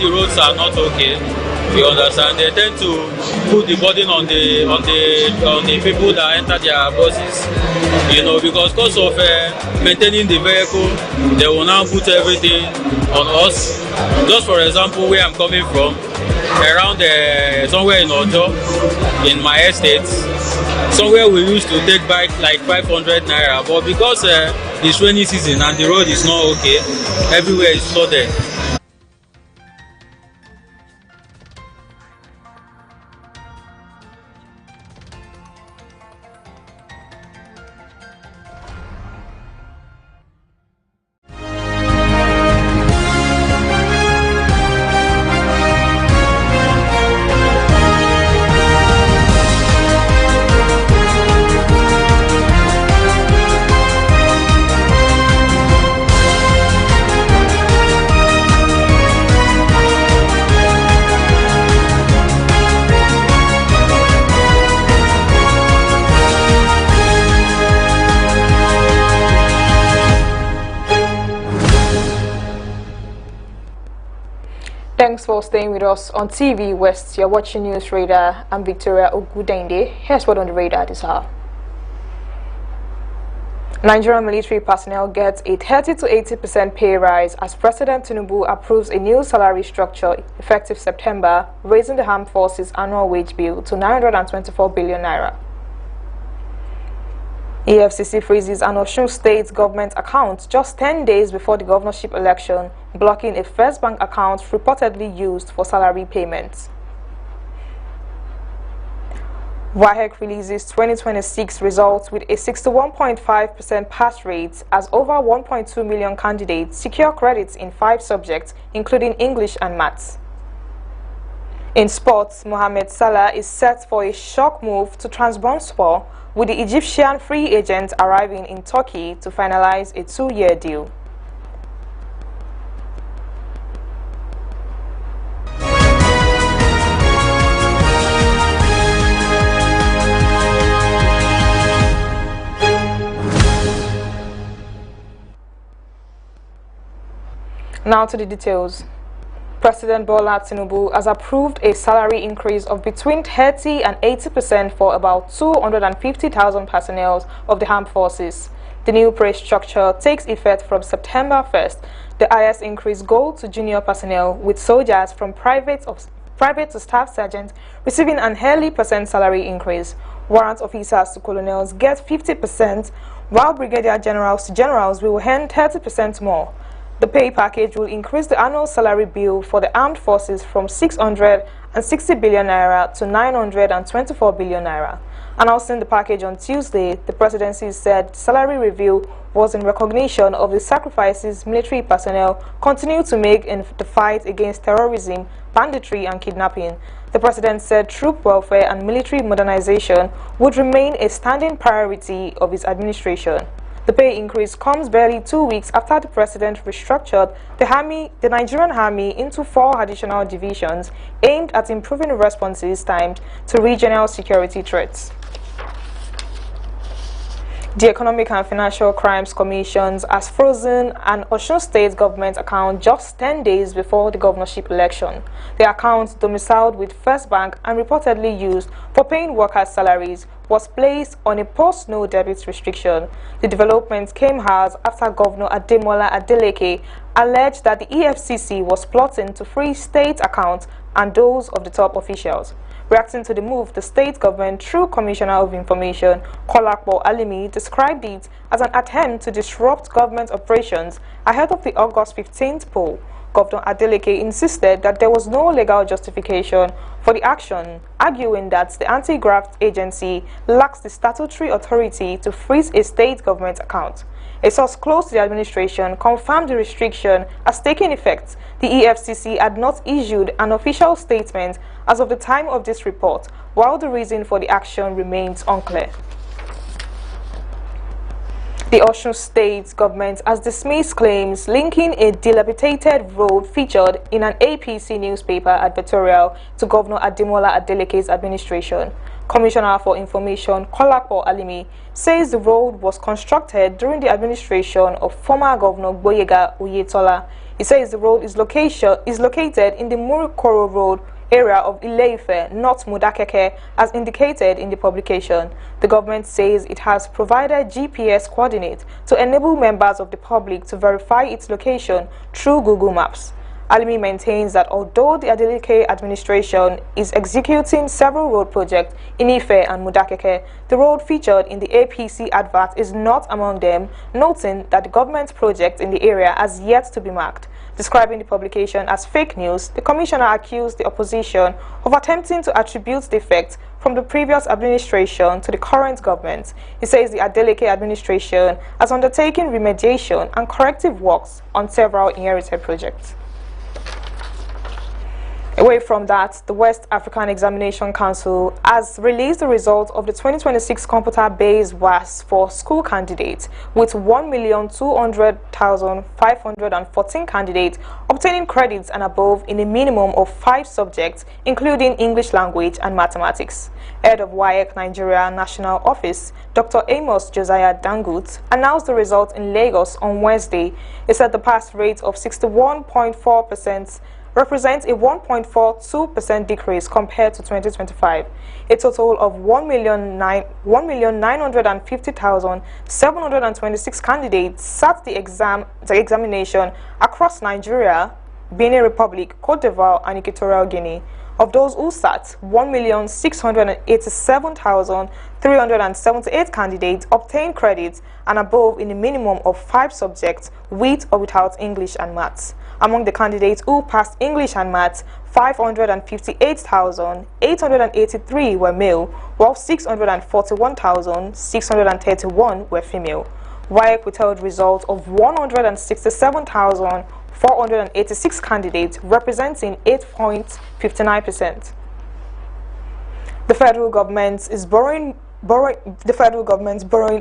the roads are not okay, you understand, they tend to put the burden on the people that enter their buses, you know, because of maintaining the vehicle, they will now put everything on us. Just for example, where I'm coming from, around somewhere in Ojo, in my estate, somewhere we used to take bike like 500 naira, but because it's rainy season and the road is not okay, everywhere is flooded. Thanks for staying with us on TV West. You're watching News Radar. I'm Victoria Ogudende. Here's what on the radar this hour. Nigerian military personnel gets a 30 to 80% pay rise as President Tinubu approves a new salary structure effective September, raising the armed forces annual wage bill to 924 billion naira. EFCC freezes an Osun State government account just 10 days before the governorship election, blocking a First Bank account reportedly used for salary payments. WAEC releases 2026 results with a 61.5% pass rate as over 1.2 million candidates secure credits in 5 subjects, including English and Maths. In sports, Mohamed Salah is set for a shock move to Trabzonspor, with the Egyptian free agent arriving in Turkey to finalize a 2-year deal. Now to the details. President Bola Tinubu has approved a salary increase of between 30 and 80% for about 250,000 personnel of the armed forces. The new pay structure takes effect from September 1st. The highest increase goes to junior personnel, with soldiers from private to staff sergeant receiving an early percent salary increase. Warrant officers to colonels get 50%, while brigadier generals to generals will earn 30% more. The pay package will increase the annual salary bill for the armed forces from 660 billion naira to 924 billion naira. Announcing the package on Tuesday, the presidency said salary review was in recognition of the sacrifices military personnel continue to make in the fight against terrorism, banditry and kidnapping. The president said troop welfare and military modernization would remain a standing priority of his administration. The pay increase comes barely 2 weeks after the president restructured the Nigerian Army into 4 additional divisions aimed at improving responses timed to regional security threats. The Economic and Financial Crimes Commission has frozen an Osun State government account just 10 days before the governorship election. The account, domiciled with First Bank and reportedly used for paying workers' salaries, was placed on a post-no debit restriction. The development came hours after Governor Ademola Adeleke alleged that the EFCC was plotting to freeze state accounts and those of the top officials. Reacting to the move, the state government, through Commissioner of Information, Kolakbo Alimi, described it as an attempt to disrupt government operations ahead of the August 15th poll. Governor Adeleke insisted that there was no legal justification for the action, arguing that the anti-graft agency lacks the statutory authority to freeze a state government account. A source close to the administration confirmed the restriction has taken effect. The EFCC had not issued an official statement as of the time of this report, while the reason for the action remains unclear. The Osun State government has dismissed claims linking a dilapidated road featured in an APC newspaper advertorial to Governor Ademola Adeleke's administration. Commissioner for Information Kolakbo Alimi says the road was constructed during the administration of former Governor Gboyega Oyetola. He says the road is located in the Murukoro Road area of Ile-Ife, not Modakeke, as indicated in the publication. The government says it has provided GPS coordinates to enable members of the public to verify its location through Google Maps. Alimi maintains that although the Adeleke administration is executing several road projects in Ife and Modakeke, the road featured in the APC advert is not among them, noting that the government project in the area has yet to be marked. Describing the publication as fake news, the commissioner accused the opposition of attempting to attribute the effect from the previous administration to the current government. He says the Adeleke administration has undertaken remediation and corrective works on several inherited projects. Away from that, the West African Examination Council has released the results of the 2026 computer-based WAS for school candidates, with 1,200,514 candidates obtaining credits and above in a minimum of 5 subjects, including English language and mathematics. Head of WAEC Nigeria National Office, Dr. Amos Josiah Dangut, announced the results in Lagos on Wednesday. He said the pass rate of 61.4% represents a 1.42% decrease compared to 2025. A total of 1,950,726 candidates sat the examination across Nigeria, Benin Republic, Cote d'Ivoire, and Equatorial Guinea. Of those who sat, 1,687,378 candidates obtained credits and above in a minimum of 5 subjects, with or without English and Maths. Among the candidates who passed English and Maths, 558,883 were male, while 641,631 were female. WAEC withheld results of 167,486 candidates, representing 8.59%. The federal government is borrowing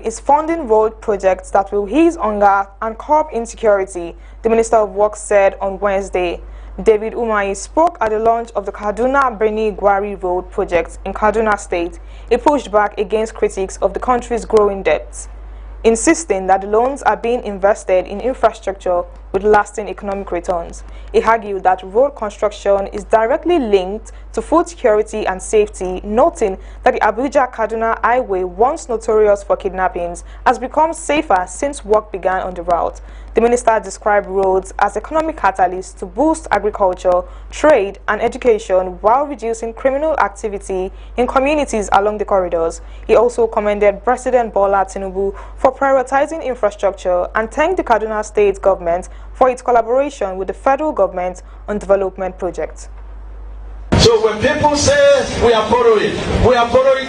is funding road projects that will ease hunger and curb insecurity, the Minister of Works said on Wednesday. David Umahi spoke at the launch of the Kaduna-Birni Gwari Road project in Kaduna State. He pushed back against critics of the country's growing debts, insisting that the loans are being invested in infrastructure with lasting economic returns. He argued that road construction is directly linked to food security and safety, noting that the Abuja-Kaduna highway, once notorious for kidnappings, has become safer since work began on the route. The minister described roads as economic catalysts to boost agriculture, trade, and education while reducing criminal activity in communities along the corridors. He also commended President Bola Tinubu for prioritizing infrastructure and thanked the Kaduna State government for its collaboration with the federal government on development projects. So when people say we are borrowing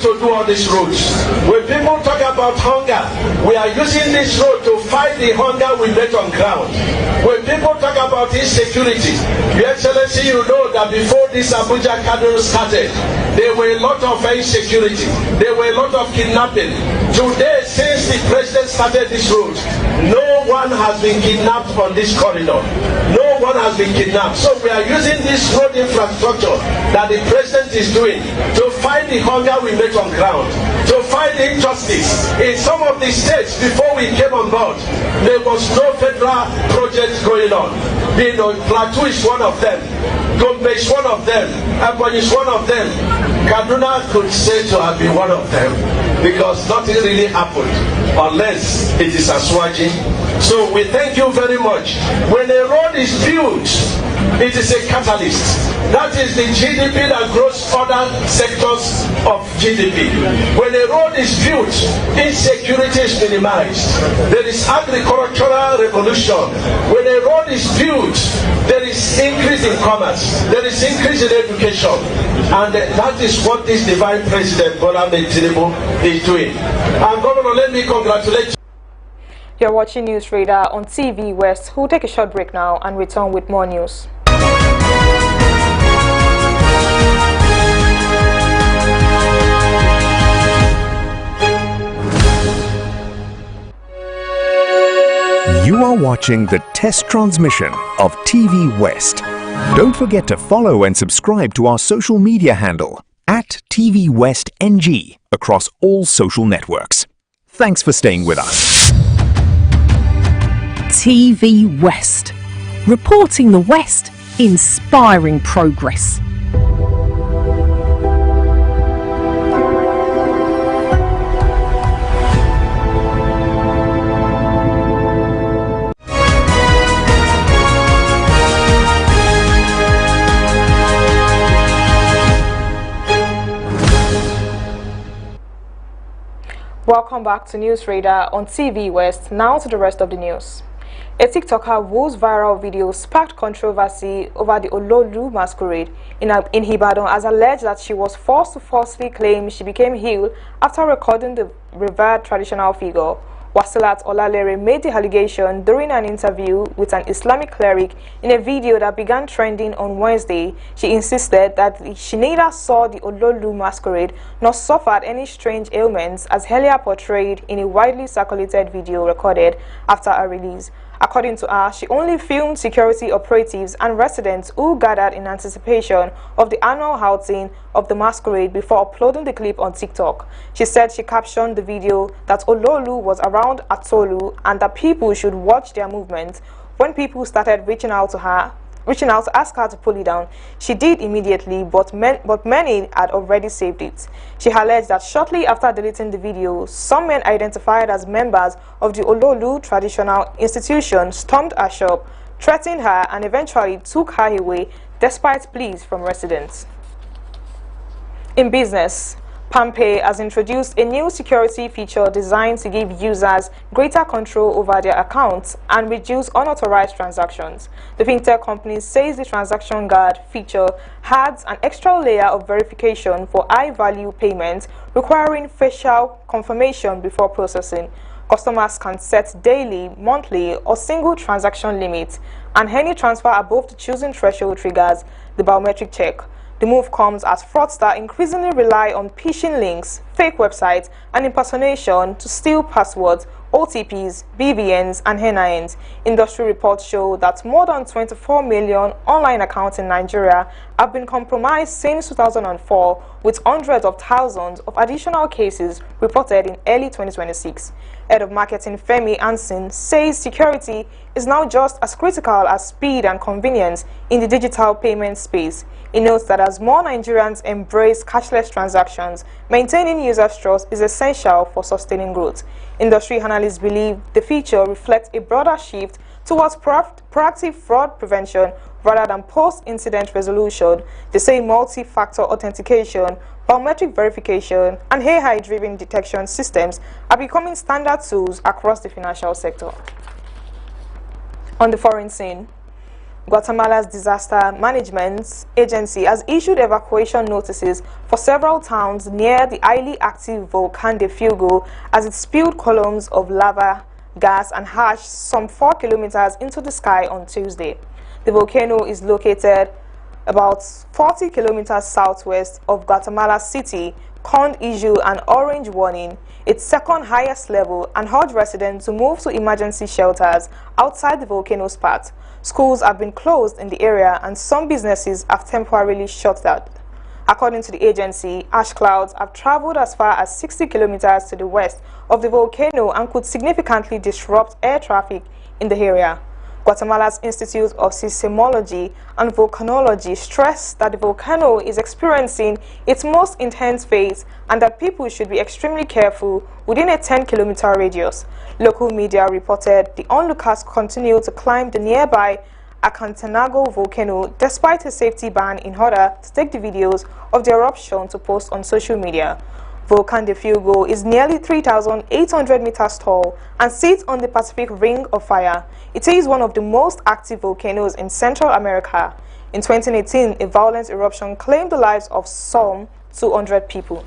to do all these roads. When people talk about hunger, we are using this road to fight the hunger we met on ground. When people talk about insecurity, Your Excellency, you know that before this Abuja Kaduna started, there were a lot of insecurity, there were a lot of kidnapping. Today, since the president started this road, no one has been kidnapped on this corridor. No one has been kidnapped. So we are using this road infrastructure that the president is doing to fight the hunger we met on ground, to fight the injustice. In some of the states, before we came on board, there was no federal project going on. You know, Plateau is one of them, Gombe is one of them, Ebonyi is one of them. Kaduna could say to have been one of them, because nothing really happened unless it is Aswaji. So we thank you very much. When a road is built, it is a catalyst. That is the GDP that grows other sectors of GDP. When a road is built, insecurity is minimized. There is agricultural revolution. When a road is built, there is increase in commerce. There is increase in education. And that is what this divine president, Bola Tinubu, is doing. And Governor, let me congratulate you. You're watching News Radar on TV West. We'll take a short break now and return with more news. You are watching the test transmission of TV West. Don't forget to follow and subscribe to our social media handle at TVWestNG across all social networks. Thanks for staying with us. TV West, reporting the West, inspiring progress. Welcome back to News Radar on TV West. Now to the rest of the news. A TikToker whose viral video sparked controversy over the Ololu masquerade in Ibadan has alleged that she was forced to falsely claim she became healed after recording the revered traditional figure. Wasilat Olalere made the allegation during an interview with an Islamic cleric in a video that began trending on Wednesday. She insisted that she neither saw the Ololu masquerade nor suffered any strange ailments as earlier portrayed in a widely circulated video recorded after her release. According to her, she only filmed security operatives and residents who gathered in anticipation of the annual outing of the masquerade before uploading the clip on TikTok. She said she captioned the video that Ololu was around Atolu and that people should watch their movements. When people started reaching out to ask her to pull it down, she did immediately, but many had already saved it. She alleged that shortly after deleting the video, some men identified as members of the Ololu traditional institution stormed her shop, threatened her, and eventually took her away despite pleas from residents. In business, PalmPay has introduced a new security feature designed to give users greater control over their accounts and reduce unauthorized transactions. The fintech company says the transaction guard feature adds an extra layer of verification for high-value payments requiring facial confirmation before processing. Customers can set daily, monthly, or single transaction limits, and any transfer above the chosen threshold triggers the biometric check. The move comes as fraudsters increasingly rely on phishing links, fake websites, and impersonation to steal passwords, OTPs, BVNs, and NINs. Industry reports show that more than 24 million online accounts in Nigeria have been compromised since 2004, with hundreds of thousands of additional cases reported in early 2026. Head of Marketing Femi Ansin says security is now just as critical as speed and convenience in the digital payment space. He notes that as more Nigerians embrace cashless transactions, maintaining users' trust is essential for sustaining growth. Industry analysts believe the feature reflects a broader shift towards proactive fraud prevention rather than post-incident resolution. They say multi-factor authentication, biometric verification, and AI-driven detection systems are becoming standard tools across the financial sector. On the foreign scene, Guatemala's Disaster Management Agency has issued evacuation notices for several towns near the highly active volcano de Fuego as it spewed columns of lava, gas, and ash some 4 kilometers into the sky on Tuesday. The volcano is located about 40 kilometers southwest of Guatemala City, Con issued an orange warning, its second highest level, and urged residents to move to emergency shelters outside the volcano's path. Schools have been closed in the area and some businesses have temporarily shut down. According to the agency, ash clouds have traveled as far as 60 kilometers to the west of the volcano and could significantly disrupt air traffic in the area. Guatemala's Institute of Seismology and Volcanology stressed that the volcano is experiencing its most intense phase and that people should be extremely careful within a 10-kilometer radius. Local media reported the onlookers continued to climb the nearby Acantenago volcano despite a safety ban in order to take the videos of the eruption to post on social media. Volcano de Fuego is nearly 3,800 meters tall and sits on the Pacific Ring of Fire. It is one of the most active volcanoes in Central America. In 2018, a violent eruption claimed the lives of some 200 people.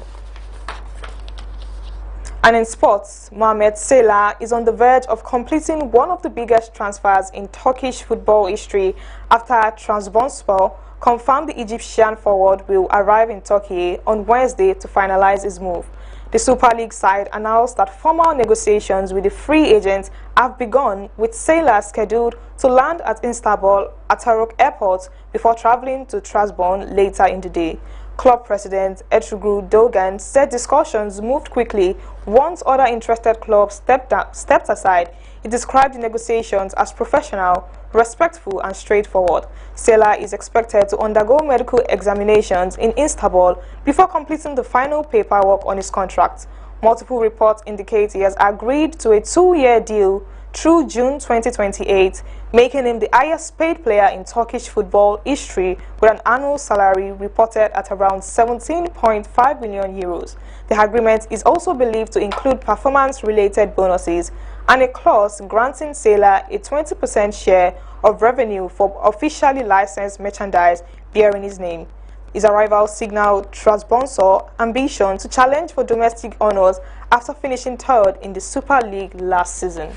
And in sports, Mohamed Salah is on the verge of completing one of the biggest transfers in Turkish football history after Trabzonspor confirmed the Egyptian forward will arrive in Turkey on Wednesday to finalize his move. The Super League side announced that formal negotiations with the free agent have begun, with Salah scheduled to land at Istanbul Atatürk Airport before traveling to Trabzon later in the day. Club president Ertuğrul Doğan said discussions moved quickly once other interested clubs stepped aside. He described the negotiations as professional, respectful and straightforward. Sela is expected to undergo medical examinations in Istanbul before completing the final paperwork on his contract. Multiple reports indicate he has agreed to a 2-year deal through June 2028, making him the highest paid player in Turkish football history with an annual salary reported at around 17.5 million euros. The agreement is also believed to include performance-related bonuses and a clause granting Sela a 20% share of revenue for officially licensed merchandise bearing his name. His arrival signaled Trabzonspor ambition to challenge for domestic honours after finishing third in the Super League last season.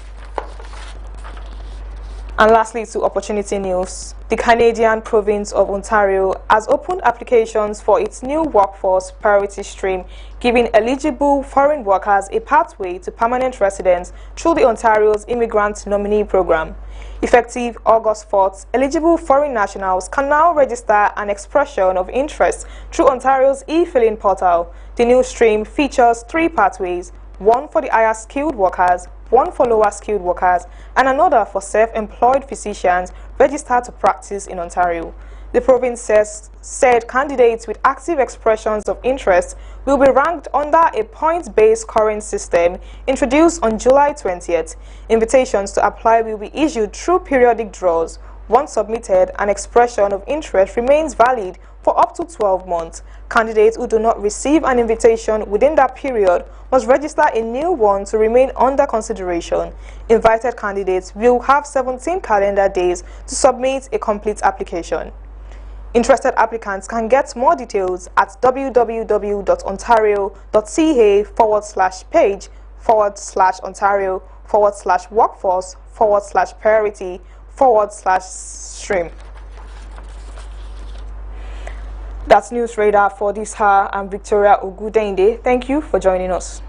And lastly, to opportunity news, the Canadian province of Ontario has opened applications for its new workforce priority stream, giving eligible foreign workers a pathway to permanent residence through the Ontario's Immigrant Nominee Program. Effective August 4th, eligible foreign nationals can now register an expression of interest through Ontario's e-filing portal. The new stream features 3 pathways, one for the higher skilled workers, one for lower skilled workers, and another for self-employed physicians registered to practice in Ontario. The province said candidates with active expressions of interest will be ranked under a points-based scoring system introduced on July 20th. Invitations to apply will be issued through periodic draws. Once submitted, an expression of interest remains valid for up to 12 months. Candidates who do not receive an invitation within that period must register a new one to remain under consideration. Invited candidates will have 17 calendar days to submit a complete application. Interested applicants can get more details at www.ontario.ca/page/workforce/priority/stream. That's News Radar for this hour. I'm Victoria Ogudende. Thank you for joining us.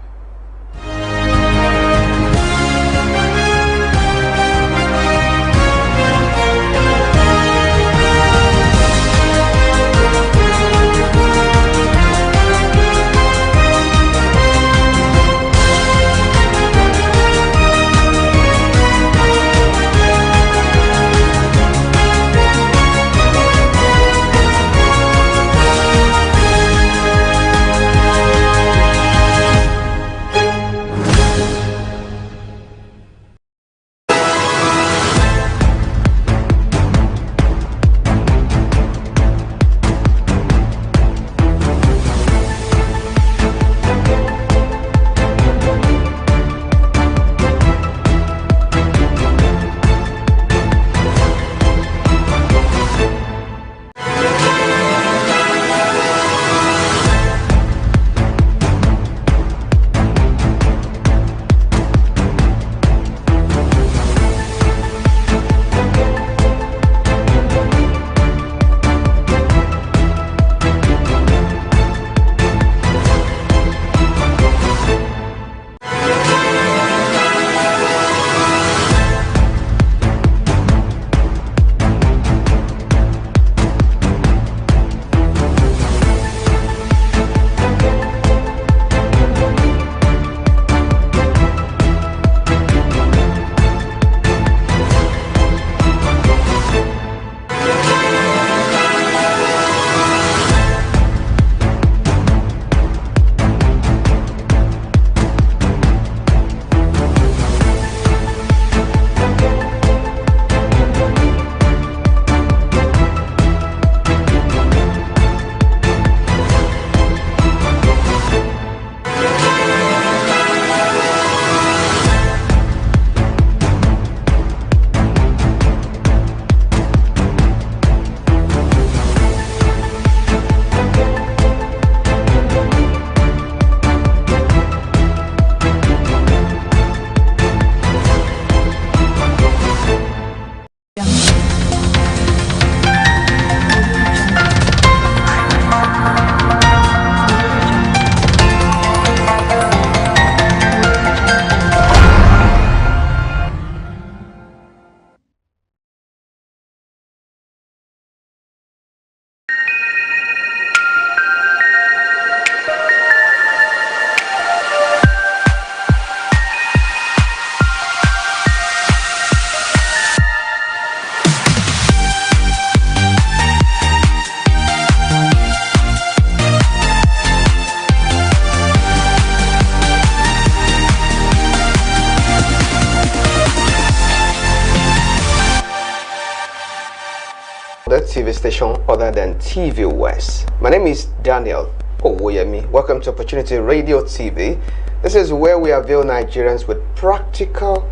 other than TVWest. My name is Daniel Owoyemi. Welcome to Opportunity Radio TV. This is where we avail Nigerians with practical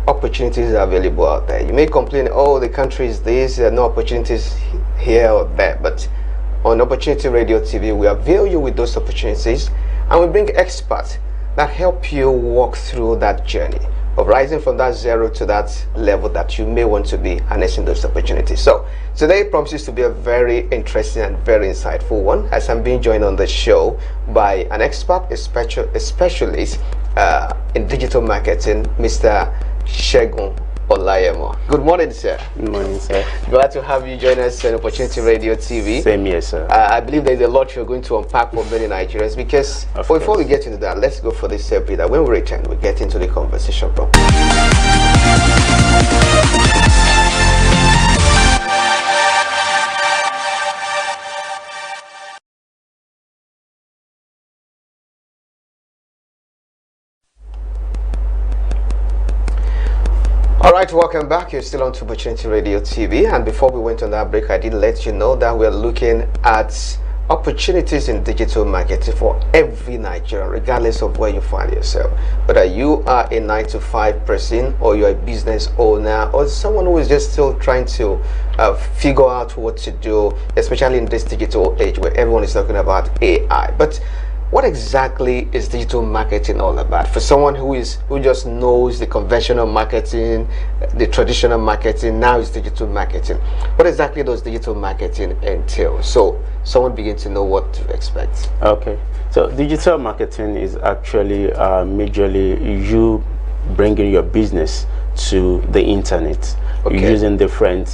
opportunities available out there. You may complain, oh, the country is this, there are no opportunities here or there, but on Opportunity Radio TV, we avail you with those opportunities, and we bring experts that help you walk through that journey of rising from that zero to that level that you may want to be, harnessing those opportunities. So today promises to be a very interesting and very insightful one, as I'm being joined on the show by an expert, a specialist in digital marketing, Mr. Segun Olayemo. Good morning, sir. Good morning, sir. Glad to have you join us on Opportunity Radio TV. Same here, sir. I believe there's a lot you're going to unpack for many Nigerians, because before we get into that, let's go for this breather. When we return, we get into the conversation proper. Alright, welcome back. You're still on to Opportunity Radio TV, and before we went on that break, I did let you know that we're looking at opportunities in digital marketing for every Nigerian, regardless of where you find yourself. Whether you are a 9-to-5 person, or you're a business owner, or someone who is just still trying to figure out what to do, especially in this digital age where everyone is talking about AI. But what exactly is digital marketing all about? For someone who just knows the conventional marketing, the traditional marketing, now is digital marketing. What exactly does digital marketing entail? So someone begins to know what to expect. Okay, so digital marketing is actually majorly you bringing your business to the internet, using different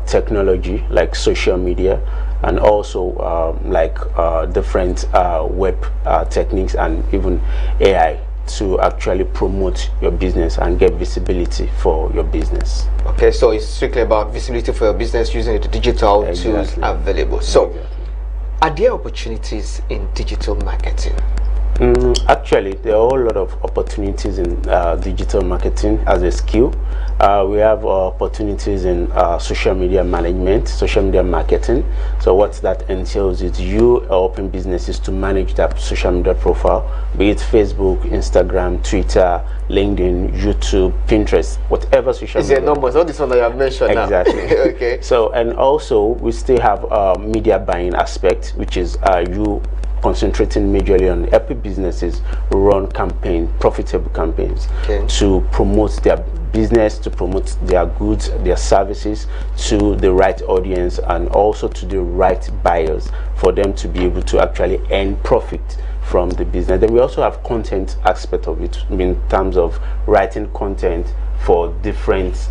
technology like social media, and also different web techniques and even AI to actually promote your business and get visibility for your business. Okay, so it's strictly about visibility for your business using the digital tools available. So, are there opportunities in digital marketing? Actually, there are a whole lot of opportunities in digital marketing as a skill. We have opportunities in social media management, social media marketing. So what that entails is you helping businesses to manage their social media profile, be it Facebook, Instagram, Twitter, LinkedIn, YouTube, Pinterest, whatever social media. Is there numbers? All this one that you have mentioned exactly. Now. Okay. So, and also we still have media buying aspect, which is you concentrating majorly on helping businesses run profitable campaigns to promote their business, to promote their goods, their services to the right audience, and also to the right buyers for them to be able to actually earn profit from the business. Then we also have content aspect of it, in terms of writing content for different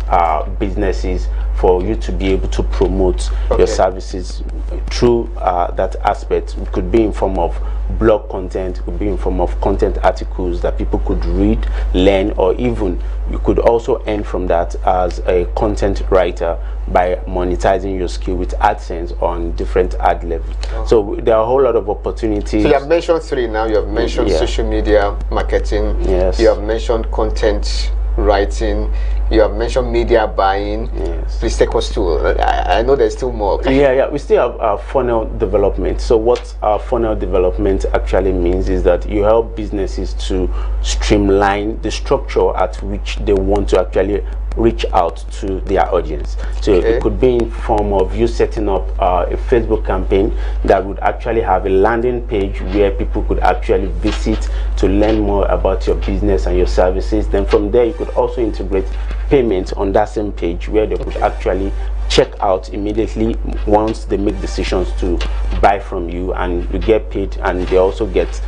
businesses, for you to be able to promote your services through that aspect. It could be in form of blog content, it could be in form of content articles that people could read, learn, or even you could also earn from that as a content writer by monetizing your skill with AdSense on different ad levels. So there are a whole lot of opportunities. So you have mentioned three now. You have mentioned social media marketing. Yes. You have mentioned content writing. You have mentioned media buying. Yes. Please take us to. I know there's still more. We still have funnel development. So what funnel development actually means is that you help businesses to streamline the structure at which they want to actually reach out to their audience. So it could be in form of you setting up a Facebook campaign that would actually have a landing page where people could actually visit to learn more about your business and your services. Then from there you could also integrate payments on that same page where they could actually check out immediately once they make decisions to buy from you, and you get paid, and they also get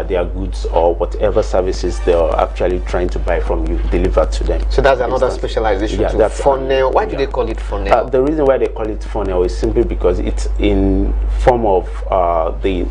their goods or whatever services they are actually trying to buy from you delivered to them. So that's another specialization. That's funnel. Why do they call it funnel? The reason why they call it funnel is simply because it's in form of the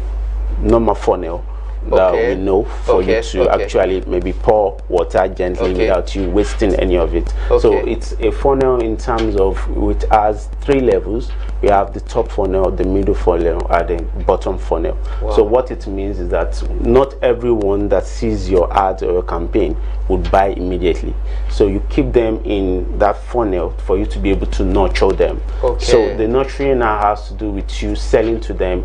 normal funnel that we know for you to actually maybe pour water gently without you wasting any of it. So it's a funnel in terms of it has 3 levels. We have the top funnel, the middle funnel, and the bottom funnel. Wow. So what it means is that not everyone that sees your ad or your campaign would buy immediately. So you keep them in that funnel for you to be able to nurture them. Okay. So the nurturing now has to do with you selling to them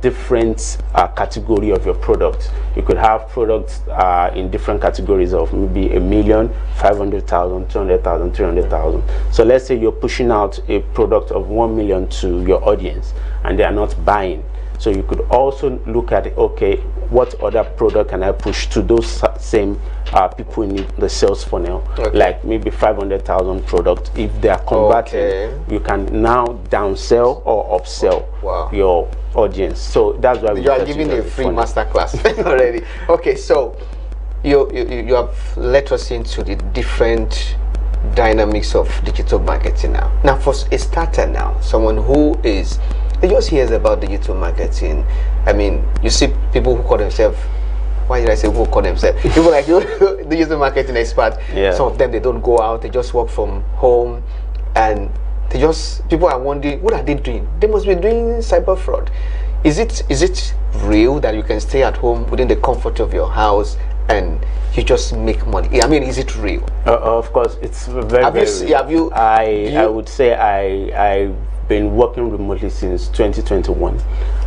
different category of your product. You could have products in different categories of maybe 1 million, 500,000, 200,000, 300,000. So let's say you're pushing out a product of 1 million to your audience and they are not buying. So you could also look at, okay, what other product can I push to those same people in the sales funnel, like maybe 500,000 product. If they are converted, you can now downsell or upsell your audience. So that's why you are giving a free masterclass already. Okay, so you have let us into the different dynamics of digital marketing now. Now, for a starter now, someone who is just hears about digital marketing, I mean, you see people who call themselves, why did I say who call themselves? People like you, digital marketing experts. Some of them, they don't go out, they just work from home, and they just, people are wondering, what are they doing? They must be doing cyber fraud. Is it real that you can stay at home within the comfort of your house and you just make money? I mean, is it real? Of course, it's very real. I would say I've been working remotely since 2021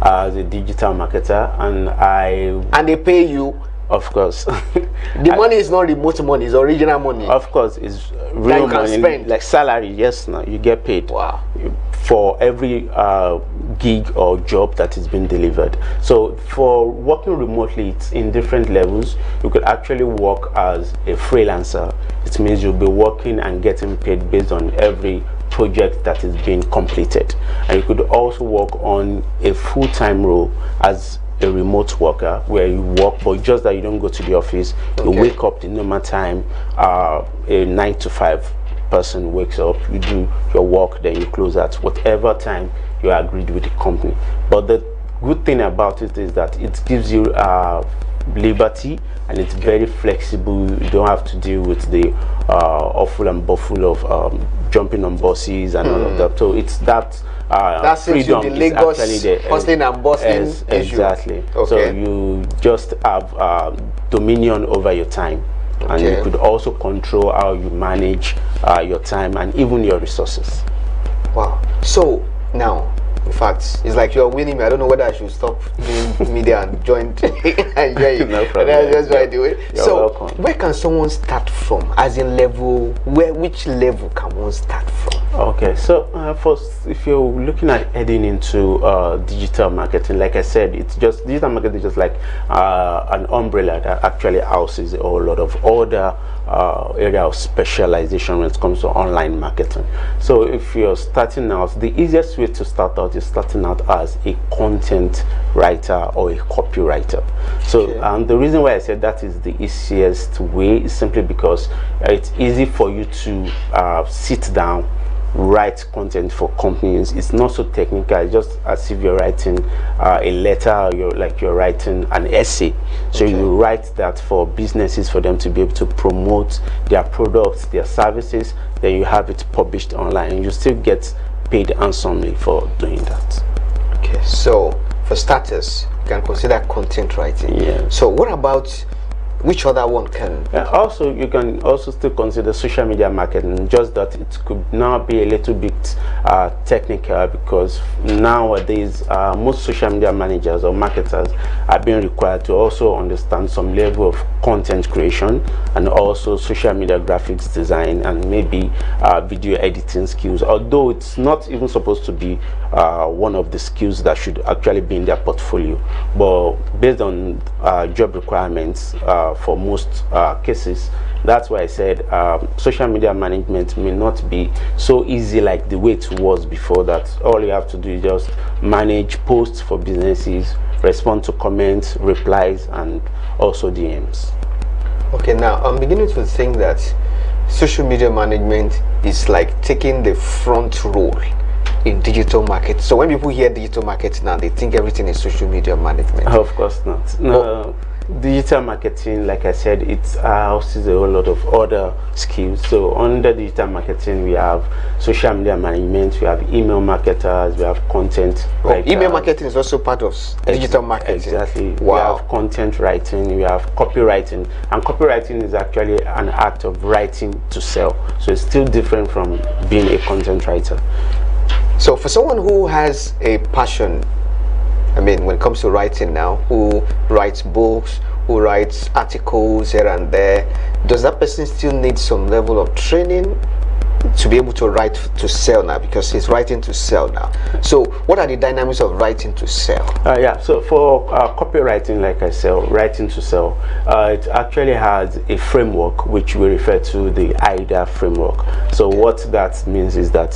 as a digital marketer, and they pay you. Of course. The money is not remote money, it's original money. Of course, it's real money, like salary. Yes, now you get paid for every gig or job that is being delivered. So for working remotely, it's in different levels. You could actually work as a freelancer. It means you'll be working and getting paid based on every project that is being completed. And you could also work on a full-time role as a remote worker, where you work, but just that you don't go to the office. You wake up the normal time. A 9 to 5 person wakes up, you do your work, then you close at whatever time you agreed with the company. But the good thing about it is that it gives you liberty, and it's very flexible. You don't have to deal with the awful and buffle of jumping on buses and all of that. So it's that freedom the Lagos is actually the hustling and bustling exactly. So you just have dominion over your time, and you could also control how you manage your time and even your resources. Wow. So now, in fact, it's like you're winning me. I don't know whether I should stop doing media and join and hear you. No problem. That's why I do it. You're so welcome. where can someone start from? As in level, which level can one start from? Okay, so first, if you're looking at heading into digital marketing, like I said, it's just digital marketing is just like an umbrella that actually houses a whole lot of other area of specialization when it comes to online marketing. So if you're starting out, the easiest way to start out is starting out as a content writer or a copywriter. So the reason why I said that is the easiest way is simply because it's easy for you to sit down, write content for companies. It's not so technical. It's just as if you're writing a letter, you're writing an essay. So you write that for businesses, for them to be able to promote their products, their services. Then you have it published online, and you still get paid handsomely for doing that. Okay, so for starters, you can consider content writing. So what about which other one can? Also, you can also still consider social media marketing, just that it could now be a little bit technical, because nowadays most social media managers or marketers are being required to also understand some level of content creation, and also social media graphics design, and maybe video editing skills, although it's not even supposed to be one of the skills that should actually be in their portfolio. But based on job requirements, for most cases, that's why I said social media management may not be so easy like the way it was before. That all you have to do is just manage posts for businesses, respond to comments, replies, and also DMs. Okay, now I'm beginning to think that social media management is like taking the front role in digital market. So when people hear digital marketing now, they think everything is social media management. Of course not. No. digital marketing, like I said, it houses a whole lot of other skills. So under digital marketing, we have social media management, we have email marketers, we have content. Email marketing is also part of digital marketing. Exactly. Wow. We have content writing, we have copywriting, and copywriting is actually an act of writing to sell. So it's still different from being a content writer. So for someone who has a passion, I mean, when it comes to writing now, who writes books, who writes articles here and there, does that person still need some level of training to be able to write to sell now, because he's writing to sell now? So what are the dynamics of writing to sell? Yeah, so for copywriting, like I said, writing to sell, it actually has a framework which we refer to the AIDA framework. So what that means is that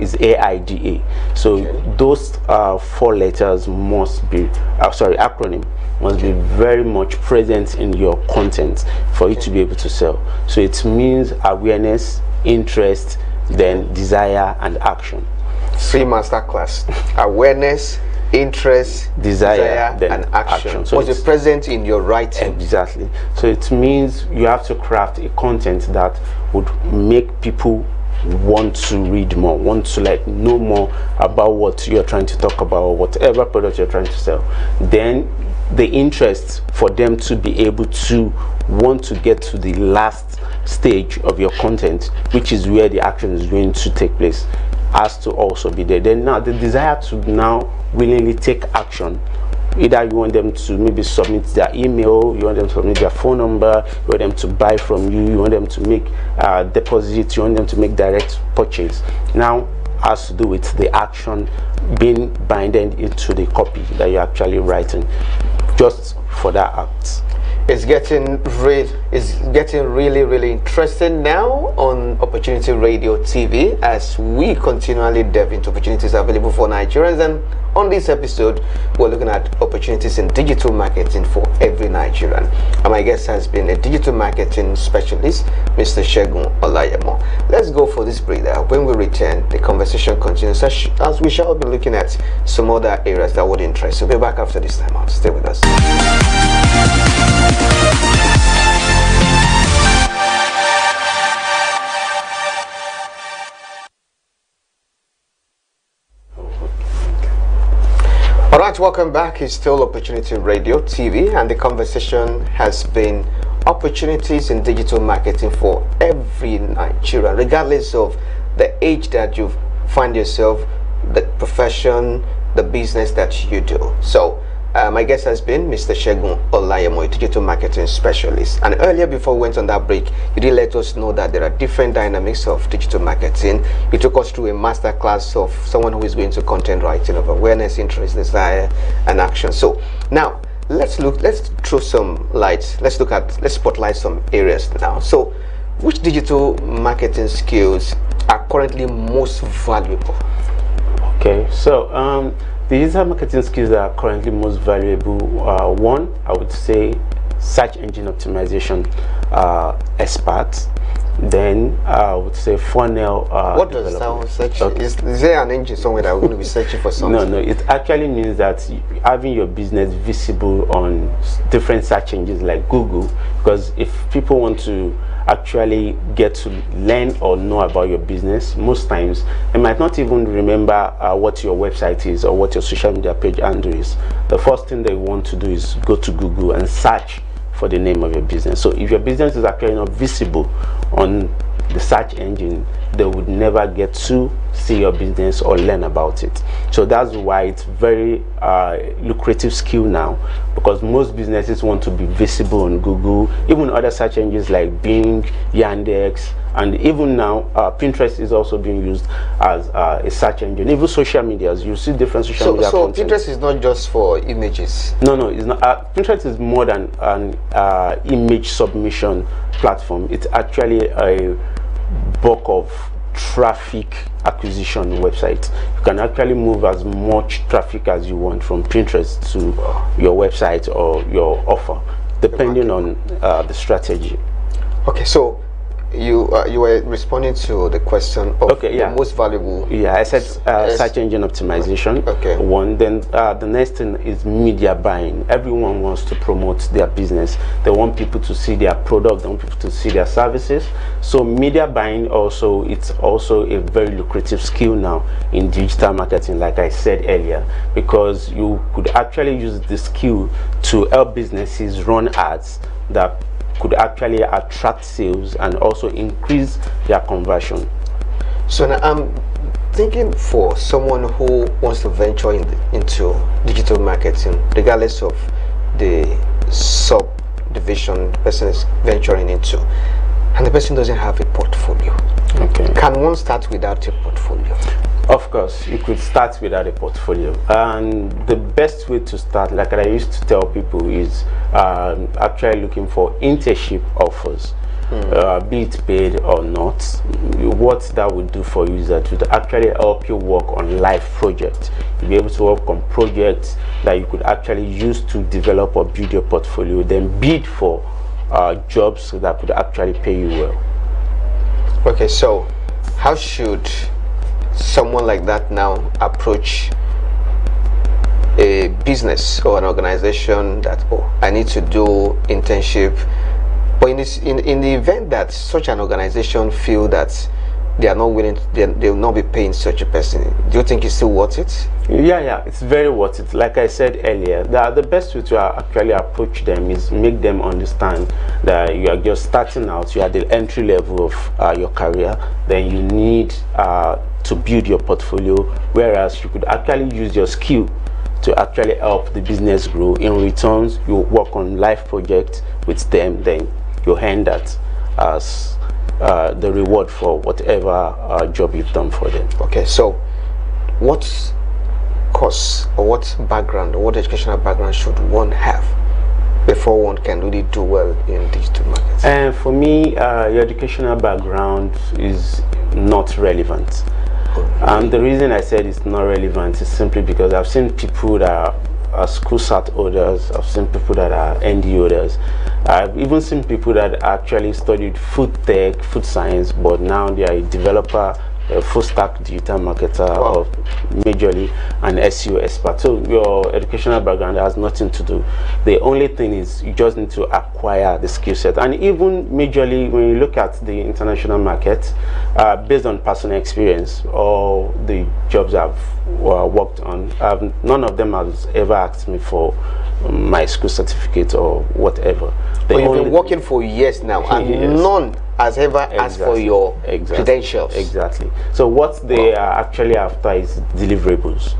is AIDA. So those 4 letters must be acronym must be very much present in your content for you to be able to sell. So it means awareness, interest, then desire and action. Free masterclass. Awareness, interest, desire and action. So must be present in your writing. Exactly. So it means you have to craft a content that would make people want to read more, want to know more about what you're trying to talk about, or whatever product you're trying to sell. Then the interest for them to be able to want to get to the last stage of your content, which is where the action is going to take place, has to also be there. Then now the desire to now willingly take action. Either you want them to maybe submit their email, you want them to submit their phone number, you want them to buy from you, you want them to make deposits, you want them to make direct purchase. Now has to do with the action being binded into the copy that you're actually writing just for that act. It's getting really interesting now on Opportunity Radio TV as we continually delve into opportunities available for Nigerians. And on this episode, we're looking at opportunities in digital marketing for every Nigerian. And my guest has been a digital marketing specialist, Mr. Segun Olayemo. Let's go for this breather. When we return, the conversation continues as we shall be looking at some other areas that would interest. So we'll be back after this time out. Stay with us. Alright, welcome back. It's still Opportunity Radio TV, and the conversation has been opportunities in digital marketing for every Nigerian, regardless of the age that you find yourself, the profession, the business that you do. So my guest has been Mr. Segun Olayemo, a digital marketing specialist. And earlier, before we went on that break, you did let us know that there are different dynamics of digital marketing. You took us through a masterclass of someone who is going to content writing, of awareness, interest, desire, and action. So now let's throw some light. Let's spotlight some areas now. So which digital marketing skills are currently most valuable? Okay, so the digital marketing skills that are currently most valuable, one, I would say search engine optimization experts. Then I would say funnel what does that search? Okay. Is there an engine somewhere that we're going to be searching for something? No, it actually means that having your business visible on different search engines like Google, because if people want to actually get to learn or know about your business, most times they might not even remember what your website is or what your social media page handle is. The first thing they want to do is go to Google and search for the name of your business. So if your business is actually not visible on the search engine, they would never get to see your business or learn about it. So that's why it's very lucrative skill now, because most businesses want to be visible on Google, even other search engines like Bing, Yandex, and even now Pinterest is also being used as a search engine. Even social medias, you see different social media so content. Pinterest is not just for images? No, it's not. Pinterest is more than an image submission platform. It's actually a bulk of traffic acquisition website. You can actually move as much traffic as you want from Pinterest to your website or your offer, depending on the strategy. Okay, so you were responding to the question of the most valuable. Yeah, I said search engine optimization. Okay. One. Then the next thing is media buying. Everyone wants to promote their business. They want people to see their product. They want people to see their services. So media buying also, it's also a very lucrative skill now in digital marketing, like I said earlier, because you could actually use the skill to help businesses run ads that could actually attract sales and also increase their conversion. So now I'm thinking for someone who wants to venture into digital marketing, regardless of the subdivision the person is venturing into, and the person doesn't have a portfolio. Okay. Can one start without a portfolio? Of course, you could start without a portfolio, and the best way to start, like I used to tell people, is actually looking for internship offers, be it paid or not. What that would do for you is that it would actually help you work on live projects. You'll be able to work on projects that you could actually use to develop or build your portfolio, then bid for jobs that could actually pay you well. Okay, so how should someone like that now approach a business or an organization that, oh, I need to do internship, but in the event that such an organization feel that they are not willing to, they will not be paying such a person, do you think it's still worth it? Yeah, it's very worth it. Like I said earlier, the best way to actually approach them is make them understand that you are just starting out, you are at the entry level of your career, then you need to build your portfolio, whereas you could actually use your skill to actually help the business grow. In returns, you work on live projects with them, then you hand that as the reward for whatever job you've done for them. Okay, so what course or what background or what educational background should one have before one can really do well in digital marketing? And for me, your educational background is not relevant. And the reason I said it's not relevant is simply because I've seen people that are school cert holders, I've seen people that are ND holders, I've even seen people that actually studied food tech, food science, but now they are a developer, a full stack digital marketer, or majorly an SEO expert. So your educational background has nothing to do. The only thing is you just need to acquire the skill set. And even majorly when you look at the international market, based on personal experience or the jobs I've worked on, none of them has ever asked me for my school certificate or whatever. But you've been working for years now, and none has ever asked for your credentials. Exactly. So what they are actually after is deliverables.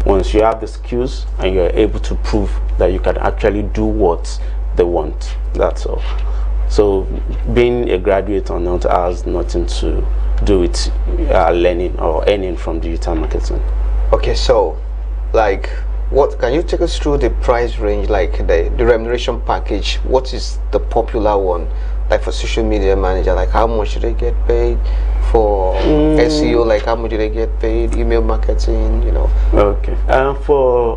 Once you have the skills and you're able to prove that you can actually do what they want, that's all. So being a graduate or not has nothing to do with learning or earning from digital marketing. Okay, so like, what can you take us through the price range, like the remuneration package? What is the popular one, like for social media manager? Like how much do they get paid? For SEO, like how much do they get paid? Email marketing, you know? Okay. For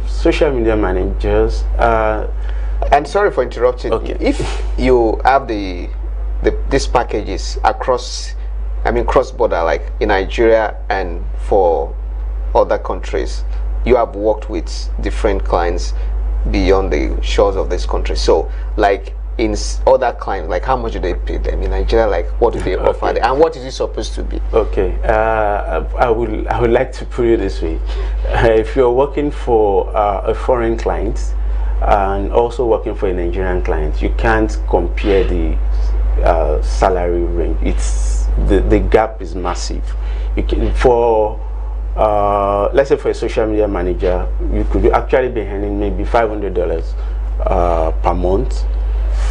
social media managers, and sorry for interrupting. Okay. If you have these packages across, I mean cross-border, like in Nigeria and for other countries, you have worked with different clients beyond the shores of this country. So like in other clients, like how much do they pay them in Nigeria? Like what do they offer them, and what is it supposed to be? Okay, I would like to put it this way: if you're working for a foreign client and also working for a Nigerian client, you can't compare the salary range. It's the gap is massive. You can, for let's say for a social media manager, you could actually be earning maybe $500 per month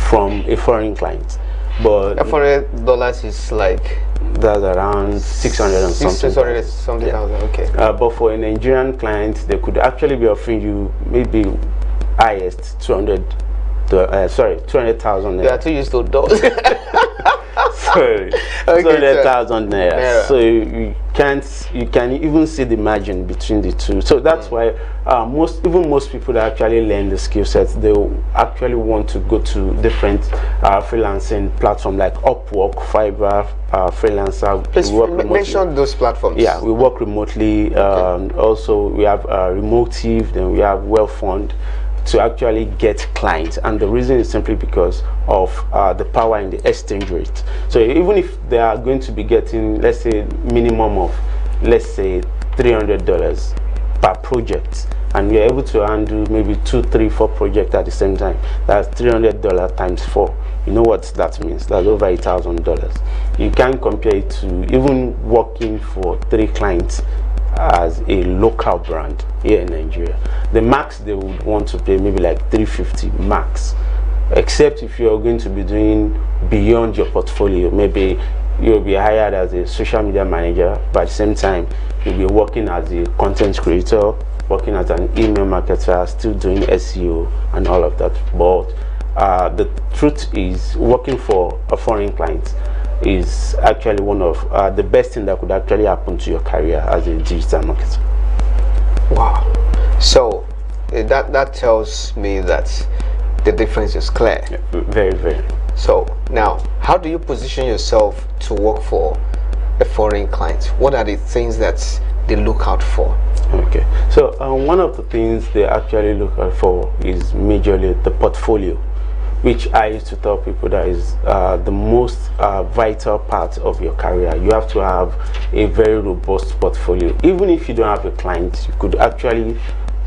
from a foreign client, but $400 is like that's around 600 and something. 600 something thousand. Okay. But for a Nigerian client, they could actually be offering you maybe highest 200,000. You are too used to dollars. Sorry, 200,000 naira. So you can even see the margin between the two. So that's why most people that actually learn the skill sets, they actually want to go to different freelancing platforms like Upwork, Fiverr, Freelancer. Please mention those platforms. Yeah, we work remotely. Also, we have Remotive, then we have WellFund to actually get clients, and the reason is simply because of the power in the exchange rate. So even if they are going to be getting, let's say, minimum of, let's say, $300 per project, and we are able to handle maybe 2, 3, 4 projects at the same time, that's $300 times 4. You know what that means? That's over $1,000. You can compare it to even working for 3 clients as a local brand here in Nigeria. The max they would want to pay maybe like $350 max, except if you're going to be doing beyond your portfolio. Maybe you'll be hired as a social media manager, but at the same time you'll be working as a content creator, working as an email marketer, still doing SEO and all of that. But the truth is, working for a foreign client is actually one of the best thing that could actually happen to your career as a digital marketer. Wow. So that tells me that the difference is clear. Yeah, very, very. So now, how do you position yourself to work for a foreign client? What are the things that they look out for? Okay, so one of the things they actually look out for is majorly the portfolio, which I used to tell people that is the most vital part of your career. You have to have a very robust portfolio. Even if you don't have a client, you could actually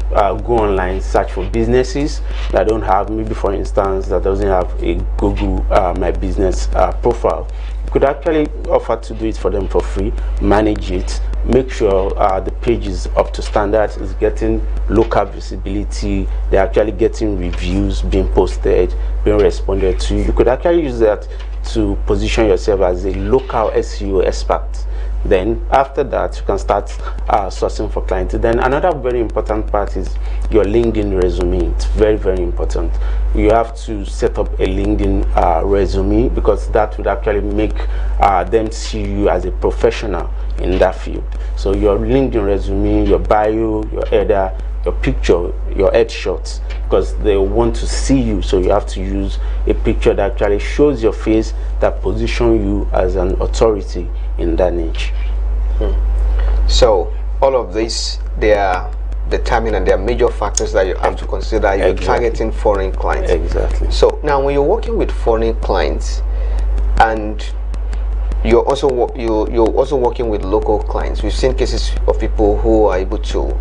go online, search for businesses that don't have, maybe for instance, that doesn't have a Google My Business profile. You could actually offer to do it for them for free, manage it, make sure the page is up to standards, is getting local visibility, they're actually getting reviews being posted, being responded to. You could actually use that to position yourself as a local SEO expert. Then after that, you can start sourcing for clients. Then another very important part is your LinkedIn resume. It's very, very important. You have to set up a LinkedIn resume, because that would actually make them see you as a professional in that field. So your LinkedIn resume, your bio, your header, your picture, your headshots, because they want to see you. So you have to use a picture that actually shows your face, that position you as an authority in that niche. So all of this, they are determined, and there are major factors that you have to consider. You're targeting foreign clients. Exactly. So now, when you're working with foreign clients, and you're also working with local clients, we've seen cases of people who are able to.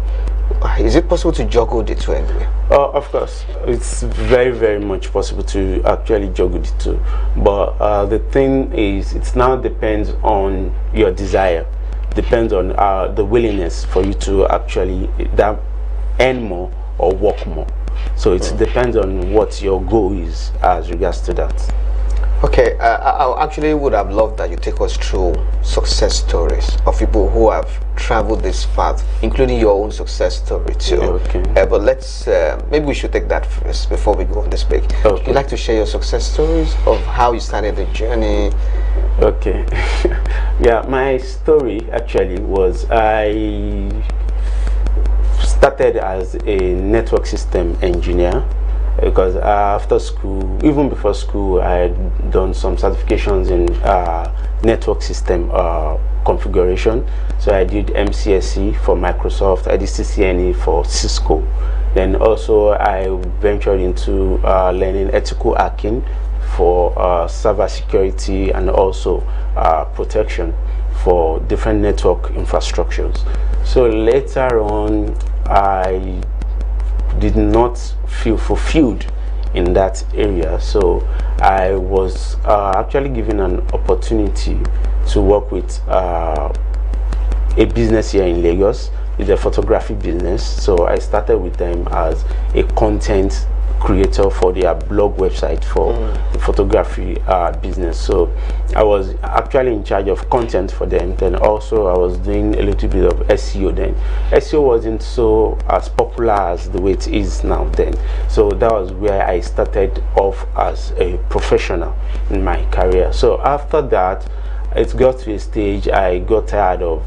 Is it possible to juggle the two anyway? Of course, it's very, very much possible to actually juggle the two. But the thing is, it now depends on your desire, depends on the willingness for you to actually earn more or work more. So it depends on what your goal is as regards to that. Okay, I actually would have loved that you take us through success stories of people who have traveled this path, including your own success story too. Okay. But let's maybe we should take that first before we go on this break. Okay. Would you like to share your success stories of how you started the journey? Okay. Yeah, my story actually was, I started as a network system engineer, because after school, even before school, I had done some certifications in network system configuration. So I did MCSE for Microsoft, I did CCNA for Cisco. Then also I ventured into learning ethical hacking for cyber security, and also protection for different network infrastructures. So later on, I did not feel fulfilled in that area, so I was actually given an opportunity to work with a business here in Lagos. It's a photography business, so I started with them as a content creator for their blog website for the photography business. So I was actually in charge of content for them. Then also I was doing a little bit of SEO then. SEO wasn't so as popular as the way it is now then. So that was where I started off as a professional in my career. So after that, it got to a stage I got tired of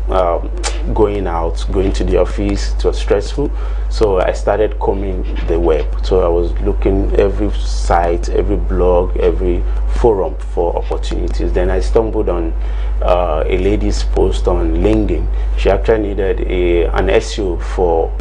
going out, going to the office. It was stressful, so I started combing the web. So I was looking every site, every blog, every forum for opportunities. Then I stumbled on a lady's post on LinkedIn. She actually needed an SEO for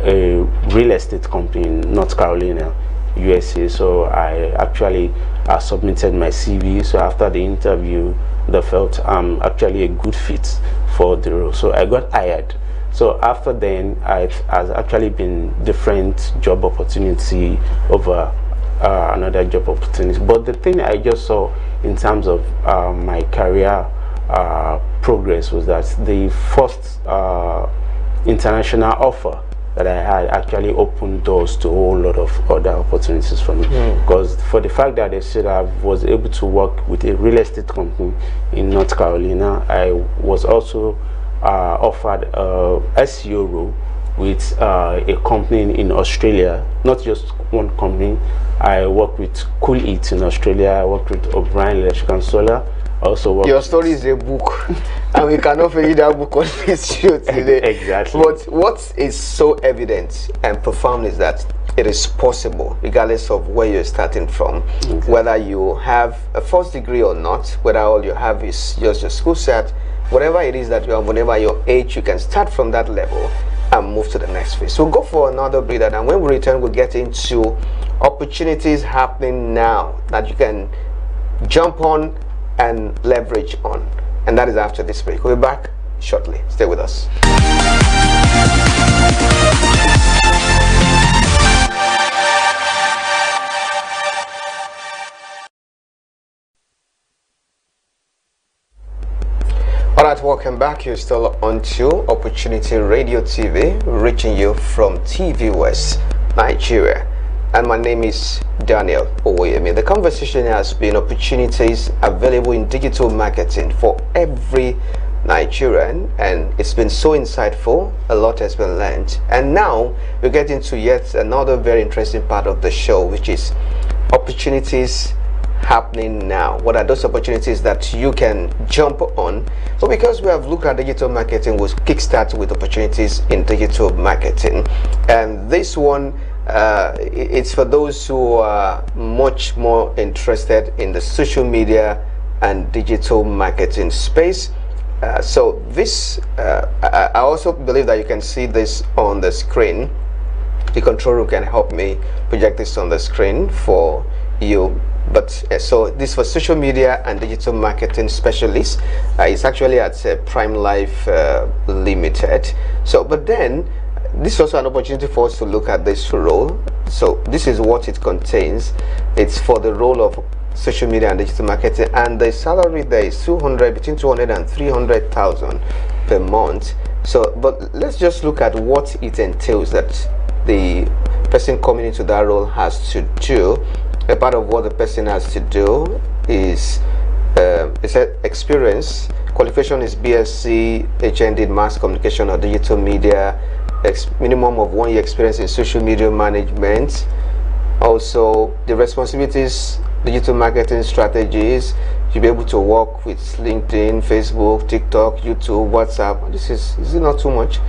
a real estate company in North Carolina, USA. So I actually submitted my CV. So after the interview, they felt I'm actually a good fit for the role, so I got hired. So after then, I've actually been different job opportunity over another job opportunity. But the thing I just saw in terms of my career progress was that the first international offer that I had actually opened doors to a whole lot of other opportunities for me. Because for the fact that I said I was able to work with a real estate company in North Carolina, I was also offered a SEO role with a company in Australia, not just one company. I worked with Cool Eats in Australia, I worked with O'Brien Electric and Solar. Also your story is a book, and we cannot finish that book on this show today. Exactly. But what is so evident and profound is that it is possible, regardless of where you're starting from, whether you have a first degree or not, whether all you have is just your school set, whatever it is that you have, whenever your age, you can start from that level and move to the next phase. So we'll go for another breather, and when we return, we'll get into opportunities happening now that you can jump on and leverage on, and that is after this break. We'll be back shortly. Stay with us. All right, welcome back. You're still on to Opportunity Radio TV, reaching you from TVWest, Nigeria. And my name is Daniel Owoyemi. The conversation has been opportunities available in digital marketing for every Nigerian, and it's been so insightful. A lot has been learned, and now we get into yet another very interesting part of the show, which is opportunities happening now. What are those opportunities that you can jump on? So because we have looked at digital marketing, we'll kickstart with opportunities in digital marketing, and this one it's for those who are much more interested in the social media and digital marketing space. So this I also believe that you can see this on the screen. The control room can help me project this on the screen for you. But so this for social media and digital marketing specialist. It's actually at Prime Life Limited. So but then this is also an opportunity for us to look at this role. So this is what it contains. It's for the role of social media and digital marketing, and the salary there is between 200 and 300,000 per month. So but let's just look at what it entails that the person coming into that role has to do. A part of what the person has to do is experience. Qualification is BSc, HND in mass communication or digital media, minimum of 1 year experience in social media management. Also the responsibilities, digital marketing strategies. You'll be able to work with LinkedIn, Facebook, TikTok, YouTube, WhatsApp. This is it not too much?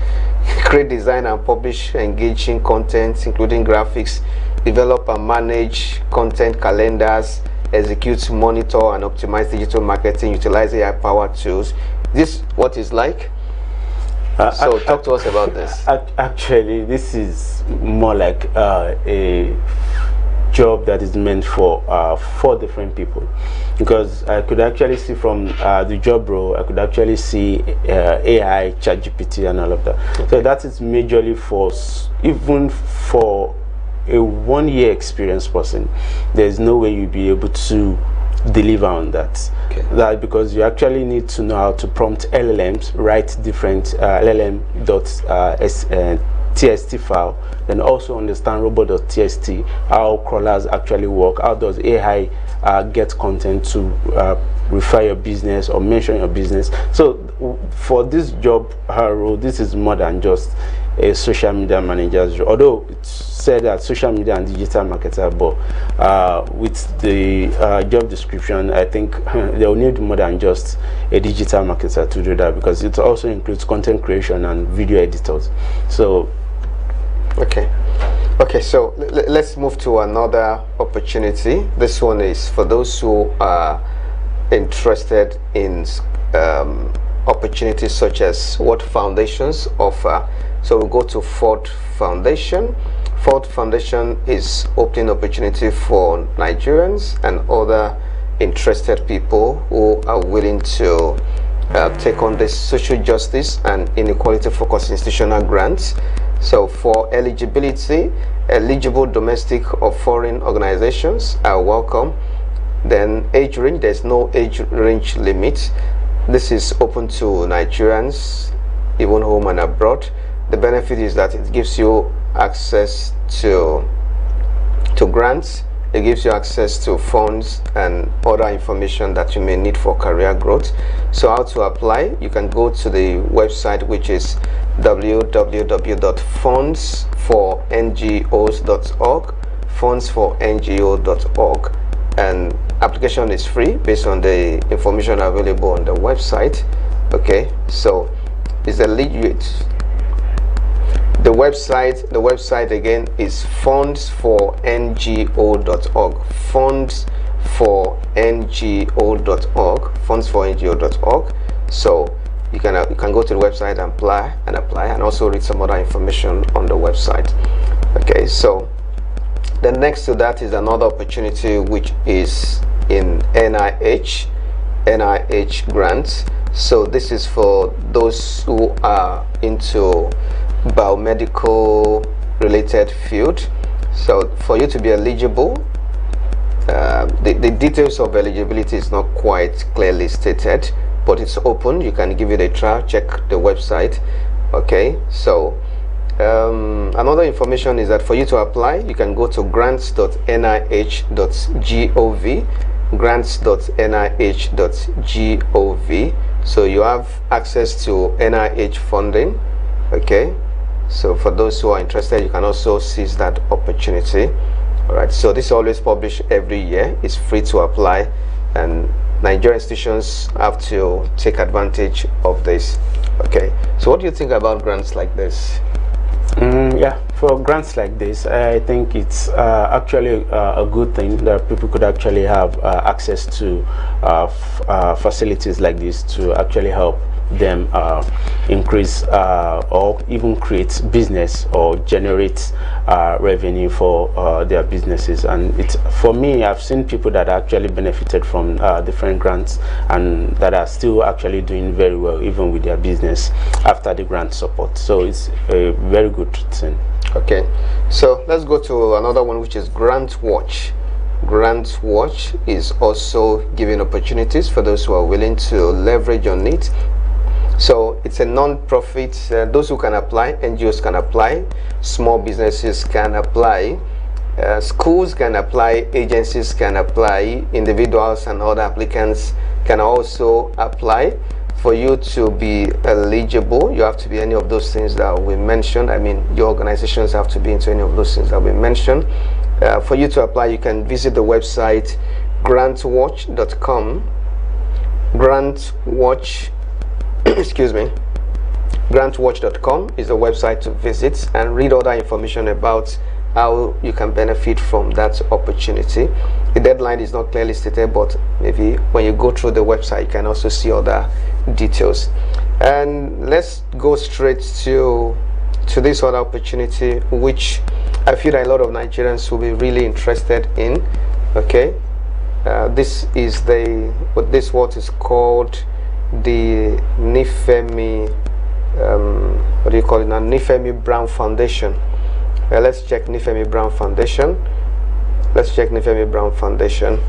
Create, design and publish engaging content, including graphics. Develop and manage content calendars. Execute, monitor and optimize digital marketing. Utilize AI-powered tools. This what it's like. So talk to us about this. Actually, this is more like a job that is meant for 4 different people, because I could actually see from the job role, I could actually see AI, ChatGPT and all of that. Okay. So that is majorly for, even for a 1 year experienced person, there's no way you'll be able to deliver on that. Okay. That because you actually need to know how to prompt LLMs, write different LLM.txt file, then also understand robot.txt, how crawlers actually work, how does AI get content to refer your business or mention your business. So for this job role, this is more than just a social media manager's role, although it said that social media and digital marketer, but with the job description, I think they'll need more than just a digital marketer to do that, because it also includes content creation and video editors. So okay, so let's move to another opportunity. This one is for those who are interested in opportunities such as what foundations offer. So we'll go to Ford Foundation. Ford Foundation is opening opportunity for Nigerians and other interested people who are willing to take on this social justice and inequality focused institutional grants. So for eligibility, eligible domestic or foreign organizations are welcome. Then age range, there's no age range limit. This is open to Nigerians, even home and abroad. The benefit is that it gives you access to grants, it gives you access to funds and other information that you may need for career growth. So how to apply? You can go to the website, which is www.fundsforngos.org, fundsforngo.org, and application is free based on the information available on the website. Okay, so it's a legit. The website again is fundsforngo.org, fundsforngo.org, fundsforngo.org. So you can go to the website and apply and also read some other information on the website. Okay, so the next to that is another opportunity, which is in NIH grants. So this is for those who are into biomedical related field. So for you to be eligible, the details of eligibility is not quite clearly stated, but it's open. You can give it a try, check the website. Okay, so another information is that for you to apply, you can go to grants.nih.gov, grants.nih.gov. so you have access to NIH funding. Okay, so for those who are interested, you can also seize that opportunity. All right, so this is always published every year. It's free to apply, and Nigerian institutions have to take advantage of this. Okay, so what do you think about grants like this? Yeah, for grants like this, I think it's actually a good thing that people could actually have access to facilities like this to actually help them increase or even create business or generate revenue for their businesses. And it's, for me, I've seen people that actually benefited from different grants and that are still actually doing very well even with their business after the grant support. So it's a very good thing. Okay, so let's go to another one, which is Grant Watch. Grant Watch is also giving opportunities for those who are willing to leverage on it. So it's a non-profit, those who can apply, NGOs can apply, small businesses can apply, schools can apply, agencies can apply, individuals and other applicants can also apply. For you to be eligible, you have to be any of those things that we mentioned. I mean, your organizations have to be into any of those things that we mentioned. For you to apply, you can visit the website grantwatch.com. Grantwatch excuse me, grantwatch.com is the website to visit and read other information about how you can benefit from that opportunity. The deadline is not clearly stated, but maybe when you go through the website, you can also see other details. And let's go straight to this other opportunity, which I feel that a lot of Nigerians will be really interested in. Okay, this is what is called the Nifemi, what do you call it now? Nifemi Brown Foundation. Let's check Nifemi Brown Foundation. Let's check Nifemi Brown Foundation.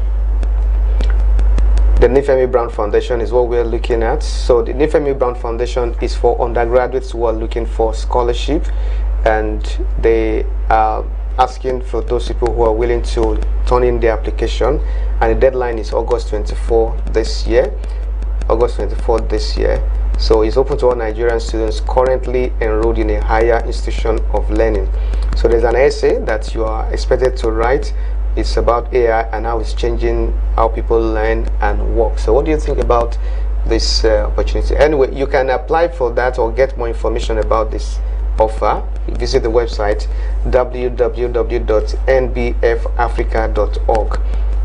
The Nifemi Brown Foundation is what we're looking at. So the Nifemi Brown Foundation is for undergraduates who are looking for scholarship, and they are asking for those people who are willing to turn in their application, and the deadline is August 24 this year. August 24th this year. So it's open to all Nigerian students currently enrolled in a higher institution of learning. So there's an essay that you are expected to write. It's about AI and how it's changing how people learn and work. So what do you think about this opportunity? Anyway, you can apply for that or get more information about this offer. Visit the website www.nbfafrica.org.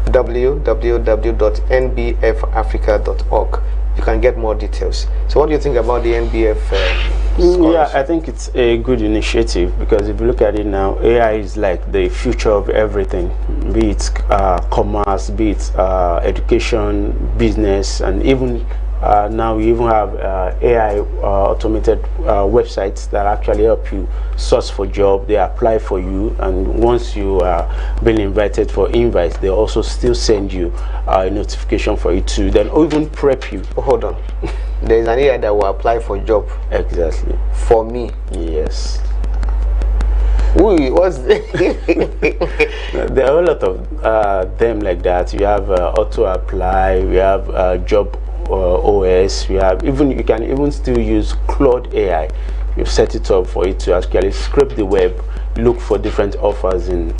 www.nbfafrica.org. You can get more details. So what do you think about the NBF Yeah, I think it's a good initiative, because if you look at it now, AI is like the future of everything, be it commerce, be it education, business, and even now we even have AI automated websites that actually help you search for job. They apply for you, and once you are being invited for invites, they also still send you a notification for you to then even prep you. Oh, hold on. There's an AI that will apply for job. Exactly. For me. Yes. What's There are a lot of them like that. You have auto apply, we have job OS, we have you can even still use Claude AI. You set it up for it to actually scrape the web, look for different offers in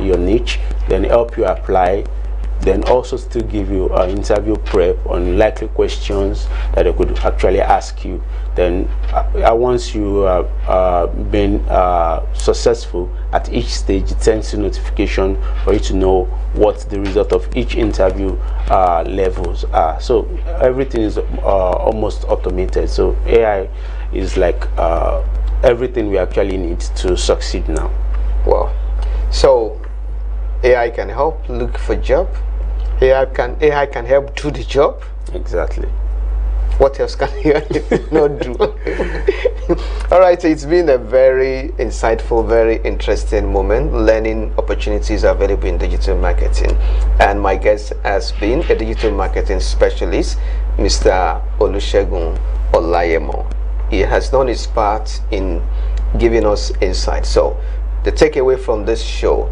your niche, then help you apply, then also still give you an interview prep on likely questions that they could actually ask you. Then once you have been successful at each stage, it sends you notification for you to know what the result of each interview levels are. So everything is almost automated. So AI is like everything we actually need to succeed now. Wow. So AI can help look for job. AI can help do the job. Exactly. What else can AI not do? All right, so it's been a very insightful, very interesting moment. Learning opportunities available in digital marketing, and my guest has been a digital marketing specialist, Mr. Olusegun Olayemo. He has done his part in giving us insight. So the takeaway from this show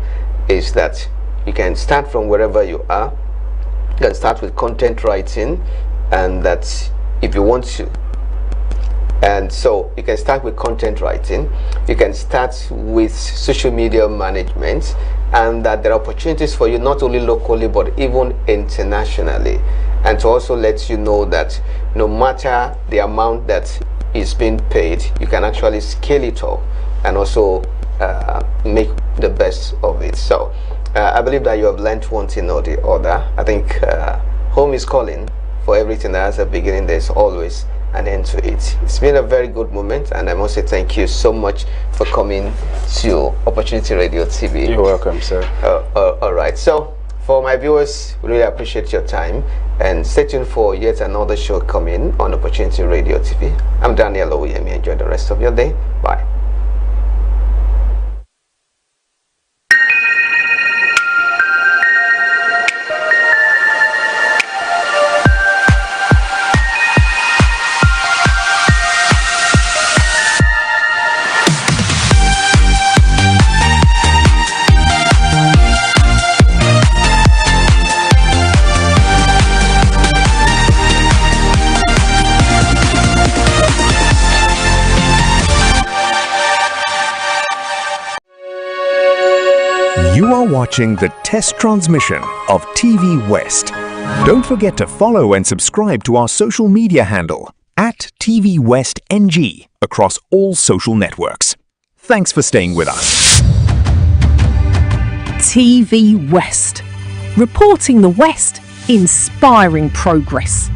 is that you can start from wherever you are. You can start with content writing, and that if you want to. And so you can start with content writing, you can start with social media management, and that there are opportunities for you not only locally but even internationally. And to also let you know that no matter the amount that is being paid, you can actually scale it up and also make the best of it. So I believe that you have learned one thing or the other. I think home is calling. For everything that has a beginning, there's always an end to it. It's been a very good moment, and I must say thank you so much for coming to Opportunity Radio TV. You're welcome, sir. All right. So for my viewers, we really appreciate your time, and stay tuned for yet another show coming on Opportunity Radio TV. I'm Daniel Oyemi. Enjoy the rest of your day. Bye. You are watching the test transmission of TVWest. Don't forget to follow and subscribe to our social media handle at TVWestNG across all social networks. Thanks for staying with us. TV West. Reporting the West, inspiring progress.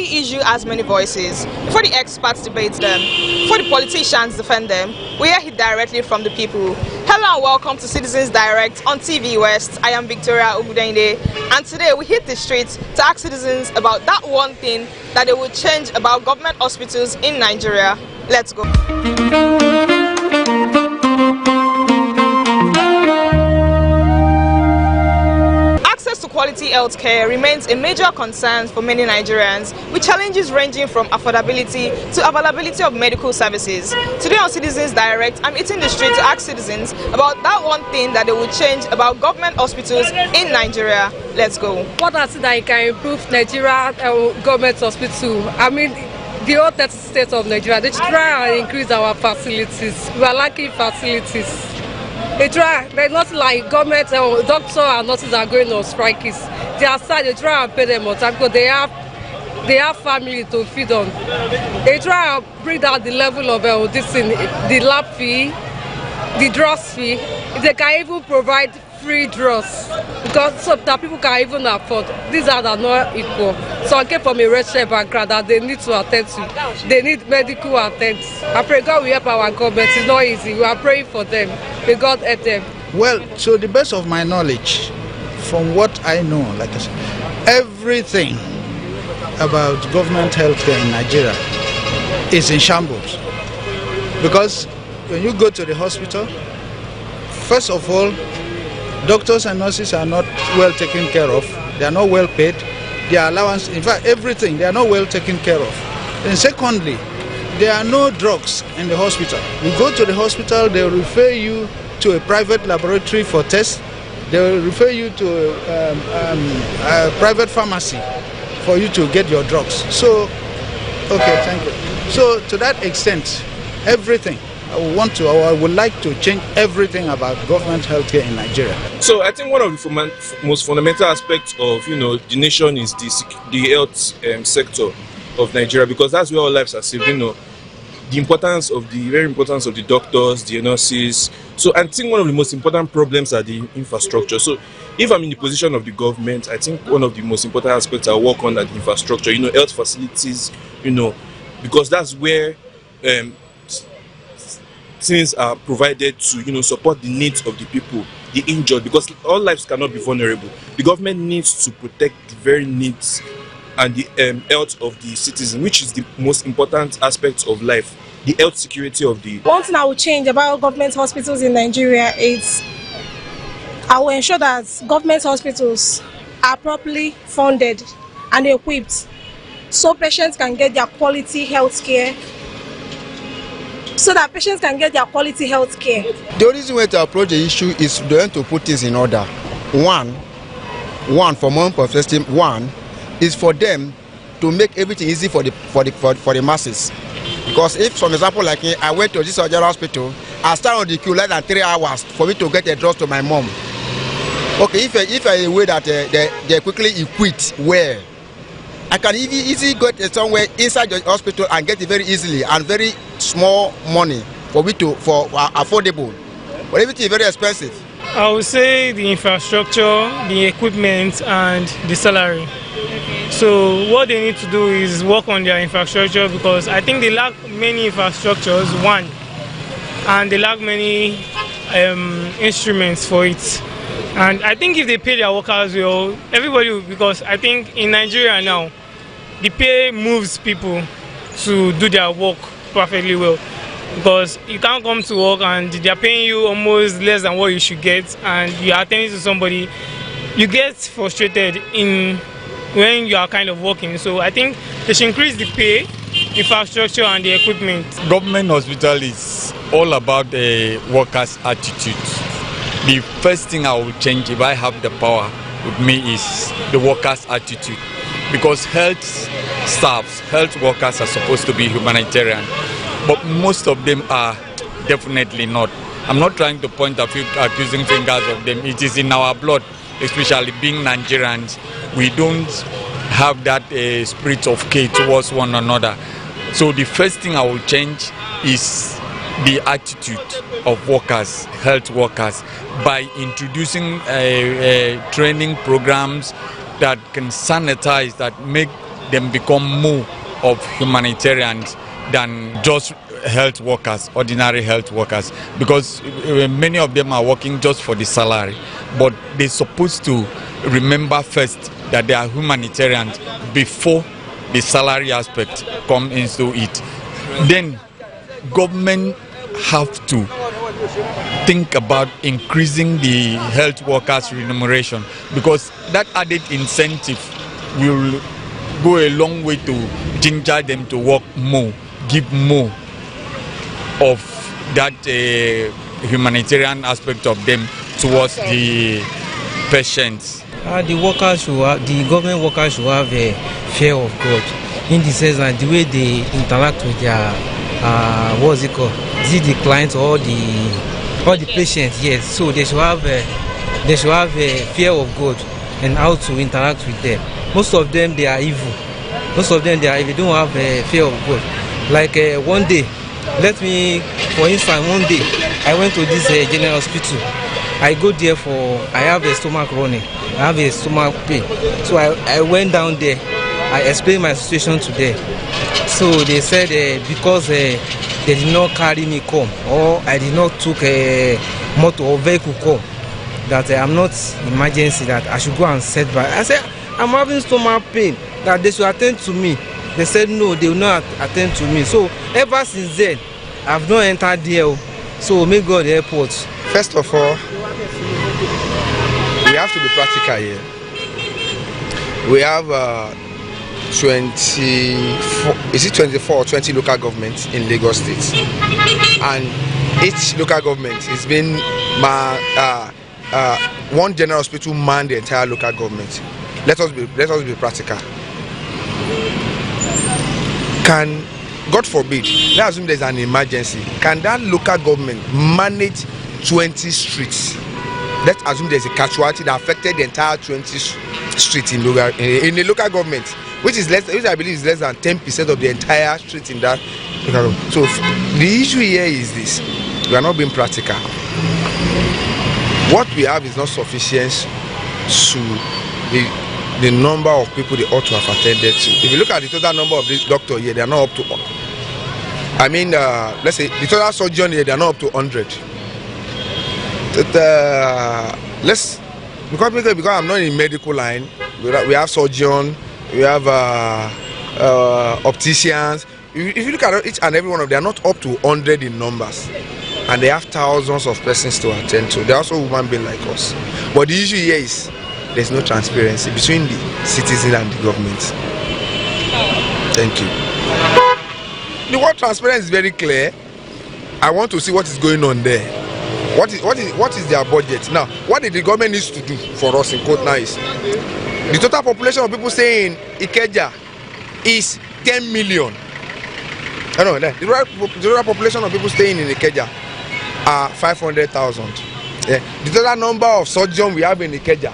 the issue has many voices, before the experts debate them, before the politicians defend them, we hear it directly from the people. Hello and welcome to Citizens Direct on TV West. I am Victoria Obudende, and today we hit the streets to ask citizens about that one thing that they would change about government hospitals in Nigeria. Let's go. Access to quality healthcare remains a major concern for many Nigerians, with challenges ranging from affordability to availability of medical services. Today on Citizens Direct, I'm hitting the street to ask citizens about that one thing that they would change about government hospitals in Nigeria. Let's go. What I see that can improve Nigeria government hospital? I mean, the whole 30 states of Nigeria, they try and increase our facilities. We are lacking facilities. They try, they're not like government doctors and nurses are going on strikes. They are sad, they try and pay them on time because they have family to feed on. They try and bring down the level of the lab fee, the drugs fee. They can even provide free drugs because so that people can even afford. These are not equal. So I came from a racial background that they need to attend to. They need medical attendance. I pray God will help our government. It's not easy. We are praying for them. May God help them. Well, to the best of my knowledge, from what I know, like I said, everything about government healthcare in Nigeria is in shambles. Because when you go to the hospital, first of all, doctors and nurses are not well taken care of. They are not well paid. Their allowance, in fact, everything, they are not well taken care of. And secondly, there are no drugs in the hospital. You go to the hospital, they will refer you to a private laboratory for tests. They will refer you to a private pharmacy for you to get your drugs. So, okay, thank you. So, to that extent, everything. I would like to change everything about government healthcare in Nigeria. So I think one of the most fundamental aspects of the nation is the health sector of Nigeria, because that's where our lives are saved. The very importance of the doctors, the nurses. So I think one of the most important problems are the infrastructure. So if I'm in the position of the government, I think one of the most important aspects I work on are the infrastructure. Health facilities. Because that's where things are provided to support the needs of the people, the injured, because all lives cannot be vulnerable. The government needs to protect the very needs and the health of the citizen, which is the most important aspect of life, the health security of the... One thing I will change about government hospitals in Nigeria is I will ensure that government hospitals are properly funded and equipped so patients can get their quality health care. The only reason way to approach the issue is to put things in order. One from one perspective, one is for them to make everything easy for the masses. Because if, for example, like I went to this surgery hospital, I stand on the queue less than 3 hours for me to get a drug to my mom. Okay, if I way that they quickly equip well, I can easily get somewhere inside the hospital and get it very easily and very small money for affordable. But everything is very expensive. I would say the infrastructure, the equipment, and the salary. So what they need to do is work on their infrastructure, because I think they lack many infrastructures, one, and they lack many instruments for it. And I think if they pay their workers well, everybody will, because I think in Nigeria now, the pay moves people to do their work perfectly well. Because you can't come to work and they're paying you almost less than what you should get, and you're attending to somebody, you get frustrated when you are kind of working. So I think they should increase the pay, infrastructure, and the equipment. Government hospital is all about the workers' attitude. The first thing I will change if I have the power with me is the workers' attitude, because health staffs, health workers are supposed to be humanitarian, but most of them are definitely not. I'm not trying to point a few accusing fingers of them. It is in our blood, especially being Nigerians. We don't have that spirit of care towards one another. So the first thing I will change is the attitude of workers, health workers, by introducing training programs that can sanitize, that make them become more of humanitarians than just health workers, ordinary health workers, because many of them are working just for the salary, but they're supposed to remember first that they are humanitarians before the salary aspect come into it. Then government have to think about increasing the health workers' remuneration, because that added incentive will go a long way to ginger them to work more, give more of that humanitarian aspect of them towards the patients. The government workers should have a fear of God, in the sense that the way they interact with their what's it called? Is it the clients or the patients? Yes. So they should have a fear of God and how to interact with them. Most of them, they are evil. They don't have a fear of God. Like one day, for instance, one day I went to this general hospital. I go there I have a stomach running. I have a stomach pain. So I went down there. I explained my situation to them. So they said because they did not carry me come, or I did not took a motor or vehicle come, that I'm not emergency, that I should go and set back. I said, I'm having stomach pain, that they should attend to me. They said no, they will not attend to me. So ever since then, I've not entered there. So may God help us. First of all, we have to be practical here. We have 24 or 20 local governments in Lagos State, and each local government has been one general hospital man the entire local government. Let us be practical. Can, God forbid, let's assume there's an emergency, can that local government manage 20 streets? Let's assume there's a casualty that affected the entire 20 streets in the local government, which I believe is less than 10% of the entire street in that local government. So the issue here is this: we are not being practical. What we have is not sufficient to the number of people they ought to have attended to. If you look at the total number of this doctor here, they are not up to. I mean, let's say the total surgeon here, they are not up to 100. Because I'm not in medical line, we have surgeon, we have opticians. If you look at each and every one of them, they are not up to 100 in numbers, and they have thousands of persons to attend to. They are also human beings like us. But the issue here is there's no transparency between the citizen and the government. Thank you. The word transparency is very clear. I want to see what is going on there. What is their budget now? What did the government needs to do for us in quote now is the total population of people staying in Ikeja is 10 million. I know the total population of people staying in Ikeja are 500,000. Yeah. The total number of surgeons we have in Ikeja,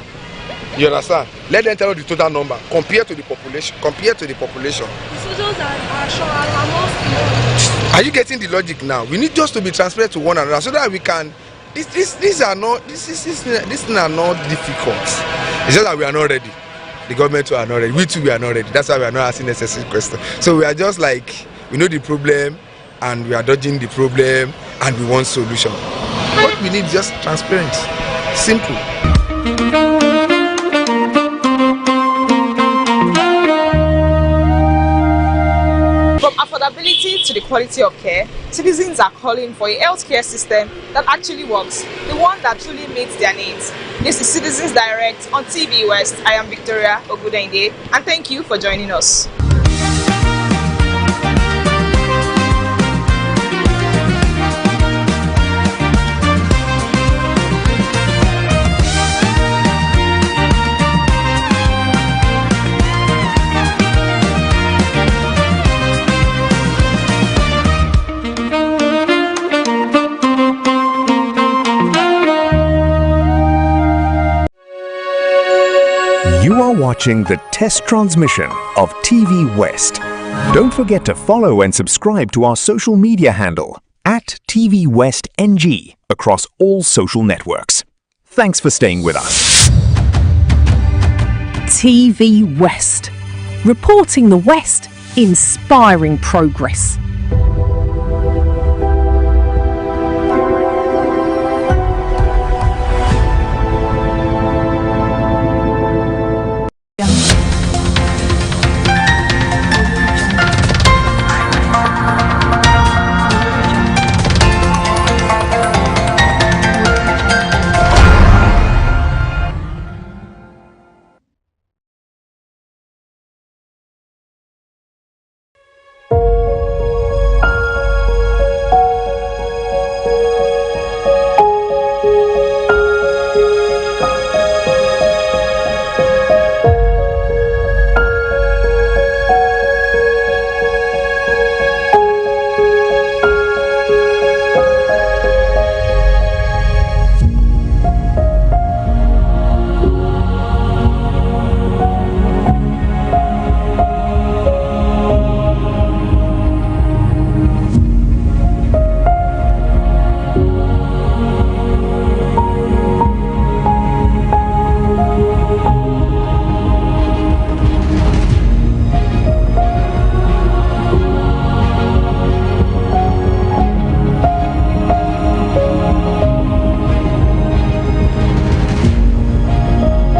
you understand? Let them tell you the total number compared to the population. The surgeons are most. Are you getting the logic now? We need just to be transparent to one another so that we can. These are not difficult. It's just that we are not ready. The government are not ready. We too, we are not ready. That's why we are not asking necessary questions. So we are just like, we know the problem and we are dodging the problem and we want solution. What we need is just transparency. Simple. From affordability to the quality of care, citizens are calling for a healthcare system that actually works, the one that truly meets their needs. This is Citizens Direct on TV West. I am Victoria Ogudende, and thank you for joining us. You are watching the test transmission of TVWest. Don't forget to follow and subscribe to our social media handle at TVWestNG across all social networks. Thanks for staying with us. TV West, reporting the West, inspiring progress.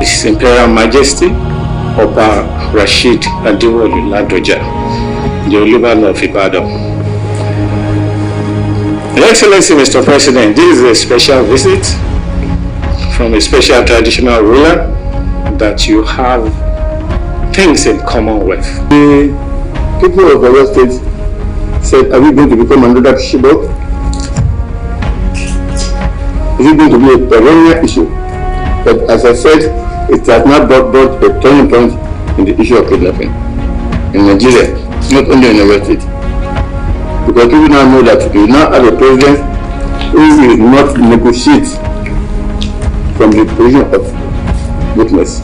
His Imperial Majesty Oba Rashid Adewolu Ladoja, the Olubadan of Ibadan. Your Excellency, Mr. President, this is a special visit from a special traditional ruler that you have things in common with. The people of Oyo State said, are we going to become another Chibok? Is it going to be a perennial issue? But as I said, it has not brought a turning point in the issue of kidnapping in Nigeria, not only in Oyo State. Because people now know that we now have a president who will not negotiate from the position of witness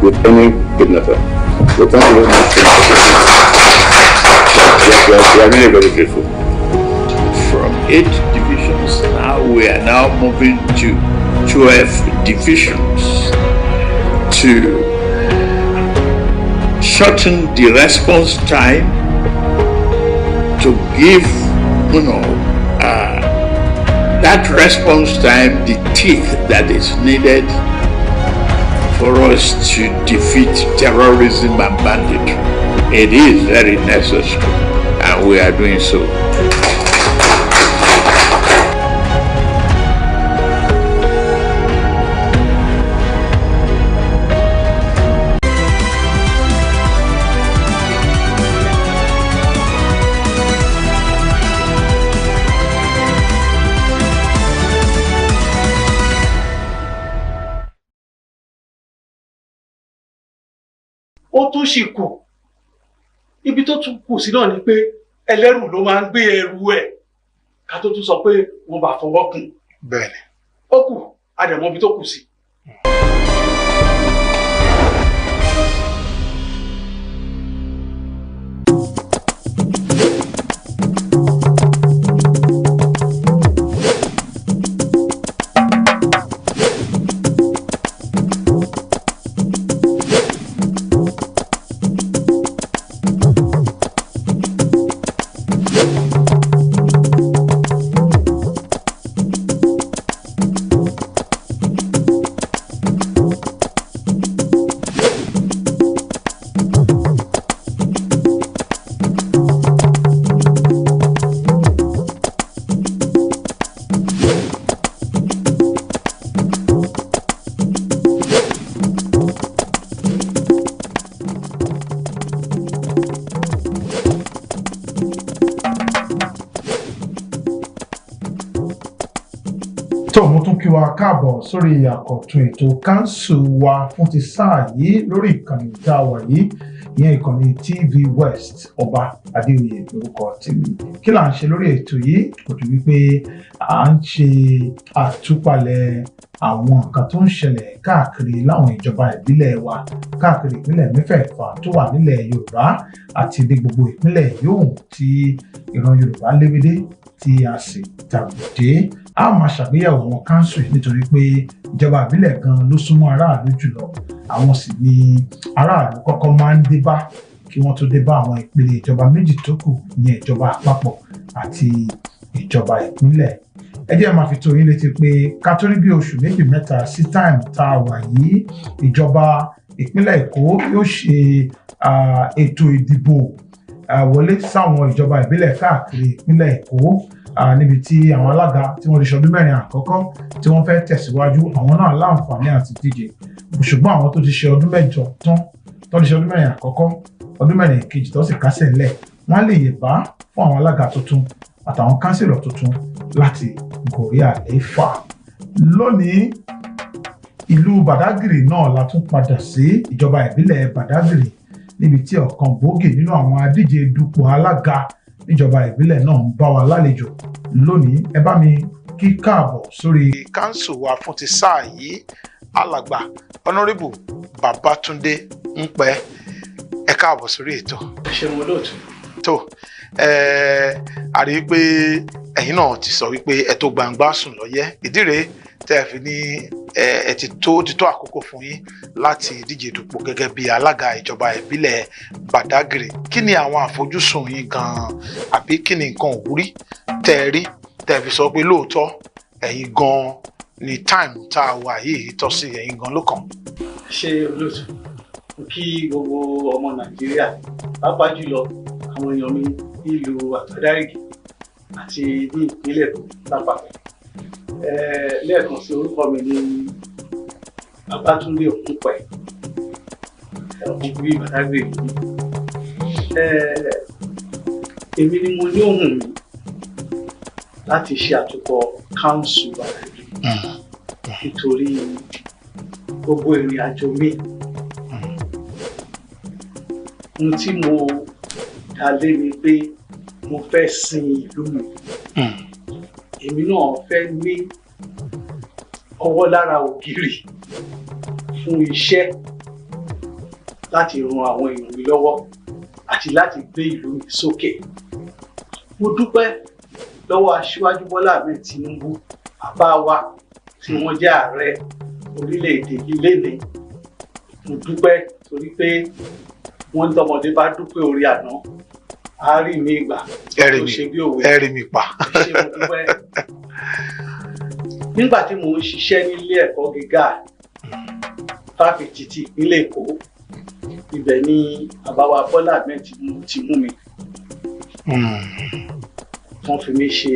with any kidnapper. So thank you very much. We are really very grateful. From 8 divisions, now we are now moving to 12 divisions to shorten the response time, to give, that response time the teeth that is needed for us to defeat terrorism and banditry. It is very necessary, and we are doing so. Ó tún sì kù ibi tó tún kù sí náà ni pé ẹlẹ́rù ló máa ń gbé ẹrù ẹ̀ ká tó tún sọ pé wọ́n bá fọwọ́ kún. Bẹ́ẹ̀ni. Ó kù àdẹ̀mọ́ ibi tó kù sí. tó mo tún kí wa káàbọ̀ sórí àkọ́tún ètò káńsù wa fún ti sáà yìí lórí ìkànnì tá a wà yìí ìyẹn ìkànnì TVWest Ọba Adéoyè lórúkọ tèmi. Kí là ń ṣe lórí ètò yìí kò tó wípé à ń ṣe àtúpalẹ̀ àwọn nǹkan tó ń ṣẹlẹ̀ káàkiri láwọn ìjọba ìbílẹ̀ wa káàkiri ìpínlẹ̀ mẹ́fẹ̀ẹ̀fà tó wà nílẹ̀ Yorùbá àti ní gbogbo ìpínlẹ̀ yòówù tí ìran Yorùbá léwédé tí a sì tàbùdé. A máa ṣàgbéyẹ̀wò àwọn káńsù yìí nítorí pé ìjọba ìbílẹ̀ gan ló súnmọ́ aráàlú jùlọ, àwọn sì ni aráàlú kọ́kọ́ máa ń dé bá kí wọ́n tó dé bá àwọn ìpele ìjọba méjì tó kù ìyẹn ìjọba àpapọ̀ àti ìjọba ìpínlẹ̀. Ẹ jẹ́ máa fi tó yín létí pé ká tó rí bí oṣù méjì mẹ́ta sí táìmù tá a wà yìí, ìjọba ìpínlẹ̀ Èkó yóò ṣe ètò ìdìbò wọlé sáwọn ìjọba ìbílẹ̀ káàkiri ìpínlẹ̀ Èkó, níbi tí àwọn alága tí wọ́n ti ṣọdún mẹ́rin àkọ́kọ́ tí wọ́n fẹ́ tẹ̀síwájú àwọn náà láǹfààní àti díje, ṣùgbọ́n àwọn tó ti ṣe ọdún mẹ́jọ tán tó ti ṣe ọdún mẹ́rin àkọ́kọ́, ọdún mẹ́rin kejì tó sì kásẹ̀ ńlẹ̀, wọ́n á lè yẹ̀bá fún àwọn alága tuntun àtàwọn kánsílọ̀ tuntun láti gòrí àlééfà. Lónìí ìlú Badagry náà la tún padà sí, ìjọba ìbílẹ̀ Badagry, níbi tí ọ̀kan gbòógì nínú àwọn adíje dupò alága níjọba ìbílẹ̀ náà ń bá wa lálejò lónìí. Ẹ bá mi kí káàbọ̀ sórí kánsù wa fún ti sáà yìí, alàgbà Honourable Babatunde Ńpẹ́. Ẹ káàbọ̀ sórí ètò. ṣe mo lóòtú. tó a rí i pé ẹ̀yin náà ti sọ wípé ẹ tó gbangba sùn lọ́yẹ́, ìdí rèé tẹ́ ẹ fi ní ẹ ti tó àkókò fún yín láti díje dupò gẹ́gẹ́ bí alága ìjọba ìbílẹ̀ Badagry. Kí ni àwọn àfojúsùn yín gan-an, àbí kí ni nǹkan òwúrí tẹ́ ẹ rí tẹ́ ẹ fi sọ pé lóòótọ́ ẹ̀yin gan-an ni táìmù tá a wà yìí tọ́ sí ẹ̀yin gan-an ló kàn? ṣe olóòtú, kí gbogbo ọmọ Nàìjíríà pàápàá jùlọ àwọn èèyàn mi nílùú Badagry àti ní ìpínlẹ̀ Èkó lápapọ̀. Lẹ́ẹ̀kan sí, orúkọ mi ní Babatunde Ńpẹ́, ọkùnrin Badagry mi. Èmi ni mo ní ohùn mi láti ṣe àtúkọ̀ council Badagry nítorí gbogbo ìrìn àjò mi. Ohun tí mo dá lé ni pé mo fẹ́ sin ìlú mi. Èmi náà fẹ́ ní ọwọ́ lára ògiri fún iṣẹ́ láti ran àwọn èèyàn mi lọ́wọ́ àti láti gbé ìlú mi sókè. Mo dúpẹ́ lọ́wọ́ Aṣíwájú Bọ́lá Ahmed Tinubu, bàbá wa tí wọ́n jẹ́ ààrẹ orílẹ̀-èdè yìí lénìí. Mo dúpẹ́ torí pé wọ́n tọmọdé bá dúpẹ́ orí àná, a rí mi gbà. Ẹ rí mi pa. Ṣé mo dúpẹ́. Nígbà tí mo ń ṣiṣẹ́ nílé ẹ̀kọ́ gíga fáfitì ti ìpínlẹ̀ Èkó, ibẹ̀ ni bàbá wa Bọ́lá Ahmed Tinubu ti mú mi. Wọ́n fi mí ṣe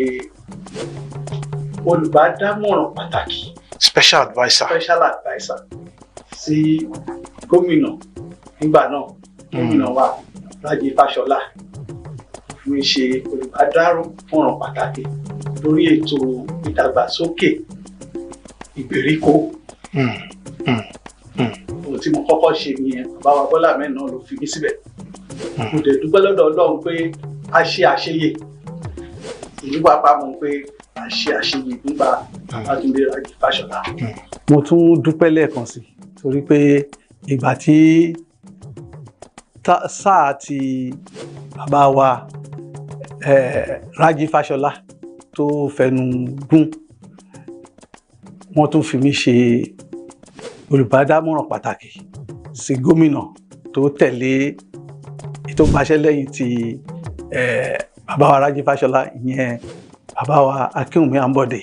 olùbádámọ̀ràn pàtàkì, special adviser sí gómìnà nígbà náà, gómìnà wa Rájí Fáṣọlá. Fi mí ṣe olùbádámọ̀ràn pàtàkì lórí ètò ìdàgbàsókè ìgbèríko. Ohun tí mo kọ́kọ́ ṣe nìyẹn, bàbá wa Bọ́lá Ahmed náà ló fi mí síbẹ̀. Mo dẹ̀ dúpẹ́ lọ́dọ̀ Ọlọ́run pé a ṣe àṣeyè. Ìlú pàápàá mọ̀ pé a ṣe àṣeyè nígbà Babátúndé Rájí Fáṣọlá. Mo tún dúpẹ́ lẹ́ẹ̀kan sí torí pé ìgbà tí sáà ti bàbá wa Rájí Fáṣọlá tó fẹnu gún, wọ́n tún fi mí ṣe olùbádámọ̀ràn pàtàkì sí gómìnà tó tẹ̀lé ètò gbaṣẹ́ lẹ́yìn tí bàbá wa Rájí Fáṣọlá, ìyẹn bàbá wa Akínwùmí Àǹbọ̀dé.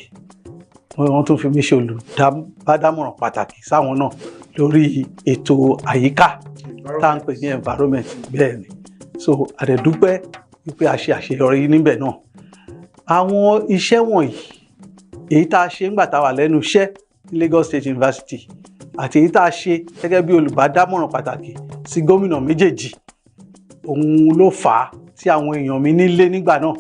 Wọ́n tún fi mí ṣe olùbádámọ̀ràn pàtàkì sáwọn náà lórí ètò àyíká tá à ń pè ní environment. Bẹ́ẹ̀ ni, so àdẹ̀dúpẹ́ wípé a ṣe àṣeyọrí níbẹ̀ náà. Àwọn iṣẹ́ wọ̀nyí, èyí tá a ṣe ńgbà tá a wà lẹ́nu iṣẹ́ ní Lagos State University àti èyí tá a ṣe gẹ́gẹ́ bí olùbádámọ̀ràn pàtàkì sí gómìnà méjèèjì, òun ló fà á tí àwọn èèyàn mi nílé nígbà náà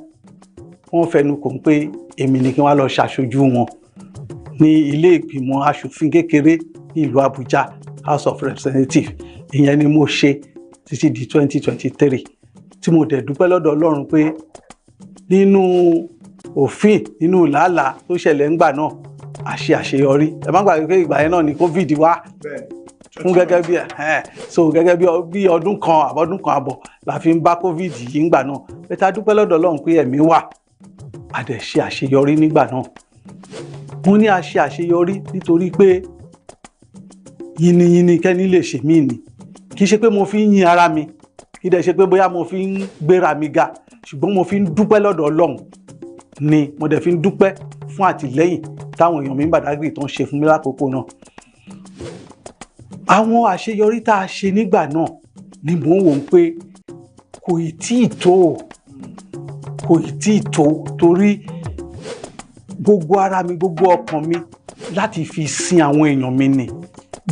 wọ́n fẹnu kò ń pé èmi ni kí wọ́n lọ ṣàṣojú wọn ní ilé ìgbìmọ̀ aṣòfin kékeré ní ìlú Àbújá, House of Representatives. Ìyẹn ni mo ṣe títí di 2023 tí mo dẹ̀ dúpẹ́ lọ́dọ̀ Ọlọ́run pé nínú òfin, nínú làálàá tó ṣẹlẹ̀ ńgbà náà, a ṣe àṣeyọrí. Ẹ má gbàgbé pé ìgbà yẹn náà ni COVID wá fún gẹ́gẹ́ bí ọdún kan àbọ̀ la fi ń bá COVID yìí ńgbà náà. Bẹ́ẹ̀ tá dúpẹ́ lọ́dọ̀ Ọlọ́run pé ẹ̀mí wà, a dẹ̀ ṣe àṣeyọrí nígbà náà. Mo ní a ṣe àṣeyọrí nítorí pé yìnyín kẹ́ni lè ṣe mí ni, kì í ṣe pé mo fi ń yin ara mi, kì kí dẹ̀ ṣe pé bóyá mo fi ń gbéra mi ga ṣùgbọ́n mo fi ń dúpẹ́ lọ́dọ̀ Ọlọ́run ni mo dẹ̀ fi ń dúpẹ́ fún àtìlẹ́yìn táwọn èèyàn mi ń Badagry tó ń ṣe fún mi lákòókò náà. Àwọn àṣeyọrí tá a ṣe nígbà náà ni mò ń wò ó pé kò tí ì tó torí gbogbo ara mi gbogbo ọkàn mi láti fi sin àwọn èèyàn mi ni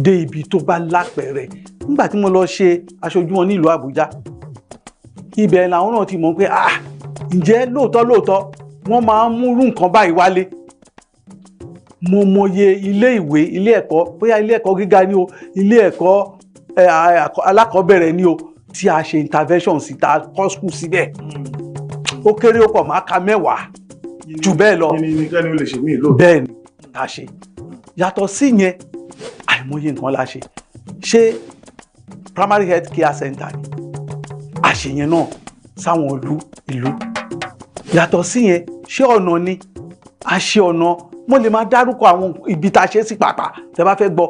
dé ibi tó bá lápẹẹrẹ. Nígbà tí mo lọ ṣe aṣojú wọn nílùú Àbújá ibẹ̀ làwọn náà ti mọ̀ pé ǹjẹ́ lóòótọ́ wọ́n máa ń múrú nǹkan báyìí wálé. Mo mọye ilé ìwé ilé ẹ̀kọ́ bóyá ilé ẹ̀kọ́ gíga ni o ilé ẹ̀kọ́ alákọ̀ọ́bẹ̀rẹ̀ ni o tí a ṣe intervention sí ta kọ́ school síbẹ̀ ó kéré ó pọ̀ máa ka 10 jù bẹ́ẹ̀ lọ bẹ́ẹ̀ ni ta ṣe. Yàtọ̀ sí yẹn àìmọye nǹkan la ṣe primary health care center ni àṣeyẹn náà sáwọn ìlú. Yàtọ̀ sí yẹn ọ̀nà ni a ṣe ọ̀nà mo lè máa dárúkọ àwọn ibi tá a ṣe sí pàápàá tẹ́ bá fẹ́ gbọ́.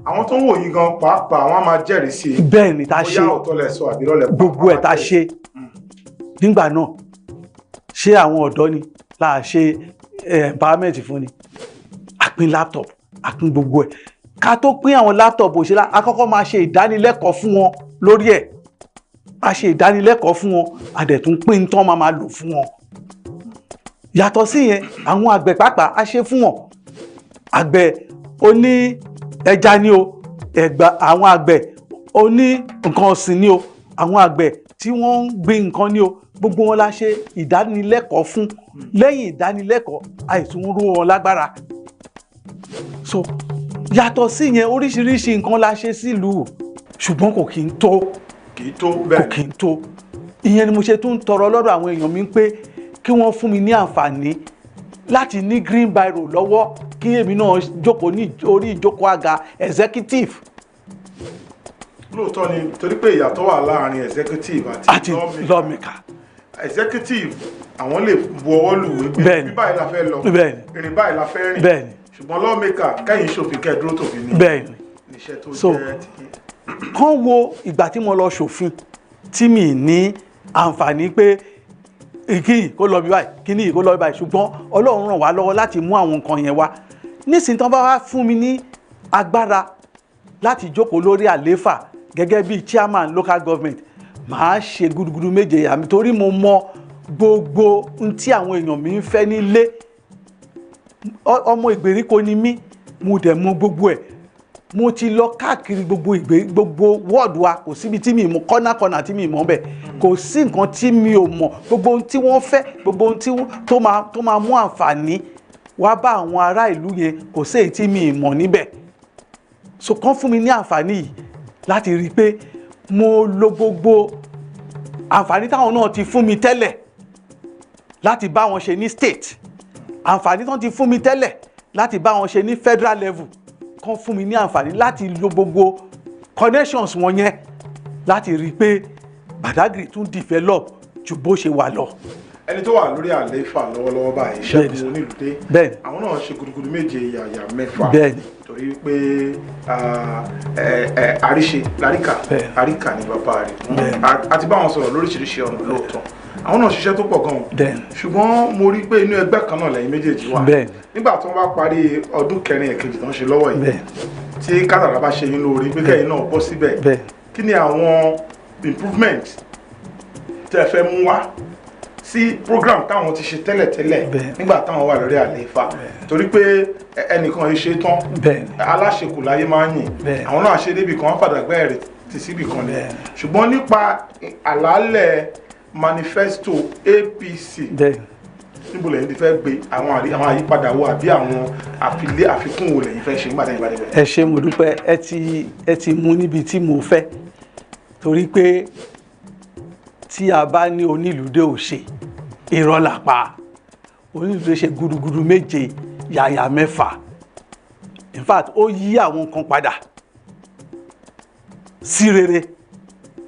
Àwọn tó ń wò yí gan pàápàá wọn máa jẹ́rìí sí i. Bẹ́ẹ̀ ni tá a ṣe bóyá ọ̀tọ̀ lẹ̀ sọ àbí rọ́lẹ̀ gbogbo ẹ̀ tá a ṣe nígbà náà àwọn ọ̀dọ́ ni láà ṣe empowerment fún ni a pín laptop a pín gbogbo ẹ̀ ká tó pín àwọn laptop òṣèlú a kọ́kọ́ máa ṣe ìdánilẹ́kọ̀ọ́ fún wọn lórí ẹ̀ a ṣe ìdánilẹ́kọ̀ọ́ fún wọn a dẹ̀ tún pín tán máa lò fún wọn. Yàtọ̀ sí yẹn àwọn àgbẹ̀ pàápàá a ṣe fún wọn àgbẹ̀ oní ẹja ni o àwọn àgbẹ̀ oní nǹkan ọ̀sìn ni o àwọn àgbẹ̀ tí wọ́n ń gbin nǹkan ni o gbogbo wọn la ṣe ìdánilẹ́kọ̀ọ́ fún lẹ́yìn ìdánilẹ́kọ̀ọ́ àìtún ró wọn lágbára. So yàtọ̀ sí yẹn oríṣiríṣi nǹkan la ṣe sílùú ṣùgbọ́n kò kí ń tó kò kí ń tó ìyẹn ni mo ṣe tún tọrọ lọ́dọ̀ àwọn èèyàn mi pé kí wọ́n fún mi ní àǹfààní láti ní green biro lọ́wọ́ kí èmi náà jókòó ní orí ìjókòó àga executive. Lóòótọ́ ni torí pé ìyàtọ̀ wà láàrin executive àti lawmaker. Executive àwọn lè bu ọwọ́ lùwé pé bí báyìí la fẹ́ lọ ìrìn báyìí la fẹ́ rìn ṣùgbọ́n lawmaker kẹ́yìn ṣòfin kẹ́ẹ̀dúró tòfin ní iṣẹ́ tó jẹ́ ti. Kán wo ìgbà tí mo lọ ṣòfin tí mi ní àǹfààní pé kí kó lọ bí báyìí kí ní kó lọ bí báyìí ṣùgbọ́n Ọlọ́run ràn wá lọ́wọ́ láti mú àwọn nǹkan yẹn wá. Nísìnyí tán bá wá fún mi ní agbára láti jókòó lórí àlééfà gẹ́gẹ́ bí chairman local government màá ṣe gudugudu méje àmì torí mo mọ gbogbo ohun tí àwọn èèyàn mi ń fẹ́ nílé. Ọmọ ìgbèríko ni mí mo dẹ̀ mọ gbogbo ẹ̀ mo ti lọ káàkiri gbogbo wọ́ọ̀dù wa kò síbi tí mi mọ̀ kọ́nà tí mi mọ̀ bẹ̀ kò sí nǹkan tí mi ò mọ̀ gbogbo ohun tí wọ́n fẹ́ gbogbo ohun tó máa mú àǹfààní wá bá àwọn ará ìlú yẹn kò sí èyí tí mi mọ̀ níbẹ̀. So kán fún mi ní àǹfààní yìí láti rí i pé mo lo gbogbo àǹfààní táwọn náà ti fún mi tẹ́lẹ̀ láti bá wọn ṣe ní state àǹfààní tán ti fún mi tẹ́lẹ̀ láti bá wọn ṣe ní federal level kán fún mi ní àǹfààní láti lo gbogbo connections wọn yẹn láti rí i pé Badagry tún develop ju bó ṣe wà lọ. Ẹni tó wà lórí àlééfà lọ́wọ́lọ́wọ́ báyìí Ṣẹ́gun Onílùdé àwọn náà ṣe gudugudu méje yàyà mẹ́fà torí pé àríṣe àríkà ní bàbá rẹ̀ àti bá wọn sọ̀rọ̀ lóríṣiríṣi ọ̀nà lóòótọ́ àwọn náà ṣiṣẹ́ tó pọ̀ gan-an ṣùgbọ́n mo rí pé inú ẹgbẹ́ kan náà lẹ́yìn méjèèjì wà nígbà tí wọ́n bá parí ọdún kẹrin ẹ̀kejì tó ń ṣe lọ́wọ́ yìí tí kádàrá bá ṣe yín lórí pé kẹ́yìn náà bọ́ síbẹ̀ kí ni àwọn improvement tẹ́ fẹ́ mú wá sí program táwọn ti ṣe tẹ́lẹ̀tẹ́lẹ̀ nígbà táwọn wà lórí àlééfà torí pé ẹnìkan yìí ṣe tán aláṣekù láyé máa ń yìn àwọn náà ṣe débi kan wọ́n fàdàgbẹ́ rẹ̀ tì síbì kan ni ṣùgbọ́n nípa àlàálẹ̀ manifesto APC níbo lẹ́yìn ti fẹ́ gbé àwọn àyípadà wo àbí àwọn àfikún wo lẹ́yìn fẹ́ ṣe nígbà tẹ́yìn bá débẹ̀. ẹ ṣé mo dúpẹ́ ẹ ti mú níbi tí mo fẹ́ torí pé tí a bá ní Onílùdé ò ṣe irọ́ là pa Onílùdé ṣe gudugudu méje yàyà mẹ́fà in fact ó yí àwọn nǹkan padà sí rere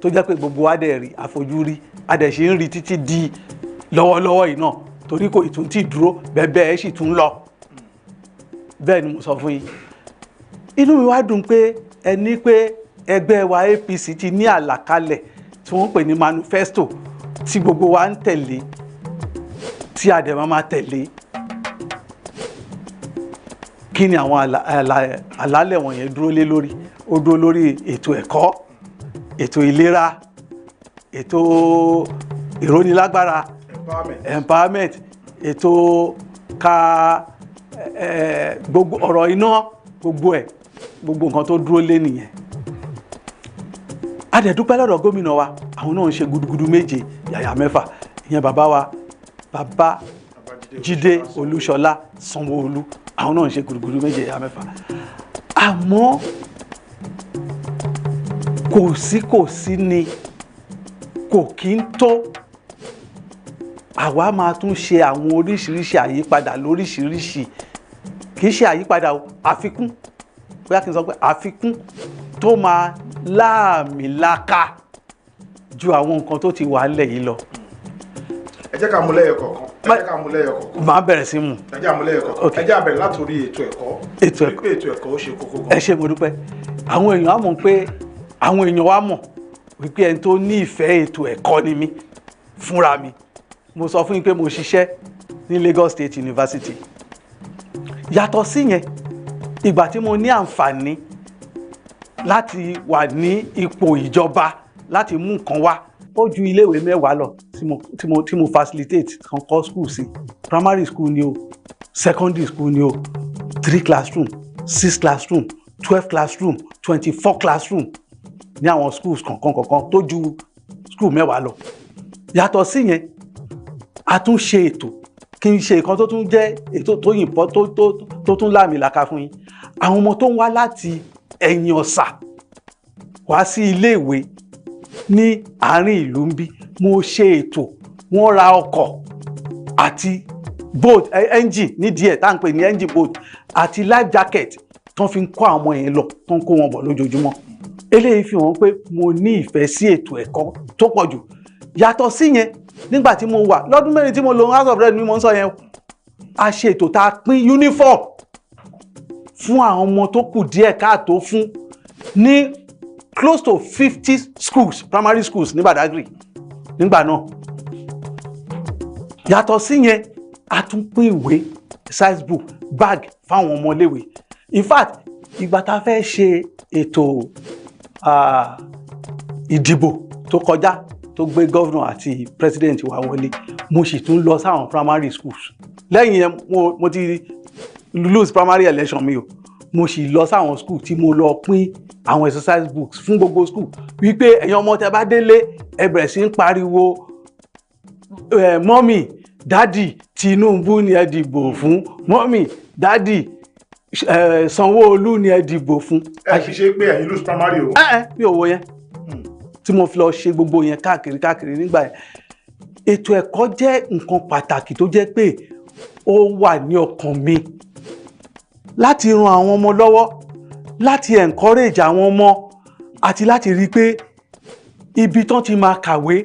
tó jẹ́ pé gbogbo wa dẹ̀ rí àfojúrí a dẹ̀ ṣe ń rí títí di lọ́wọ́lọ́wọ́ yìí náà torí kò ìtún tí dúró bẹ́ẹ̀ ẹ̀ sì tún lọ bẹ́ẹ̀ ni mo sọ fún yín inú mi wá dùn pé ẹni pé ẹgbẹ́ wa APC ti ní àlàkalẹ̀ tí wọ́n ń pè ní manifesto tí gbogbo wa ń tẹ̀lé tí a dẹ̀ máa tẹ̀lé. Kí ni àwọn àlàálẹ̀ wọ̀nyẹn dúró lé lórí? Ó dúró lórí ètò ẹ̀kọ́, ètò ìlera, ètò ìrónilágbára, empowerment, ètò gbogbo ọ̀rọ̀ iná, gbogbo nǹkan tó dúró lé nìyẹn. A dẹ̀ dúpẹ́ lọ́dọ̀ gómìnà wa, àwọn náà ń ṣe gudugudu méje yàyà mẹ́fà. Ìyẹn bàbá wa, bàbá Jídé Olúṣọlá Sanwó-Olú, àwọn náà ń ṣe gudugudu méje yàyà mẹ́fà. Àmọ́ kò sí ni kò kí ń tó. Àwa máa tún ṣe àwọn oríṣiríṣi àyípadà lóríṣiríṣi. Kì í ṣe àyípadà o, àfikún. Bóyá kí n sọ pé àfikún tó máa láàmìlaka ju àwọn nǹkan tó ti wà nílẹ̀ yìí lọ. Ẹ jẹ́ ká mú lẹ́yọ kọ̀ọ̀kan. Màá bẹ̀rẹ̀ sí mú. Ẹ jẹ́ àmú lẹ́yọ kọ̀ọ̀kan. Ẹ jẹ́ àbẹ̀rẹ̀ látòrí ètò ẹ̀kọ́. Ètò ẹ̀kọ́ ó ṣe kókó gan. Ẹ ṣé mo dúpẹ́. Àwọn èèyàn wa mọ̀ wípé ẹni tó ní ìfẹ́ ètò ẹ̀kọ́ ni mí fúnra mi. Mo sọ fún yín pé mo ṣiṣẹ́ ní Lagos State University. Yàtọ̀ sí yẹn, ìgbà tí mo ní àǹfààní láti wà ní ipò ìjọba láti mú nǹkan wá, ó ju iléèwé 10 lọ tí mo facilitate kan kọ́ school sí. Primary school ni o, secondary school ni o, 3 classroom, 6 classroom, 12 classroom, 24 classroom ní àwọn schools kankan tó ju school 10 lọ. Yàtọ̀ sí yẹn, a tún ṣe ètò, kí n ṣe nǹkan tó tún jẹ́ ètò tó yìnbọn tó tún láàmìlaka fún yín. Àwọn ọmọ tó ń wá láti ẹ̀yìn ọ̀sà wá sí iléèwé ní àárín ìlú ń bí, mo ṣe ètò, wọ́n ra ọkọ̀ àti boat engine ní díẹ̀ tá ń pè ní engine boat àti life jacket tó fi ń kó àwọn ọmọ yẹn lọ, tó ń kó wọn bọ̀ lójoojúmọ́. Eléyìí fi hàn pé mo ní ìfẹ́ sí ètò ẹ̀kọ́ tó pọ̀ jù. Yàtọ̀ sí yẹn, nígbà tí mo wà lọ́dún mẹ́rin tí mo lò house of rep ni mo ń sọ yẹn, a ṣe ètò tá a pín uniform fún àwọn ọmọ tó kù díẹ̀ káàtó fún ní close to 50 schools, primary schools ní Badagry nígbà náà. Yàtọ̀ sí yẹn, a tún pín ìwé, size book, bag fáwọn ọmọléèwé. In fact, ìgbà tá a fẹ́ ṣe ètò ìdìbò tó kọjá tó gbé governor àti president wa wọlé, mo sì tún lọ sáwọn primary schools. Lẹ́yìn yẹn mo ti lose primary election mi o, mo sì lọ sáwọn school tí mo lọ pín àwọn exercise books fún gbogbo school wípé ẹ̀yin ọmọ tẹ́ bá délé ẹ bẹ̀rẹ̀ sí ń pariwo mọ́mì dádì Tinubu ni ẹ dìbò fún, mọ́mì dádì Sanwó-Olú ni ẹ dìbò fún. Ẹ fi ṣe pé ẹ̀yin lose primary o. Mi ò wo yẹn tí mo fi lọ ṣe gbogbo yẹn káàkiri nígbà yẹn. Ètò ẹ̀kọ́ jẹ́ nǹkan pàtàkì tó jẹ́ pé ó wà ní ọkàn mi láti ran àwọn ọmọ lọ́wọ́, láti encourage àwọn ọmọ àti láti rí pé ibi tán ti máa kàwé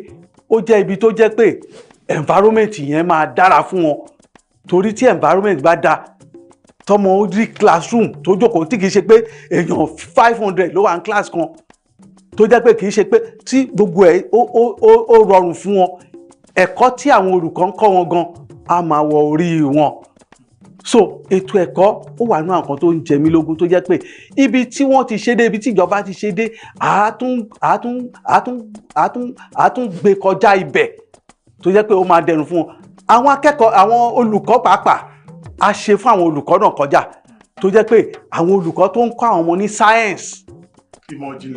ó jẹ́ ibi tó jẹ́ pé environment yẹn máa dára fún wọn. Torí tí environment bá dáa, tọmọ ó rí classroom tó jókòó tí kìí ṣe pé èèyàn 500 ló wà ní class kan, tó jẹ́ pé kìí ṣe pé tí gbogbo ẹ̀ ó rọrùn fún wọn, ẹ̀kọ́ tí àwọn olùkọ́ ń kọ́ wọn gan á máa wọ orí wọn. So ètò ẹ̀kọ́ ó wà nínú àwọn tó ń jẹ mí lógún, tó jẹ́ pé ibi tí wọ́n ti ṣe dé, ibi tí ìjọba ti ṣe dé, àá tún gbé kọjá ibẹ̀ tó jẹ́ pé ó máa dẹrùn fún wọn. Àwọn akẹ́kọ̀ọ́, àwọn olùkọ́ pàápàá, a ṣe fún àwọn olùkọ́ náà kọjá tó jẹ́ pé àwọn olùkọ́ tó ń kọ́ àwọn ọmọ ní science,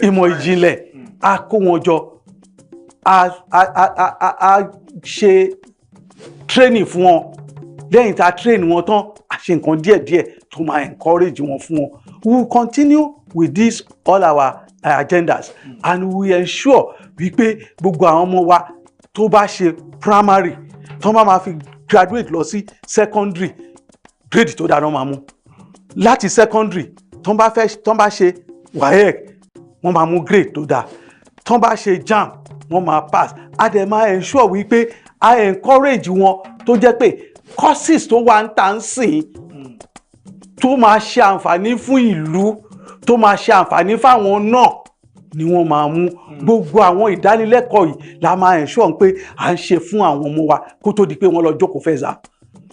ìmọ̀ ìjìnlẹ̀, a kó wọn jọ, a ṣe training fún wọn. Lẹ́yìn tá a train wọn tán, a ṣe nǹkan díẹ̀díẹ̀ tó máa encourage wọn fún wọn. We will continue with this all our agendas and we ensure wípé gbogbo àwọn ọmọ wa tó bá ṣe primary tó máa fi graduate lọ sí secondary, grade tó dáná máa mú. Láti secondary tó bá ṣe WAEC wọ́n máa mú grade tó dáa, tó bá ṣe JAMB wọ́n máa pass. A dẹ̀ máa ensure wípé a encourage wọn tó jẹ́ pé courses tó wà ń tà ń sìn tó máa ṣe àǹfààní fún ìlú, tó máa ṣe àǹfààní fáwọn náà ni wọ́n máa mú gbogbo àwọn ìdánilẹ́kọ̀ọ́ yìí la máa ensure pé à ń ṣe fún àwọn ọmọ wa kó tó di pé wọ́n lọ jókòó fẹ́ exam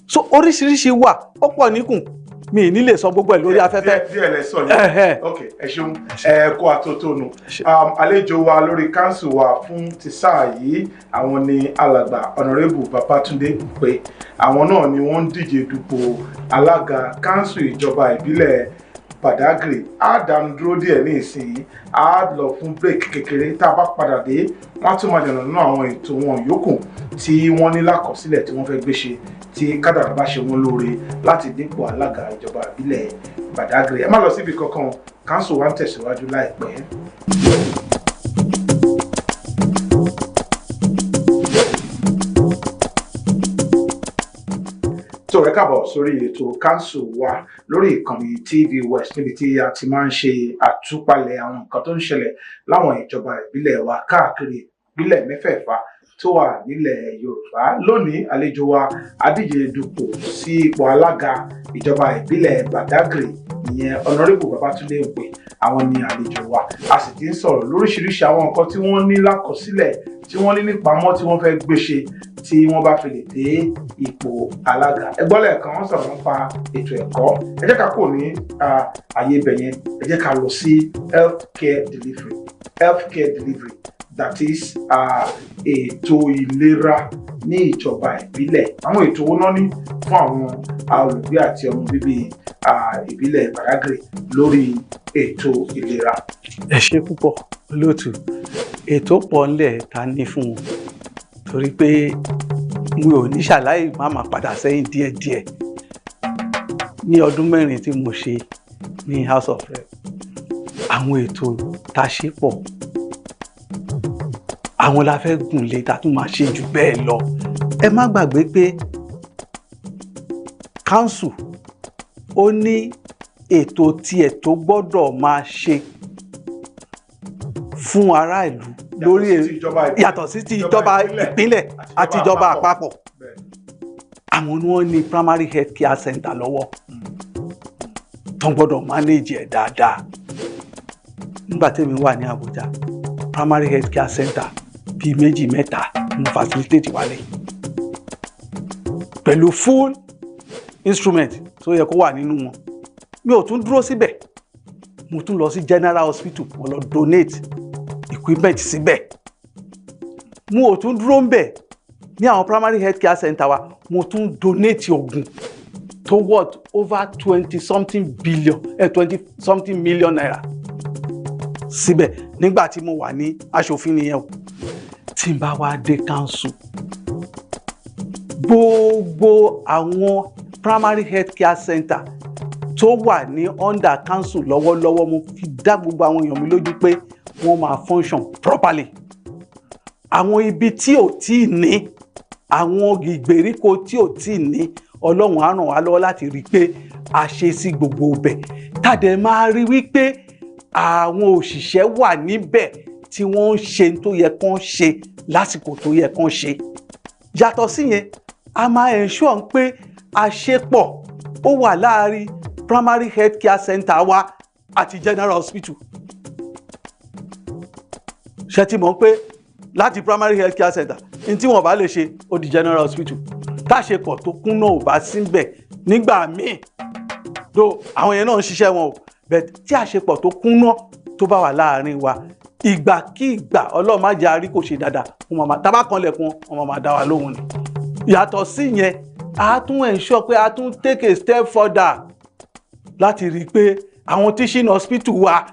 so oríṣiríṣi wà ó pọ̀ níkùn mi ní lè sọ gbogbo ẹ̀ lórí afẹ́fẹ́. díẹ̀ lẹ sọ yẹn ok ẹ ṣeun kó àtótónu àlejò wa lórí council wa fún ti sáà yìí àwọn ni alàgbà honourable Babátúndé pé àwọn náà ni wọ́n ń díje dupò alága council ìjọba ìbílẹ̀ Badagry á dánu dúró díẹ̀ ní ìsinyìí á lọ fún break kékeré tá a bá padà dé wọ́n á tún máa jọ̀nà nínú àwọn ètò wọn yòókù tí wọ́n ní lákọsílẹ̀ tí wọ́n fẹ́ gbé ṣe tí kádàrá bá ṣe wọ́n lóore láti dípò alága ìjọba ìbílẹ̀ Badagry ẹ má lọ síbi kankan council wa ń tẹ̀síwájú láìpẹ́. tó ẹ káàbọ̀ sórí ètò council wa lórí ìkànnì TVWest níbi tí a ti máa ń ṣe àtúpalẹ̀ àwọn nǹkan tó ń ṣẹlẹ̀ láwọn ìjọba ìbílẹ̀ wa káàkiri ìbílẹ̀ mẹ́fẹ̀ẹ̀fà tó wà nílẹ̀ Yorùbá lónìí àlejò wa adíje dupò sí ipò alága ìjọba ìbílẹ̀ Badagry ìyẹn honourable Babátúndé Òpè àwọn ni àlejò wa a sì ti ń sọ̀rọ̀ lóríṣiríṣi àwọn nǹkan tí wọ́n ní lákọsílẹ̀ tí wọ́n ní nípamọ́ tí wọ́n fẹ́ gbé ṣe tí wọ́n bá fi lè dé ipò alága ẹgbọ́n lẹ́ẹ̀kan wọ́n sọ̀rọ̀ nípa ètò ẹ̀kọ́ ẹ jẹ́ ká kò ní ààyè ibẹ̀ yẹn ẹ jẹ́ ká lọ sí healthcare delivery that is ètò ìlera ní ìjọba ìbílẹ̀ àwọn ètò owó náà ní fún àwọn olùgbé àti ọmọ bíbí ìbílẹ̀ Badagry lórí ètò ìlera. ẹ ṣé púpọ̀ olóòtú ètò pọ̀ ńlẹ̀ ta ní fún wọn torí pé mi ò ní ṣàlàyé má máa padà sẹ́yìn díẹ̀díẹ̀ ní ọdún 4 tí mo ṣe ní House of Rep àwọn ètò tá a ṣe pọ̀ àwọn la fẹ́ gùn lé ta tún máa ṣe jù bẹ́ẹ̀ lọ ẹ má gbàgbé pé council ó ní ètò tiẹ̀ tó gbọ́dọ̀ máa ṣe fún ará ìlú lórí yàtọ̀ sí ti ìjọba ìpínlẹ̀ àti ìjọba àpapọ̀ àwọn ni wọ́n ní primary health care center lọ́wọ́ tó gbọ́dọ̀ manage ẹ̀ dáadáa nígbà tẹ́mi wà ní Àbújá primary health care center bíi 2-3 mo facilitate wálé pẹ̀lú full instrument tó yẹ kó wà nínú wọn mi ò tún dúró síbẹ̀ mo tún lọ sí general hospital mo lọ donate equipment síbẹ̀ mo ò tún dúró ń bẹ̀ ní àwọn primary health care center wa mo tún donate oògùn tó worth over 20-something million naira síbẹ̀ nígbà tí mo wà ní aṣòfin nìyẹn o tí n bá wá dé council gbogbo àwọn primary health care center tó wà ní under council lọ́wọ́lọ́wọ́ mo fi dá gbogbo àwọn èèyàn mi lójú pé wọ́n máa function properly àwọn ibi tí ò tí ì ní àwọn ìgbèríko tí ò tí ì ní Ọlọ́run á ràn wá lọ́wọ́ láti rí i pé a ṣe sí gbogbo ibẹ̀ tàdé máa rí wípé àwọn òṣìṣẹ́ wà níbẹ̀ tí wọ́n ń ṣe tó yẹ kán ṣe lásìkò tó yẹ kán ṣe yàtọ̀ síyẹn a máa ensure pé àṣepọ̀ ó wà láàárín primary health care center wa àti general hospital ṣe ti mọ̀ pé láti primary health care center ní tí wọ́n bá lè ṣe ó di general hospital táṣepọ̀ tó kún náà ò bá síbẹ̀ nígbà míì tó àwọn yẹn náà ń ṣiṣẹ́ wọn o bẹ́ẹ̀ tí àṣepọ̀ tó kún náà tó bá wà láàárín wa ìgbàkígbà Ọlọ́run má jẹ́ àrí kò ṣe dáadáa wọn máa tábà kan lẹ̀kùn wọn máa dá wa lóhùn ni yàtọ̀ sí yẹn a tún ensure pé a tún take a step further láti rí i pé àwọn teaching hospital wa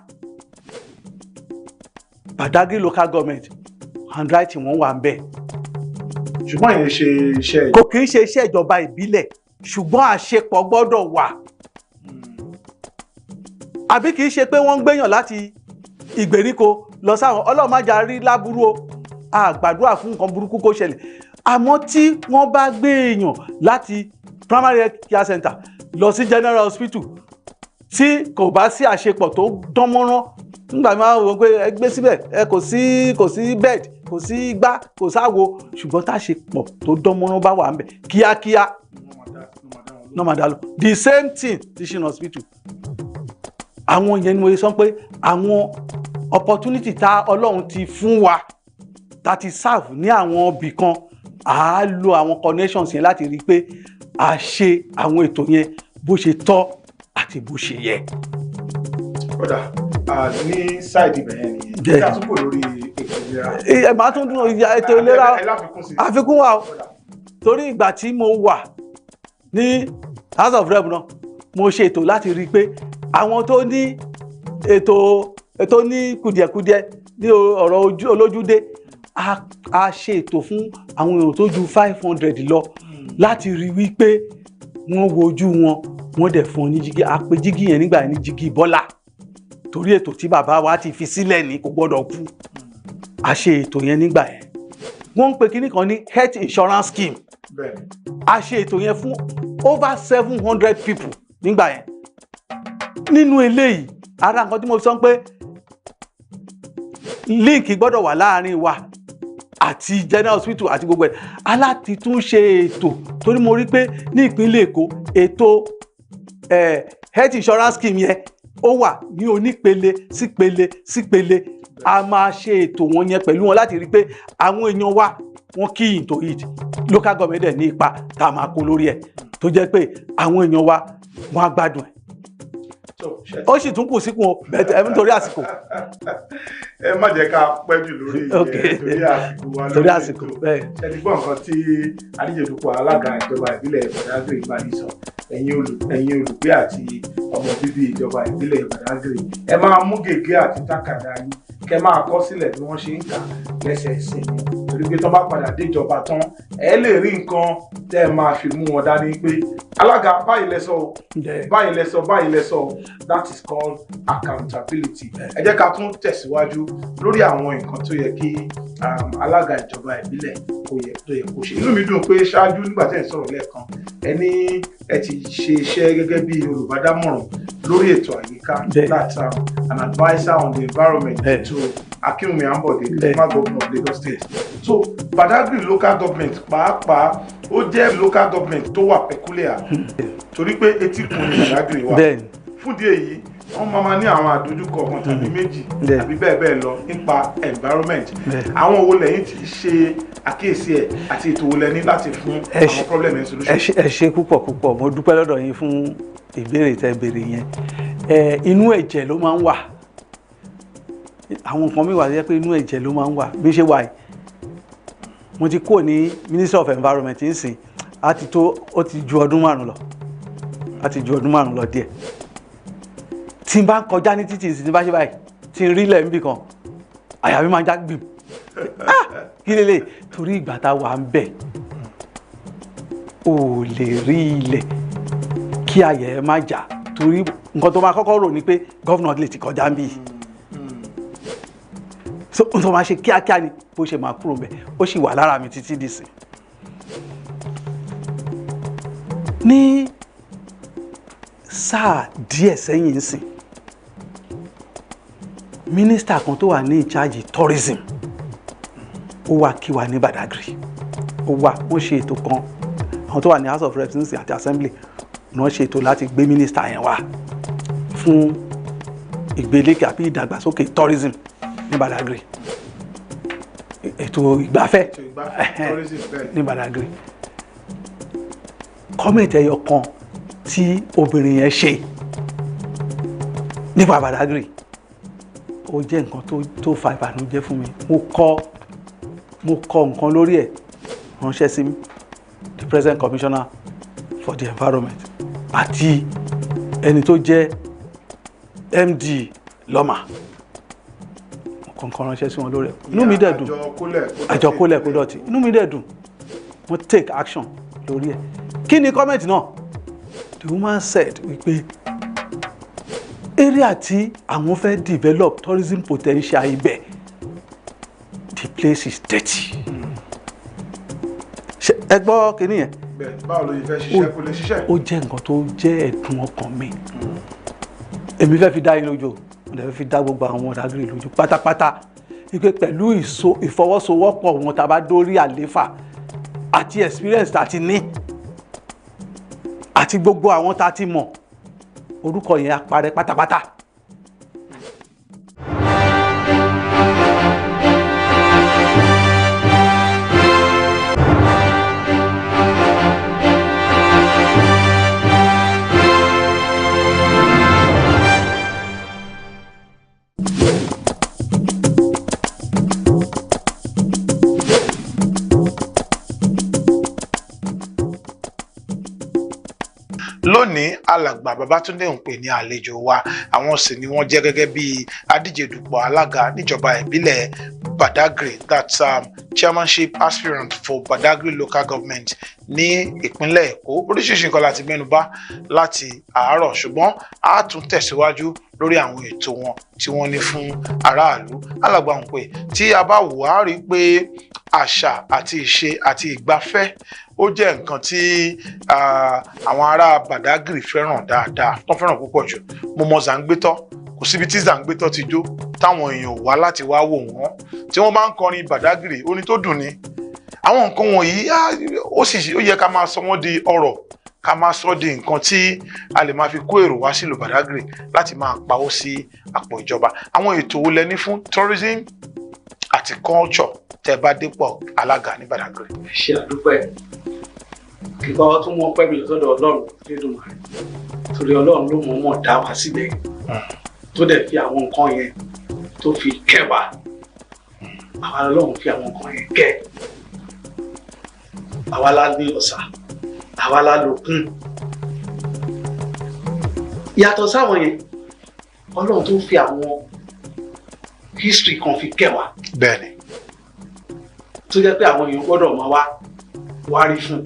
Badagry local government handwriting wọn wà ń bẹ̀. ṣùgbọ́n ìyẹn ṣe iṣẹ́ kò kì í ṣe iṣẹ́ ìjọba ìbílẹ̀ ṣùgbọ́n àṣepọ̀ gbọ́dọ̀ wà àbí kì í ṣe pé wọ́n ń gbéyàn láti ìgbèríko lọ sáwọn Ọlọ́run má jà rí láburú o àgbàdúrà fún nǹkan burúkú kó ṣẹlẹ̀ àmọ́ tí wọ́n bá gbé èèyàn láti primary health care center lọ sí general hospital tí kò bá sí àṣepọ̀ tó dán mọ́rán nígbà máa wọ pé ẹ gbé síbẹ̀ ẹ kò sí bed kò sí igbá kò sáwo ṣùgbọ́n táṣepọ̀ tó dán mọ́rán bá wà ń bẹ̀ kíákíá no máa dá lọ the same thing teaching hospital àwọn yẹn ni mo sọ pé àwọn opportunity tá Ọlọ́run ti fún wa tá ti serve ní àwọn ibì kan à á lo àwọn connections yẹn láti rí i pé a ṣe àwọn ètò yẹn bó ṣe tọ́ àti bó ṣe yẹ. kódà ní sáìdì bẹ̀yẹn nìyẹn kí a tún kò lórí ètò ìlera. ẹ máa tún dún ètò ìlera àfikún wa o torí ìgbà tí mo wà ní House of Rep náà mo ṣe ètò láti rí i pé àwọn tó ní ètò ní kùdìẹ̀kudiẹ ní ọ̀rọ̀ olójúdé a ṣe ètò fún àwọn èèyàn tó ju 500 lọ láti rí wípé wọ́n wojú wọn wọ́n dẹ̀ fún ní jígí a pè jígí yẹn nígbà yẹn ní jígí Bọ́lá torí ètò tí bàbá wa ti fi sílẹ̀ ní kò gbọ́dọ̀ kú a ṣe ètò yẹn nígbà yẹn wọ́n ń pe kíní kan ní health insurance scheme a ṣe ètò yẹn fún over 700 people nígbà yẹn nínú eléyìí ara nǹkan tí mo sọ pé link gbọ́dọ̀ wà láàrin wa àti general hospital àti gbogbo ẹ̀ aláti tún ṣe ètò torí mo rí pé ní ìpínlẹ̀ Èkó ètò health insurance scheme yẹn ó wà ní onípele sípele a máa ṣe ètò wọn yẹn pẹ̀lú wọn láti rí pé àwọn èèyàn wa wọn key into it local government dẹ̀ ní ipa tá a máa kó lórí ẹ̀ tó jẹ́ pé àwọn èèyàn wa wọn á gbádùn ẹ̀ ó sì tún kù síkùn o bẹ̀tẹ̀ ẹ̀ nítorí àsìkò. ẹ má jẹ́ ká pẹ́ jù lórí torí àsìkò bẹ́ẹ̀. ẹ ti gbọ́ nǹkan tí adíjedupò alága ìjọba ìbílẹ̀ Badagry ìbàdí sọ ẹ̀yin olùgbé àti ọmọ bíbí ìjọba ìbílẹ̀ Badagry ẹ máa mú gègé àti tákàdá yín kẹ máa kọ sílẹ̀ bí wọ́n ṣe ń kà lẹ́sẹẹsẹ torí pé tó bá padà déjọba tán ẹ lè rí nǹkan tẹ́ ẹ máa fi mú wọn dání pé alága báyìí lẹ́sọ báyìí lẹ́sọ that is called accountability. ẹ jẹ́ ká tún tẹ̀síwájú lórí àwọn nǹkan tó yẹ kí alága ìjọba ìbílẹ̀ tó yẹ kó ṣe. inú mi dùn pé ṣáájú nígbà tí ẹ ń sọ̀rọ̀ lẹ́ẹ̀kan ẹ ti ṣe iṣẹ́ gẹ́gẹ́ bí olùbádámọ̀ràn lórí ètò àyíká that an adviser on the environment to Akinwumi Ambode, the former governor of Lagos State. So Badagry local government pàápàá ó jẹ́ local government tó wà peculiar torí pé etíkun ní Badagry wà fún díẹ̀ yìí wọ́n máa ní àwọn àdójúkọ kan tàbí méjì tàbí bẹ́ẹ̀ lọ nípa environment àwọn owó lẹ́yìn tí ṣe àkíyèsí ẹ̀ àti ètò owó lẹ́ni láti fún àwọn problem and solution. ẹ ṣé púpọ̀ mo dúpẹ́ lọ́dọ̀ yín fún ìbéèrè tẹ́ béèrè yẹn inú ẹ̀jẹ̀ ló máa ń wà àwọn nǹkan mi wà jẹ́ pé inú ẹ̀jẹ̀ ló máa ń wà bí ṣe wà yìí mo ti kúrò ní Minister of Environment nsìn ó ti ju ọdún márùn lọ díẹ̀ tí n bá ń kọjá ní títì tí n bá ṣe báyìí tí n rí ilẹ̀ níbì kan àyà mi máa ń já gbìm kí lélẹ̀ torí ìgbà tá a wà ń bẹ̀ ò lè rí ilẹ̀ kí àyà ẹ má jà torí nǹkan tó máa kọ́kọ́ rò ní pé gọ́vnà lè ti kọjá ń bì so n tó máa ṣe kíákíá ni bó ṣe máa kúrò bẹ̀ ó sì wà lára mi títí dìsìn. ní sáà díẹ̀ sẹ́yìn ń sìn mínísítà kan tó wà ní ìcháàjì tourism ó wá kí wa ní Badagry wọ́n ṣe ètò kan àwọn tó wà ní House of Reps àti Assembly wọ́n ṣe ètò láti gbé mínísítà yẹn wá fún ìgbélékè àbí ìdàgbàsókè tourism ní Badagry ètò ìgbafẹ́ ní Badagry kọ́mẹ̀tì ẹyọ kan tí obìnrin yẹn ṣe nípa Badagry ó jẹ́ nǹkan tó fa ìbànújẹ́ fún mi mo kọ nǹkan lórí ẹ̀ ránṣẹ́ sí the present commissioner for the environment àti ẹni tó jẹ́ MD lọ́mà kọ̀ọ̀kan ránṣẹ́ sí wọn lórí ẹ̀ inú mi dẹ̀ dùn àjọ kólẹ̀ kó dọ̀tí inú mi dẹ̀ dùn wọ́n take action lórí ẹ̀ kí ni comment náà the woman said wípé area tí àwọn fẹ́ develop tourism potential ibẹ̀ the place is dirty. ẹ gbọ́ kínní yẹn. báwo ló yẹ fẹ́ ṣiṣẹ́ kó lè ṣiṣẹ́. ó jẹ́ nǹkan tó jẹ́ ẹ̀dùn ọkàn mi èmi fẹ́ fi dá yín lójú mo dẹ̀ fẹ́ fi dá gbogbo àwọn Badagry lójú pátápátá wípé pẹ̀lú ìfọwọ́sowọ́pọ̀ wọn tá a bá dórí àléfà àti experience tá a ti ní àti gbogbo àwọn tá a ti mọ̀ orúkọ yẹn á parẹ́ pátápátá. lónìí alàgbà Babátúndé Òǹpè ní àlejò wa, àwọn sì ni wọ́n jẹ́ gẹ́gẹ́ bí adíje dupò alága níjọba ìbílẹ̀ Badagry, that's chairmanship aspirant for Badagry local government ní ìpínlẹ̀ Èkó. Oríṣiríṣi nǹkan láti mẹ́nubà láti àárọ̀, ṣùgbọ́n a tún tẹ̀síwájú lórí àwọn ètò wọn tí wọ́n ní fún aráàlú. Alàgbà Òǹpè, tí a bá wò á rí i pé àṣà àti ìṣe àti ìgbafẹ́ ó jẹ́ nǹkan tí àwọn ará Badagry fẹ́ràn dáadáa, tó fẹ́ràn púpọ̀ jù. Mo mọ Zàǹgbétọ́, kò síbi tí Zàǹgbétọ́ ti jó táwọn èèyàn wá láti wá wò wọ́n. Tí wọ́n bá ń kọrin Badagry, orin tó dùn ni. Àwọn nǹkan wọ̀nyí ó yẹ ká máa sọ wọ́n di ọrọ̀, ká máa sọ di nǹkan tí a lè máa fi kó èrò wá sílùú Badagry láti máa pawó sí àpò ìjọba. Àwọn ètò wo lẹ ní fún tourism àti culture tẹ́ bá dépò alága ní Badagry? Ṣé àdúpẹ́ kíkọ́ tún mọ́ pẹ́ mi lọ́sọ́dọ̀ Ọlọ́run Elédùmarè, torí Ọlọ́run ló mọ̀ dá wa sílẹ̀ tó dẹ̀ fi àwọn nǹkan yẹn tó fi kẹ́ wa. Àwa Ọlọ́run fi àwọn nǹkan yẹn kẹ́. Àwa la ní ọ̀sà, àwa la lòkun. Yàtọ̀ sáwọn yẹn, Ọlọ́run tó fi àwọn history kan fi kẹ́ wa. Bẹ́ẹ̀ni. Tó jẹ́ pé àwọn èèyàn gbọ́dọ̀ máa wá rí fún.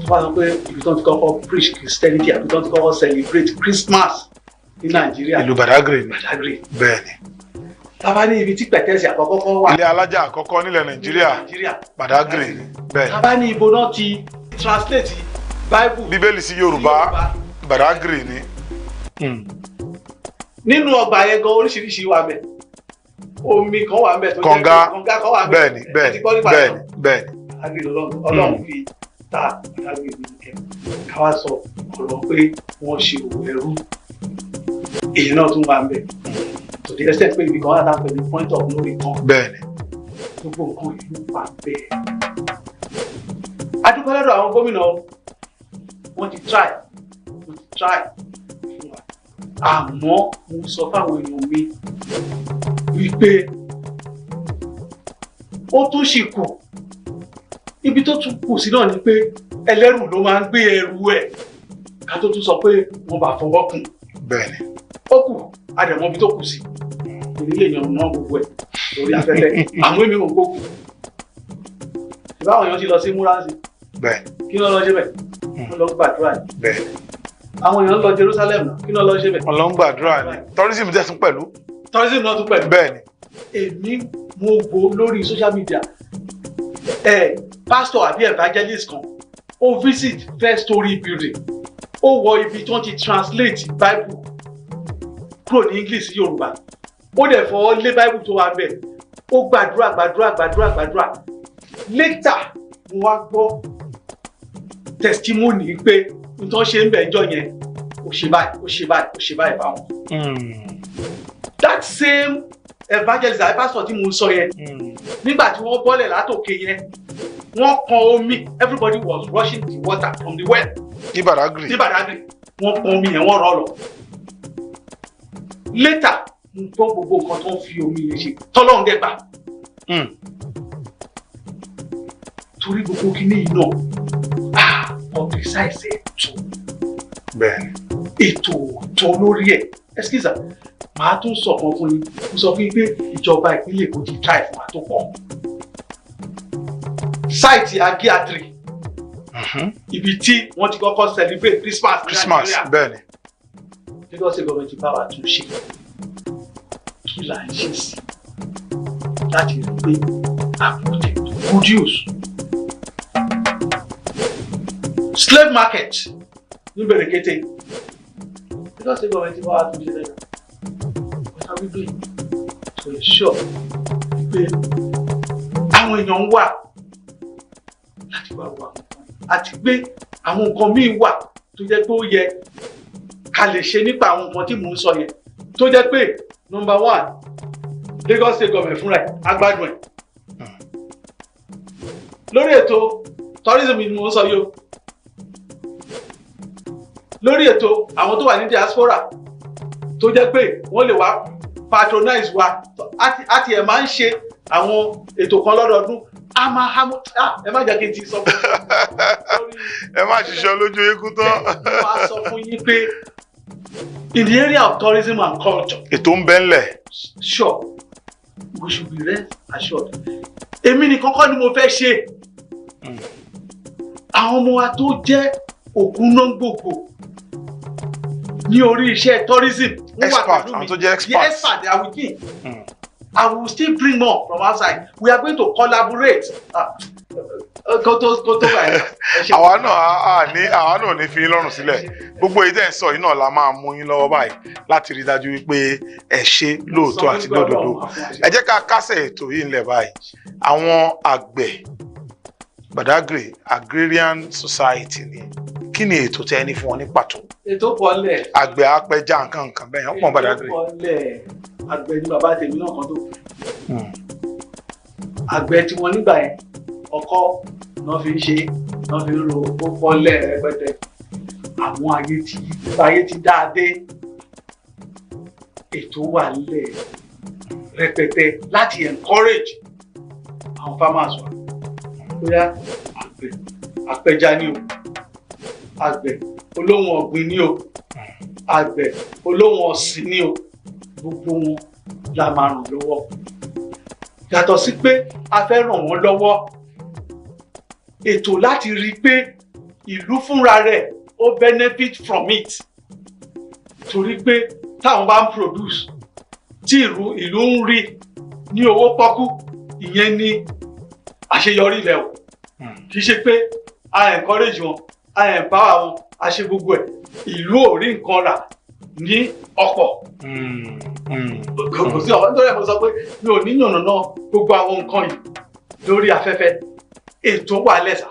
Wọ́n sọ pé ibi tó ti kọ́kọ́ preach Christianity àbí tó ti kọ́kọ́ celebrate Christmas ní Nàìjíríà. Ìlú Badagry ni. Badagry. Bẹ́ẹ̀ni. Tábà ní ibi tí pẹ̀tẹ́sì àkọ́kọ́ kan wà. Ilé alájà àkọ́kọ́ nílẹ̀ Nàìjíríà. Badagry ni. Bẹ́ẹ̀ni. Tábà ní ibo náà ti translate Bible. Bíbélì sí Yorùbá. Badagry ni. Nínú ọgbà yẹn gan oríṣiríṣi wà bẹ̀. Omi kan wà bẹ̀ tó jẹ́ kọ̀ǹga kan wà bẹ̀. Bẹ́ẹ̀ni. Ọlọ́run fi ta Badagry ní kẹ́. Káwá sọ ọ̀rọ̀ pé wọ́n ṣe òwò ẹrú. Èyí náà tún wà bẹ̀. To the extent pé ibi kan wà láti pẹ̀lú point of no return. Bẹ́ẹ̀ni. Gbogbo nǹkan ìlú wà bẹ́ẹ̀. Adúpẹ́ lọ́dọ̀ àwọn gómìnà wọ́n ti try fún wa. Àmọ́ mo sọ fáwọn èèyàn mi wípé ó tún ṣì kù. Ibi tó tún kù sí náà ni pé ẹlẹ́rù ló máa ń gbé ẹrù ẹ̀ ká tó tún sọ pé wọ́n bá fọwọ́ kùn. Bẹ́ẹ̀ni. Ó kù àdẹ̀mọ́ ibi tó kù sí. Ìdílé èèyàn náà gbogbo ẹ̀ lórí afẹ́fẹ́. Àwọn èmi ò ń kókù. Ìbáwọn èèyàn ti lọ sí Múránsì. Bẹ́ẹ̀ni. Kí ló lọ ṣe bẹ̀? Wọ́n lọ gbàdúrà ni. Bẹ́ẹ̀ni. Àwọn èèyàn lọ Jerusalem náà. Kí ló lọ ṣe bẹ̀? Wọ́n lọ ń gbàdúrà ni. Tourism tẹ̀ tún pẹ̀lú. Tourism náà tún pẹ̀lú. Bẹ́ẹ̀ni. Èmi mo gbọ́ lórí social media. Pastor àbí evangelist kan ó visit First Story building. Ó wọ ibi tí wọ́n ti translate Bible kúrò ní English sí Yorùbá. Ó dẹ̀ fọwọ́ lé Bible tó wà bẹ̀. Ó gbàdúrà. Later mo wá gbọ́ testimony pé nǹkan ṣe ń bẹ̀ ẹjọ́ yẹn ó ṣe báyìí báwọn. That same evangelist àbí pastor tí mo sọ yẹn nígbà tí wọ́n bọ́lẹ̀ látòkè yẹn wọ́n kan omi, everybody was rushing the water from the well. Ní Badagry. Wọ́n kan omi yẹn wọ́n rọ́ lọ. Later mo gbọ́ gbogbo nǹkan tó ń fi omi yẹn ṣe tọ́lọ́run dẹ̀ gbà. Torí gbogbo kìíní yìí náà publicize ètò. Bẹ́ẹ̀ni. Ètò tó lórí ẹ̀. Excuse me, màá tún sọ kan fún yín. Mo sọ fún yín pé ìjọba ìpínlẹ̀ Èkó ti try fún wa tó pọ̀. Site Agiatri. Ibi tí wọ́n ti kọ́kọ́ celebrate Christmas ní Nàìjíríà. Bẹ́ẹ̀ni. Lagos State government bá wa tún ṣe. Kí là ń ṣe sí láti rí pé àpòtẹ̀ tó good use. Slave market ní Bẹ̀rẹ̀kẹ́tẹ̀. Lagos State government bá wa tún ṣe lẹ́nu. What are we doing to ensure pé àwọn èèyàn wà láti wá wà àti pé àwọn nǹkan míì wà tó jẹ́ pé ó yẹ ká lè ṣe nípa àwọn nǹkan tí mò ń sọ yẹn tó jẹ́ pé number one Lagos State government fúnra ẹ̀ agbádùn ẹ̀ lórí ètò tourism ni mò ń sọ yìí o lórí ètò àwọn tó wà ní diaspora tó jẹ́ pé wọ́n lè wá patronize wa àti ẹ̀ máa ń ṣe àwọn ètò kan lọ́dọọdún ẹ má jẹ́ kí n ti sọ fún ẹ má ṣiṣẹ́ lójú eégún tán. mo wá sọ fún yín pé in the area of tourism and culture. ètò ń bẹ ńlẹ̀. Sure, we should be rest assured. Èmi nìkan kọ́ ni mo fẹ́ ṣe. Àwọn ọmọ wa tó jẹ́ ògúnná gbogbo ní orí iṣẹ́ tourism. Expert, àwọn tó jẹ́ expert. The expert they are with me. I will still bring more from outside. We are going to collaborate. Àwa náà ní fi yín lọ́rùn sílẹ̀. Gbogbo èyí tẹ́ ń sọ yìí náà la máa mú yín lọ́wọ́ báyìí láti rí dájú wípé ẹ ṣe lóòótọ́ àti lódodo. Ẹ jẹ́ ká kásẹ̀ ètò yìí ńlẹ̀ báyìí. Àwọn àgbẹ̀ Badagry Agrarian Society ni kí ni ètò tẹ́ ní fún wọn ní pàtó? Ètò pọ̀lẹ̀. Àgbẹ̀ apẹja nǹkan bẹ́ẹ̀ yẹn pọ̀ Badagry. Ètò pọ̀lẹ̀. Àgbẹ̀ ni bàbá tèmi náà kan tó. Àgbẹ̀ tí wọ́n nígbà yẹn ọkọ́ náà fi ń ṣe náà fi ń ro ó pọ́lẹ̀ rẹpẹtẹ. Àwọn ayé ti dáadé. Ètò wà nílẹ̀ rẹpẹtẹ láti encourage àwọn farmers wa. Bóyá àgbẹ̀ apẹja ni o, àgbẹ̀ olóhùn ọ̀gbìn ni o, àgbẹ̀ olóhùn ọ̀sìn ni o, gbogbo wọn la máa ràn lọ́wọ́. Yàtọ̀ sí pé a fẹ́ ràn wọ́n lọ́wọ́, ètò láti rí i pé ìlú fúnra rẹ̀ ó benefit from it. Torí pé táwọn bá ń produce tí ìlú ń rí ní owó pọ́kú, ìyẹn ni àṣeyọrí ilẹ̀ o. Kì í ṣe pé a encourage wọn, a empower wọn, a ṣe gbogbo ẹ̀. Ìlú ò rí nǹkan rà ní ọ̀pọ̀. Kò sí ọ̀pọ̀ nítorí ẹ̀ mo sọ pé mi ò ní yànnàná gbogbo àwọn nǹkan yìí lórí afẹ́fẹ́. Ètò wà lẹ́sà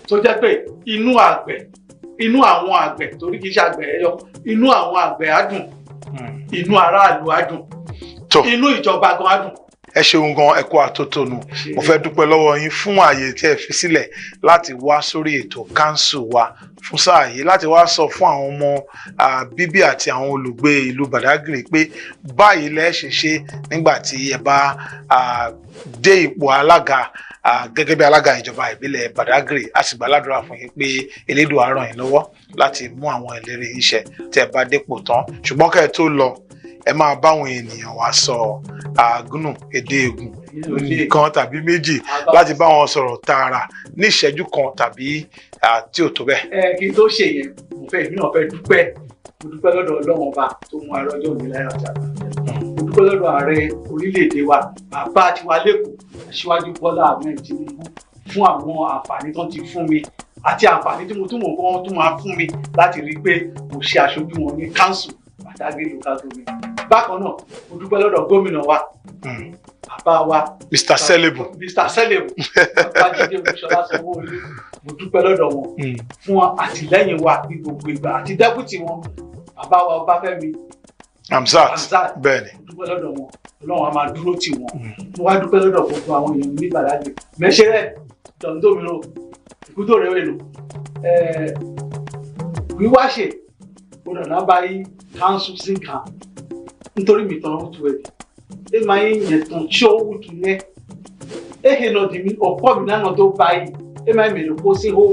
tó jẹ́ pé inú àwọn àgbẹ̀ torí kì í ṣe àgbẹ̀ ẹyọ, inú àwọn àgbẹ̀ á dùn, inú aráàlú á dùn, inú ìjọba gan á dùn. Ẹ ṣeun gan, ẹ kú àtótónu. Mo fẹ́ dúpẹ́ lọ́wọ́ yín fún ààyè tí ẹ fi sílẹ̀ láti wá sórí ètò council wa fún sáà yìí, láti wá sọ fún àwọn ọmọ bíbí àti àwọn olùgbé ìlú Badagry pé báyìí lẹ ṣe ṣe nígbà tí ẹ bá dé ipò alága gẹ́gẹ́ bí alága ìjọba ìbílẹ̀ Badagry. A sì gbàládùra fún yín pé Elédùà á ràn yín lọ́wọ́ láti mú àwọn ìlérí iṣẹ́ tí ẹ bá dépò tán. Ṣùgbọ́n kẹ́ ẹ tó lọ, ẹ máa báwọn ènìyàn wá sọ àgúnù èdè ègùn nìkan tàbí méjì láti bá wọn sọ̀rọ̀ tààrà ní ìṣẹ́jú kan tàbí tí ò tó bẹ́ẹ̀. Kí n tó ṣe yẹn, èmi náà fẹ́ dúpẹ́. Mo dúpẹ́ lọ́dọ̀ Ọlọ́run ọba tó mú arọ́jọ́ òní láyà ọjà. Mo dúpẹ́ lọ́dọ̀ ààrẹ orílẹ̀-èdè wa, bàbá tiwa lẹ́kọ̀ọ́, Aṣíwájú Bọ́lá Ahmed Tinubu fún àwọn àǹfààní tó ti fún mi àti àǹfààní tí mo tún mọ̀ kọ́ tún máa fún mi láti rí i pé mo ṣe aṣojú wọn ní council Badagry local government. Bákan náà, mo dúpẹ́ lọ́dọ̀ gómìnà wa, bàbá wa Mr. Selebu. Bàbá Jídé Olúṣọlá Sanwó-Olú. Mo dúpẹ́ lọ́dọ̀ wọn fún àtìlẹ́yìn wa ní gbogbo ìgbà àti dẹ́pútì wọn, bàbá wa Ọbáfẹ́mi Hamzat. Bẹ́ẹ̀ni. Mo dúpẹ́ lọ́dọ̀ wọn, Ọlọ́run á máa dúró tì wọ́n. Mo wá dúpẹ́ lọ́dọ̀ gbogbo àwọn èèyàn ní Badagry. Mẹ́ṣẹ́rẹ́ Dọ̀ndómìnà Ìkúdó Rẹ̀wẹ̀lò wíwáṣe gbọdọ̀ náà bá yí council sí kan nítorí mi tán ó tu ẹ̀. Ẹ máa ń yẹn tán tí ó wù tún yẹn. Ehe náà di mi ọ̀pọ̀ mi náà tó bá yìí. Ẹ máa ń mèrè kó sí hó.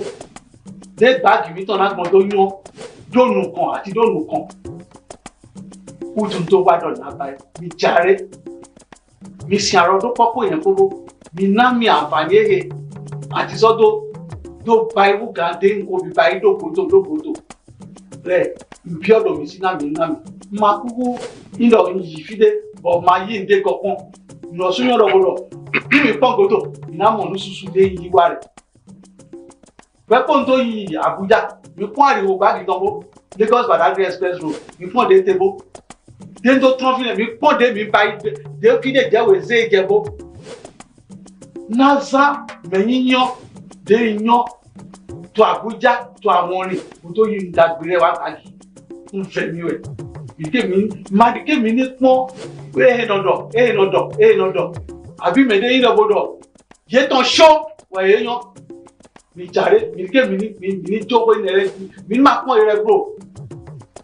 Dé gbáàgì mi tán náà gbọ́n tó yán dóònù kan àti dóònù kan. Wùtún tó wá dọ̀ náà báyìí. Mi jàre. Mi sin àrọ̀ tó pọ́pọ̀ yẹn kóró. Mi ná mi àǹfààní ehe àti sọ́dọ̀ tó bá ewu gan dé nǹkan bí báyìí dókòtò. Bẹ́ẹ̀ bí ọ̀dọ̀ mi sí náà mi. Máa kúkú nílò yìí fídé bọ̀ máa yí ǹdé kankan. Ìrọ̀sùn yọ̀rọ̀ gbọdọ̀. Bí mi pọ́n gòtò, ìnámọ̀ ní ṣuṣu dé yí wá rẹ̀. Pẹ́pọ́n tó yí Àbújá, mi pọ́n àríwó gbági tánbó, Lagos Badagry Express Road, mi pọ́n dé tébó. Dé tó tán fílẹ̀, mi pọ́n dé mi báyìí, dé fídé jẹ́wé zé jẹ́bó. Naza mẹ́yìn yán, dé yán, tó Àbújá, tó àwọn rìn, mo tó yí ìdàgbére wá kàlì. Ń fẹ́ mi wẹ̀. Ìdíkè mi ní pọ́n, èèyàn àbí mẹ́lẹ́ yín lọ́gbọ́dọ̀ yé tán ṣó wọ̀ èèyàn mi jàre mi ké mi ní jókòó ilẹ̀ rẹ mi ní máa pọ́n rẹ bro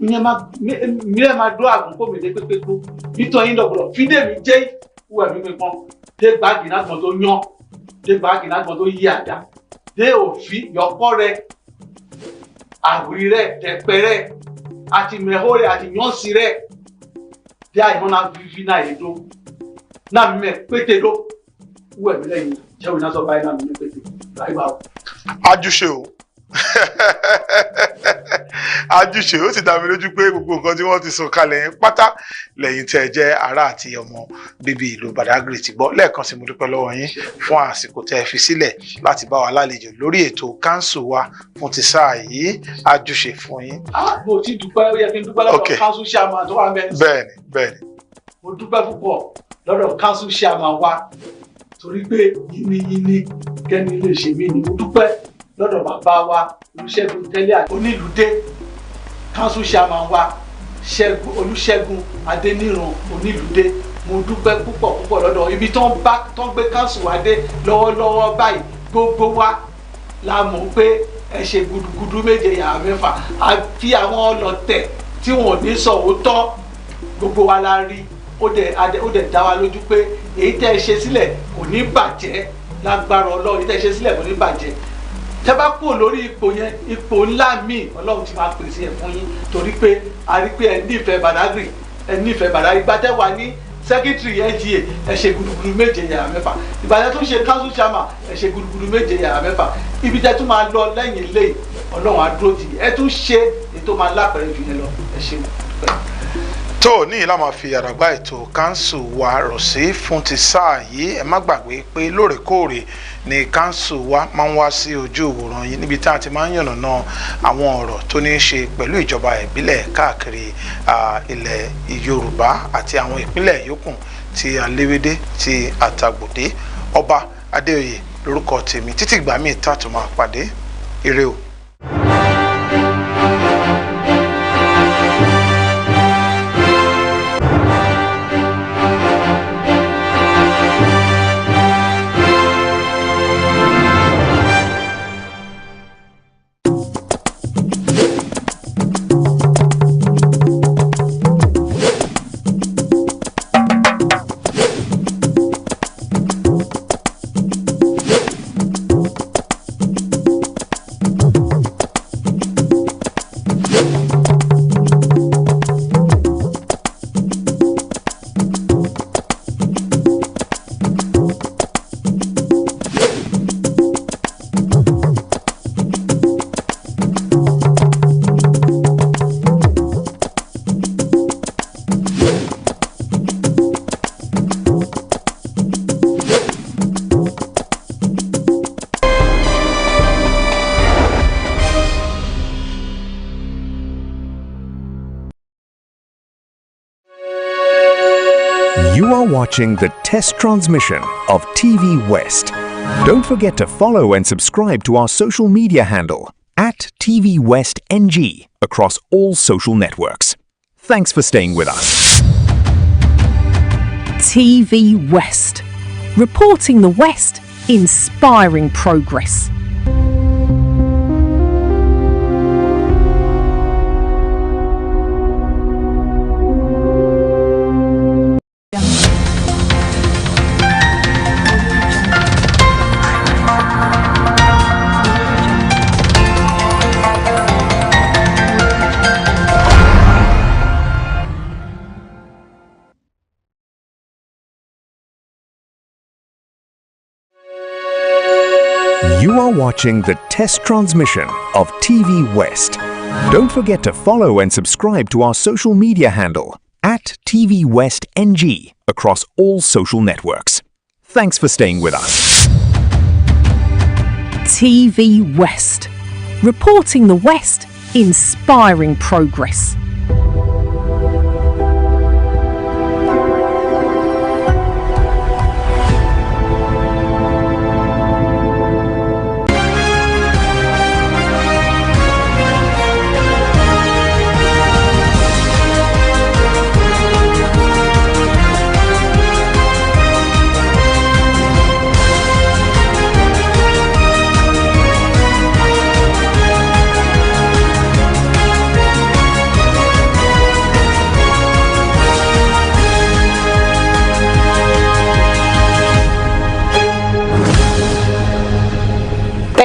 mi rẹ̀ máa dó àgùn kó mi lé pépé tó nítorí yín lọ́gbọ́dọ̀ fídé mi jẹ́ wúwẹ̀ mi pọ́n dé gbáàgì náà kan tó yán dé báàgì náà kan tó yí àdá dé òfin yọkọ́ rẹ̀ àwùrí rẹ̀ tẹ̀pẹ́ rẹ̀ àti mẹ́hó rẹ̀ àti yọ̀nsí rẹ̀ dé àyàn náà fífi náà yé dó náà mímẹ́ pété dó wú ẹ̀mí lẹ́yìn jẹ́wò náà sọ báyìí náà mímẹ́ pété láì bá o. Ajúṣe o ajúṣe ó sì dá mi lójú pé gbogbo nǹkan tí wọ́n ti sọ kalẹ̀ yẹn pátá lẹ́yìn tẹ́ ẹ jẹ́ ará àti ọmọ bíbí ìlú Badagry ti gbọ́. Lẹ́ẹ̀kan sí mo dúpẹ́ lọ́wọ́ yín fún àsìkò tẹ́ ẹ fi sílẹ̀ láti bá wa lálejò lórí ètò council wa fún ti sáà yìí. Ajúṣe fún yín. Mo ti dúpẹ́ ó yẹ kí n dúpẹ́ lọ́dọ̀ council chairman tó wà mẹ́rin. Bẹ́ẹ̀ni. Mo dúpẹ́ púpọ̀ lọ́dọ̀ council chairman wa torí pé yínníyínní kẹ́ni lè ṣe mí ni. Mo dúpẹ́ lọ́dọ̀ bàbá wa Olúṣẹ́gun tẹ́lẹ̀ onílùdé council chairman wa Olúṣẹ́gun Adéníran onílùdé. Mo dúpẹ́ púpọ̀ lọ́dọ̀ ibi tó ń gbé council wa dé lọ́wọ́lọ́wọ́ báyìí gbogbo wa la mọ̀ pé ẹ ṣe gudugudu méje yàrá mẹ́fà àfi àwọn ọlọ́tẹ̀ tí wọn ò ní sọ òótọ́ gbogbo wa la rí ó dẹ̀ dá wa lójú pé èyí tẹ́ ẹ ṣe sílẹ̀ kò ní bàjẹ́ lágbára Ọlọ́run èyí tẹ́ ẹ ṣe sílẹ̀ kò ní bàjẹ́ tẹ́ bá kúrò lórí ipò yẹn ipò ńlá míì Ọlọ́run ti máa pèsè ẹ̀ fún yín torí pé a rí pé ẹ nífẹ̀ẹ́ Badagry gbàtẹ́ wà ní secretary NGA ẹ ṣe gudugudu méje yàrá mẹ́fà ìbàdàn tó ń ṣe council chairman ẹ ṣe gudugudu méje yàrá mẹ́fà ibi tẹ́ tún máa lọ lẹ́yìn ilé Ọlọ́run á dúró tì ẹ tún ṣe ètò máa lápẹ̀rẹ̀ jù yẹn lọ ẹ ṣe dúpẹ́. tó ní ìlà máa fi àràgbá ètò council wa rọ̀ sí fún ti sáà yìí. Ẹ má gbàgbé pé lóòrèkóòrè ni council wa máa ń wá sí ojú ìwòran yìí níbi tí a ti máa ń yànnàná àwọn ọ̀rọ̀ tó ní í ṣe pẹ̀lú ìjọba ìbílẹ̀ káàkiri ilẹ̀ Yorùbá àti àwọn ìpínlẹ̀ yòókù tí aléwédé tí àtàgbòdé. Ọba Adéoyè lórúkọ tèmi títí ìgbà míì tá a tún máa pàdé. Ire o. You are watching the test transmission of TVWest. Don't forget to follow and subscribe to our social media handle at TVWestNG across all social networks. Thanks for staying with us. TV West. Reporting the West, inspiring progress. You are watching the test transmission of TVWest. Don't forget to follow and subscribe to our social media handle at TVWestNG across all social networks. Thanks for staying with us. TV West. Reporting the West, inspiring progress.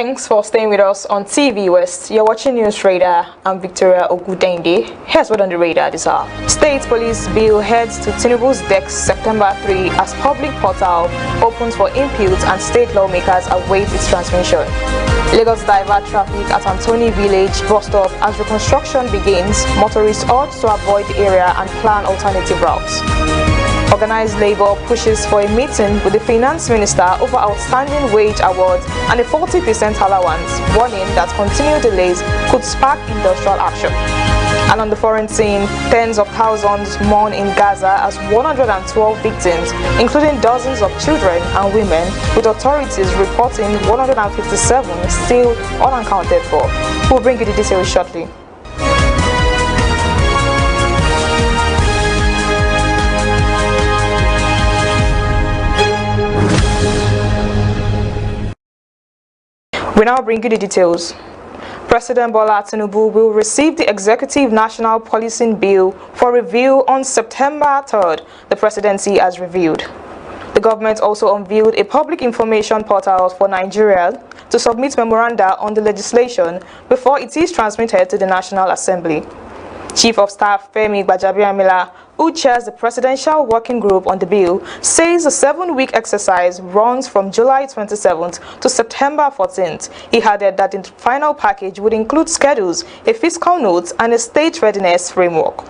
Thanks for staying with us on TV West. You're watching News Radar. I'm Victoria Ogudende. Here's what on the radar this hour. State Police Bill heads to Tinubu's desk September 3 as public portal opens for input and state lawmakers await its transmission. Lagos divert traffic at Antony Village bus stop as reconstruction begins. Motorists urged to avoid the area and plan alternative routes. Organized Labour pushes for a meeting with the Finance Minister over outstanding wage awards and a 40% allowance, warning that continued delays could spark industrial action. And on the foreign scene, tens of thousands mourn in Gaza as 112 victims, including dozens of children and women, with authorities reporting 157 still unaccounted for. We'll bring you the details shortly. We now bring you the details. President Bola Tinubu will receive the Executive National Policing Bill for review on September 3rd, the presidency has revealed. The government also unveiled a public information portal for Nigeria to submit memoranda on the legislation before it is transmitted to the National Assembly. Chief of Staff Femi Gbajabiamila, who chairs the Presidential Working Group on the bill, says the 7-week exercise runs from July 27th to September 14th. He added that the final package would include schedules, a fiscal note, and a state readiness framework.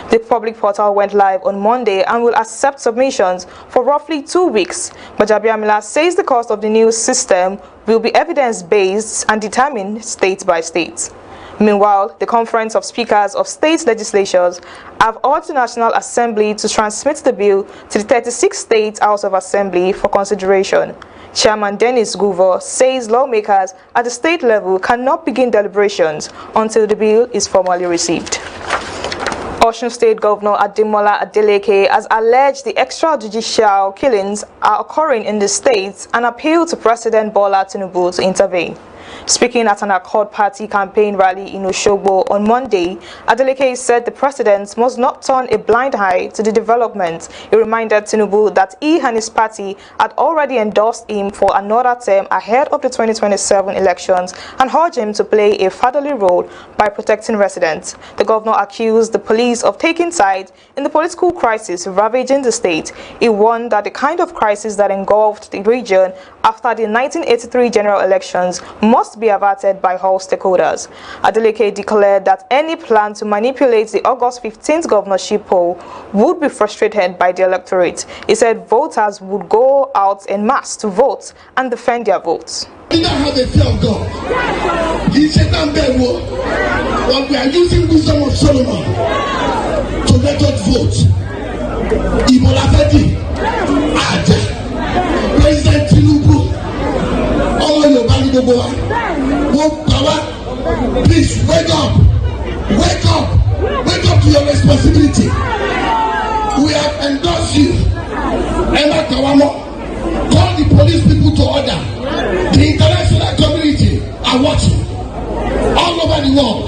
The public portal went live on Monday and will accept submissions for roughly 2 weeks. Gbajabiamila says the cost of the new system will be evidence-based and determined state by state. Meanwhile, the Conference of Speakers of State Legislatures have urged the National Assembly to transmit the bill to the 36 State House of Assembly for consideration. Chairman Dennis Guver says lawmakers at the state level cannot begin deliberations until the bill is formally received. Osun State Governor Ademola Adeleke has alleged the extrajudicial killings are occurring in the state and appealed to President Bola Tinubu to intervene. Speaking at an Accord Party campaign rally in Osogbo on Monday, Adeleke said the president must not turn a blind eye to the development. He reminded Tinubu that he and his party had already endorsed him for another term ahead of the 2027 elections and urged him to play a fatherly role by protecting residents. The governor accused the police of taking sides in the political crisis ravaging the state. He warned that the kind of crisis that engulfed the region after the 1983 general elections must be averted by all stakeholders. Adeleke declared that any plan to manipulate the August 15th governorship poll would be frustrated by the electorate. He said voters would go out en masse to vote and defend their votes. We don't have a fear of God. He said, but we are using wisdom of Solomon to let us vote. Ibola Fedi, President Tinubu, all your valuable power, please wake up to your responsibility. We have endorsed you. Emma Kawamo, call the police people to order. The international community are watching all over the world.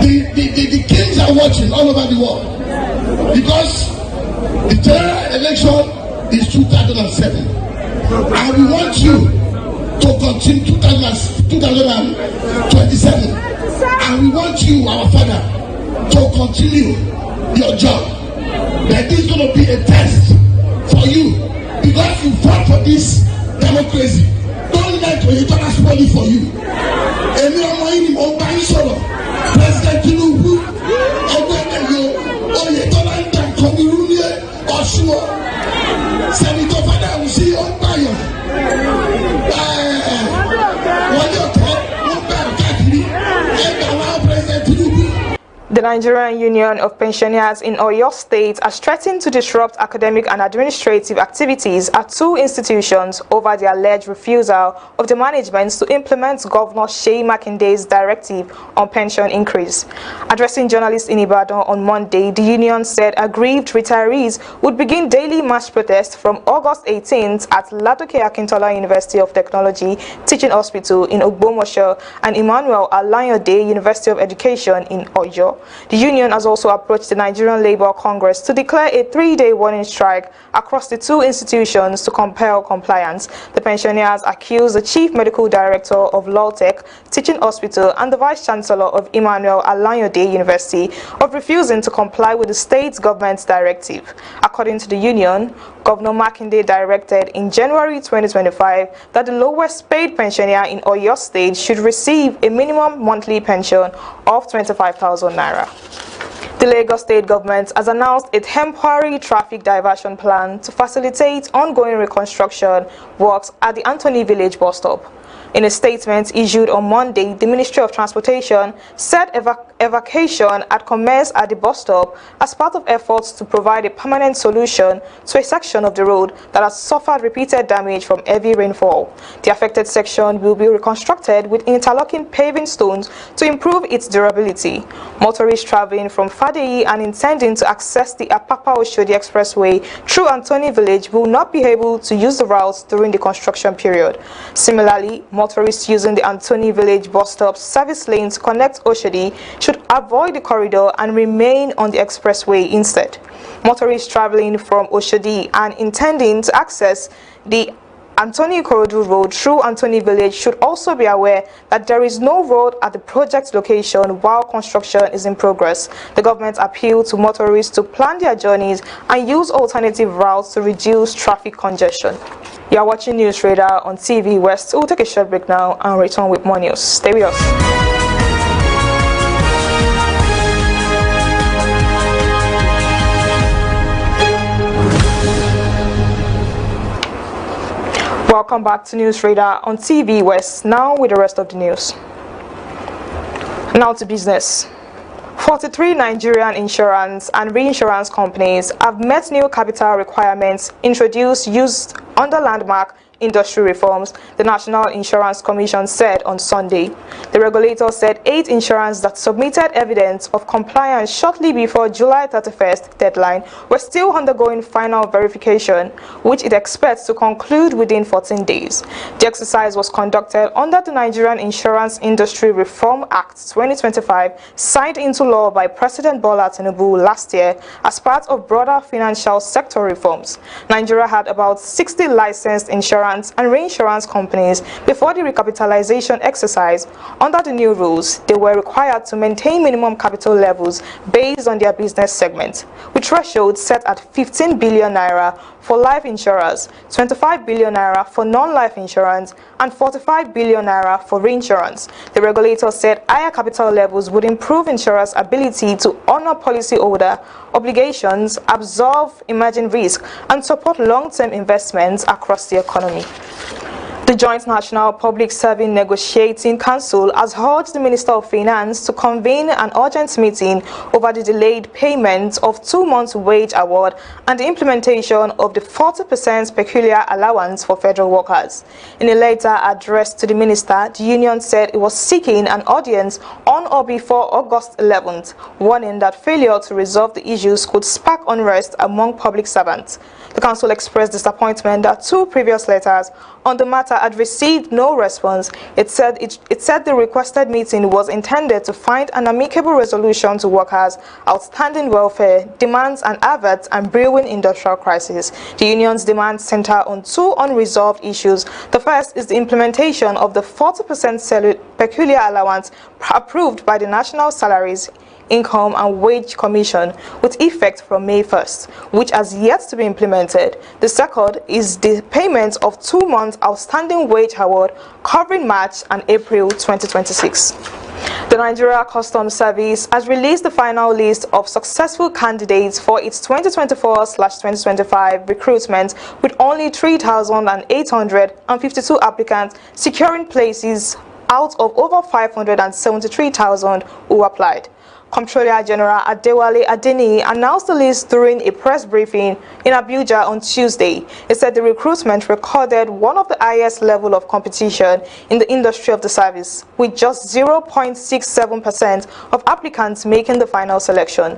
The kings are watching all over the world because the general election is 2007, and we want you to continue 2027, and we want you, our father, to continue your job. That this is going to be a test for you because you fought for this democracy. Don't let Oyetola spoil it for you. President Tinubu, Oyetola and Komirunie Osuo, Senator Father Uzi Bayo. The Nigerian Union of Pensioners in Oyo State has threatened to disrupt academic and administrative activities at 2 institutions over the alleged refusal of the management to implement Governor Seyi Makinde's directive on pension increase. Addressing journalists in Ibadan on Monday, the union said aggrieved retirees would begin daily mass protests from August 18th at Ladoke Akintola University of Technology Teaching Hospital in Ogbomosho and Emmanuel Alayode University of Education in Oyo. The union has also approached the Nigerian Labour Congress to declare a 3-day warning strike across the two institutions to compel compliance. The pensioners accuse the Chief Medical Director of Lawtech Teaching Hospital and the Vice Chancellor of Emmanuel Alanyode University of refusing to comply with the state government's directive. According to the union, Governor Makinde directed in January 2025 that the lowest paid pensioner in Oyo State should receive a minimum monthly pension of 25,000 naira. The Lagos State government has announced a temporary traffic diversion plan to facilitate ongoing reconstruction works at the Anthony Village bus stop. In a statement issued on Monday, the Ministry of Transportation said evacuation had commenced at the bus stop as part of efforts to provide a permanent solution to a section of the road that has suffered repeated damage from heavy rainfall. The affected section will be reconstructed with interlocking paving stones to improve its durability. Motorists traveling from Fadeyi and intending to access the Apapa-Oshodi Expressway through Anthony Village will not be able to use the routes during the construction period. Similarly, motorists using the Anthony Village bus stop service lane to connect Oshodi should avoid the corridor and remain on the expressway instead. Motorists traveling from Oshodi and intending to access the Anthony Korodu Road through Anthony Village should also be aware that there is no road at the project location while construction is in progress. The government appealed to motorists to plan their journeys and use alternative routes to reduce traffic congestion. You are watching News Radar on TV West. We'll take a short break now and return with more news. Stay with us. Welcome back to News Radar on TV West. Now with the rest of the news. Now to business. 43 Nigerian insurance and reinsurance companies have met new capital requirements introduced under landmark industry reforms, the National Insurance Commission said on Sunday. The regulator said 8 insurers that submitted evidence of compliance shortly before July 31st deadline were still undergoing final verification, which it expects to conclude within 14 days. The exercise was conducted under the Nigerian Insurance Industry Reform Act 2025, signed into law by President Bola Tinubu last year as part of broader financial sector reforms. Nigeria had about 60 licensed insurance and reinsurance companies before the recapitalization exercise. Under the new rules, they were required to maintain minimum capital levels based on their business segment, with thresholds set at 15 billion naira for life insurers, 25 billion naira for non-life insurance, and 45 billion naira for reinsurance. The regulator said higher capital levels would improve insurers' ability to honor policyholder obligations, absorb emerging risk, and support long-term investments across the economy. The Joint National Public Service Negotiating Council has urged the Minister of Finance to convene an urgent meeting over the delayed payment of 2 months' wage award and the implementation of the 40% peculiar allowance for federal workers. In a letter addressed to the minister, the union said it was seeking an audience on or before August 11th, warning that failure to resolve the issues could spark unrest among public servants. The council expressed disappointment that 2 previous letters on the matter had received no response. It said the requested meeting was intended to find an amicable resolution to workers' outstanding welfare demands and avert a brewing industrial crisis. The union's demands center on 2 unresolved issues. The first is the implementation of the 40% peculiar allowance approved by the National Salaries, Income and Wage Commission with effect from May 1st, which has yet to be implemented. The second is the payment of 2 months outstanding wage award covering March and April 2026. The Nigeria Customs Service has released the final list of successful candidates for its 2024/2025 recruitment, with only 3,852 applicants securing places out of over 573,000 who applied. Comptroller General Adewale Adeniyi announced the list during a press briefing in Abuja on Tuesday. He said the recruitment recorded one of the highest level of competition in the industry of the service, with just 0.67% of applicants making the final selection.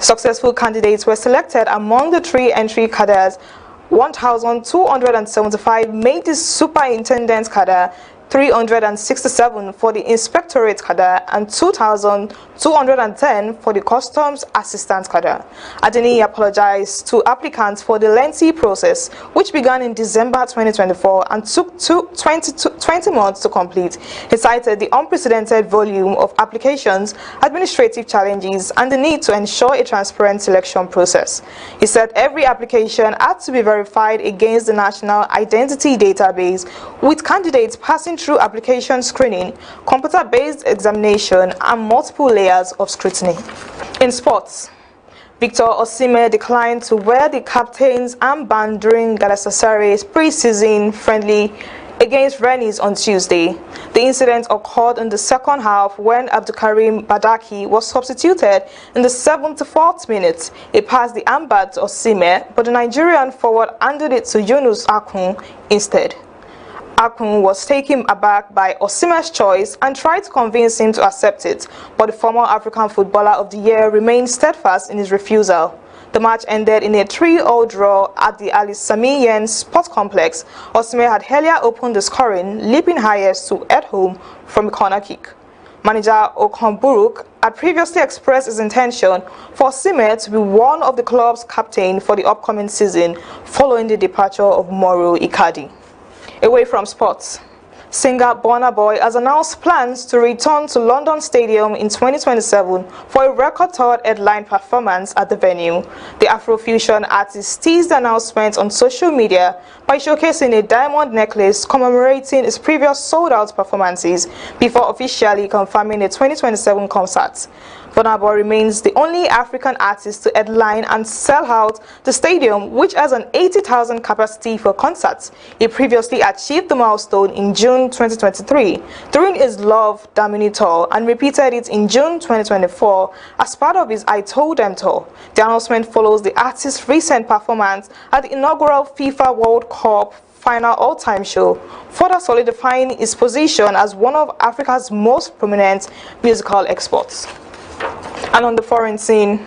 Successful candidates were selected among the 3 entry cadres. 1,275 made the superintendent cadre, 2,367 for the Inspectorate cadre and 2,210 for the Customs Assistant cadre. Adeni apologized to applicants for the lengthy process, which began in December 2024 and took 20 months to complete. He cited the unprecedented volume of applications, administrative challenges, and the need to ensure a transparent selection process. He said every application had to be verified against the National Identity Database, with candidates passing through application screening, computer-based examination, and multiple layers of scrutiny. In sports, Victor Osimhen declined to wear the captain's armband during Galatasaray's pre-season friendly against Rennes on Tuesday. The incident occurred in the second half when Abdulkarim Badaki was substituted in the 74th minute. He passed the armband to Osimhen, but the Nigerian forward handed it to Yunus Akun instead. Akun was taken aback by Osimhen's choice and tried to convince him to accept it, but the former African Footballer of the Year remained steadfast in his refusal. The match ended in a 3-all draw at the Ali Sami Yen Sports Complex. Osimhen had earlier opened the scoring, leaping highest to head home from a corner kick. Manager Okon Buruk had previously expressed his intention for Osimhen to be one of the club's captain for the upcoming season following the departure of Mauro Icardi. Away from sports, singer Burna Boy has announced plans to return to London Stadium in 2027 for a record third headline performance at the venue. The Afrofusion artist teased the announcement on social media by showcasing a diamond necklace commemorating his previous sold-out performances before officially confirming a 2027 concert. Burna Boy remains the only African artist to headline and sell out the stadium, which has an 80,000 capacity for concerts. He previously achieved the milestone in June 2023 during his Love Damini tour and repeated it in June 2024 as part of his I Told Them tour. The announcement follows the artist's recent performance at the inaugural FIFA World Cup final all-time show, further solidifying his position as one of Africa's most prominent musical exports. And on the foreign scene,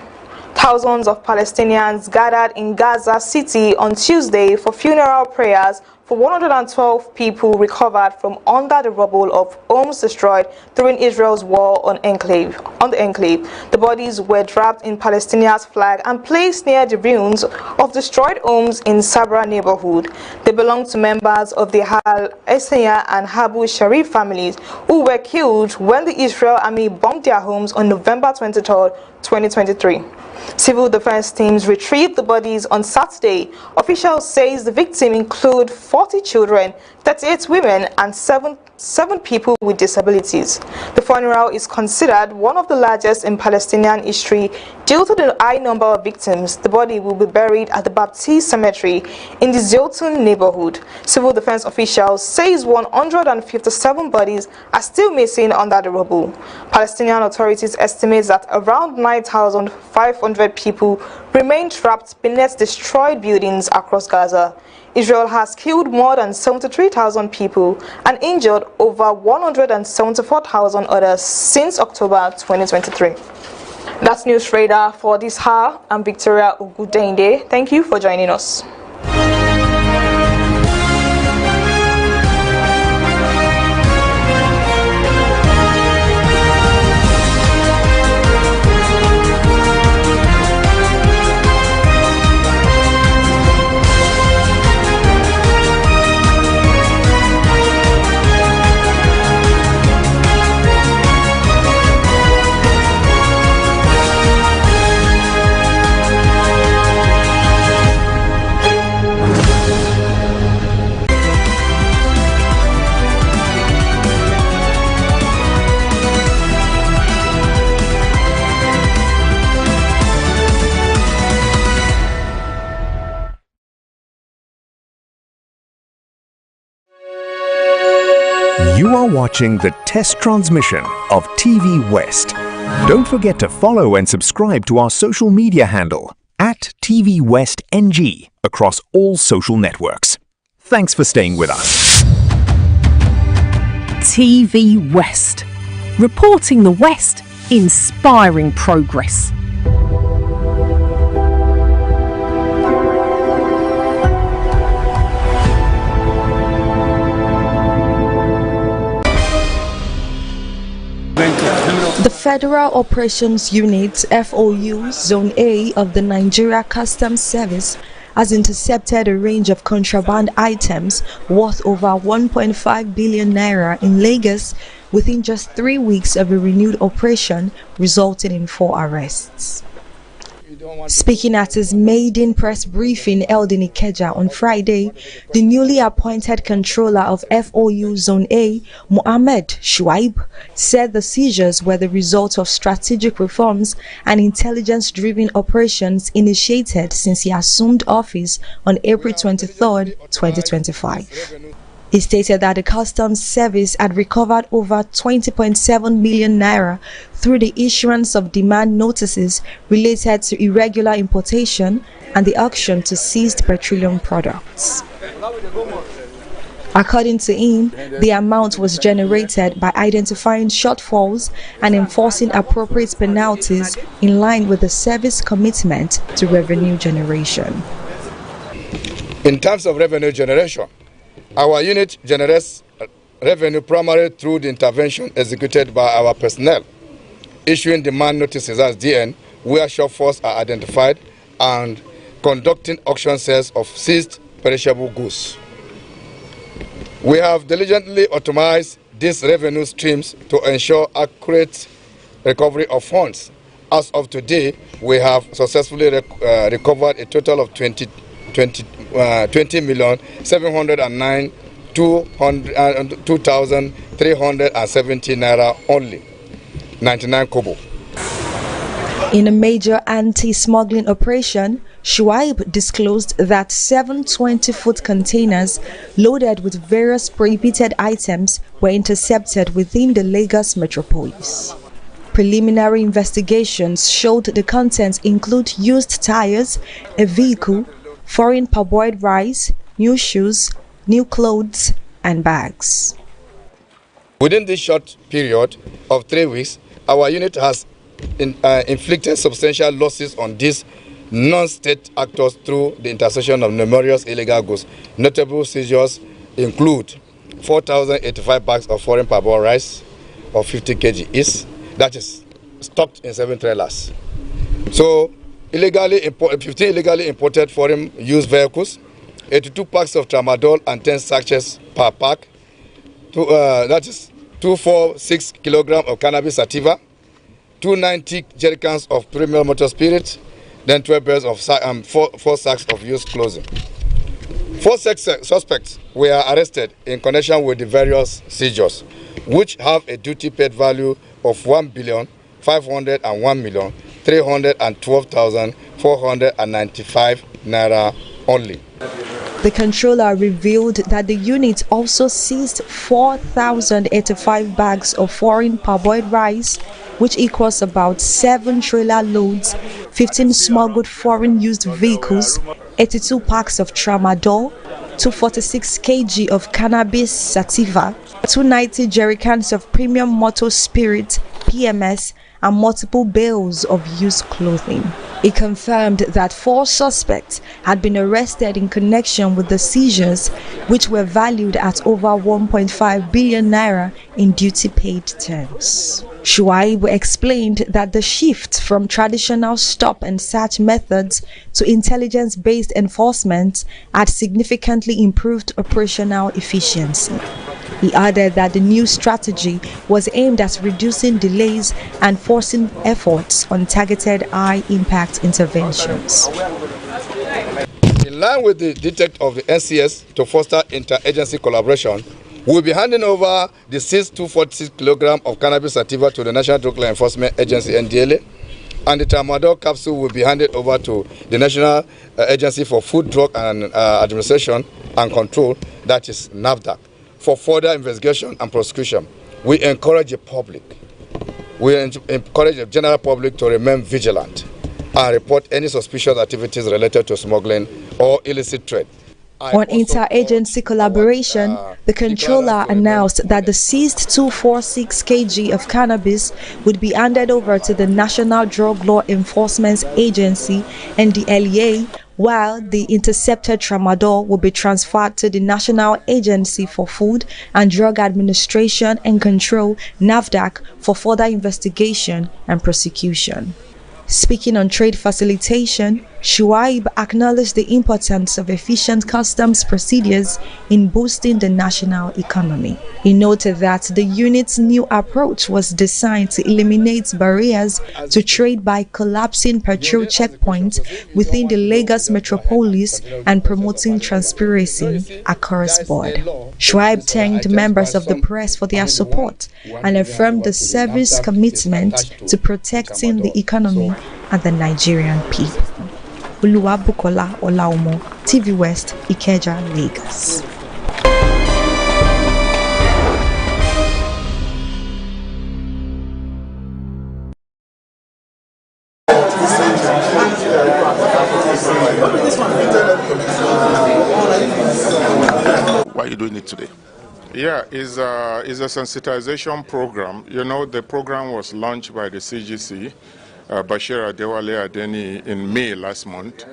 thousands of Palestinians gathered in Gaza City on Tuesday for funeral prayers for 112 people recovered from under the rubble of homes destroyed during Israel's war on the enclave. The bodies were wrapped in Palestinia's flag and placed near the ruins of destroyed homes in Sabra neighborhood. They belong to members of the Al Essaya and Abu Sharif families who were killed when the Israel army bombed their homes on November 23, 2023. Civil defense teams retrieved the bodies on Saturday. Officials say the victims include 40 children, 38 women, and seven people with disabilities. The funeral is considered one of the largest in Palestinian history due to the high number of victims. The body will be buried at the Baptist Cemetery in the Zilton neighborhood. Civil defense officials say 157 bodies are still missing under the rubble. Palestinian authorities estimate that around 9,500 people remain trapped beneath destroyed buildings across Gaza. Israel has killed more than 73,000 people and injured over 174,000 others since October 2023. That's News Radar for this hour. I'm Victoria Ogudende. Thank you for joining us. You are watching the test transmission of TVWest. Don't forget to follow and subscribe to our social media handle at TVWestNG across all social networks. Thanks for staying with us. TV West. Reporting the West, inspiring progress. The Federal Operations Unit FOU Zone A of the Nigeria Customs Service has intercepted a range of contraband items worth over 1.5 billion naira in Lagos within just 3 weeks of a renewed operation, resulting in 4 arrests. Speaking at his maiden press briefing held in Ikeja on Friday, the newly appointed controller of FOU Zone A, Mohammed Shuaib, said the seizures were the result of strategic reforms and intelligence-driven operations initiated since he assumed office on April 23, 2025. He stated that the Customs Service had recovered over 20.7 million naira through the issuance of demand notices related to irregular importation and the auction to seized petroleum products. According to him, the amount was generated by identifying shortfalls and enforcing appropriate penalties in line with the service commitment to revenue generation. In terms of revenue generation, our unit generates revenue primarily through the intervention executed by our personnel, issuing demand notices as DN, where shortfalls are identified, and conducting auction sales of seized perishable goods. We have diligently optimized these revenue streams to ensure accurate recovery of funds. As of today, we have successfully recovered a total of 20,709,270 naira only, 99 kobo. In a major anti-smuggling operation, Shuaib disclosed that 7 20-foot containers loaded with various prohibited items were intercepted within the Lagos metropolis. Preliminary investigations showed the contents include used tires, a vehicle, foreign parboiled rice, new shoes, new clothes, and bags. Within this short period of 3 weeks, our unit has inflicted substantial losses on these non-state actors through the intersection of numerous illegal goods. Notable seizures include 4,085 bags of foreign parboiled rice of 50 kg each, that is stocked in 7 trailers. So, 15 illegally imported foreign used vehicles, 82 packs of tramadol and 10 sachets per pack, that is 246 kilograms of cannabis sativa, 290 jerrycans of premium motor spirit, then 12 bags of 4 sacks of used clothing. 4 suspects were arrested in connection with the various seizures, which have a duty paid value of 1,501,312,495 naira only. The controller revealed that the unit also seized 4,085 bags of foreign parboiled rice, which equals about 7 trailer loads, 15 smuggled foreign used vehicles, 82 packs of tramadol, 246 kg of cannabis sativa, 290 jerrycans of premium motor spirit, PMS, and multiple bales of used clothing. He confirmed that 4 suspects had been arrested in connection with the seizures, which were valued at over 1.5 billion naira in duty-paid terms. Shuaib explained that the shift from traditional stop and search methods to intelligence-based enforcement had significantly improved operational efficiency. He added that the new strategy was aimed at reducing delays and forcing efforts on targeted high-impact interventions. In line with the dictate of the NCS to foster inter-agency collaboration, we will be handing over the seized 246 kilograms of cannabis sativa to the National Drug Law Enforcement Agency, NDLA, and the tramadol capsule will be handed over to the National Agency for Food, Drug and Administration and Control, that is NAFDAC, for further investigation and prosecution. We encourage the public, encourage the general public to remain vigilant and report any suspicious activities related to smuggling or illicit trade. On interagency collaboration, the controller announced that the seized 246 kg of cannabis would be handed over to the National Drug Law Enforcement Agency, NDLEA, while the intercepted tramadol will be transferred to the National Agency for Food and Drug Administration and Control, NAFDAC, for further investigation and prosecution. Speaking on trade facilitation, Shuaib acknowledged the importance of efficient customs procedures in boosting the national economy. He noted that the unit's new approach was designed to eliminate barriers to trade by collapsing patrol checkpoints within the Lagos metropolis and promoting transparency across board. Shuaib thanked members of the press for their support and affirmed the service's commitment to protecting the economy and the Nigerian people. Oluwabukola Olaumo, TV West, Ikeja, Lagos. Why are you doing it today? Yeah, it's a sensitization program. You know, the program was launched by the CGC, Bashir Adewale Adeni, in May last month.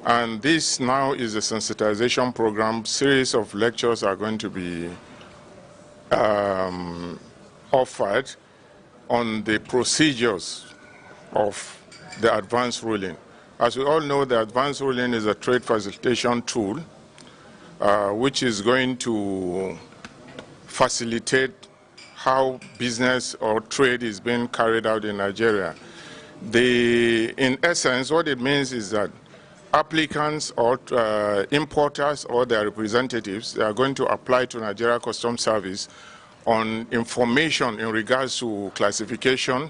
And this now is a sensitization program. Series of lectures are going to be offered on the procedures of the advance ruling. As we all know, the advance ruling is a trade facilitation tool which is going to facilitate how business or trade is being carried out in Nigeria. In essence, what it means is that applicants or importers or their representatives are going to apply to Nigeria Customs Service on information in regards to classification,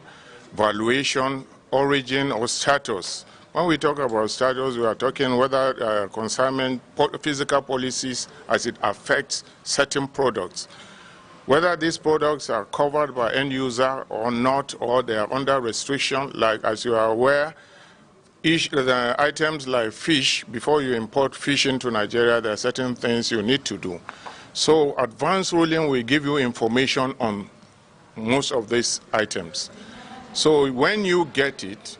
valuation, origin, or status. When we talk about status, we are talking whether consignment physical policies as it affects certain products. Whether these products are covered by end user or not, or they are under restriction, like as you are aware, the items like fish, before you import fish into Nigeria, there are certain things you need to do. So advance ruling will give you information on most of these items. So when you get it,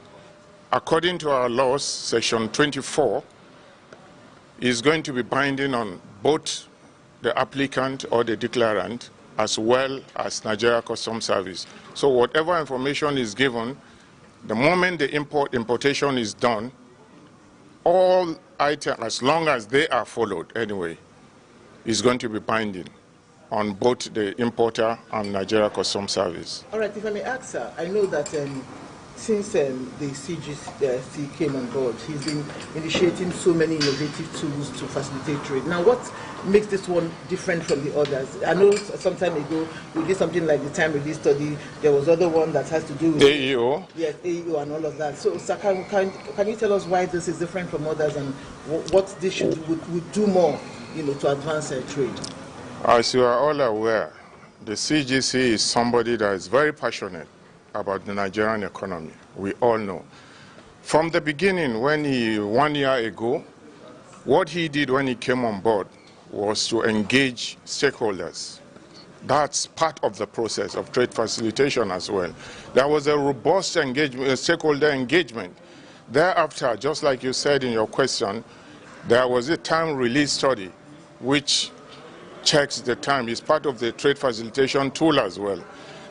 according to our laws, section 24 is going to be binding on both the applicant or the declarant as well as Nigeria Customs Service. So whatever information is given, the moment the importation is done, all items, as long as they are followed anyway, is going to be binding on both the importer and Nigeria Customs Service. All right, if I may ask, sir, I know that since the CGC came on board, he's been initiating so many innovative tools to facilitate trade. Now, what makes this one different from the others? I know some time ago we did something like the time release study. There was other one that has to do with AEO. Yes, AEO and all of that. So, sir, can you tell us why this is different from others and what this would do more, to advance trade? As you are all aware, the CGC is somebody that is very passionate about the Nigerian economy. We all know. From the beginning, when 1 year ago, what he did when he came on board was to engage stakeholders. That's part of the process of trade facilitation as well. There was a robust stakeholder engagement. Thereafter, just like you said in your question, there was a time release study which checks the time. It's part of the trade facilitation tool as well.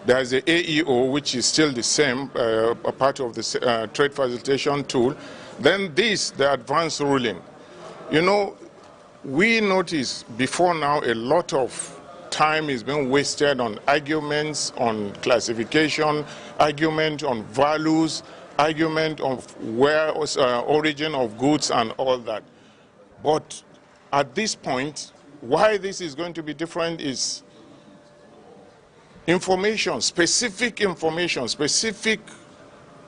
There's the AEO, which is still the same, a part of the trade facilitation tool. Then the advanced ruling. We notice before now a lot of time is being wasted on arguments on classification, argument on values, argument of where origin of goods and all that. But at this point, why this is going to be different is information, specific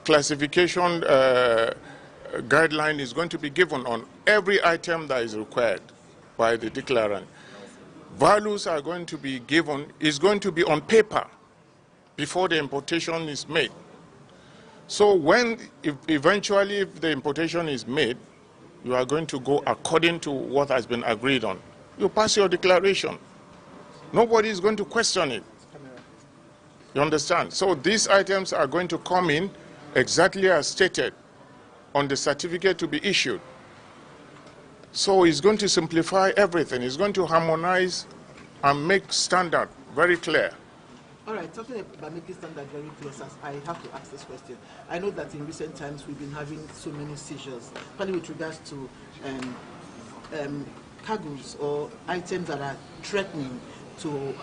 classification guideline is going to be given on every item that is required by the declarant. Values are going to be given, is going to be on paper before the importation is made. So if the importation is made, you are going to go according to what has been agreed on. You pass your declaration. Nobody is going to question it. You understand? So these items are going to come in exactly as stated on the certificate to be issued. So it's going to simplify everything. It's going to harmonize and make standard very clear. All right, talking about making standard very clear, I have to ask this question. I know that in recent times we've been having so many seizures, partly with regards to cargoes or items that are threatening to,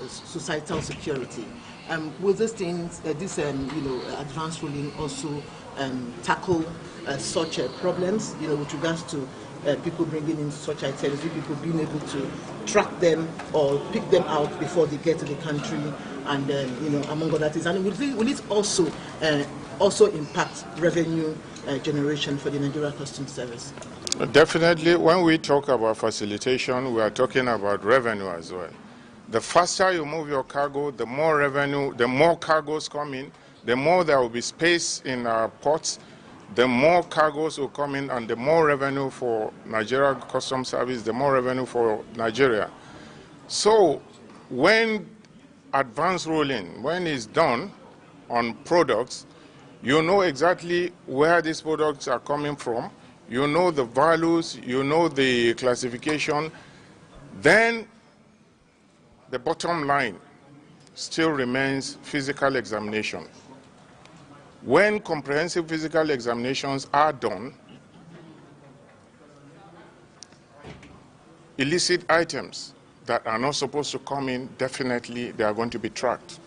societal security. Will these things, advanced ruling also tackle such problems, with regards to people bringing in such items, people being able to track them or pick them out before they get to the country, and among other things. And will it also impact revenue generation for the Nigeria Customs Service? Definitely, when we talk about facilitation, we are talking about revenue as well. The faster you move your cargo, the more revenue, the more cargoes come in, the more there will be space in our ports, the more cargoes will come in, and the more revenue for Nigeria Customs Service, the more revenue for Nigeria. So when advanced ruling, when it's done on products, you know exactly where these products are coming from, you know the values, you know the classification, then the bottom line still remains physical examination. When comprehensive physical examinations are done, illicit items that are not supposed to come in, definitely they are going to be tracked.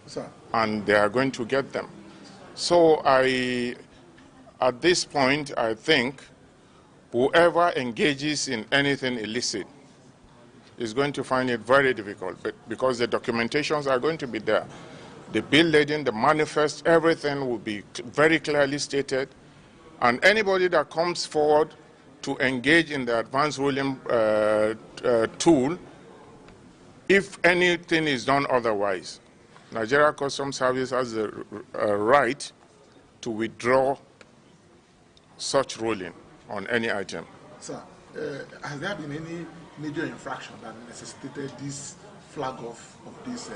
Sir. And they are going to get them. So at this point, I think whoever engages in anything illicit is going to find it very difficult, because the documentations are going to be there. The bill lading, the manifest, everything will be very clearly stated, and anybody that comes forward to engage in the advanced ruling tool, if anything is done otherwise, Nigeria Customs Service has the right to withdraw such ruling on any item. Sir, has there been any major infraction that necessitated this flag off of this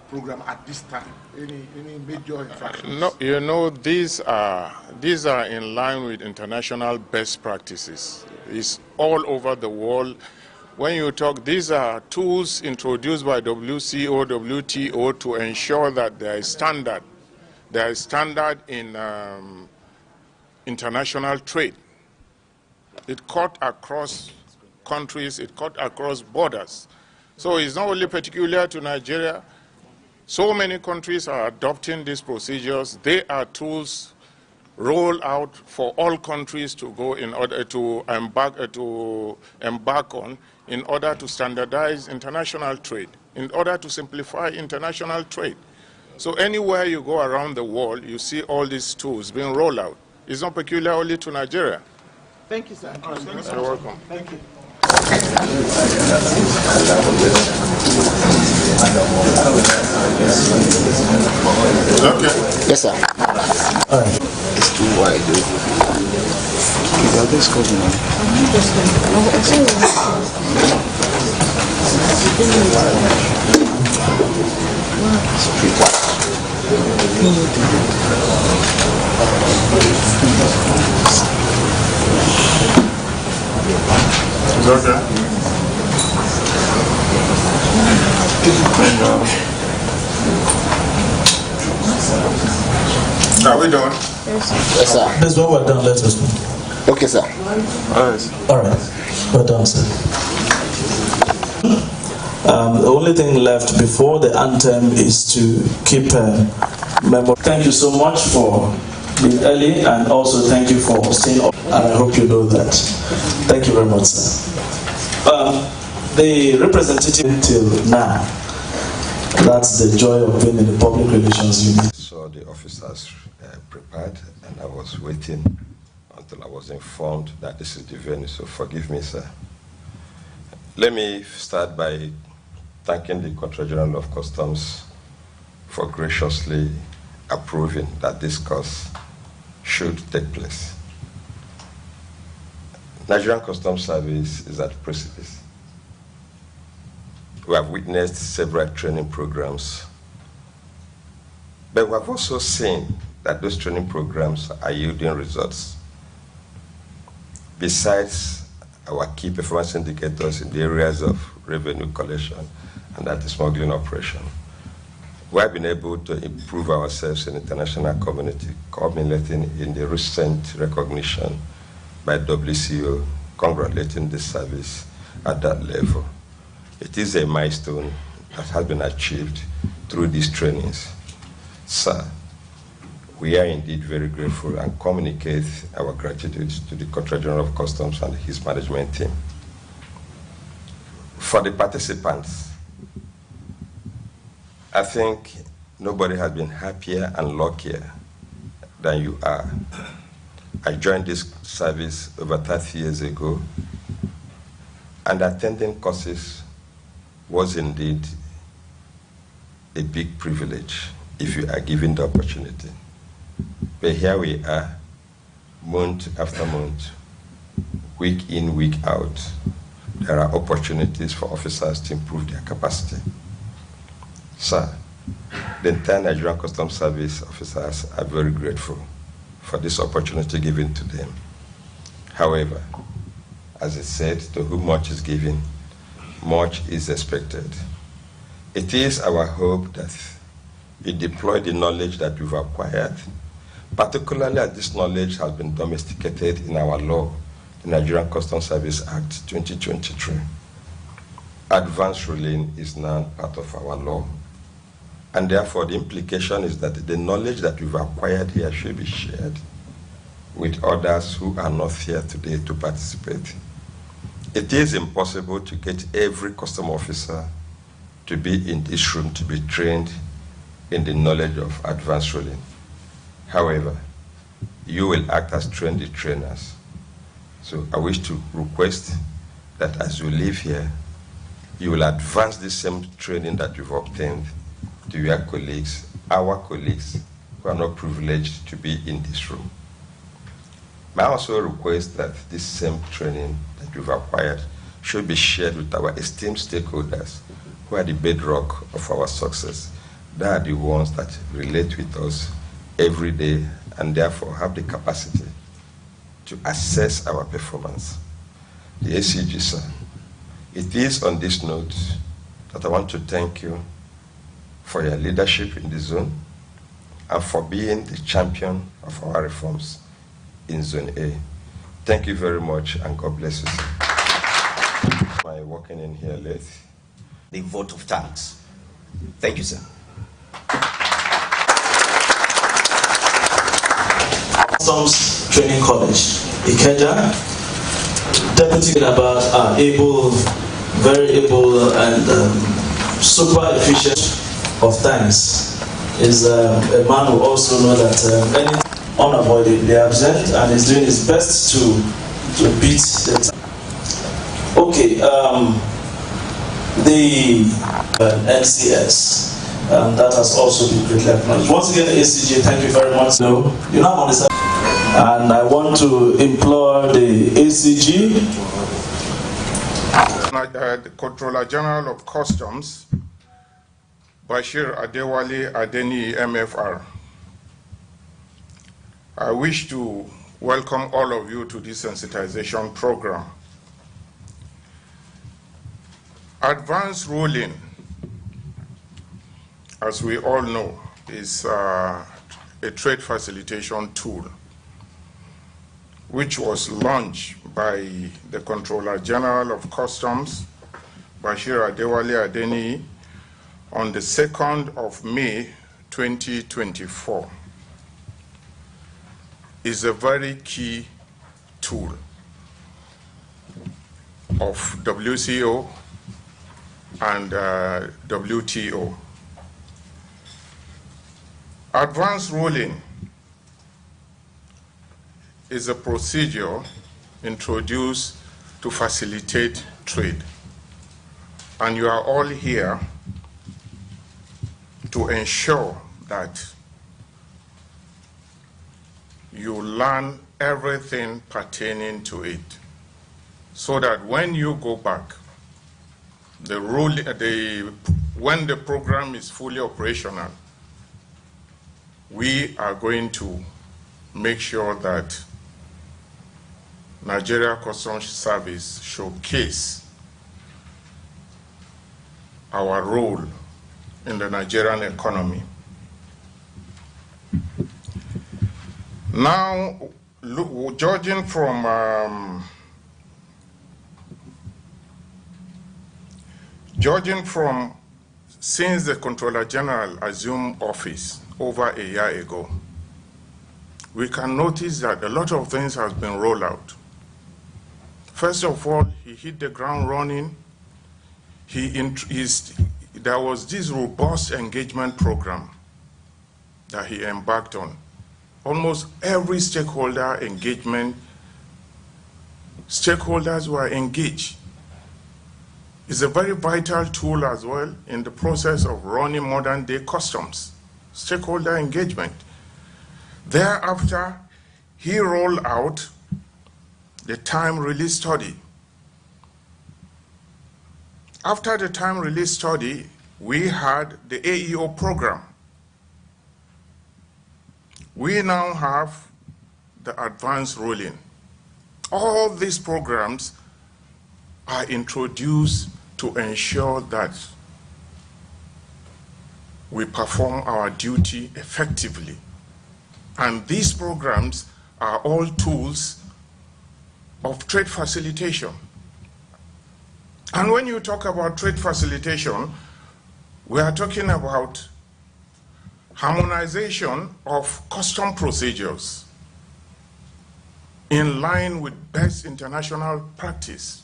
program at this time? Any major infractions? No, you know, these are in line with international best practices. It's all over the world. When you talk, these are tools introduced by WCO, WTO to ensure that there is standard. There is standard in international trade. It cut across countries, it cut across borders. So it's not only particular to Nigeria. So many countries are adopting these procedures. They are tools rolled out for all countries to go in order to embark on, in order to standardize international trade, in order to simplify international trade. So anywhere you go around the world, you see all these tools being rolled out. It's not peculiar only to Nigeria. Thank you, sir. You're welcome. Thank you. Okay. Yes, sir. All right. It's too wide, though. I'll just go It's okay. Are we done? Yes, sir. This one we're done, let us know. Okay, sir. All right. Well done, sir. The only thing left before the anthem is to keep memory. Thank you so much for being early, and also thank you for staying up. And I hope you know that. Thank you very much, sir. The representative till now, that's the joy of being in the public relations unit. So the officers prepared, and I was waiting until I was informed that this is the venue, so forgive me, sir. Let me start by thanking the Controller General of Customs for graciously approving that this course should take place. Nigerian Customs Service is at the precipice. We have witnessed several training programs, but we have also seen that those training programs are yielding results. besides our key performance indicators in the areas of revenue collection and anti-smuggling operation, we have been able to improve ourselves in the international community, culminating in the recent recognition by WCO congratulating the service at that level. It is a milestone that has been achieved through these trainings. Sir, we are indeed very grateful and communicate our gratitude to the Controller General of Customs and his management team. For the participants, I think nobody has been happier and luckier than you are. I joined this service over 30 years ago, and attending courses was indeed a big privilege if you are given the opportunity. But here we are, month after month, week in, week out. There are opportunities for officers to improve their capacity. Sir, the entire Nigerian Customs Service officers are very grateful for this opportunity given to them. However, as I said, to whom much is given, much is expected. It is our hope that you deploy the knowledge that you've acquired, particularly as this knowledge has been domesticated in our law, the Nigerian Customs Service Act 2023. Advanced ruling is now part of our law, and therefore the implication is that the knowledge that we've acquired here should be shared with others who are not here today to participate. It is impossible to get every custom officer to be in this room to be trained in the knowledge of advanced ruling. However, you will act as trained trainers. So I wish to request that as you leave here, you will advance the same training that you've obtained to your colleagues, our colleagues, who are not privileged to be in this room. May I also request that this same training that you've acquired should be shared with our esteemed stakeholders, who are the bedrock of our success. They are the ones that relate with us every day and therefore have the capacity to assess our performance. The ACG, sir, it is on this note that I want to thank you for your leadership in the zone and for being the champion of our reforms in Zone A. Thank you very much and God bless you, sir. My walking in here late. The vote of thanks. Thank you, sir. Customs Training College, Ikeja. Deputy about able, very able and super efficient of times. Is a man who also knows that any unavoidably absent and is doing his best to beat the time. Okay, the NCS. That has also been greatly acknowledged. Once again, ACG, thank you very much. No, you now understand. And I want to implore the ACG, the Controller General of Customs, Bashir Adewale Adeni, MFR. I wish to welcome all of you to this sensitization program. Advanced ruling, as we all know, is a trade facilitation tool which was launched by the Controller General of Customs, Bashir Adewale Adeni, on the 2nd of May, 2024. Is a very key tool of WCO and WTO. Advanced ruling is a procedure introduced to facilitate trade. And you are all here to ensure that you learn everything pertaining to it, so that when you go back, when the program is fully operational, we are going to make sure that Nigeria Customs Service showcase our role in the Nigerian economy. Now, judging from since the Controller General assumed office over a year ago, we can notice that a lot of things has been rolled out. First of all, he hit the ground running. There was this robust engagement program that he embarked on. Almost every stakeholder engagement, stakeholders were engaged. It's a very vital tool as well in the process of running modern day customs, stakeholder engagement. Thereafter, he rolled out the time release study. After the time release study, we had the AEO program. We now have the advanced ruling. All these programs are introduced to ensure that we perform our duty effectively. And these programs are all tools of trade facilitation. And when you talk about trade facilitation, we are talking about harmonization of custom procedures in line with best international practice.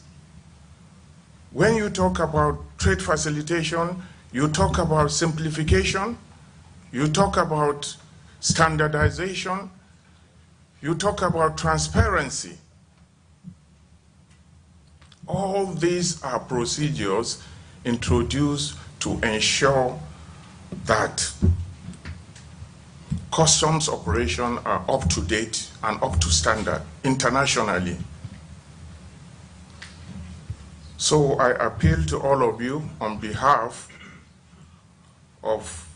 When you talk about trade facilitation, you talk about simplification, you talk about standardization, you talk about transparency. All these are procedures introduced to ensure that customs operations are up to date and up to standard internationally. So I appeal to all of you on behalf of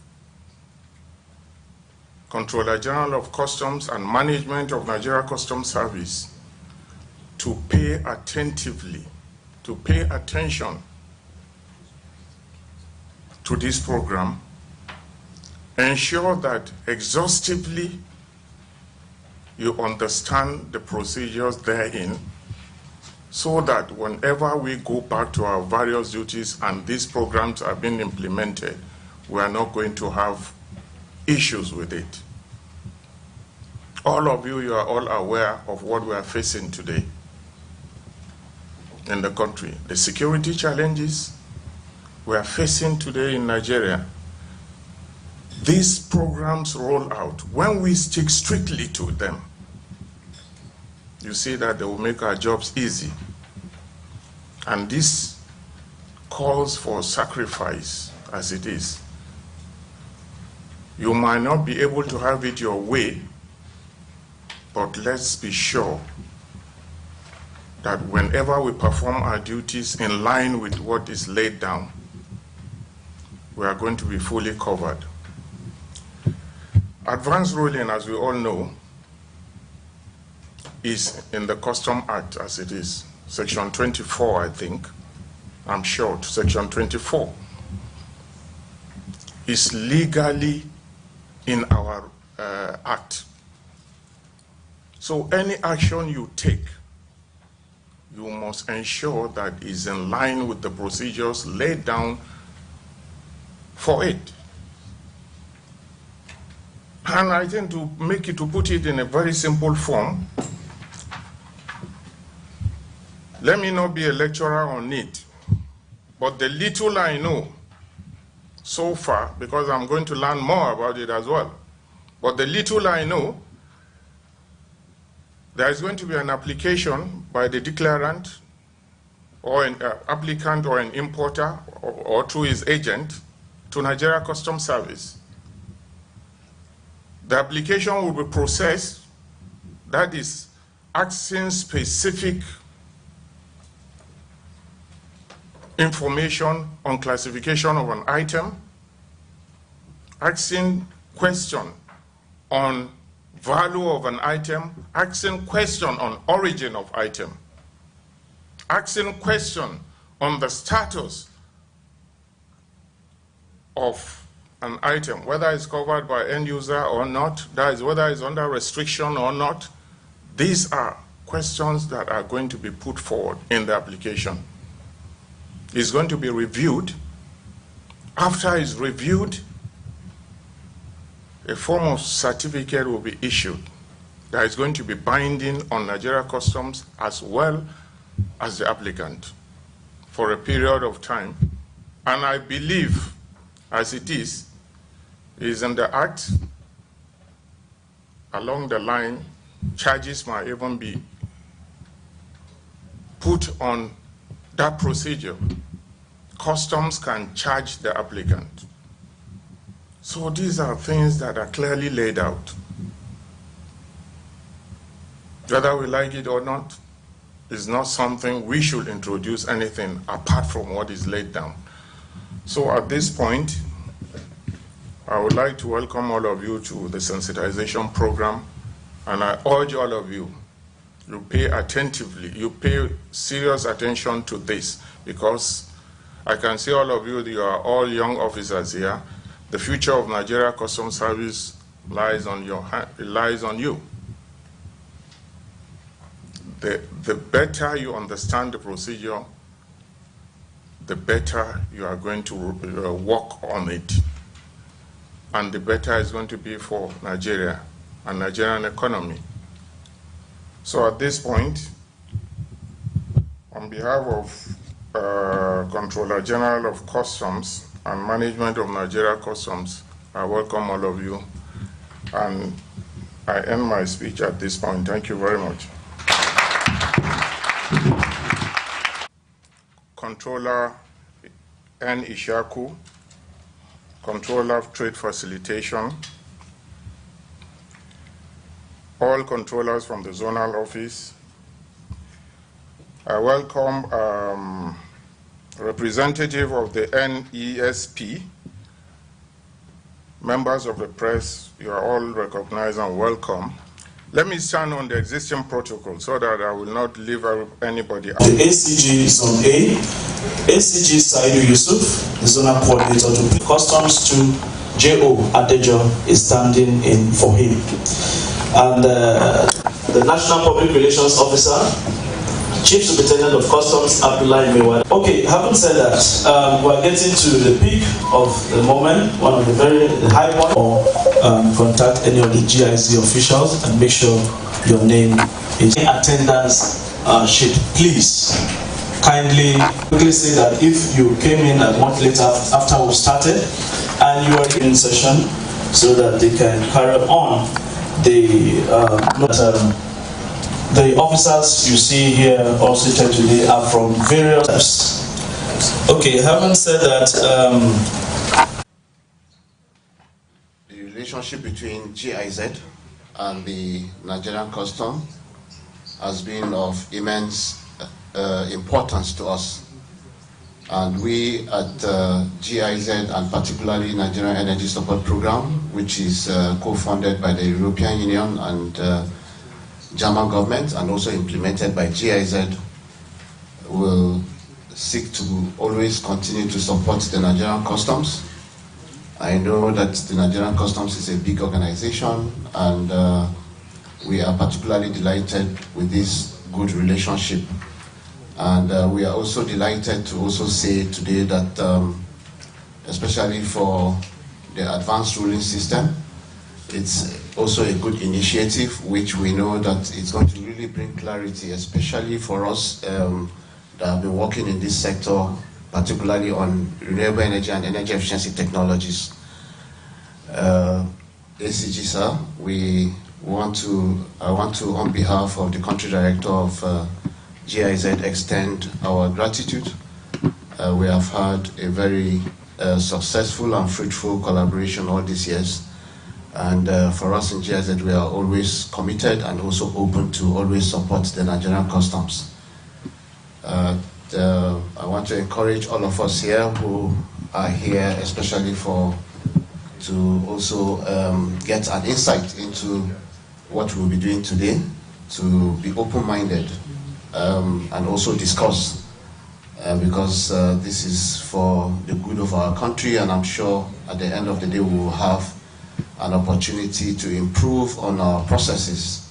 Controller General of Customs and Management of Nigeria Customs Service to pay attentively, to pay attention to this program, ensure that exhaustively you understand the procedures therein, so that whenever we go back to our various duties and these programs are being implemented, we are not going to have issues with it. All of you, you are all aware of what we are facing today in the country. The security challenges we are facing today in Nigeria. These programs roll out. When we stick strictly to them, you see that they will make our jobs easy. And this calls for sacrifice as it is. You might not be able to have it your way, but let's be sure that whenever we perform our duties in line with what is laid down, we are going to be fully covered. Advanced ruling, as we all know, is in the Custom Act as it is. Section 24, I think. I'm short. Section 24 is legally in our Act. So any action you take, you must ensure that is in line with the procedures laid down for it. And I think to put it in a very simple form, let me not be a lecturer on it, but the little I know so far, because I'm going to learn more about it as well, but the little I know, there is going to be an application by the declarant or an applicant or an importer or through his agent to Nigeria Customs Service. The application will be processed, that is, asking specific information on classification of an item, asking question on value of an item, asking question on origin of item, asking question on the status of an item, whether it's covered by end user or not, that is whether it's under restriction or not. These are questions that are going to be put forward in the application. It's going to be reviewed. After it's reviewed, a form of certificate will be issued that is going to be binding on Nigeria Customs as well as the applicant for a period of time. And I believe, as it is in the Act, along the line, charges might even be put on that procedure. Customs can charge the applicant. So these are things that are clearly laid out. Whether we like it or not, is not something we should introduce anything apart from what is laid down. So at this point, I would like to welcome all of you to the sensitization program, and I urge all of you, you pay attentively, you pay serious attention to this, because I can see all of you, you are all young officers here. The future of Nigeria Customs Service lies on your hand, it lies on you. The better you understand the procedure, the better you are going to work on it. And the better it's going to be for Nigeria and Nigerian economy. So at this point, on behalf of Controller General of Customs and Management of Nigeria Customs, I welcome all of you. And I end my speech at this point. Thank you very much. Controller N. Ishaku, Controller of Trade Facilitation, all controllers from the zonal office. I welcome representative of the NESP, members of the press, you are all recognized and welcome. Let me stand on the existing protocol so that I will not leave anybody out. The ACG Zone A, ACG Saidu Yusuf, the zonal coordinator to Customs to J.O. Adejo is standing in for him. And the National Public Relations Officer, Chief Superintendent of Customs, Abdullah Mewad. Okay, having said that, we're getting to the peak of the moment, one of the very high points, or contact any of the GIZ officials and make sure your name is in attendance sheet. Please, kindly quickly say that if you came in a month later after we started and you are in session, so that they can carry on the officers you see here all seated today are from various. Okay, having said that, the relationship between GIZ and the Nigerian Custom has been of immense importance to us. And we at GIZ, and particularly Nigerian Energy Support Program, which is co-funded by the European Union and German government and also implemented by GIZ, will seek to always continue to support the Nigerian Customs. I know that the Nigerian Customs is a big organization, and we are particularly delighted with this good relationship. And we are also delighted to also say today that especially for the advanced ruling system, it's also a good initiative, which we know that it's going to really bring clarity, especially for us that have been working in this sector, particularly on renewable energy and energy efficiency technologies. ACG, sir, I want to, on behalf of the country director of GIZ, extend our gratitude. We have had a very successful and fruitful collaboration all these years. And for us in GIZ, we are always committed and also open to always support the Nigerian Customs. I want to encourage all of us here who are here, especially to also get an insight into what we'll be doing today, to be open-minded and also discuss, because this is for the good of our country, and I'm sure at the end of the day we will have an opportunity to improve on our processes,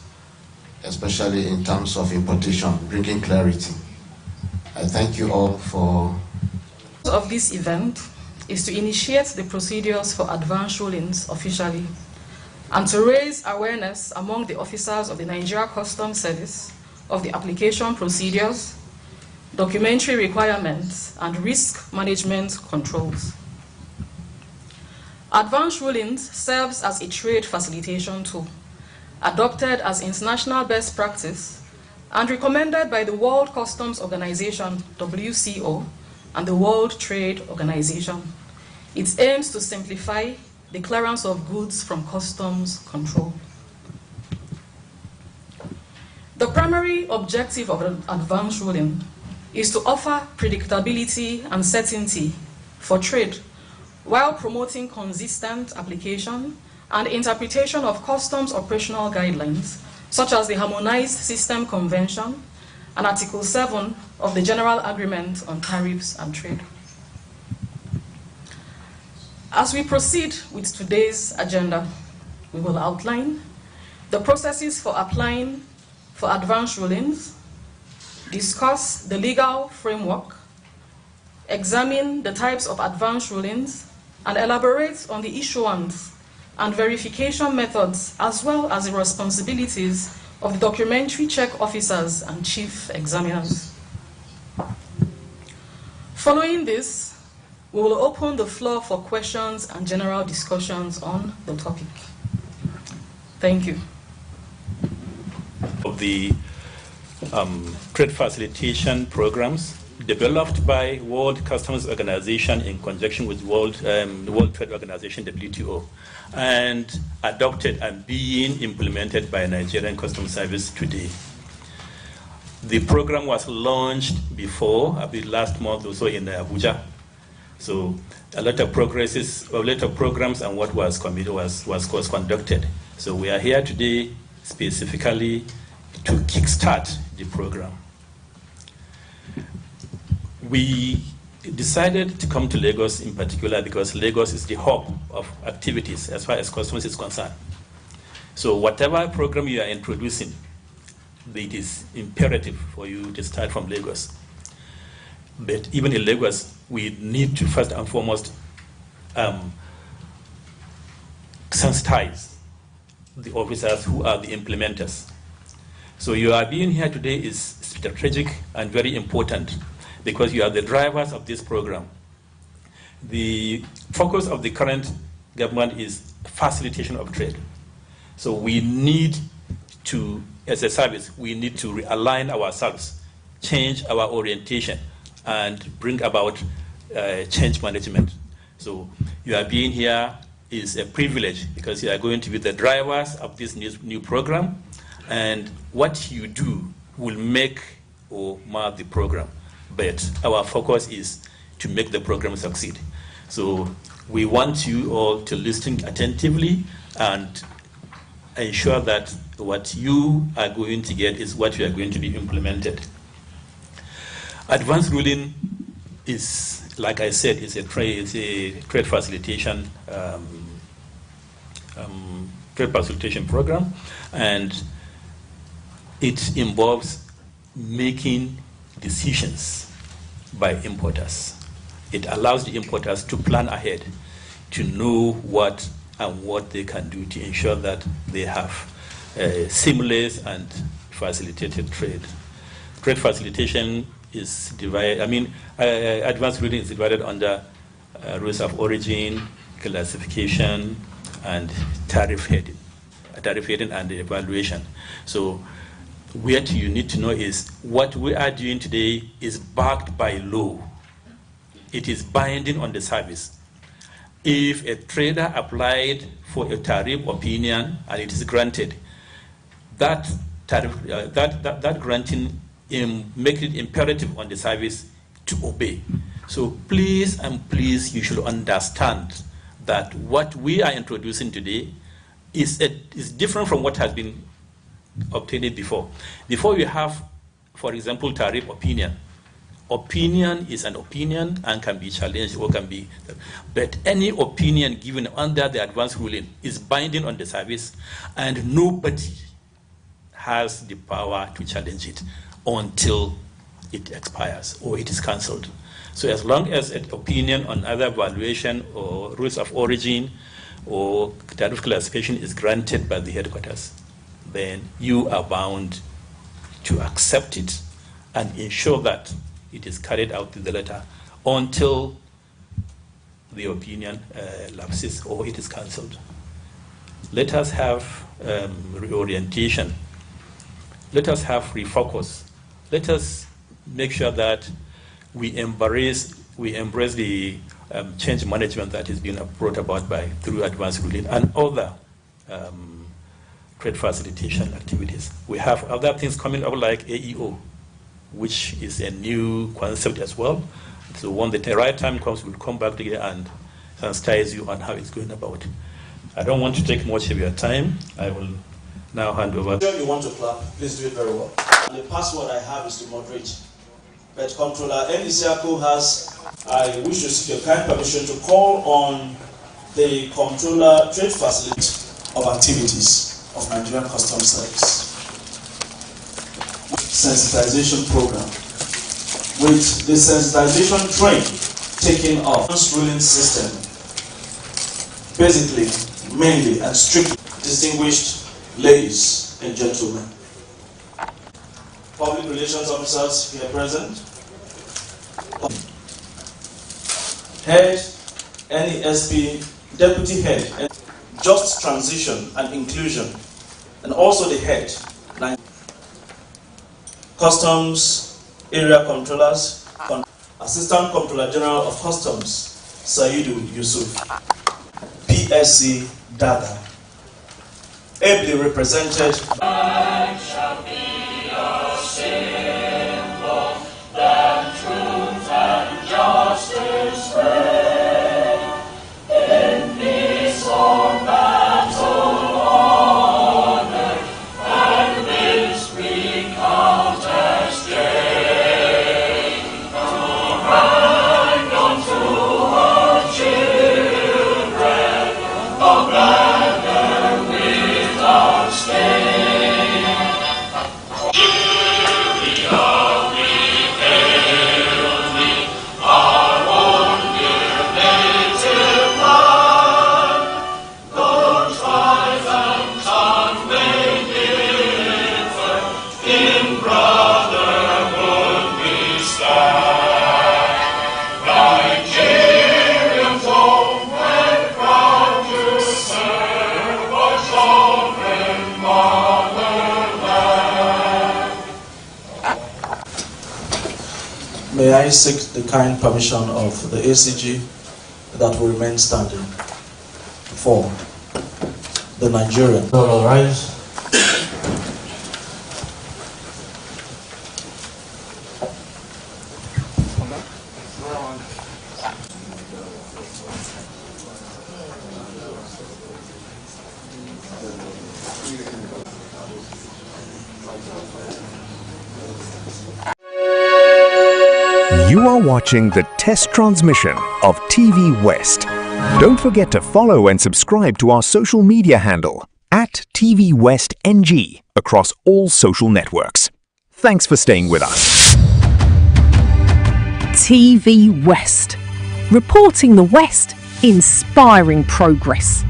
especially in terms of importation, bringing clarity. I thank you all for... of this event is to initiate the procedures for advance rulings officially and to raise awareness among the officers of the Nigeria Customs Service of the application procedures, documentary requirements, and risk management controls. Advance rulings serves as a trade facilitation tool, adopted as international best practice and recommended by the World Customs Organization, WCO, and the World Trade Organization. It aims to simplify the clearance of goods from customs control. The primary objective of an advance ruling is to offer predictability and certainty for trade while promoting consistent application and interpretation of customs operational guidelines, such as the Harmonized System Convention and Article 7 of the General Agreement on Tariffs and Trade. As we proceed with today's agenda, we will outline the processes for applying for advance rulings, discuss the legal framework, examine the types of advance rulings, and elaborate on the issuance and verification methods, as well as the responsibilities of the documentary check officers and chief examiners. Following this, we will open the floor for questions and general discussions on the topic. Thank you. Of the trade facilitation programs developed by World Customs Organization in conjunction with the World Trade Organization, WTO, and adopted and being implemented by Nigerian Customs Service today. The program was launched before, a bit last month or so in Abuja. So a lot of programs and what was committed was conducted. So we are here today specifically to kickstart the program. We decided to come to Lagos in particular because Lagos is the hub of activities as far as customs is concerned. So whatever program you are introducing, it is imperative for you to start from Lagos. But even in Lagos, we need to first and foremost sensitize the officers who are the implementers. So your being here today is strategic and very important because you are the drivers of this program. The focus of the current government is facilitation of trade. So we need to, as a service, we need to realign ourselves, change our orientation, and bring about change management. So your being here is a privilege because you are going to be the drivers of this new program, and what you do will make or mar the program. But our focus is to make the program succeed. So we want you all to listen attentively and ensure that what you are going to get is what you are going to be implemented. Advance ruling is, like I said, it's a trade facilitation program, and it involves making decisions by importers. It allows the importers to plan ahead, to know what they can do to ensure that they have seamless and facilitated trade. Trade facilitation is divided, advanced ruling is divided under rules of origin, classification, and tariff heading and evaluation. So what you need to know is what we are doing today is backed by law. It is binding on the service. If a trader applied for a tariff opinion and it is granted, that granting makes it imperative on the service to obey. So please, you should understand that what we are introducing today is different from what has been obtained before. Before you have, for example, tariff opinion. Opinion is an opinion and can be challenged or can be, but any opinion given under the advance ruling is binding on the service, and nobody has the power to challenge it until it expires or it is cancelled. So as long as an opinion on either valuation or rules of origin or tariff classification is granted by the headquarters, then you are bound to accept it and ensure that it is carried out to the letter until the opinion lapses or it is cancelled. Let us have reorientation. Let us have refocus. Let us make sure that we embrace the change management that is being brought about through advance ruling and other trade facilitation activities. We have other things coming up like AEO, which is a new concept as well. So when the right time comes, we'll come back together and sensitize you on how it's going about. I don't want to take much of your time. I will now hand over. If you want to clap, please do it very well. And the password I have is to moderate. But Controller Elisiako I wish to seek your kind permission to call on the Controller Trade Facility of Activities of Nigerian Customs Service sensitization program, with the sensitization train taking off ruling system, basically, mainly and strictly distinguished ladies and gentlemen, public relations officers here present, head, NESP, deputy head, and just transition and inclusion, and also the head, Customs Area Controllers, Assistant Comptroller General of Customs, Saidu Yusuf, PSC Dada, ably represented. May I seek the kind permission of the ACG that will remain standing for the Nigerian. All rise. You are watching the test transmission of TVWest. Don't forget to follow and subscribe to our social media handle at TVWestNG across all social networks. Thanks for staying with us. TV West. Reporting the West, inspiring progress.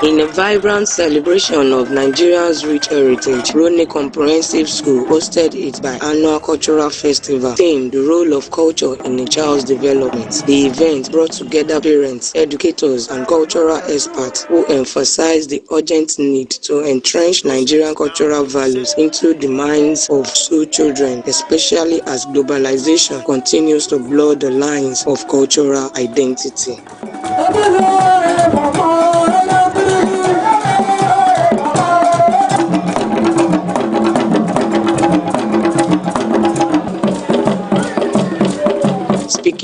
In a vibrant celebration of Nigeria's rich heritage, Rone Comprehensive School hosted its biannual cultural festival themed The Role of Culture in a Child's Development. The event brought together parents, educators, and cultural experts who emphasized the urgent need to entrench Nigerian cultural values into the minds of school children, especially as globalization continues to blur the lines of cultural identity.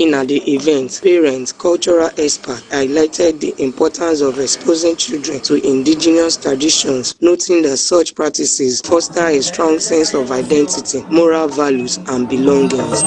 Speaking at the event, parents, cultural experts highlighted the importance of exposing children to indigenous traditions, noting that such practices foster a strong sense of identity, moral values, and belongings.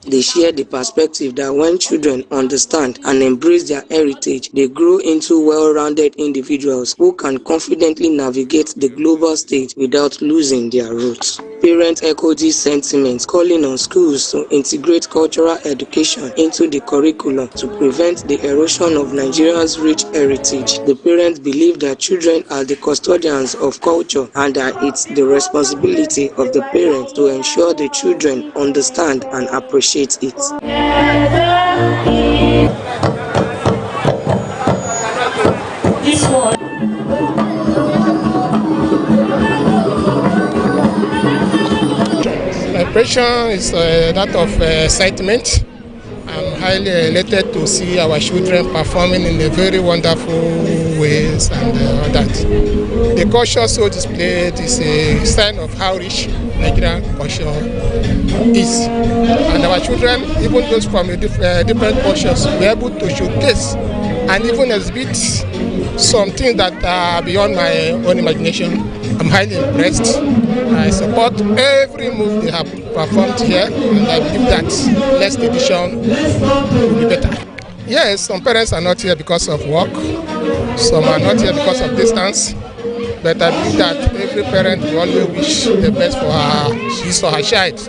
They share the perspective that when children understand and embrace their heritage, they grow into well-rounded individuals who can confidently navigate the global stage without losing their roots. Parents echo these sentiments, calling on schools to integrate cultural education into the curriculum to prevent the erosion of Nigeria's rich heritage. The parents believe that children are the custodians of culture and that it's the responsibility of the parents to ensure the children understand and appreciate it. My impression is that of sentiment. I'm highly elated to see our children performing in a very wonderful ways and all that. The culture so displayed is a sign of how rich Nigerian culture is. And our children, even those from different cultures, were able to showcase and even exhibit something that are beyond my own imagination. I'm highly impressed. I support every move they have performed here, and I believe that next edition will be better. Yes, some parents are not here because of work, some are not here because of distance, but I believe that every parent will always wish the best for his or her child.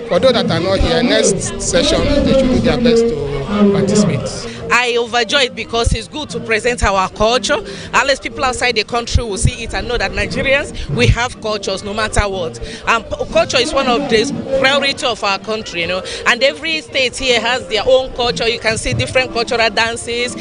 For those that are not here, next session they should do their best to participate. I overjoyed because it's good to present our culture. At least people outside the country will see it and know that Nigerians, we have cultures no matter what. Culture is one of the priority of our country, and every state here has their own culture. You can see different cultural dances.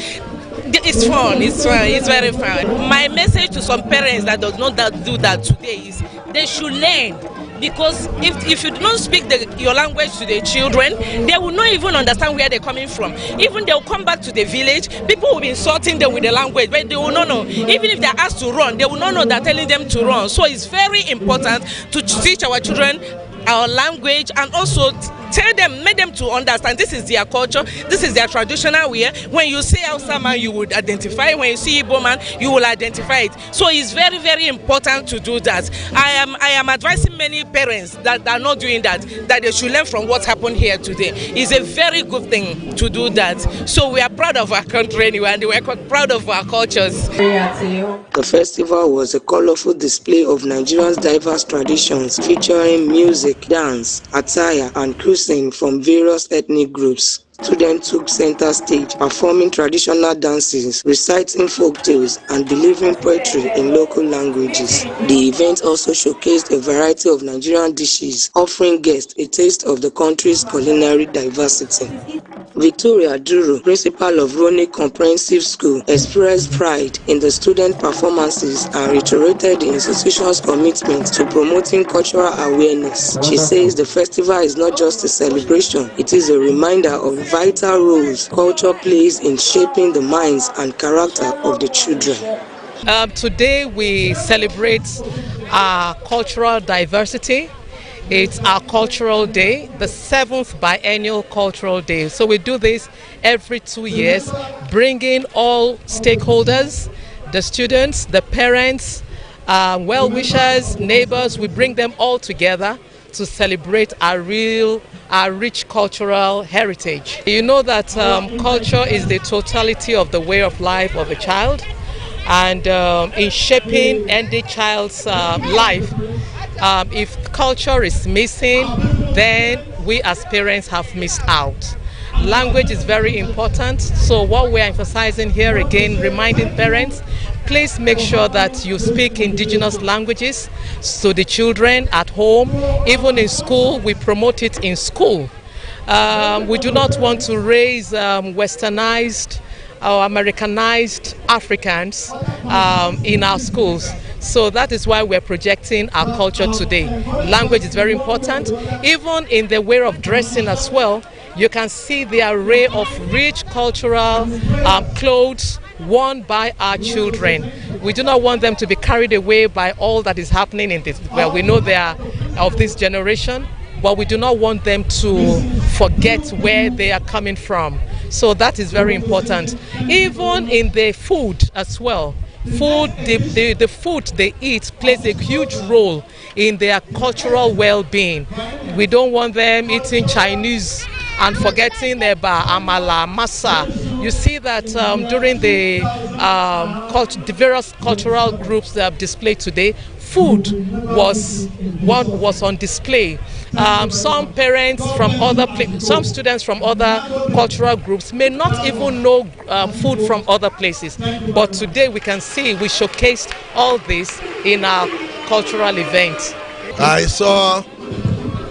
It's fun, it's very fun. My message to some parents that does not do that today is they should learn. Because if you don't speak your language to the children, they will not even understand where they're coming from. Even they will come back to the village, people will be insulting them with the language, but they will not know. Even if they're asked to run, they will not know they're telling them to run. So it's very important to teach our children our language and also tell them, make them to understand this is their culture, this is their traditional wear. When you see Hausa man, you would identify. When you see Igbo man, you will identify it. So it's very, very important to do that. I am advising many parents that are not doing that they should learn from what happened here today. It's a very good thing to do that. So we are proud of our country anyway, and we are proud of our cultures. The festival was a colorful display of Nigeria's diverse traditions, featuring music, dance, attire, and cuisine from various ethnic groups. Students took center stage, performing traditional dances, reciting folk tales, and delivering poetry in local languages. The event also showcased a variety of Nigerian dishes, offering guests a taste of the country's culinary diversity. Victoria Duru, principal of Rone Comprehensive School, expressed pride in the student performances and reiterated the institution's commitment to promoting cultural awareness. She says the festival is not just a celebration, it is a reminder of vital roles culture plays in shaping the minds and character of the children. Today we celebrate our cultural diversity. It's our cultural day, the 7th biennial cultural day. So we do this every 2 years, bringing all stakeholders, the students, the parents, well-wishers, neighbors. We bring them all together to celebrate our rich cultural heritage. You know that culture is the totality of the way of life of a child, and in shaping any child's life, if culture is missing, then we as parents have missed out. Language is very important, so what we're emphasizing here again, reminding parents, please make sure that you speak indigenous languages to the children at home. Even in school, we promote it in school. We do not want to raise westernized or Americanized Africans in our schools. So that is why we're projecting our culture today. Language is very important. Even in the way of dressing as well, you can see the array of rich cultural clothes worn by our children. We do not want them to be carried away by all that is happening in this. Well, we know they are of this generation, but we do not want them to forget where they are coming from. So that is very important. Even in the food as well. The food they eat plays a huge role in their cultural well-being. We don't want them eating Chinese and forgetting eba, amala, masa. You see that during the various cultural groups that have displayed today, food was on display. Some parents from some students from other cultural groups may not even know food from other places. But today we can see we showcased all this in our cultural event. I saw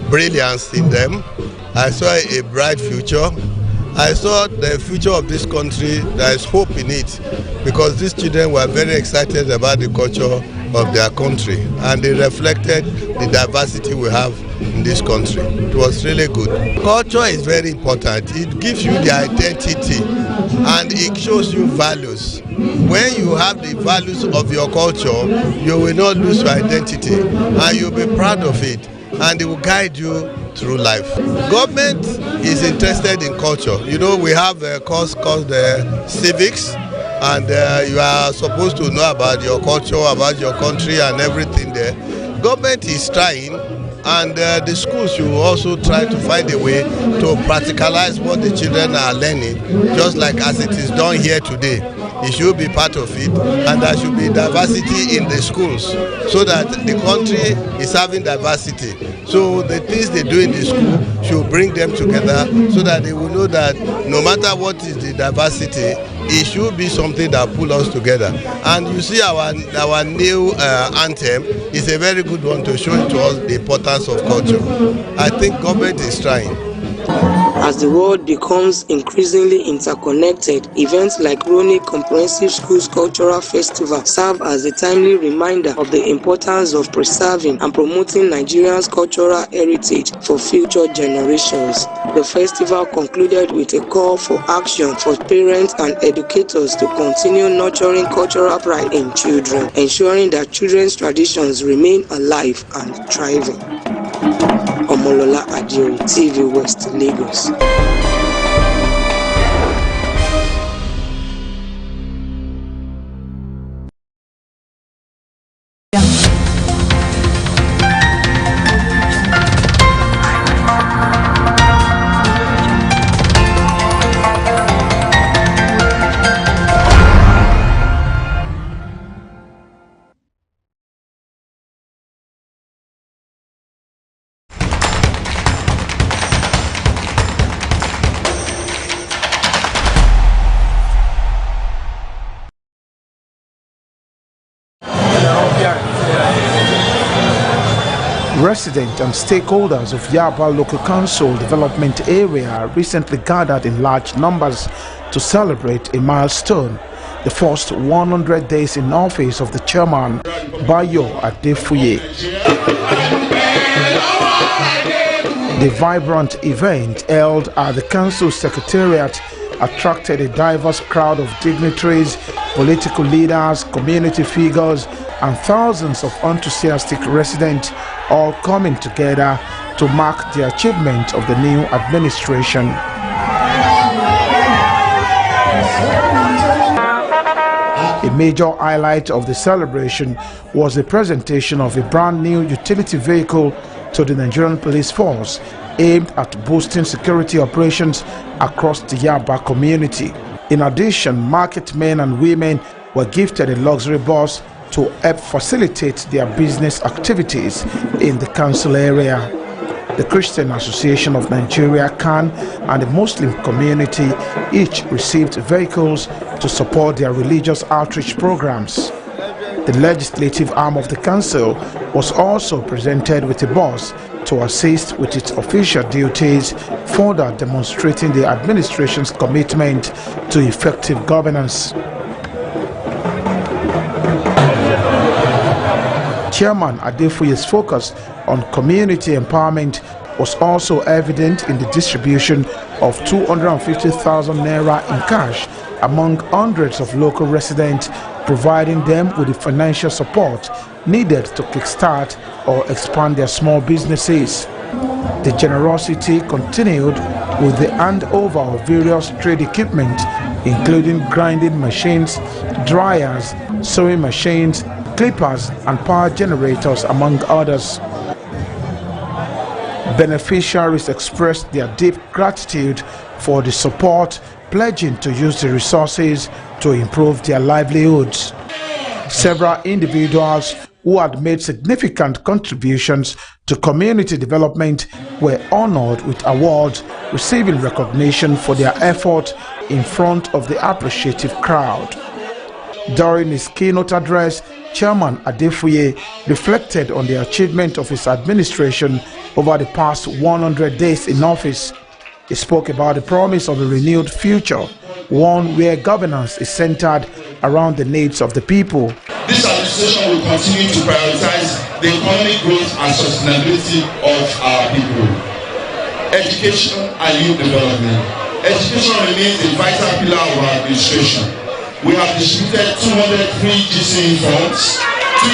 brilliance in them. I saw a bright future. I saw the future of this country. There is hope in it because these children were very excited about the culture of their country and they reflected the diversity we have in this country. It was really good. Culture is very important. It gives you the identity and it shows you values. When you have the values of your culture, you will not lose your identity and you'll be proud of it and it will guide you through life. Government is interested in culture. You know, we have a course called civics, and you are supposed to know about your culture, about your country and everything there. Government is trying, and the schools should also try to find a way to practicalize what the children are learning, just like as it is done here today. It should be part of it, and there should be diversity in the schools so that the country is having diversity. So the things they do in the school should bring them together so that they will know that no matter what is the diversity, it should be something that pulls us together. And you see our new anthem is a very good one to show to us the importance of culture. I think government is trying. As the world becomes increasingly interconnected, events like Roni Comprehensive Schools Cultural Festival serve as a timely reminder of the importance of preserving and promoting Nigeria's cultural heritage for future generations. The festival concluded with a call for action for parents and educators to continue nurturing cultural pride in children, ensuring that children's traditions remain alive and thriving. Omolola Adiri, TVWest, Lagos. Residents and stakeholders of Yaba Local Council Development Area recently gathered in large numbers to celebrate a milestone, the first 100 days in office of the chairman, Bayo Adefuye. The vibrant event held at the council secretariat attracted a diverse crowd of dignitaries, political leaders, community figures, and thousands of enthusiastic residents all coming together to mark the achievement of the new administration. A major highlight of the celebration was the presentation of a brand new utility vehicle to the Nigerian Police Force aimed at boosting security operations across the Yaba community. In addition, market men and women were gifted a luxury bus to help facilitate their business activities in the council area. The Christian Association of Nigeria, CAN, and the Muslim community each received vehicles to support their religious outreach programs. The legislative arm of the council was also presented with a bus to assist with its official duties, further demonstrating the administration's commitment to effective governance. Chairman Adefuye's focus on community empowerment was also evident in the distribution of 250,000 naira in cash among hundreds of local residents, providing them with the financial support needed to kickstart or expand their small businesses. The generosity continued with the handover of various trade equipment, including grinding machines, dryers, sewing machines, clippers, and power generators, among others. Beneficiaries expressed their deep gratitude for the support, pledging to use the resources to improve their livelihoods. Several individuals who had made significant contributions to community development were honored with awards, receiving recognition for their effort in front of the appreciative crowd. During his keynote address, Chairman Adefuye reflected on the achievement of his administration over the past 100 days in office. He spoke about the promise of a renewed future, one where governance is centered around the needs of the people. This administration will continue to prioritize the economic growth and sustainability of our people. Education and youth development. Education remains a vital pillar of our administration. We have distributed 200 free GCE funds to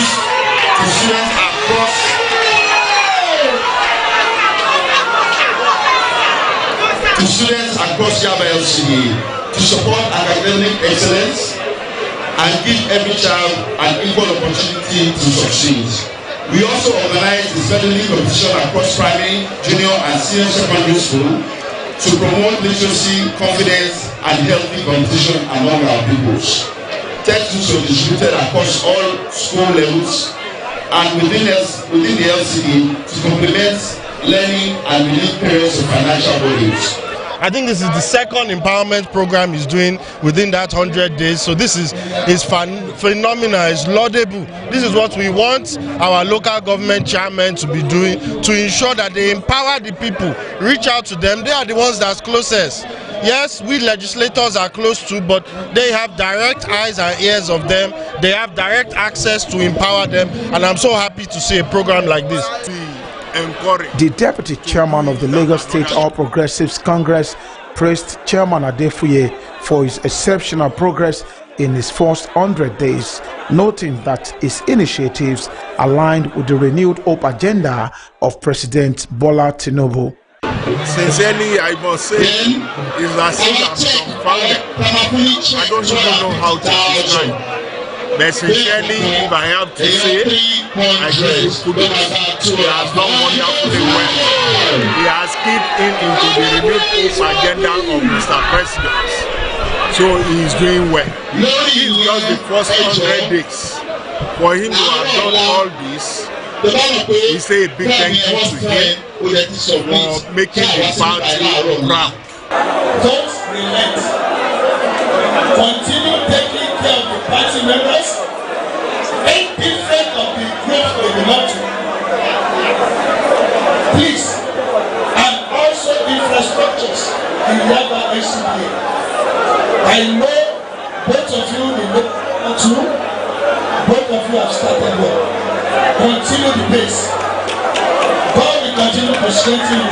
students across Yaba LCA to support academic excellence and give every child an equal opportunity to succeed. We also organize the spelling competition across primary, junior, and senior secondary school to promote literacy, confidence, and healthy competition among our pupils. Textbooks were distributed across all school levels and within the LCD to complement learning and relieve parents of financial burdens. I think this is the second empowerment program he's doing within that 100 days. So this is phenomenal, it's laudable. This is what we want our local government chairmen to be doing, to ensure that they empower the people, reach out to them. They are the ones that's closest. Yes, we legislators are close to, but they have direct eyes and ears of them. They have direct access to empower them. And I'm so happy to see a program like this. The deputy chairman of the Lagos State All Progressives Congress praised Chairman Adefuye for his exceptional progress in his first 100 days, noting that his initiatives aligned with the renewed hope agenda of President Bola Tinubu. Sincerely, I must say, it's as if I'm dumbfounded. I don't even know how to describe. But sincerely, if I have to say, I give kudos. He has done wonderfully well. He has kicked into the renewed hope agenda of Mr. President. So he is doing well. This is just the first 100 days. For him to have done all this, we say a big thank you to him for making the party proud. Don't relent. Continue taking care of the party members, indifferent of the group they belong to. Please, and also infrastructures in Yaba LCA. I know both of you know too. Both of you have started well. Continue the pace. God will continue to strengthen you.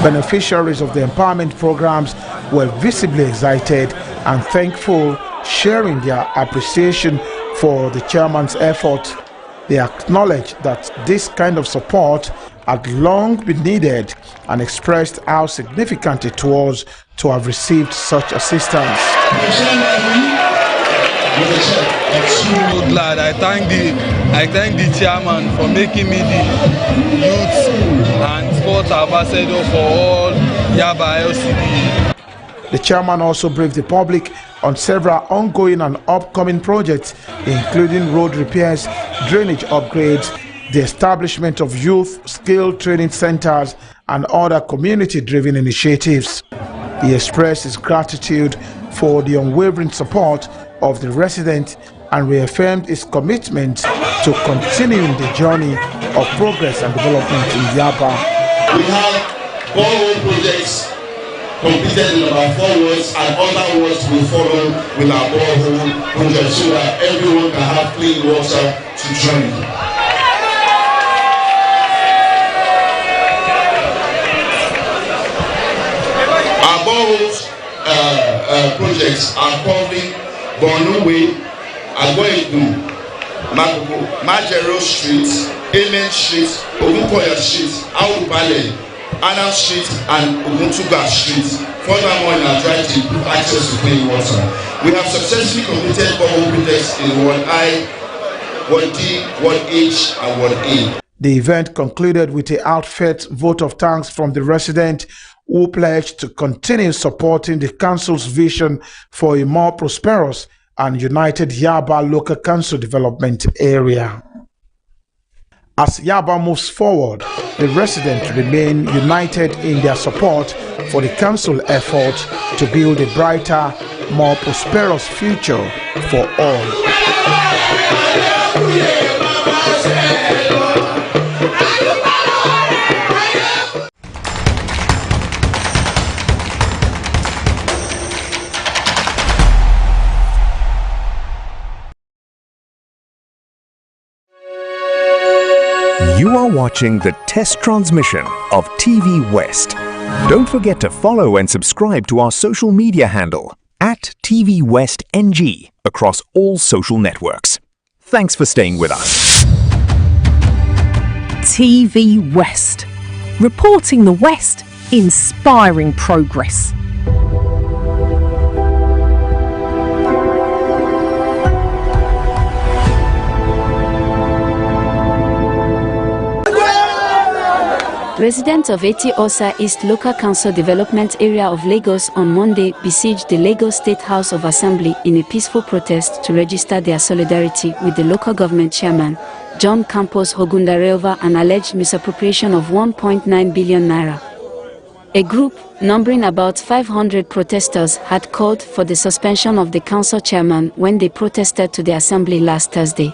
Beneficiaries of the empowerment programs were visibly excited and thankful, sharing their appreciation for the chairman's effort. They acknowledged that this kind of support had long been needed and expressed how significant it was to have received such assistance. I'm so glad. I thank the chairman for making me the youth and sports ambassador for all Yaba LCD. The chairman also briefed the public on several ongoing and upcoming projects, including road repairs, drainage upgrades, the establishment of youth skill training centers, and other community-driven initiatives. He expressed his gratitude for the unwavering support of the residents and reaffirmed his commitment to continuing the journey of progress and development in Yaba. We have borehole projects completed in about 4 wards, and other wards will follow with our borehole projects so that everyone can have clean water to drink. Our borehole projects are covering Borno Way, Agboegun, Majero Street, Amen Street, Ogunkoya Street, Aurubale, Adam Street, and Oguntuga Street. Furthermore, in our drive to improve access to clean water. We have successfully completed borehole projects in Ward I, Ward D, Ward H, and Ward A. The event concluded with a heartfelt vote of thanks from the resident who pledged to continue supporting the council's vision for a more prosperous and united Yaba local council development area. As Yaba moves forward, the residents remain united in their support for the council effort to build a brighter, more prosperous future for all. You are watching the test transmission of TVWest. Don't forget to follow and subscribe to our social media handle at TVWestNG across all social networks. Thanks for staying with us. TV West, reporting the West, inspiring progress. Residents of Eti-Osa East Local Council Development Area of Lagos on Monday besieged the Lagos State House of Assembly in a peaceful protest to register their solidarity with the local government chairman, John Campos Hogundare, over an alleged misappropriation of 1.9 billion naira. A group, numbering about 500 protesters, had called for the suspension of the council chairman when they protested to the assembly last Thursday.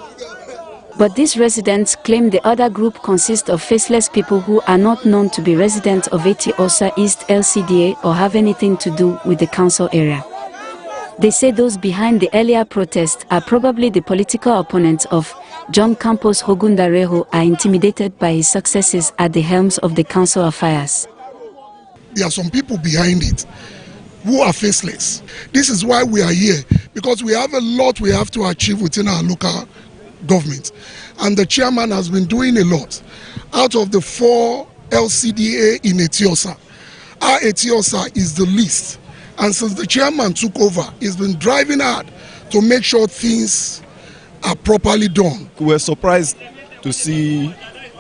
But these residents claim the other group consists of faceless people who are not known to be residents of Eti-Osa East LCDA or have anything to do with the council area. They say those behind the earlier protest are probably the political opponents of John Campos Hogundare, who are intimidated by his successes at the helms of the council affairs. There are some people behind it who are faceless. This is why we are here, because we have a lot we have to achieve within our local government, and the chairman has been doing a lot. Out of the 4 LCDA in Eti-Osa, our Eti-Osa is the least, and since the chairman took over, he's been driving hard to make sure things are properly done. We were surprised to see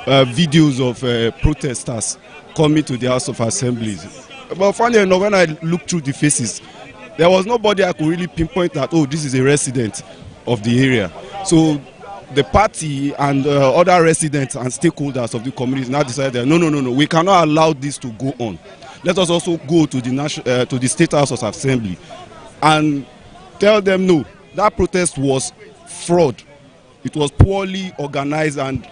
videos of protesters coming to the House of Assemblies. But funny enough, when I looked through the faces, there was nobody I could really pinpoint that, oh, this is a resident of the area. So the party and other residents and stakeholders of the community now decided, no, we cannot allow this to go on. Let us also go to the State House of Assembly and tell them, no, that protest was fraud. It was poorly organized and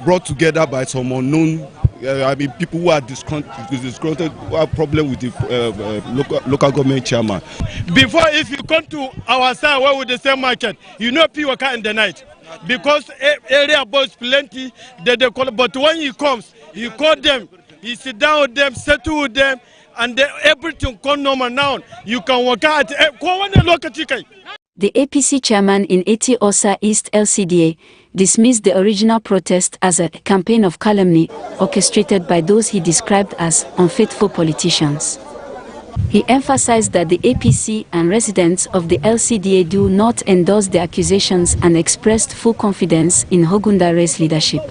brought together by some unknown, people who are disgruntled, who have problem with the local government chairman. Before, if you come to our side where we the same market, you know people come in the night. Because area boys plenty, they call, but when he comes, he call them, he sit down with them, settle with them, and everything come normal now. You can work out. The APC chairman in Eti-Osa East LCDA dismissed the original protest as a campaign of calumny orchestrated by those he described as unfaithful politicians. He emphasized that the APC and residents of the LCDA do not endorse the accusations and expressed full confidence in Hogundare's leadership.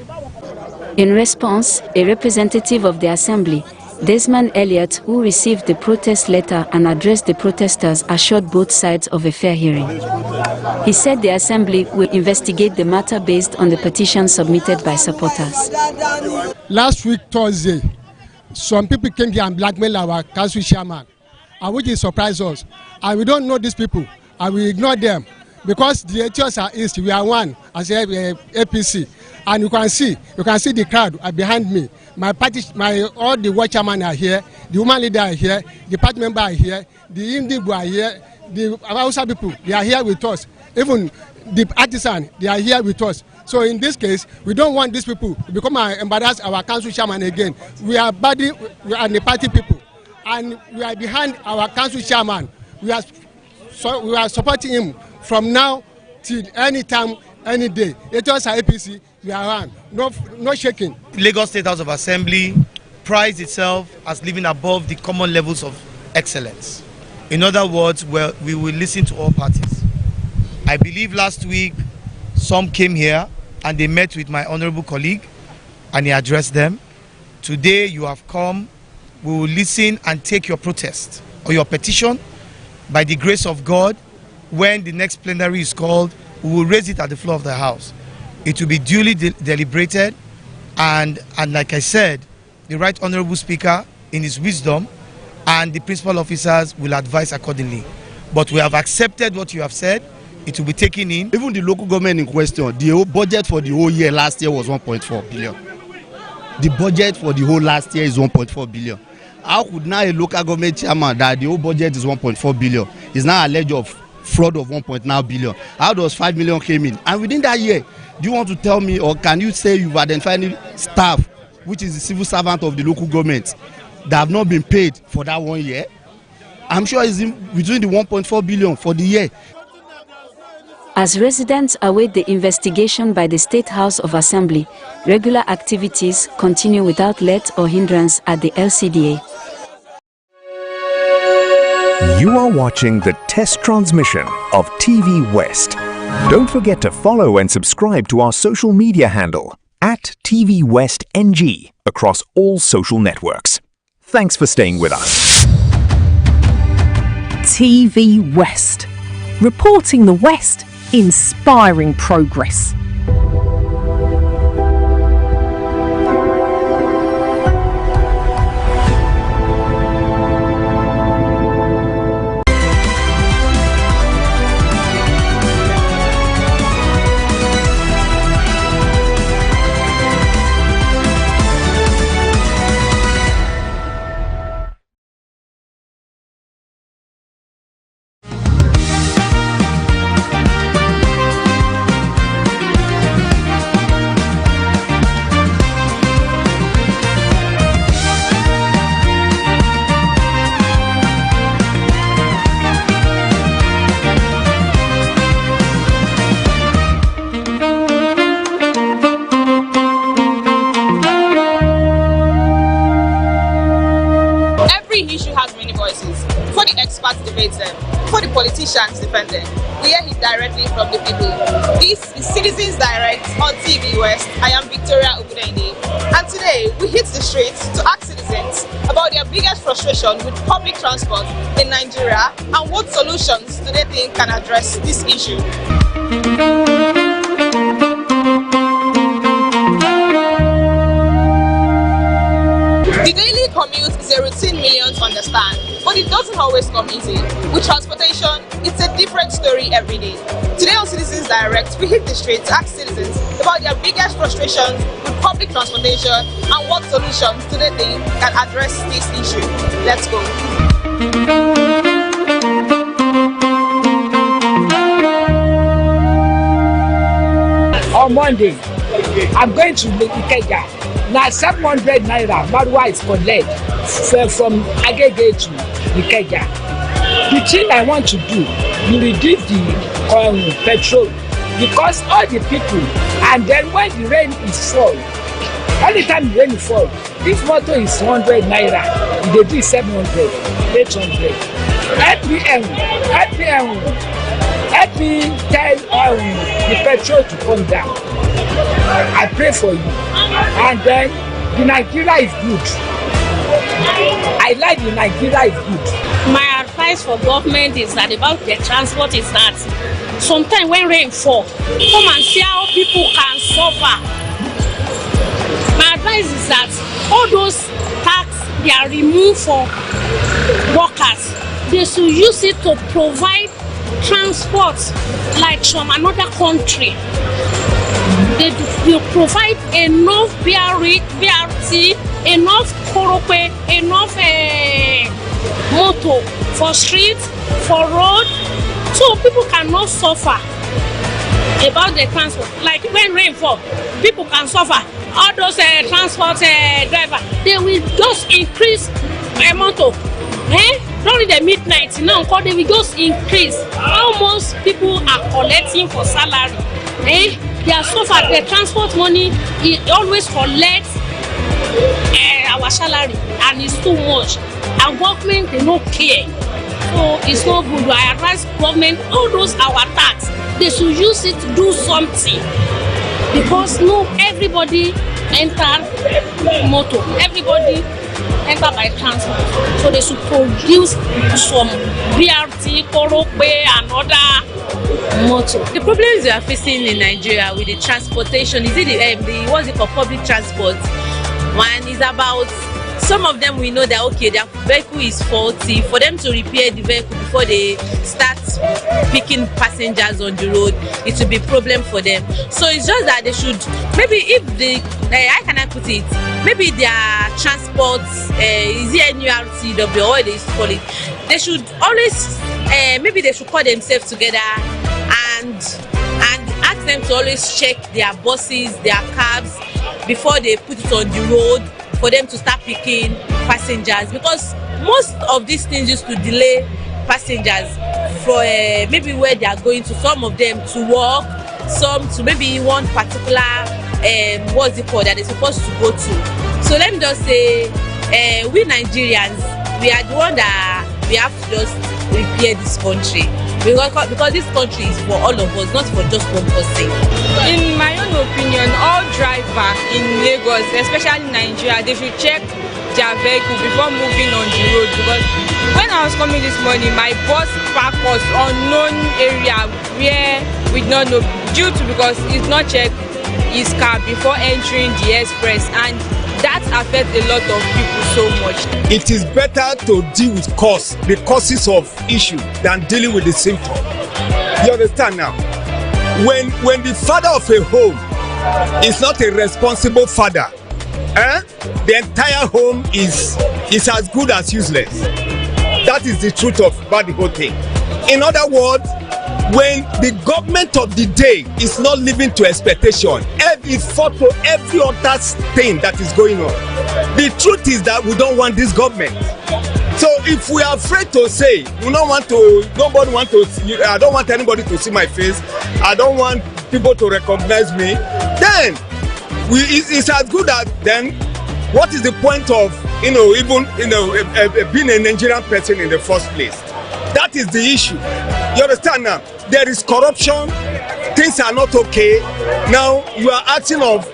In response, a representative of the assembly, Desmond Elliott, who received the protest letter and addressed the protesters, assured both sides of a fair hearing. He said the assembly will investigate the matter based on the petition submitted by supporters. Last week, Thursday, some people came here and blackmailed our council chairman, and which surprised us. And we don't know these people, and we ignore them. Because the Eti-Osa East, we are one as a APC. And you can see the crowd behind me. My party, all the world chairman are here, the woman leader are here, the party member are here, the Indigo are here, the Hausa people, they are here with us. Even the artisan, they are here with us. So in this case, we don't want these people to become embarrass our council chairman again. We are the party people, and we are behind our council chairman. We are supporting him from now till any time any day. Etiosa APC, we are around. No shaking. Lagos State House of Assembly prides itself as living above the common levels of excellence. In other words, we will listen to all parties. I believe last week some came here and they met with my honorable colleague and he addressed them. Today you have come, we will listen and take your protest or your petition. By the grace of God, when the next plenary is called, we will raise it at the floor of the House. It will be duly deliberated and like I said, the Right Honorable Speaker in his wisdom and the principal officers will advise accordingly. But we have accepted what you have said. It will be taken in. Even the local government in question, the whole budget for the whole year last year was 1.4 billion. The budget for the whole last year is 1.4 billion. How could now a local government chairman that the whole budget is 1.4 billion is now alleged of fraud of 1.9 billion? How does 5 million came in? And within that year, do you want to tell me or can you say you've identified any staff, which is the civil servant of the local government, that have not been paid for that 1 year? I'm sure it's between the 1.4 billion for the year. As residents await the investigation by the State House of Assembly, regular activities continue without let or hindrance at the LCDA. You are watching the test transmission of TVWest. Don't forget to follow and subscribe to our social media handle at TVWestNG across all social networks. Thanks for staying with us. TV West. Reporting the West, inspiring progress. Debate them, before the politicians defend them. We hear it directly from the people. This is Citizens Direct on TV West. I am Victoria Ogudende, and today we hit the streets to ask citizens about their biggest frustration with public transport in Nigeria and what solutions do they think can address this issue. The daily commute is a routine millions understand, but it doesn't always come easy. With transportation, it's a different story every day. Today on Citizens Direct, we hit the street to ask citizens about their biggest frustrations with public transportation and what solutions do they think can address this issue. Let's go. On Monday, I'm going to Ikeja. Now 700 naira Marwa is collect from Agege to Ikeja. The thing I want to do, you reduce the petrol because all the people, and then when the rain is fall, anytime the rain fall, this motor is 100 naira, they do 700, 800. Help me tell the petrol to come down. I pray for you. And then the Nigeria is good. I like the Nigeria is good. My advice for government is that about the transport is that sometimes when rain fall, come and see how people can suffer. My advice is that all those tax they are removed for workers, they should use it to provide transport like from another country. They will provide enough BRT, enough korope, enough motor for streets, for road, so people cannot suffer about the transport. Like when rain fall, people can suffer. All those transport drivers, they will just increase motor. during the midnight, you know, they will just increase. How most people are collecting for salary. They are so far, the transport money, it always collects our salary, and it's too much. And government, they don't care. So it's not good. I advise government, all those our tax, they should use it to do something. Because no, everybody enter motor, everybody enter by transport. So they should produce some BRT, Korope, and other motor. The problems we are facing in Nigeria with the transportation, is it the what's it called, public transport? One is about, some of them we know that okay, their vehicle is faulty. For them to repair the vehicle before they start picking passengers on the road, it will be a problem for them. So it's just that they should, maybe if the, how can I put it, maybe their transport, is it NURTW or what they call it, they should always, maybe they should call themselves together and ask them to always check their buses, their cabs before they put it on the road, for them to start picking passengers, because most of these things used to delay passengers for maybe where they are going to, some of them to work, some to maybe one particular what's it called that they're supposed to go to. So let me just say, we Nigerians, we are the one that we have to just repair this country, because this country is for all of us, not for just one person. In my own opinion, all drivers in Lagos, especially Nigeria, they should check their vehicle before moving on the road, because when I was coming this morning, my bus parked us unknown area where we did not know, due to because it's not checked his car before entering the express, and that affects a lot of people so much. It is better to deal with the causes of issue than dealing with the symptom. You understand now? When the father of a home is not a responsible father, the entire home is as good as useless. That is the truth about the whole thing. In other words, when the government of the day is not living to expectation, every photo, every other thing that is going on, the truth is that we don't want this government. So if we are afraid to say, we don't want to, nobody want to, I don't want anybody to see my face, I don't want people to recognize me, then it's as good as then what is the point of even being a Nigerian person in the first place? That is the issue. You understand now? There is corruption, things are not okay. Now you are asking of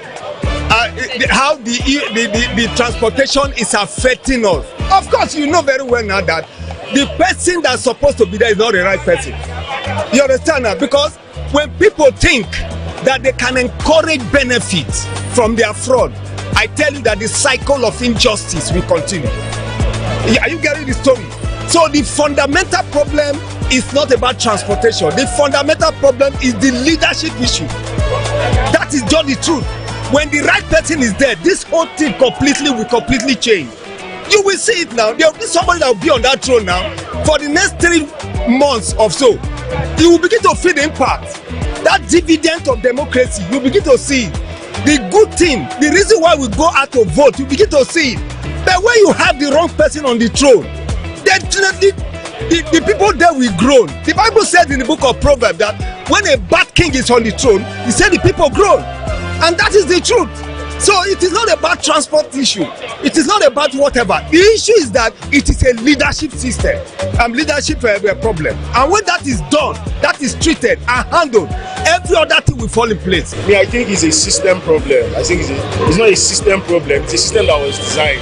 how the transportation is affecting us. Of course, you know very well now that the person that's supposed to be there is not the right person. You understand now? Because when people think that they can encourage benefits from their fraud, I tell you that the cycle of injustice will continue. Are you getting the story? So the fundamental problem is not about transportation. The fundamental problem is the leadership issue. That is just the truth. When the right person is there, this whole thing will completely change. You will see it now. There will be somebody that will be on that throne now for the next 3 months or so. You will begin to feel the impact. That dividend of democracy, you begin to see the good thing, the reason why we go out to vote, you begin to see it. But when you have the wrong person on the throne, definitely the people there will groan. The Bible said in the book of Proverbs that when a bad king is on the throne, he said the people groan. And that is the truth. So it is not about transport issue. It is not about whatever. The issue is that it is a leadership system and leadership problem. And when that is done, that is treated and handled, every other thing will fall in place. I think it's a system problem. I think it's not a system problem. It's a system that was designed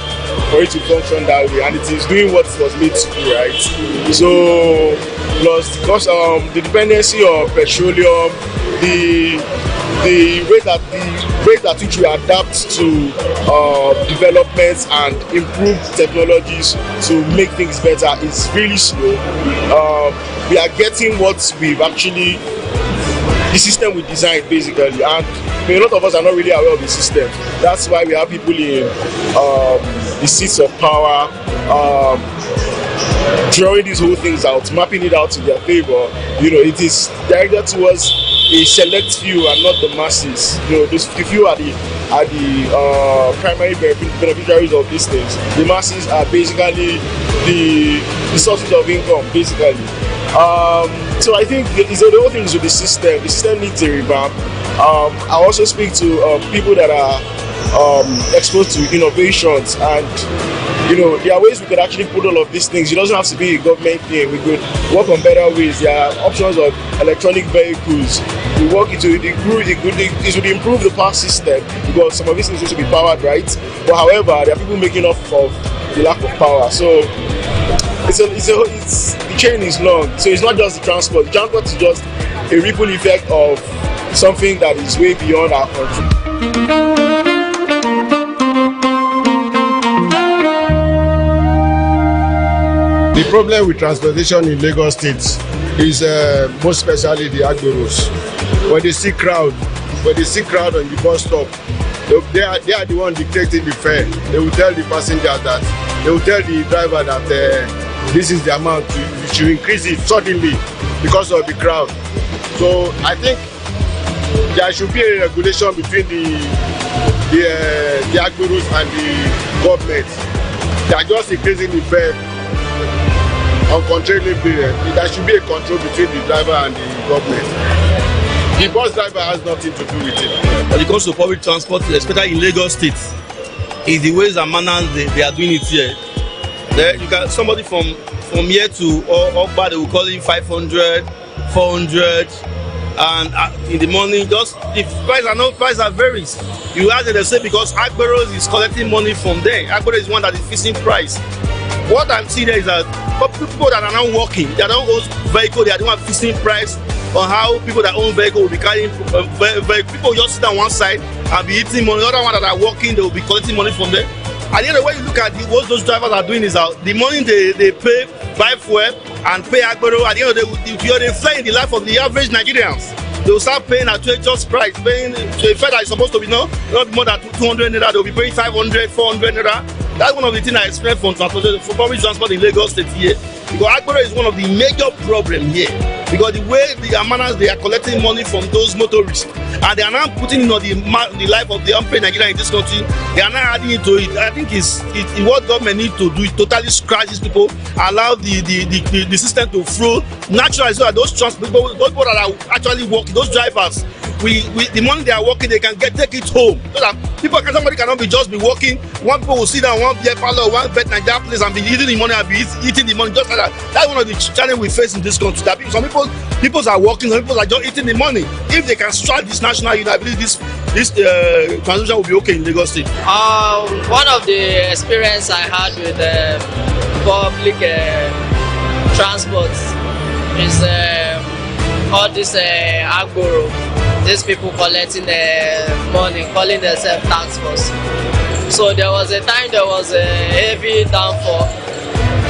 for it to function that way, and it is doing what it was made to do, right? So plus because the dependency of petroleum, the rate at which we adapt to developments and improve technologies to make things better is really slow. We are getting what we've actually, the system we designed basically, and a lot of us are not really aware of the system. That's why we have people in the seats of power drawing these whole things out, mapping it out to their favor. It is directed towards a select few and not the masses. You know, those few are the primary beneficiaries of these things. The masses are basically the sources of income, basically. So I think the whole thing is with the system. The system needs a revamp. I also speak to people that are exposed to innovations, and you know, there are ways we could actually put all of these things. It doesn't have to be a government thing. We could work on better ways. There are options of electronic vehicles. We work it would improve the power system, because some of these things need to be powered, right? But however, there are people making up of the lack of power. So the chain is long. So it's not just the transport. The transport is just a ripple effect of something that is way beyond our country. The problem with transportation in Lagos State is most especially the agboros. When they see crowd on the bus stop, they are the one dictating the fare. They will tell the passengers that, they will tell the driver that this is the amount, you should increase it suddenly because of the crowd. So I think there should be a regulation between the agboros and the government. They are just increasing the fare uncontrollably. There should be a control between the driver and the government. The bus driver has nothing to do with it. When it comes to public transport, especially in Lagos State, is the ways and manners they are doing it here. There, you got somebody from here to Ogba, they will call him 500, 400, and in the morning, just if price are varies. You ask them, they say because Agberos is collecting money from there. Agbero is one that is fixing price. What I'm seeing there is that people that are now working, they don't own vehicle, they are the one fixing price on how people that own vehicle will be carrying people just sit on one side and be eating money. The other one that are working, they will be collecting money from there. At the end of the way, you look at what those drivers are doing is that the money they pay, buy fuel and pay Agbero, at the end of the day, they fly in the life of the average Nigerians. They will start paying at just price, paying to a fare that is supposed to be not more than 200 naira. They will be paying 500, 400 naira. That's one of the things I expect from transportation, for public transport in Lagos State here. Because Agbero is one of the major problems here. Because the way the Amanas, they are collecting money from those motorists, and they are now putting in on the life of the unpaid Nigerian in this country, they are now adding into it. I think it's what government needs to do is totally scratch these people, allow the system to flow naturally, so that those people that are actually working, those drivers, the money they are working, they can take it home. So that somebody cannot just be working. One people will sit down, one beer parlor, one vet Nigeria place and be eating the money and be eating the money just like that. That's one of the challenges we face in this country. That some people are working, some people are just eating the money. If they can strike this national unity, I believe this transition will be okay in Lagos State. One of the experience I had with public transport is all this Agboro. These people collecting money, calling themselves tax force. So there was a time there was a heavy downfall.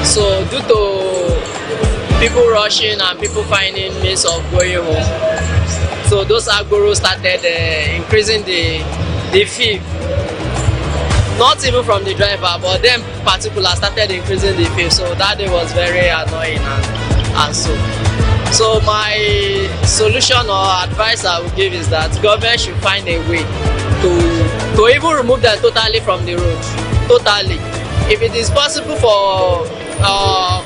So due to people rushing and people finding means of going home, so those Agboros started increasing the fee. Not even from the driver, but them particular started increasing the fee. So that day was very annoying and so. So my solution or advice I would give is that government should find a way to even remove them totally from the road. Totally. If it is possible for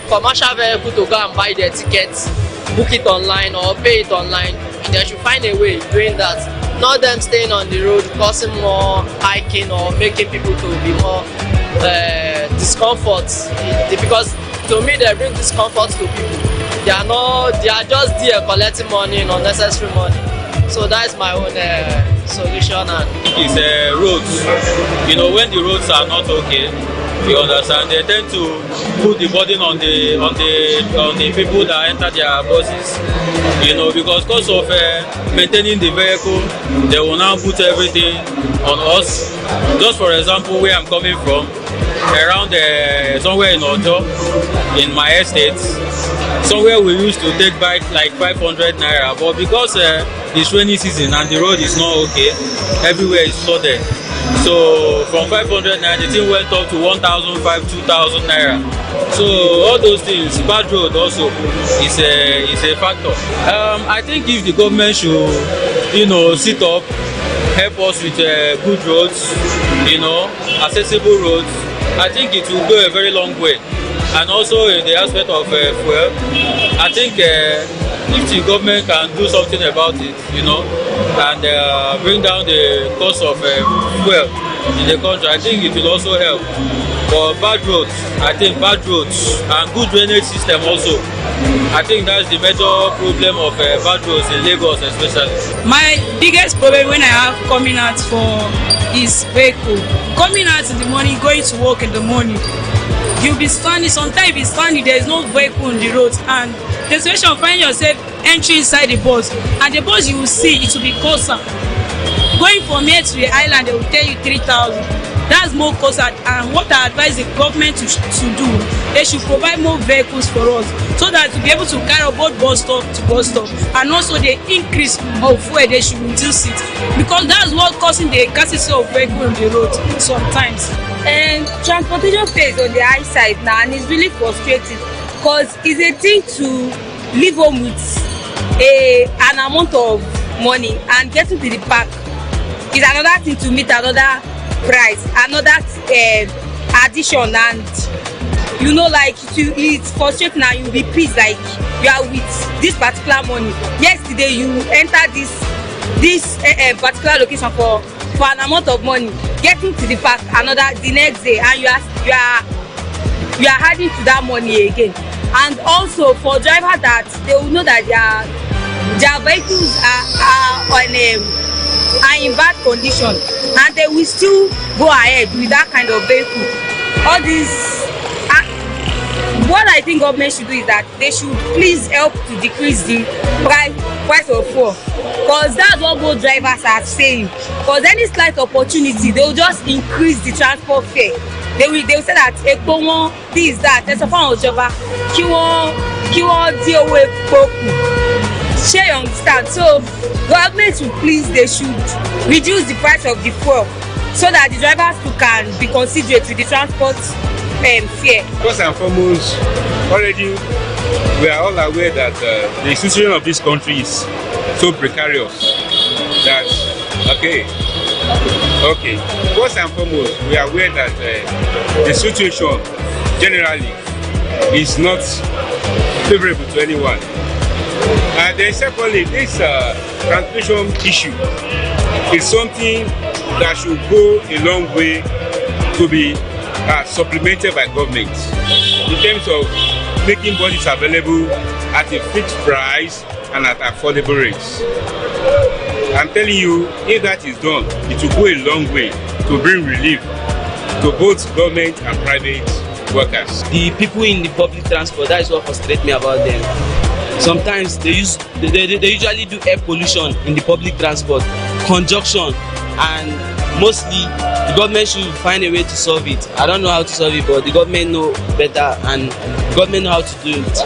commercial vehicle to go and buy their tickets, book it online or pay it online, they should find a way doing that. Not them staying on the road, causing more hiking or making people to be more discomfort. Because to me they bring discomfort to people. They are just there collecting money, unnecessary money. So that's my own solution. It's roads. You know, when the roads are not okay, you understand, they tend to put the burden on the people that enter their buses. You know, because of maintaining the vehicle, they will now put everything on us. Just for example, where I'm coming from, around somewhere in Ojo, in my estate, somewhere we used to take back like 500 naira, but because it's rainy season and the road is not okay. Everywhere is flooded. So from 500 naira, the thing went up to 1,500, 2,000 naira. So all those things, bad road also is a factor. I think if the government should, sit up, help us with good roads, accessible roads, I think it will go a very long way. And also in the aspect of fuel, I think if the government can do something about it, and bring down the cost of fuel in the country, I think it will also help. For bad roads, I think bad roads and good drainage system also, I think that's the major problem of bad roads in Lagos especially. My biggest problem when I have coming out for is vehicle. Coming out in the morning, going to work in the morning, you'll be standing, sometimes you'll be standing, there is no vehicle on the road, and the situation of finding yourself entering inside the bus, and the bus you will see, it will be closer. Going from here to the island, they will tell you 3,000. That's more cost, and what I advise the government to do, they should provide more vehicles for us so that to be able to carry both bus stop to bus stop, and also the increase of fuel, they should reduce it, because that's what causing the scarcity of vehicle on the road sometimes. And transportation fares on the high side now, and it's really frustrating because it's a thing to leave home with an amount of money and getting to the park is another thing to meet another price, another addition, and like it's frustrating, and you'll be pleased like you are with this particular money. Yesterday you enter this particular location for an amount of money, getting to the park the next day, and you are adding to that money again. And also for drivers, that they will know that their vehicles are in bad condition, and they will still go ahead with that kind of vehicle. All this, what I think government should do is that they should please help to decrease the price of fuel, because that's what both drivers are saying. Because any slight opportunity, they will just increase the transport fare. They will say that this, that, there's a form of job, deal with share, you understand? So government should please, they should reduce the price of the fuel so that the drivers can be considerate with the transport fare. First and foremost, already we are all aware that the situation of this country is so precarious that first and foremost, we are aware that the situation generally is not favorable to anyone. And then secondly, this transportation issue is something that should go a long way to be supplemented by government in terms of making buses available at a fixed price and at affordable rates. I'm telling you, if that is done, it will go a long way to bring relief to both government and private workers. The people in the public transport, that is what frustrates me about them. Sometimes they usually do air pollution in the public transport, congestion, and mostly the government should find a way to solve it. I don't know how to solve it, but the government know better, and the government know how to do it.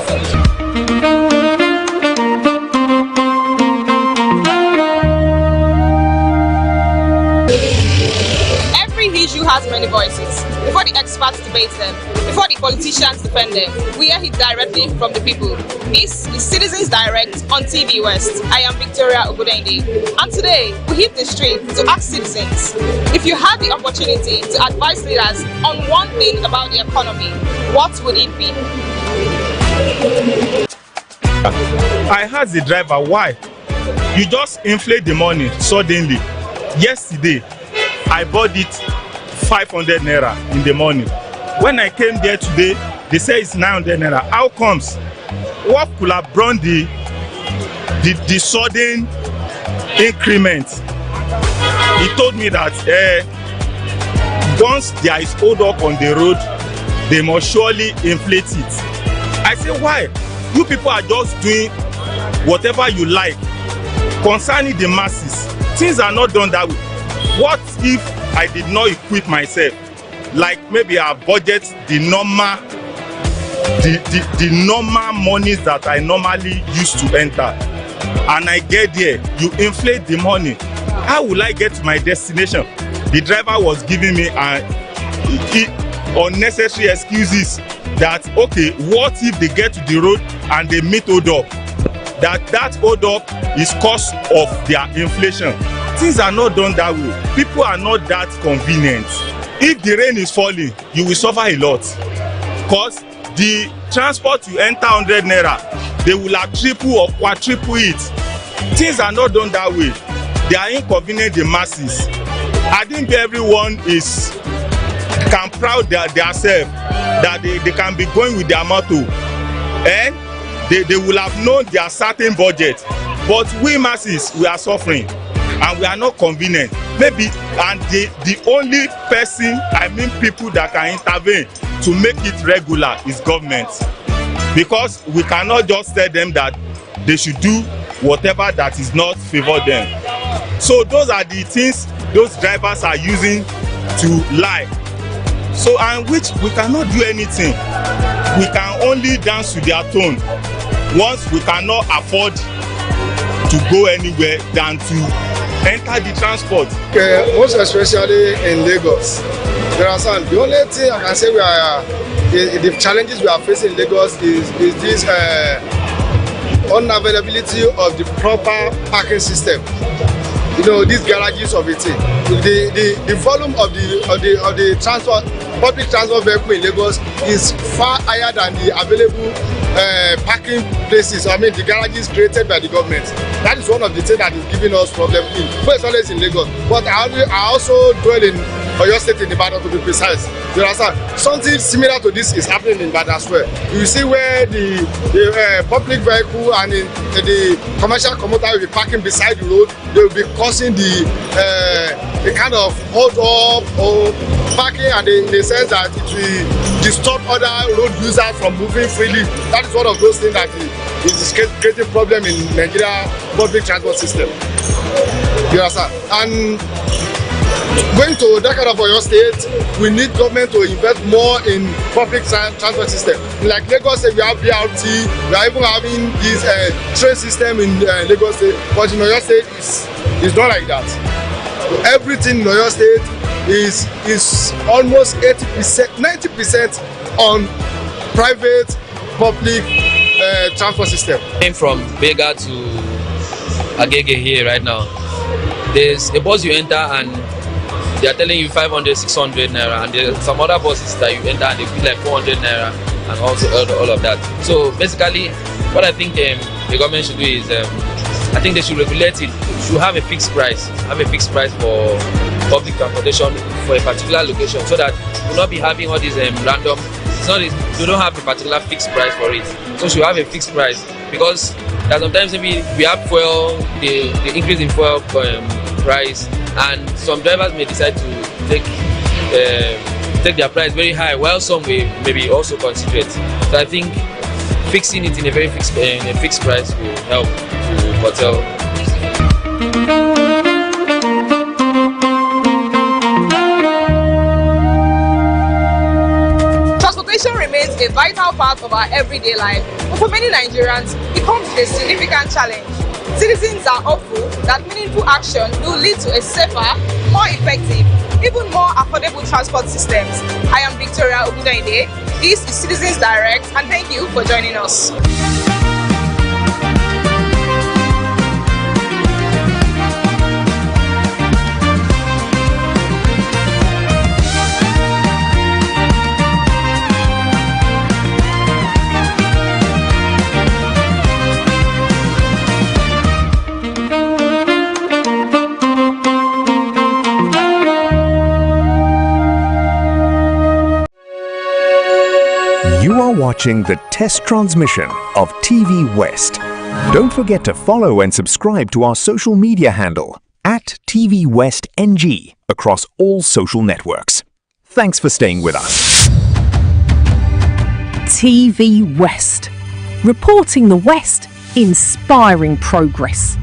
Issue has many voices. Before the experts debate them, before the politicians defend them, we hear it directly from the people. This is Citizens Direct on TVWest. I am Victoria Ogudende, and today we hit the street to ask citizens, if you had the opportunity to advise leaders on one thing about the economy, what would it be? I asked the driver why. You just inflate the money suddenly. Yesterday, I bought it 500 naira in the morning. When I came there today, they say it's 900 naira. How comes? What could have brought the sudden increment? He told me that once there is hold up on the road, they must surely inflate it. I say, why? You people are just doing whatever you like concerning the masses. Things are not done that way. What if I did not equip myself? Like maybe I budget the normal monies that I normally used to enter. and I get there, you inflate the money. How will I get to my destination? The driver was giving me unnecessary excuses that, okay, what if they get to the road and they meet hold up? That hold up is cause of their inflation. Things are not done that way. People are not that convenient. If the rain is falling, you will suffer a lot. Because the transport you enter 100 naira, they will have triple or quadruple it. Things are not done that way. They are inconvenient the masses. I think everyone can proud themselves that they can be going with their motto, and they will have known their certain budget. But we masses, we are suffering and we are not convenient. Maybe, and the only person, I mean people that can intervene to make it regular is government, because we cannot just tell them that they should do whatever that is not favor them. So those are the things those drivers are using to lie. So, and which we cannot do anything. We can only dance to their tone. Once we cannot afford to go anywhere than to enter the transport. Most especially in Lagos. The only thing I can say the challenges we are facing in Lagos is this unavailability of the proper parking system. You know, these garages of it. The volume of the transport, public transport vehicle in Lagos is far higher than the available parking places. I mean, the garages created by the government. That is one of the things that is giving us problem in, first always in Lagos. But I also dwell in Oyo State, in Ibadan, to be precise. You understand? Something similar to this is happening in Ibadan as well. You see where the public vehicle and the commercial commuter will be parking beside the road. They will be causing the kind of hold up or parking, and in the sense that it will disturb other road users from moving freely. That is one of those things that is creating problem in Nigeria public transport system. You understand? And going to that kind of Oyo State, we need government to invest more in public transport system. Like Lagos State, we have BRT, we are even having this train system in Lagos State, but in Oyo State, it's not like that. Everything in Oyo State is almost 80%, 90% on private public transport system. Came from Vega to Agege here right now. There's a bus you enter and they are telling you 500, 600 naira, and there's some other buses that you enter and they feel like 400 naira, and also all of that. So basically, what I think the government should do is, I think they should regulate it. Should have a fixed price. Have a fixed price for public transportation for a particular location, so that we'll not be having all these random. It's not. You don't have a particular fixed price for it. So should have a fixed price, because sometimes maybe we have fuel, the increase in fuel price, and some drivers may decide to take their price very high, while some may maybe also consider it. So I think fixing it in a very fixed price will help to curtail. Transportation remains a vital part of our everyday life, but for many Nigerians, it comes with a significant challenge. Citizens are hopeful that meaningful action will lead to a safer, more effective, even more affordable transport systems. I am Victoria Ogudaide. This is Citizens Direct, and thank you for joining us. You are watching the test transmission of TVWest. Don't forget to follow and subscribe to our social media handle at TVWestNG across all social networks. Thanks for staying with us. TV West. Reporting the West, inspiring progress.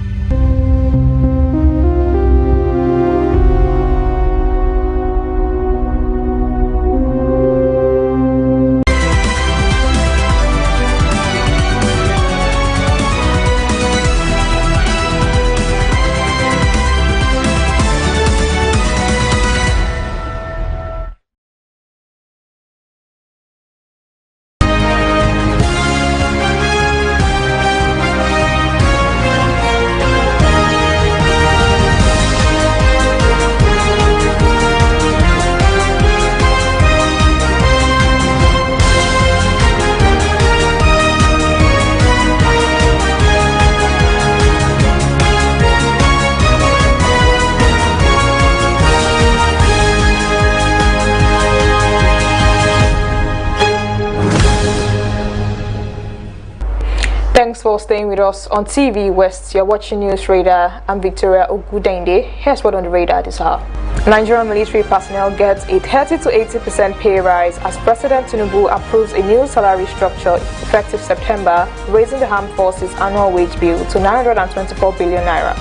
staying with us on TV West. You're watching News Radar. I'm Victoria Ogudende. Here's what on the radar this hour. Nigerian military personnel gets a 30 to 80% pay rise as President Tinubu approves a new salary structure effective September, raising the armed forces annual wage bill to 924 billion naira.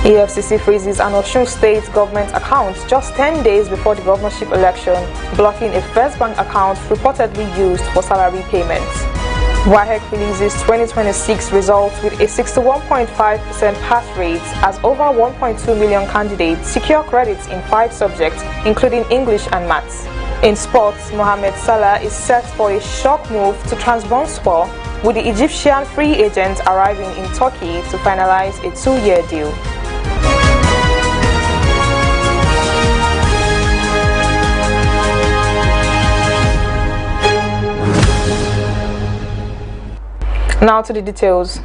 EFCC freezes an Osun State government account just 10 days before the governorship election, blocking a First Bank account reportedly used for salary payments. WAEC releases 2026 results with a 61.5% pass rate as over 1.2 million candidates secure credits in 5 subjects, including English and Maths. In sports, Mohamed Salah is set for a shock move to Trabzonspor, with the Egyptian free agent arriving in Turkey to finalize a 2-year deal. Now to the details.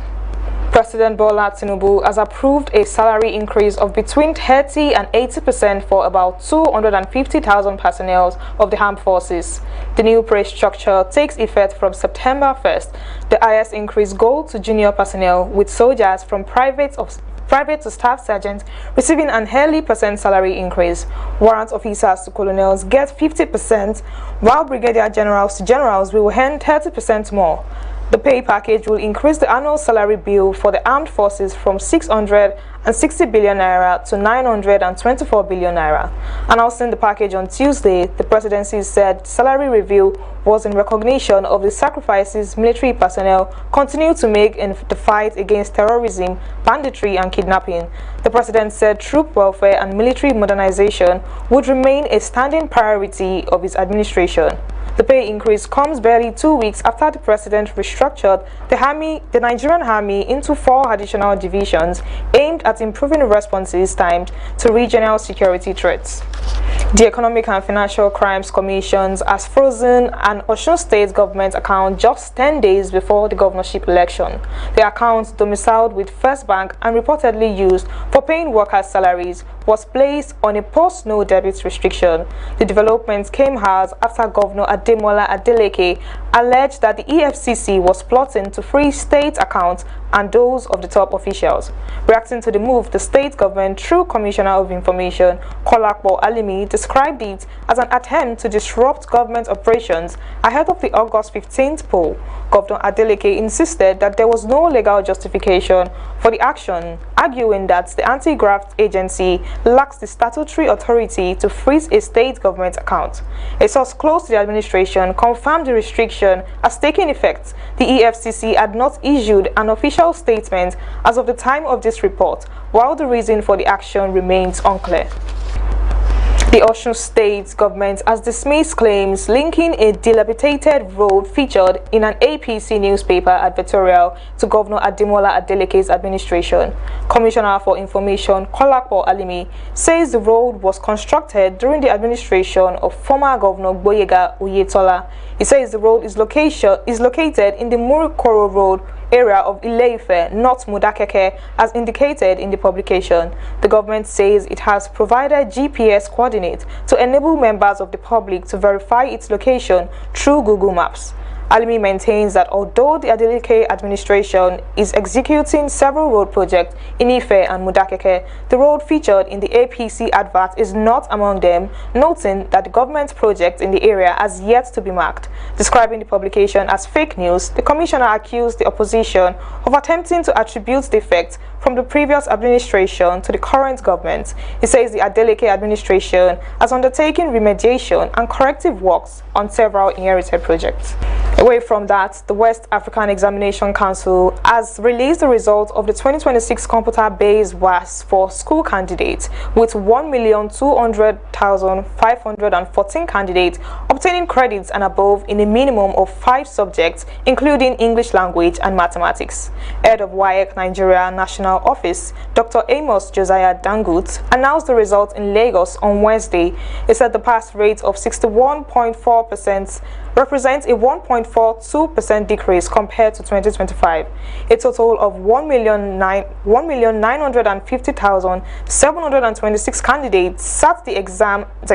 President Bola Tinubu has approved a salary increase of between 30 and 80% for about 250,000 personnel of the armed forces. The new pay structure takes effect from September 1st. The highest increase goes to junior personnel, with soldiers from private to staff sergeants receiving an early percent salary increase. Warrant officers to colonels get 50%, while brigadier generals to generals will earn 30% more. The pay package will increase the annual salary bill for the armed forces from 660 billion naira to 924 billion naira. Announcing the package on Tuesday, the presidency said salary review was in recognition of the sacrifices military personnel continue to make in the fight against terrorism, banditry and kidnapping. The president said troop welfare and military modernization would remain a standing priority of his administration. The pay increase comes barely 2 weeks after the president restructured the Nigerian Army into 4 additional divisions aimed at improving responses timed to regional security threats. The Economic and Financial Crimes Commission has frozen an Osun State government account just 10 days before the governorship election. The account, domiciled with First Bank and reportedly used for paying workers' salaries, was placed on a post-no debit restriction. The development came as after Governor Ademola Adeleke alleged that the EFCC was plotting to freeze state accounts and those of the top officials. Reacting to the move, the state government, through Commissioner of Information Kolakbo Alimi, described it as an attempt to disrupt government operations ahead of the August 15th poll. Governor Adeleke insisted that there was no legal justification for the action, arguing that the anti-graft agency lacks the statutory authority to freeze a state government account. A source close to the administration confirmed the restriction has taken effect. The EFCC had not issued an official statement as of the time of this report, while the reason for the action remains unclear. The Osun State government has dismissed claims linking a dilapidated road featured in an APC newspaper advertorial to Governor Ademola Adeleke's administration. Commissioner for Information Kolakbo Alimi says the road was constructed during the administration of former Governor Gboyega Oyetola. He says the road is located in the Murukoro Road area of Ile-Ife, not Modakeke, as indicated in the publication. The government says it has provided GPS coordinates to enable members of the public to verify its location through Google Maps. Alimi maintains that although the Adeleke administration is executing several road projects in Ife and Modakeke, the road featured in the APC advert is not among them, noting that the government project in the area has yet to be marked. Describing the publication as fake news, the commissioner accused the opposition of attempting to attribute the effect from the previous administration to the current government. He says the Adeleke administration has undertaken remediation and corrective works on several inherited projects. Away from that, the West African Examination Council has released the results of the 2026 computer-based WAS for school candidates, with 1,200,514 candidates obtaining credits and above in a minimum of 5 subjects, including English language and mathematics. Head of WAEC Nigeria National Office, Dr. Amos Josiah Dangut, announced the results in Lagos on Wednesday. He said the pass rate of 61.4% represents a 1.42% decrease compared to 2025. A total of 1,950,726 candidates sat the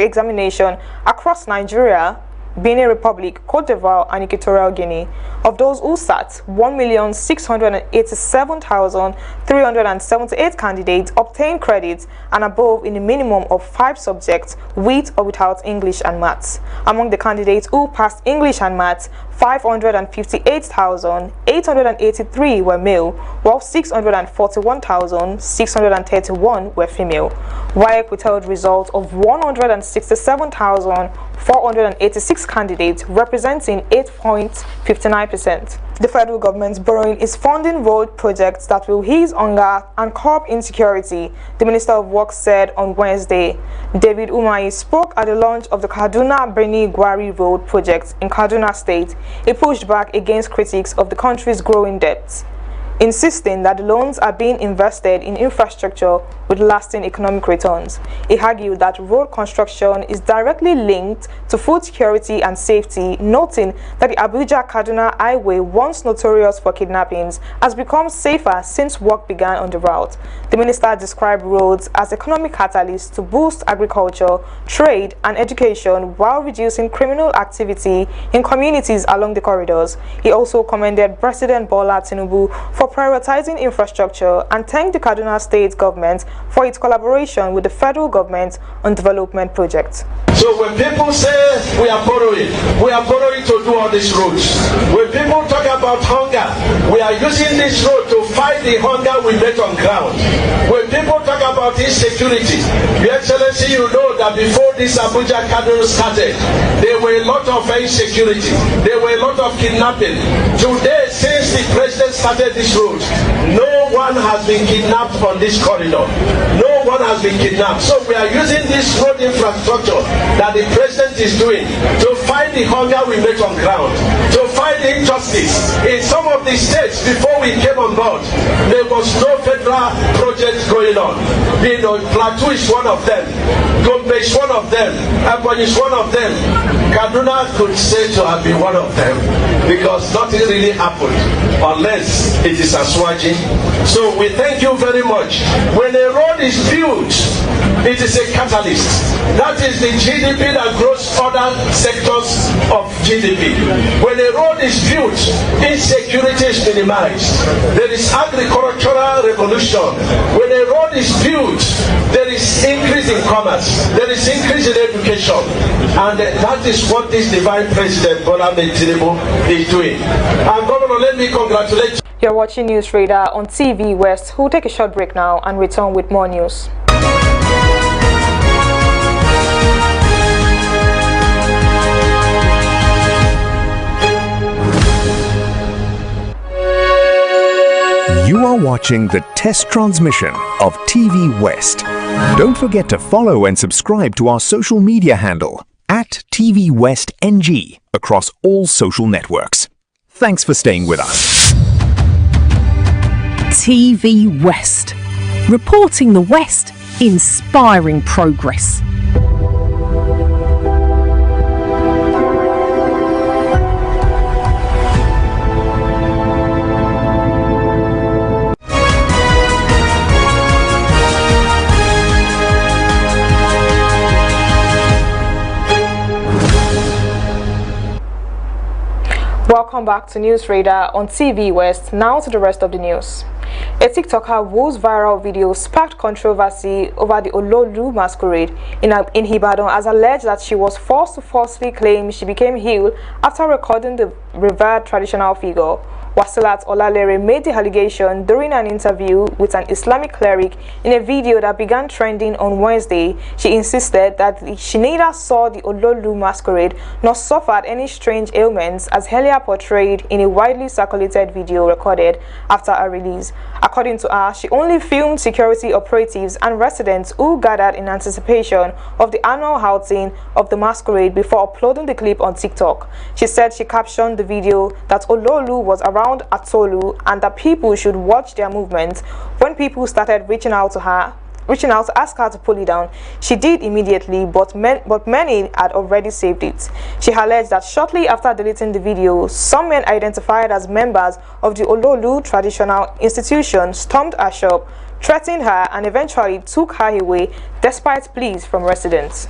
examination across Nigeria, Benin Republic, Cote d'Ivoire, and Equatorial Guinea. Of those who sat, 1,687,378 candidates obtained credits and above in a minimum of 5 subjects with or without English and Maths. Among the candidates who passed English and Maths, 558,883 were male, while 641,631 were female. WAEC withheld results of 167,486 candidates, representing 8.59%. The federal government's borrowing is funding road projects that will ease hunger and curb insecurity, the Minister of Works said on Wednesday. David Umahi spoke at the launch of the Kaduna-Birni Gwari Road project in Kaduna State. He pushed back against critics of the country's growing debts, insisting that the loans are being invested in infrastructure with lasting economic returns. He argued that road construction is directly linked to food security and safety, noting that the Abuja-Kaduna highway, once notorious for kidnappings, has become safer since work began on the route. The minister described roads as economic catalysts to boost agriculture, trade, and education while reducing criminal activity in communities along the corridors. He also commended President Bola Tinubu for prioritizing infrastructure and thanked the Kaduna State government for its collaboration with the federal government on development projects. So when people say we are borrowing to do all these roads. When people talk about hunger, we are using this road to fight the hunger we met on ground. When people talk about insecurity, Your Excellency, you know that before this Abuja Kaduna started, there were a lot of insecurity, there were a lot of kidnapping. Today, since the president started this road, no one has been kidnapped on this corridor. No one has been kidnapped. So we are using this road infrastructure that the president is doing to fight the hunger we met on ground, to fight the injustice. In some of the states, before we came on board, there was no federal project going on. You know, Plateau is one of them, Gombe is one of them, Ebonyi is one of them. Kaduna could say to have been one of them because nothing really happened unless it is Aswaji. So we thank you very much. When a road is built, it is a catalyst. That is the GDP that grows other sectors of GDP. When a road is built, insecurity is minimized. There is agricultural revolution. When a road is built, there is increase in commerce. There is increase in education. And that is what this divine president, Bola Tinubu, is doing. And Governor, let me congratulate you. You're watching News Radar on TV West. We'll take a short break now and return with more news. You are watching the test transmission of TVWest. Don't forget to follow and subscribe to our social media handle at TVWestNG across all social networks. Thanks for staying with us. TV West, reporting the West, inspiring progress. Welcome back to News Radar on TV West. Now to the rest of the news. A TikToker whose viral video sparked controversy over the Ololu masquerade in Ibadan has alleged that she was forced to falsely claim she became healed after recording the revered traditional figure. Wasilat Olalere made the allegation during an interview with an Islamic cleric in a video that began trending on Wednesday. She insisted that she neither saw the Ololu masquerade nor suffered any strange ailments as earlier portrayed in a widely circulated video recorded after her release. According to her, she only filmed security operatives and residents who gathered in anticipation of the annual outing of the masquerade before uploading the clip on TikTok. She said she captioned the video that Ololu was around Atolu and that people should watch their movements. When people started reaching out to ask her to pull it down, she did immediately, but many had already saved it. She alleged that shortly after deleting the video, some men identified as members of the Ololu Traditional Institution stormed her shop, threatened her, and eventually took her away despite pleas from residents.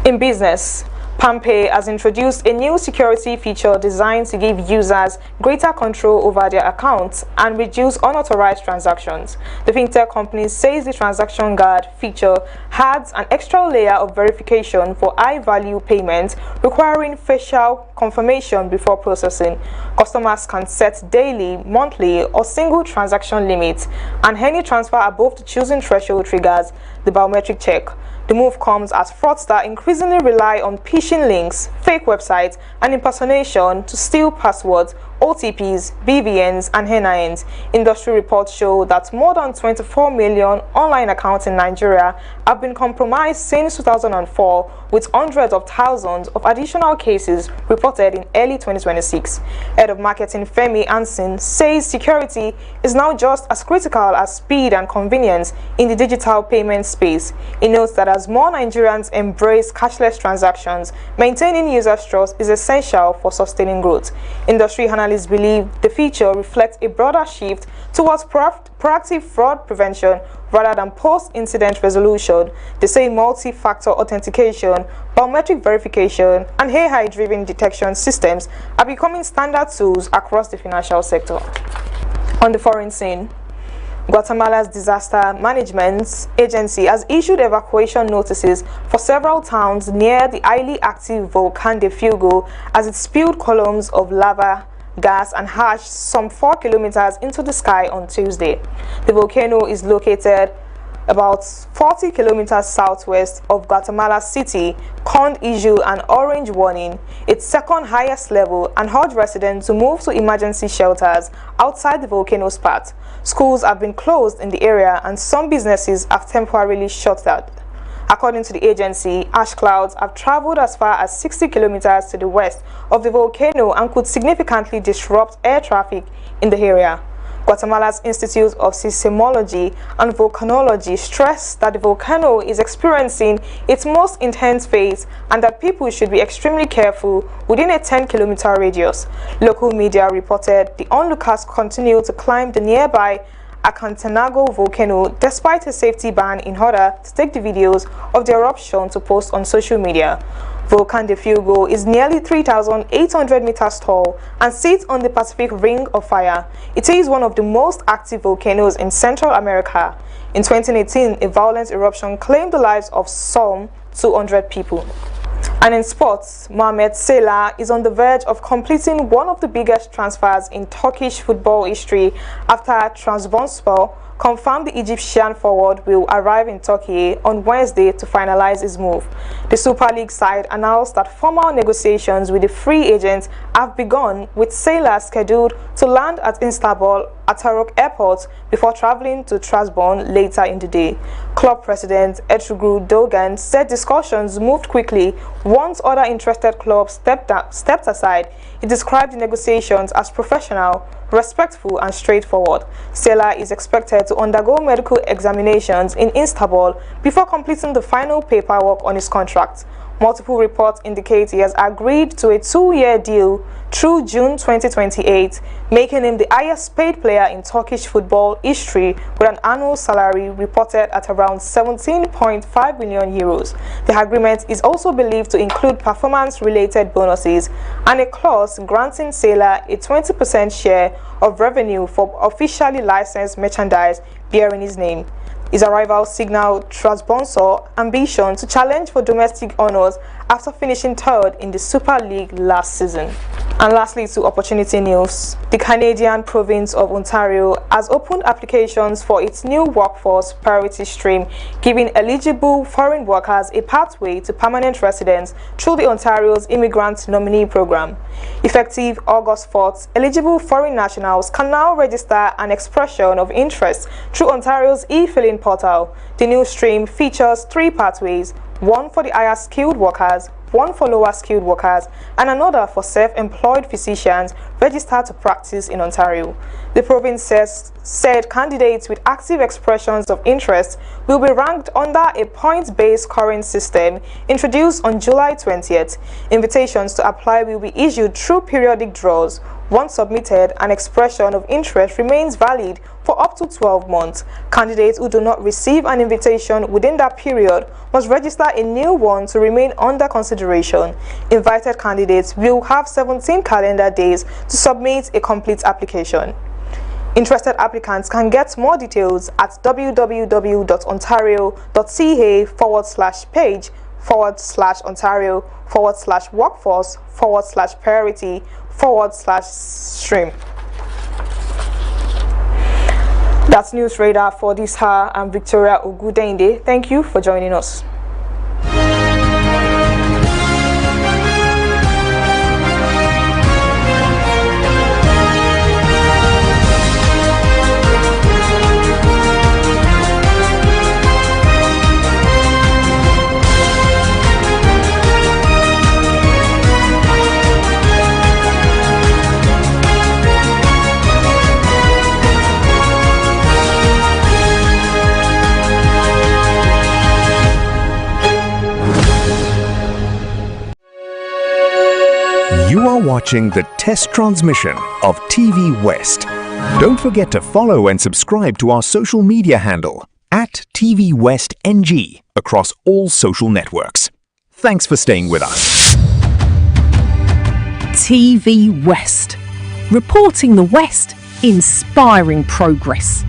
In business, PalmPay has introduced a new security feature designed to give users greater control over their accounts and reduce unauthorized transactions. The fintech company says the transaction guard feature adds an extra layer of verification for high-value payments requiring facial confirmation before processing. Customers can set daily, monthly, or single transaction limits, and any transfer above the chosen threshold triggers the biometric check. The move comes as fraudsters increasingly rely on phishing links, fake websites, and impersonation to steal passwords, OTPs, BVNs, and NINs. Industry reports show that more than 24 million online accounts in Nigeria have been compromised since 2004, with hundreds of thousands of additional cases reported in early 2026. Head of Marketing Femi Ansin says security is now just as critical as speed and convenience in the digital payment space. He notes that as more Nigerians embrace cashless transactions, maintaining users' trust is essential for sustaining growth. Industry analysts believe the feature reflects a broader shift towards proactive fraud prevention rather than post-incident resolution. They say multi-factor authentication, biometric verification, and AI-driven detection systems are becoming standard tools across the financial sector. On the foreign scene, Guatemala's Disaster Management Agency has issued evacuation notices for several towns near the highly active Volcan de Fuego as it spewed columns of lava, gas, and ash some 4 kilometers into the sky on Tuesday. The volcano is located about 40 kilometers southwest of Guatemala City, Con issued an orange warning, its second highest level, and urged residents to move to emergency shelters outside the volcano's path. Schools have been closed in the area and some businesses have temporarily shut down. According to the agency, ash clouds have traveled as far as 60 kilometers to the west of the volcano and could significantly disrupt air traffic in the area. Guatemala's Institute of Seismology and Volcanology stressed that the volcano is experiencing its most intense phase and that people should be extremely careful within a 10-kilometer radius. Local media reported the onlookers continue to climb the nearby Acantenago volcano despite a safety ban in order to take the videos of the eruption to post on social media. Volcan de Fuego is nearly 3,800 meters tall and sits on the Pacific Ring of Fire. It is one of the most active volcanoes in Central America. In 2018, a violent eruption claimed the lives of some 200 people. And in sports, Mohamed Salah is on the verge of completing one of the biggest transfers in Turkish football history after Trabzonspor confirmed the Egyptian forward will arrive in Turkey on Wednesday to finalize his move. The Super League side announced that formal negotiations with the free agent have begun, with Salah scheduled to land at Istanbul Atatürk Airport before traveling to Trabzon later in the day. Club president Ertuğrul Doğan said discussions moved quickly once other interested clubs stepped aside. He described the negotiations as professional, respectful, and straightforward. Salah is expected to undergo medical examinations in Istanbul before completing the final paperwork on his contract. Multiple reports indicate he has agreed to a 2-year deal through June 2028, making him the highest paid player in Turkish football history with an annual salary reported at around 17.5 million euros. The agreement is also believed to include performance-related bonuses and a clause granting Salah a 20% share of revenue for officially licensed merchandise bearing his name. His arrival signaled Trabzonspor's ambition to challenge for domestic honours after finishing third in the Super League last season. And lastly, to opportunity news, the Canadian province of Ontario has opened applications for its new workforce priority stream, giving eligible foreign workers a pathway to permanent residence through the Ontario's Immigrant Nominee Program. Effective August 4th, eligible foreign nationals can now register an expression of interest through Ontario's e-filing portal. The new stream features 3 pathways, one for the higher skilled workers, one for lower skilled workers, and another for self-employed physicians registered to practice in Ontario. The province said candidates with active expressions of interest will be ranked under a points-based scoring system introduced on July 20th. Invitations to apply will be issued through periodic draws, Once submitted, an expression of interest remains valid for up to 12 months. Candidates who do not receive an invitation within that period must register a new one to remain under consideration. Invited candidates will have 17 calendar days to submit a complete application. Interested applicants can get more details at www.ontario.ca/page/workforce/priority/stream. That's News Radar for this hour. I'm Victoria Ogudende. Thank you for joining us. You are watching the test transmission of TVWest. Don't forget to follow and subscribe to our social media handle at TVWestNG across all social networks. Thanks for staying with us. TV West. Reporting the West, inspiring progress.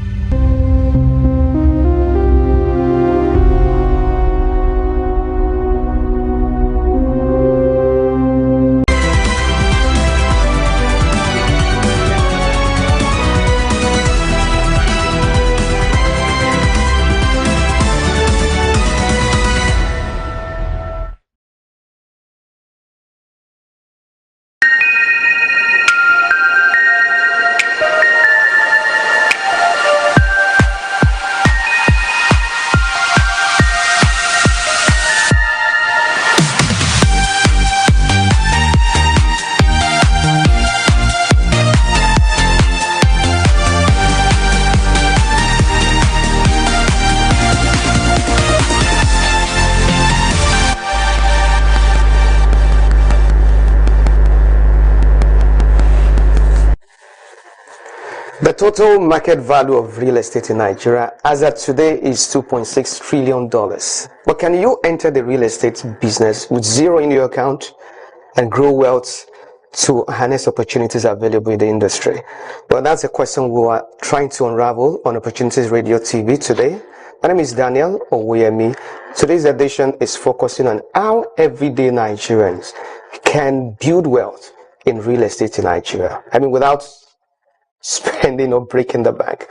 The total market value of real estate in Nigeria as of today is $2.6 trillion. But can you enter the real estate business with zero in your account and grow wealth to harness opportunities available in the industry? Well, that's a question we are trying to unravel on Opportunities Radio TV today. My name is Daniel Oweyemi. Today's edition is focusing on how everyday Nigerians can build wealth in real estate in Nigeria. I mean, without spending or breaking the bank.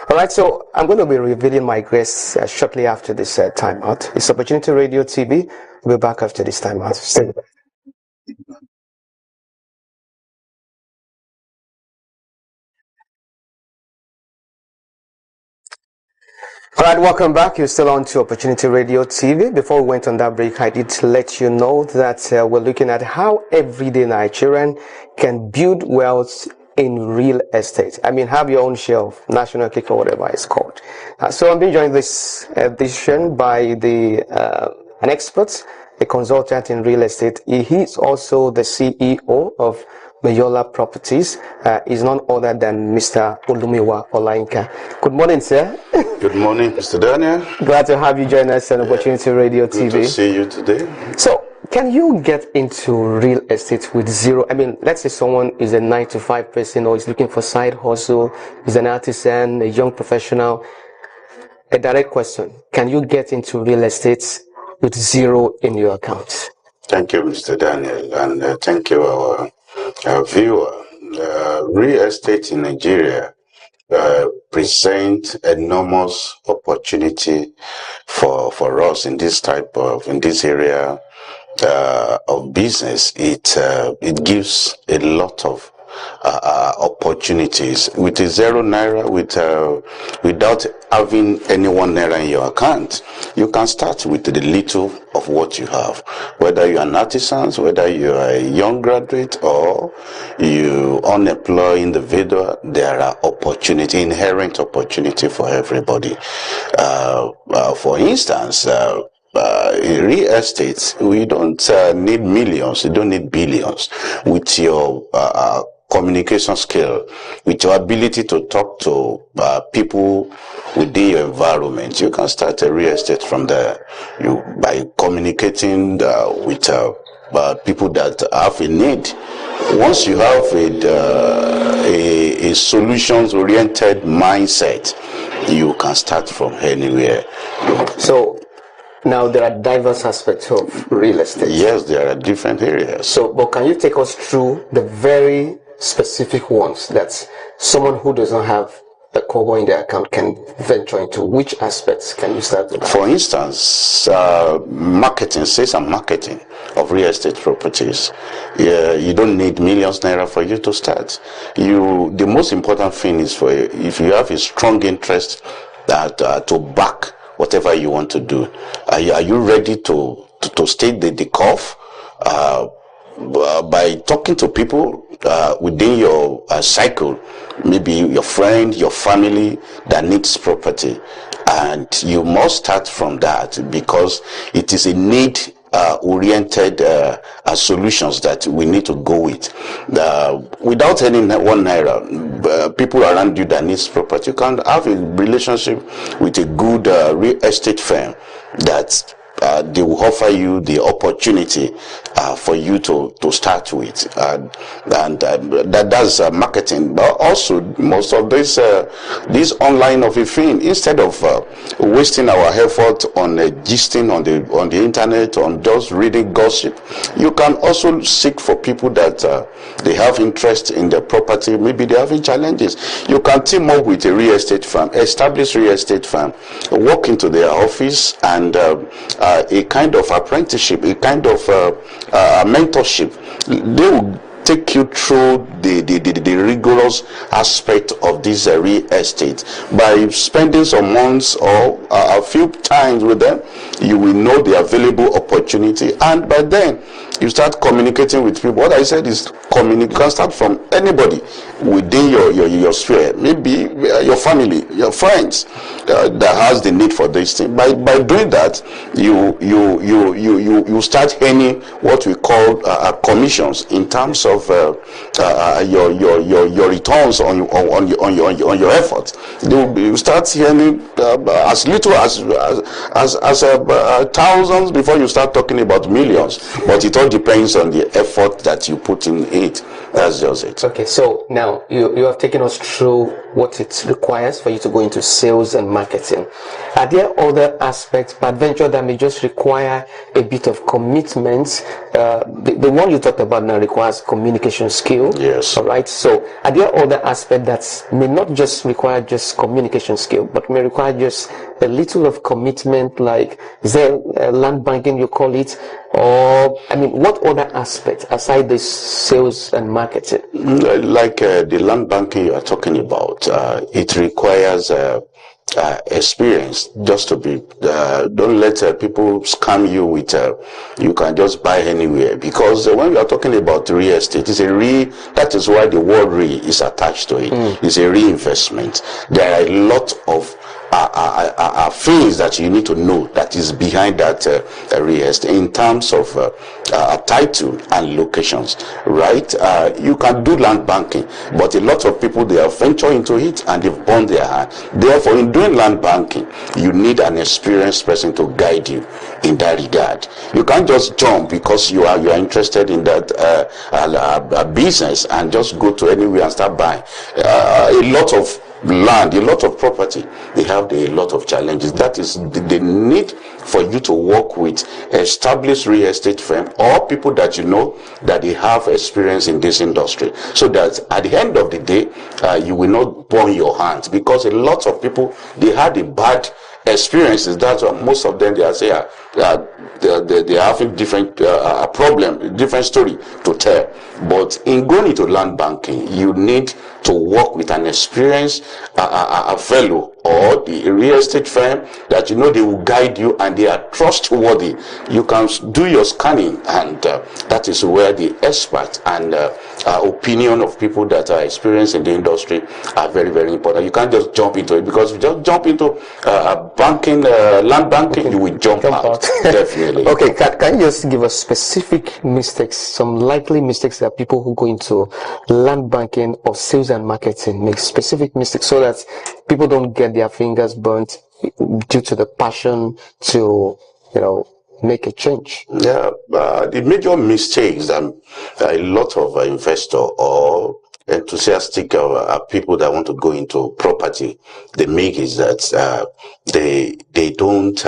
All right, so I'm going to be revealing my guests shortly after this timeout. It's Opportunity Radio TV. We'll be back after this timeout. Stay with us. All right, welcome back. You're still on to Opportunity Radio TV. Before we went on that break, I did let you know that we're looking at how everyday Nigerian can build wealth in real estate. I mean, have your own share of national cake or whatever it's called. So I'm being joined this edition by an expert, a consultant in real estate. He's also the CEO of Mayola Properties. Is none other than Mr. Olumiwa Olainka. Good morning, sir. Good morning, Mr. Daniel. Glad to have you join us on Opportunity Radio TV. Good to see you today. So, can you get into real estate with zero? I mean, let's say someone is a 9-to-5 person or is looking for side hustle, is an artisan, a young professional. A direct question: can you get into real estate with zero in your account? Thank you, Mr. Daniel, and thank you, our viewer. Real estate in Nigeria present enormous opportunity for us in this area of business. It gives a lot of opportunities with a zero naira, without having any 1 naira in your account. You can start with the little of what you have, whether you're an artisan, whether you're a young graduate or you unemployed individual. There are inherent opportunity for everybody. For instance, in real estate, we don't need millions, you don't need billions. With your communication skill, with your ability to talk to people within your environment, you can start a real estate from there. You by communicating with people that have a need. Once you have a solutions-oriented mindset, you can start from anywhere. So now there are diverse aspects of real estate. Yes, there are different areas. So, but can you take us through the very specific ones that someone who does not have a kobo in their account can venture into? Which aspects can you start with? For instance, marketing, sales and marketing of real estate properties. You don't need millions naira for you to start. The most important thing is for if you have a strong interest that to back whatever you want to do. Are you ready to stay the curve? By talking to people within your cycle, maybe your friend, your family that needs property, and you must start from that because it is a need oriented solutions that we need to go with. Without any 1 naira, people around you that needs property, you can have a relationship with a good real estate firm that they will offer you the opportunity for you to start with, and that's marketing. But also, most of this online of a thing, instead of wasting our effort on gisting on the internet, on just reading gossip, you can also seek for people that they have interest in the property. Maybe they are having challenges. You can team up with a real estate firm, established real estate firm, walk into their office, and a kind of apprenticeship, a kind of mentorship. They will take you through the rigorous aspect of this real estate. By spending some months or a few times with them, you will know the available opportunity, and by then you start communicating with people. What I said is you can start from anybody within your sphere, maybe your family, your friends that has the need for this thing. By doing that, you start earning what we call commissions in terms of your returns on your effort. You start earning as little as thousands before you start talking about millions. But it all depends on the effort that you put in it. That's just it. Okay, so now you have taken us through what it requires for you to go into sales and marketing. Are there other aspects, peradventure, that may just require a bit of commitment? The one you talked about now requires communication skill. Yes. All right. So are there other aspects that may not just require just communication skill, but may require just a little of commitment, like is there land banking you call it, or I mean, what other aspects aside this sales and marketing? Like the land banking you are talking about, it requires experience. Just to be don't let people scam you with you can just buy anywhere, because when we are talking about real estate, it's that is why the word real is attached to it. It's a reinvestment. There are a lot of things that you need to know that is behind that real estate in terms of title and locations, right? You can do land banking, but a lot of people, they have ventured into it and they've burned their hand. Therefore, in doing land banking, you need an experienced person to guide you in that regard. You can't just jump because you are interested in that business and just go to anywhere and start buying. A lot of land, a lot of property, they have a lot of challenges. That is the need for you to work with established real estate firm or people that you know that they have experience in this industry, so that at the end of the day you will not burn your hands, because a lot of people, they had a bad experiences. That's what most of them, they are saying they are having different problem, different story to tell. But in going into land banking, you need to work with an experienced fellow or the real estate firm that you know they will guide you and they are trustworthy. You can do your scanning, and that is where the expert and opinion of people that are experienced in the industry are very, very important. You can't just jump into it, because if you just jump into banking, land banking, you will jump out. Definitely. Okay, can you just give us specific mistakes, some likely mistakes that people who go into land banking or sales and marketing make, specific mistakes, so that people don't get their fingers burnt due to the passion to, make a change? Yeah, the major mistakes that a lot of investors or enthusiastic people that want to go into property they make is that they don't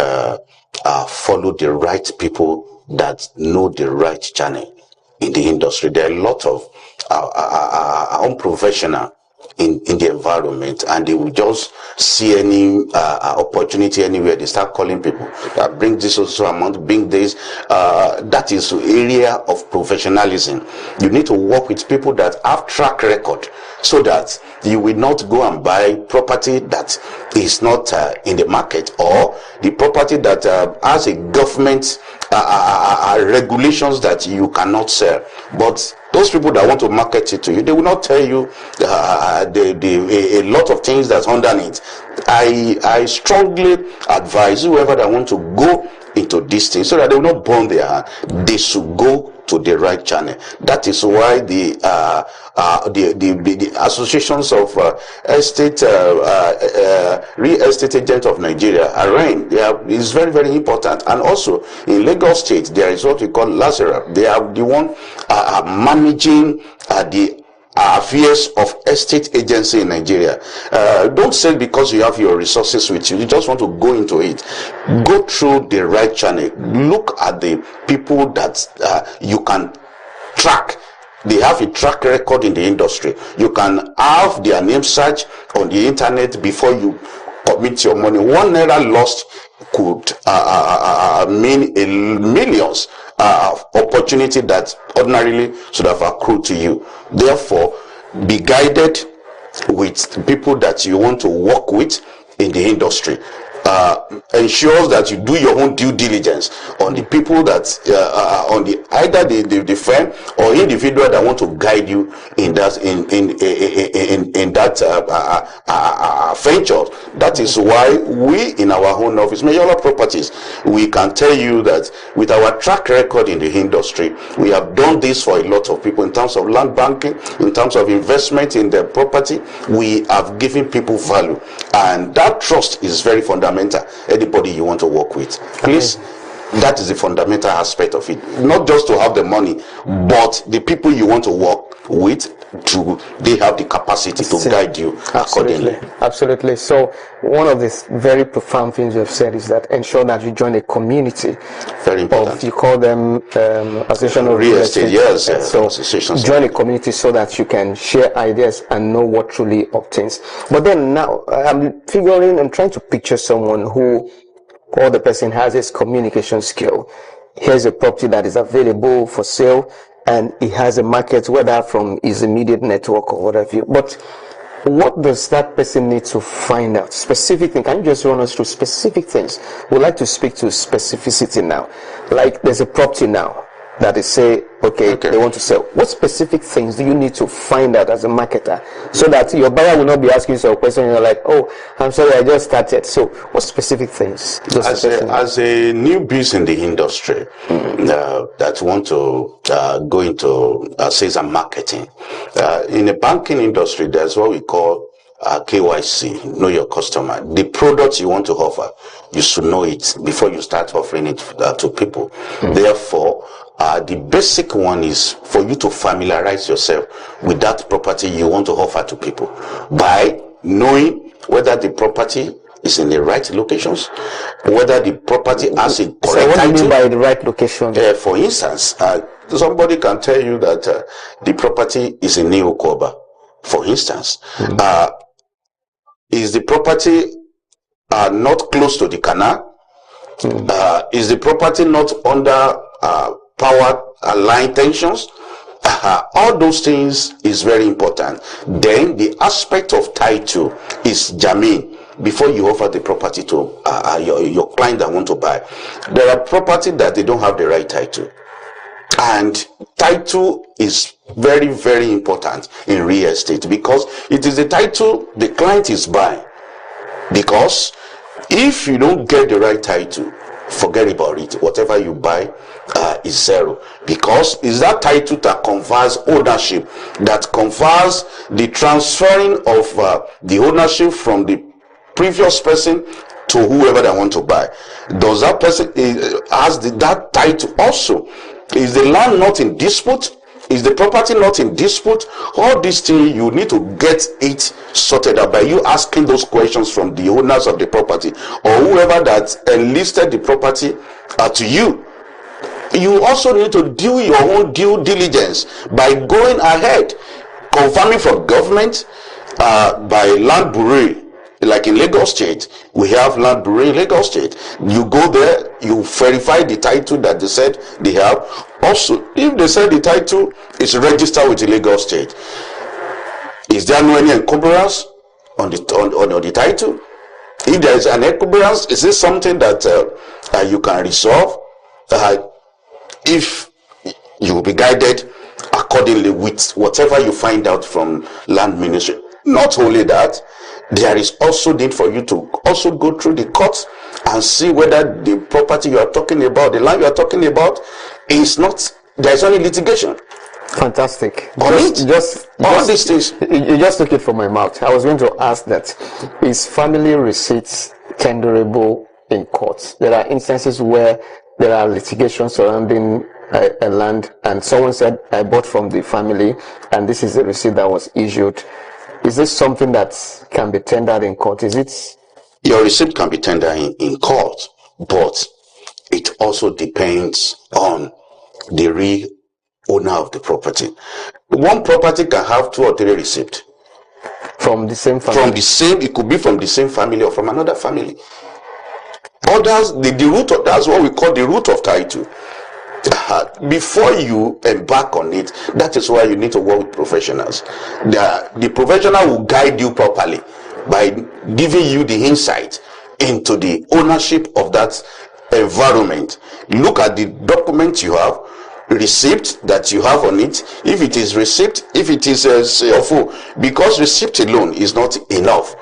follow the right people that know the right channel in the industry. There are a lot of unprofessional in the environment, and they will just see any opportunity anywhere. They start calling people that bring this also amount, bring this. That is the area of professionalism. You need to work with people that have track record, so that you will not go and buy property that is not in the market, or the property that has a government regulations that you cannot sell. But those people that want to market it to you, they will not tell you a lot of things that's underneath. I strongly advise whoever that want to go into this thing, so that they will not burn their hand, they should go to the right channel. That is why the associations of real estate agents of Nigeria are running. It's very, very important. And also in Lagos State, there is what we call LASERA. They are the one managing the affairs of estate agency in Nigeria. Don't sell because you have your resources with you. You just want to go into it. Go through the right channel. Look at the people that you can track. They have a track record in the industry. You can have their name search on the internet before you commit your money. 1 naira lost could mean millions of opportunity that ordinarily should have accrued to you. Therefore, be guided with people that you want to work with in the industry. Ensures that you do your own due diligence on the people that on the either the firm or individual that want to guide you in that venture. That is why we in our own office, Mayola Properties, we can tell you that with our track record in the industry, we have done this for a lot of people in terms of land banking, in terms of investment in their property. We have given people value, and that trust is very fundamental. Anybody you want to work with, please, that is the fundamental aspect of it. Not just to have the money, but the people you want to work with, they have the capacity to guide you accordingly. Absolutely. So one of the very profound things you have said is that ensure that you join a community. Very important. You call them association of real estate. Yes. So join a community so that you can share ideas and know what truly obtains. But then now I'm trying to picture someone who, or the person has his communication skill. Here's a property that is available for sale, and he has a market, whether from his immediate network or whatever. But what does that person need to find out? Specific things. Can you just run us through specific things? We'd like to speak to specificity now. Like there's a property now that they say, okay, they want to sell. What specific things do you need to find out as a marketer, so that your buyer will not be asking you a question and you're like, oh, I'm sorry, I just started. So what specific things? As a newbies in the industry that want to go into sales and marketing, in the banking industry, there's what we call KYC, know your customer. The products you want to offer, you should know it before you start offering it to people. Therefore, the basic one is for you to familiarize yourself with that property you want to offer to people by knowing whether the property is in the right locations, whether the property has a correct So what do you title. mean by the right location? For instance, somebody can tell you that the property is in New Okoba, for instance. Is the property not close to the canal? Is the property not under power line tensions? All those things is very important. Then the aspect of title is germane. before you offer the property to your client that want to buy. There are property that they don't have the right title. And title is very, very important in real estate because it is the title the client is buying. Because if you don't get the right title, forget about it. Whatever you buy is zero. Because it's that title that confers ownership, that confers the transferring of the ownership from the previous person to whoever they want to buy. Does that person has that title also? Is the land not in dispute? Is the property not in dispute? All these things, you need to get it sorted out by you asking those questions from the owners of the property or whoever that enlisted the property to you. You also need to do your own due diligence by going ahead, confirming from government by land bureau. Like in Lagos State, we have land bureau in Lagos State. You go there, you verify the title that they said they have. Also, if they said the title is registered with the Lagos State, is there no any encumbrance on the title? If there is an encumbrance, is this something that you can resolve? If you will be guided accordingly with whatever you find out from land ministry. Not only that, there is also need for you to also go through the courts and see whether the property you are talking about, the land you are talking about, is not, there is only litigation. Fantastic. Just all these things. You just took it from my mouth. I was going to ask that, is family receipts tenderable in courts? There are instances where there are litigation surrounding a land and someone said, I bought from the family and this is the receipt that was issued. Is this something that can be tendered in court? Is it? Your receipt can be tendered in court, but it also depends on the real owner of the property. One property can have 2 or 3 receipts. From the same family? From the same, it could be from the same family or from another family. Others, the root of, that's what we call the root of title. Before you embark on it, that is why you need to work with professionals. The professional will guide you properly by giving you the insight into the ownership of that environment. Look at the document you have, receipt that you have on it. If it is receipt, if it is CFO, because receipt alone is not enough.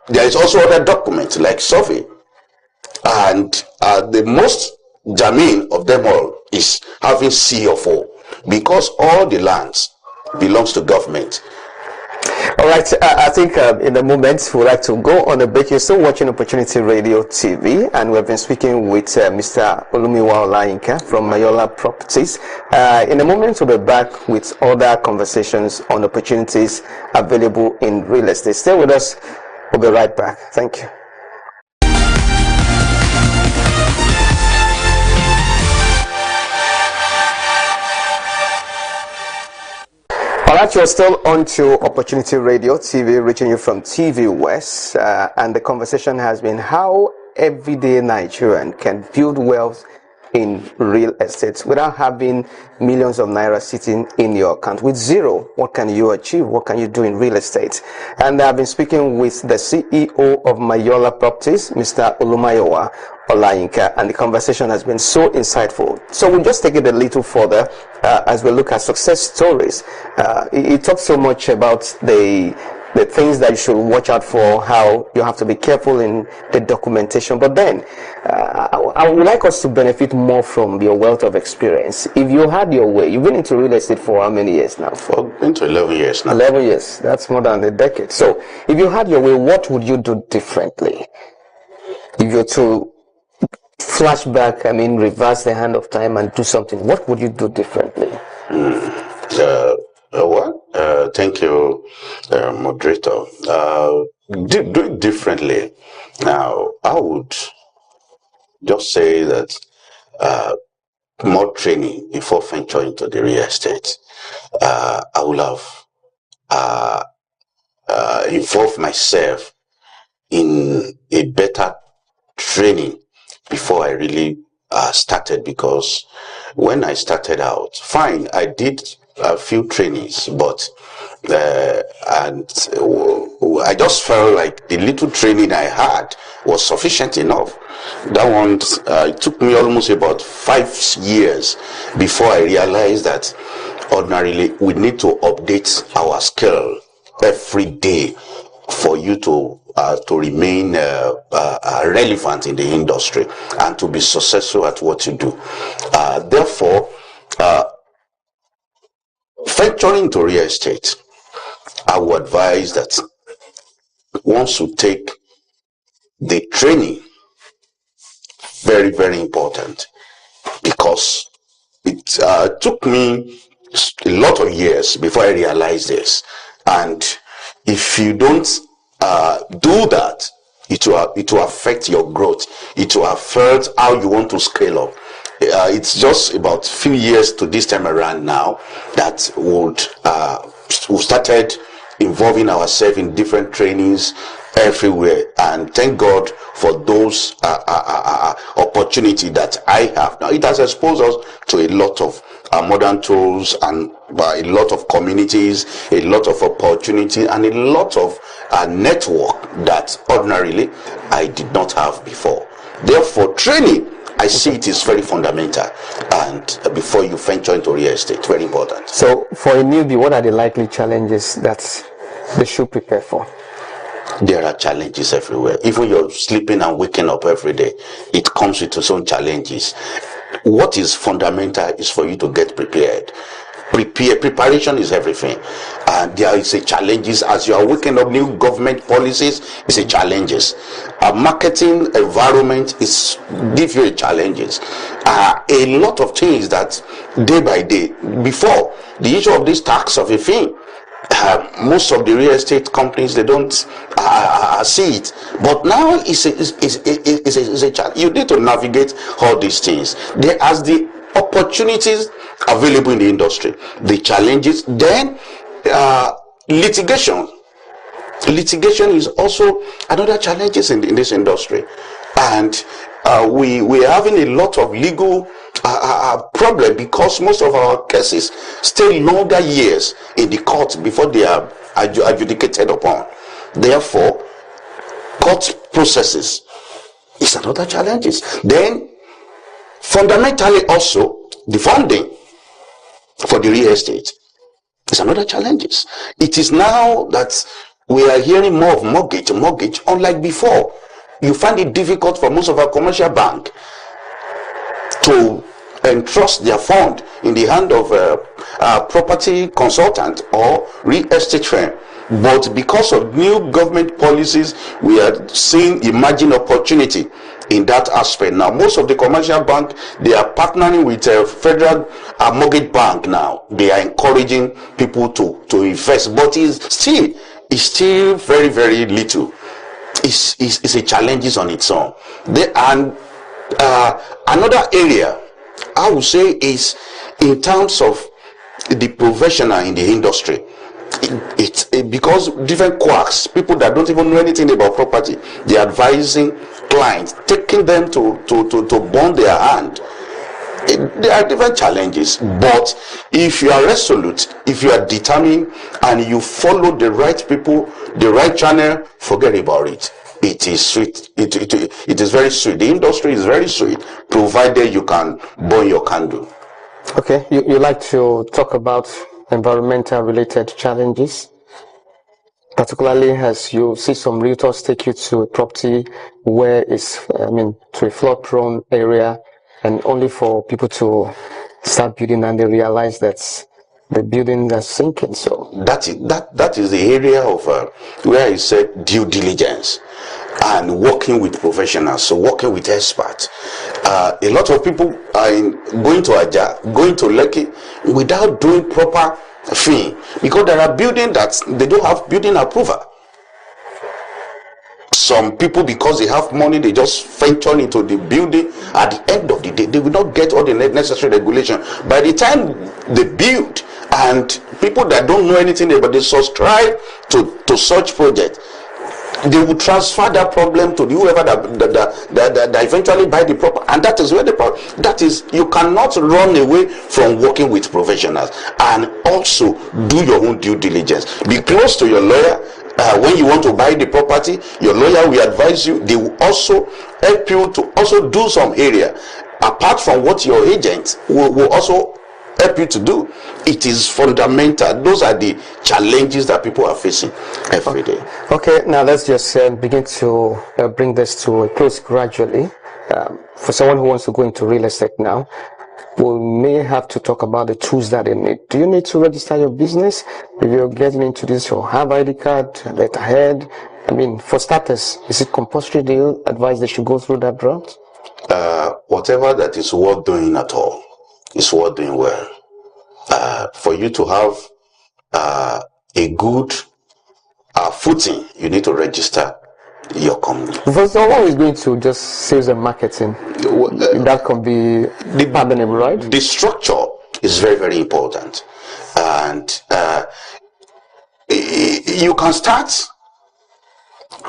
There is also other documents like survey, and the most germane of them all is having CFO, because all the lands belongs to government. All right, I think in a moment we'd like to go on a break. You're still watching Opportunity Radio TV, and we've been speaking with Mr. Olumiwa Olayinka from Mayola Properties. In a moment we'll be back with other conversations on opportunities available in real estate. Stay with us, we'll be right back. Thank you. Alright, you're still on to Opportunity Radio TV, reaching you from TVWest, and the conversation has been how everyday Nigerian can build wealth in real estate without having millions of naira sitting in your account. With zero, what can you achieve? What can you do in real estate? And I've been speaking with the CEO of Mayola Properties, Mr. Olumiwa Olayinka, and the conversation has been so insightful. So we'll just take it a little further as we look at success stories. He talked so much about the things that you should watch out for, how you have to be careful in the documentation. But then, I would like us to benefit more from your wealth of experience. If you had your way, you've been into real estate for how many years now? Into 11 years now. 11 years. That's more than a decade. So, if you had your way, what would you do differently? If you're to flash back, reverse the hand of time and do something, what would you do differently? Thank you, moderator. Do it differently. Now, I would just say that more training before venturing into the real estate. I would have involved myself in a better training before I really started, because when I started out, fine, I did a few trainings, but and I just felt like the little training I had was sufficient enough. That one, it took me almost about 5 years before I realized that ordinarily we need to update our skill every day for you to remain relevant in the industry and to be successful at what you do. Therefore, venturing into real estate, I would advise that once you take the training, very, very important, because it took me a lot of years before I realized this. And if you don't do that, it will affect your growth. It will affect how you want to scale up. It's just about a few years to this time around now that we started involving ourselves in different trainings everywhere, and thank God for those opportunity that I have now. It has exposed us to a lot of modern tools and a lot of communities, a lot of opportunity, and a lot of network that ordinarily I did not have before. Therefore, training, I see it is very fundamental, and before you venture into real estate, very important. So for a newbie, what are the likely challenges that they should prepare for? There are challenges everywhere. Even you're sleeping and waking up every day, it comes with its own challenges. What is fundamental is for you to get prepared. Preparation is everything. And there is a challenges as you are waking up. New government policies is a challenges. A marketing environment is give you a challenges. A lot of things that day by day. Before the issue of this tax of a thing, most of the real estate companies, they don't see it, but now it's a challenge. You need to navigate all these things. There are the opportunities available in the industry, the challenges, then litigation is also another challenges in this industry, and we are having a lot of legal problem because most of our cases stay longer years in the court before they are adjudicated upon. Therefore, court processes is another challenges. Then fundamentally also the funding for the real estate is another challenges. It is now that we are hearing more of mortgage, unlike before. You find it difficult for most of our commercial bank to entrust their fund in the hand of a property consultant or real estate firm. But because of new government policies, we are seeing emerging opportunity in that aspect. Now, most of the commercial bank, they are partnering with a federal mortgage bank now. They are encouraging people to invest, but it's still very, very little. It's a challenges on its own. Another area I would say is in terms of the professional in the industry. It's because different quacks, people that don't even know anything about property, they're advising clients, taking them to burn their hand. There are different challenges, but if you are resolute, if you are determined, and you follow the right people, the right channel, forget about it. It is sweet. It is very sweet. The industry is very sweet, provided you can burn your candle. Okay, you like to talk about environmental related challenges, particularly as you see some realtors take you to a property where it's, to a flood prone area, and only for people to start building and they realize that the buildings are sinking. So that is the area of where I said due diligence and working with professionals, so working with experts. A lot of people are going to Aja, going to Lekki without doing proper thing, because there are buildings that they don't have building approval. Some people, because they have money, they just venture into the building. At the end of the day, they will not get all the necessary regulation. By the time they build, and people that don't know anything about, they subscribe to such project, they will transfer that problem to whoever that eventually buy the property, and that is where the problem. That is, you cannot run away from working with professionals, and also do your own due diligence. Be close to your lawyer. When you want to buy the property, your lawyer will advise you. They will also help you to also do some area apart from what your agent will also help you to do. It is fundamental. Those are the challenges that people are facing every day. Okay, now let's just begin to bring this to a close gradually. For someone who wants to go into real estate now, we may have to talk about the tools that they need. Do you need to register your business? If you're getting into this, or have ID card, letterhead? I mean, for starters, is it compulsory? Do you advise they should go through that route? Whatever that is worth doing at all is worth doing well. For you to have a good footing, you need to register your company. For someone who is going to just sales and marketing, that can be pardonable, right? The structure is very, very important. And you can start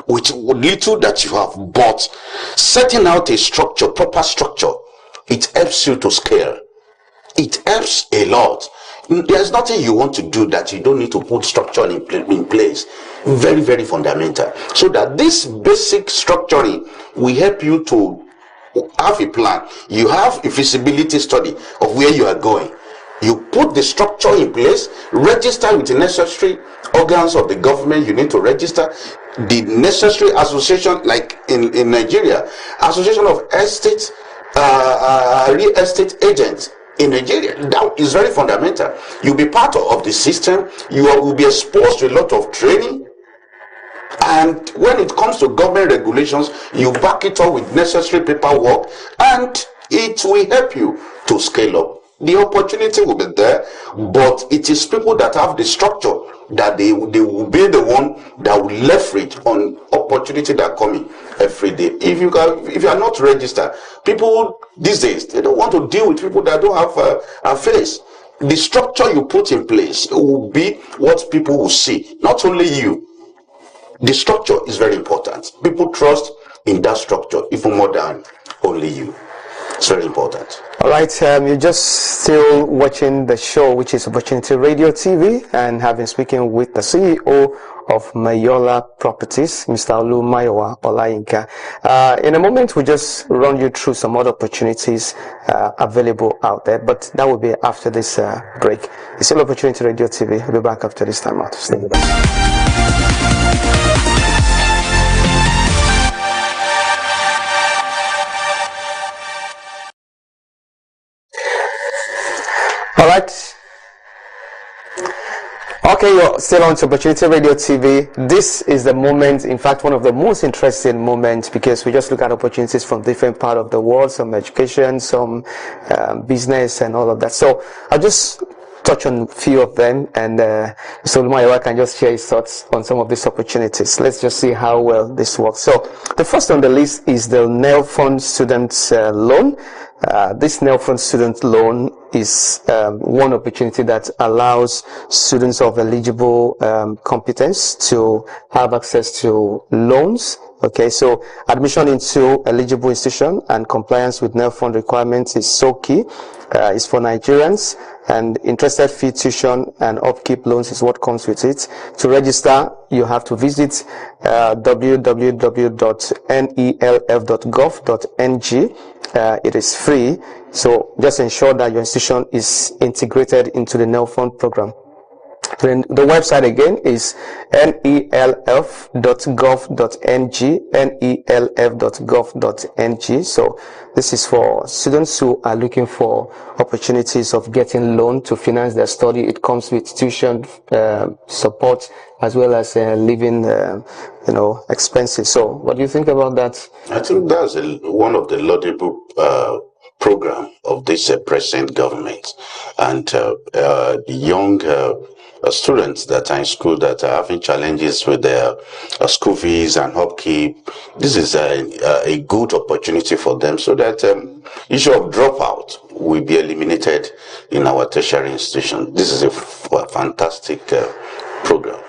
with little that you have, but setting out a structure, proper structure, it helps you to scale. It helps a lot. There's nothing you want to do that you don't need to put structure in place. Very, very fundamental. So that this basic structuring will help you to have a plan. You have a feasibility study of where you are going. You put the structure in place, register with the necessary organs of the government. You need to register the necessary association, like in Nigeria, Association of Real Estate Agents in Nigeria. That is very fundamental. You'll be part of the system. You will be exposed to a lot of training. And when it comes to government regulations, you back it up with necessary paperwork, and it will help you to scale up. The opportunity will be there, but it is people that have the structure that they will be the one that will leverage on opportunity that come in every day. If you are not registered, people these days, they don't want to deal with people that don't have a face. The structure you put in place will be what people will see, not only you. The structure is very important. People trust in that structure even more than only you. It's very important. All right, you're just still watching the show, which is Opportunity Radio TV, and have been speaking with the CEO of Mayola Properties, Mr. Olu Mayowa Olayinka. In a moment, we'll just run you through some other opportunities available out there, but that will be after this break. It's still Opportunity Radio TV. We'll be back after this time out. Stay with us. All right. Okay, you're still on to Opportunity Radio TV. This is the moment, in fact, one of the most interesting moments, because we just look at opportunities from different parts of the world, some education, some business and all of that. So I'll just touch on a few of them, and so Mayowa can just share his thoughts on some of these opportunities. Let's just see how well this works. So the first on the list is the NELFund Student Loan. This NELFund Student Loan is one opportunity that allows students of eligible competence to have access to loans. Okay, so admission into eligible institution and compliance with NELFund requirements is so key. It's for Nigerians, and interested fee, tuition and upkeep loans is what comes with it. To register, you have to visit www.nelf.gov.ng. It is free, so just ensure that your institution is integrated into the NELFund program. Then the website again is nelf.gov.ng, nelf.gov.ng. So this is for students who are looking for opportunities of getting loan to finance their study. It comes with tuition support as well as living expenses. So what do you think about that? I think that's one of the laudable program of this present government, and the young students that are in school that are having challenges with their school fees and upkeep. This is a good opportunity for them, so that issue of dropout will be eliminated in our tertiary institution. This is a fantastic program.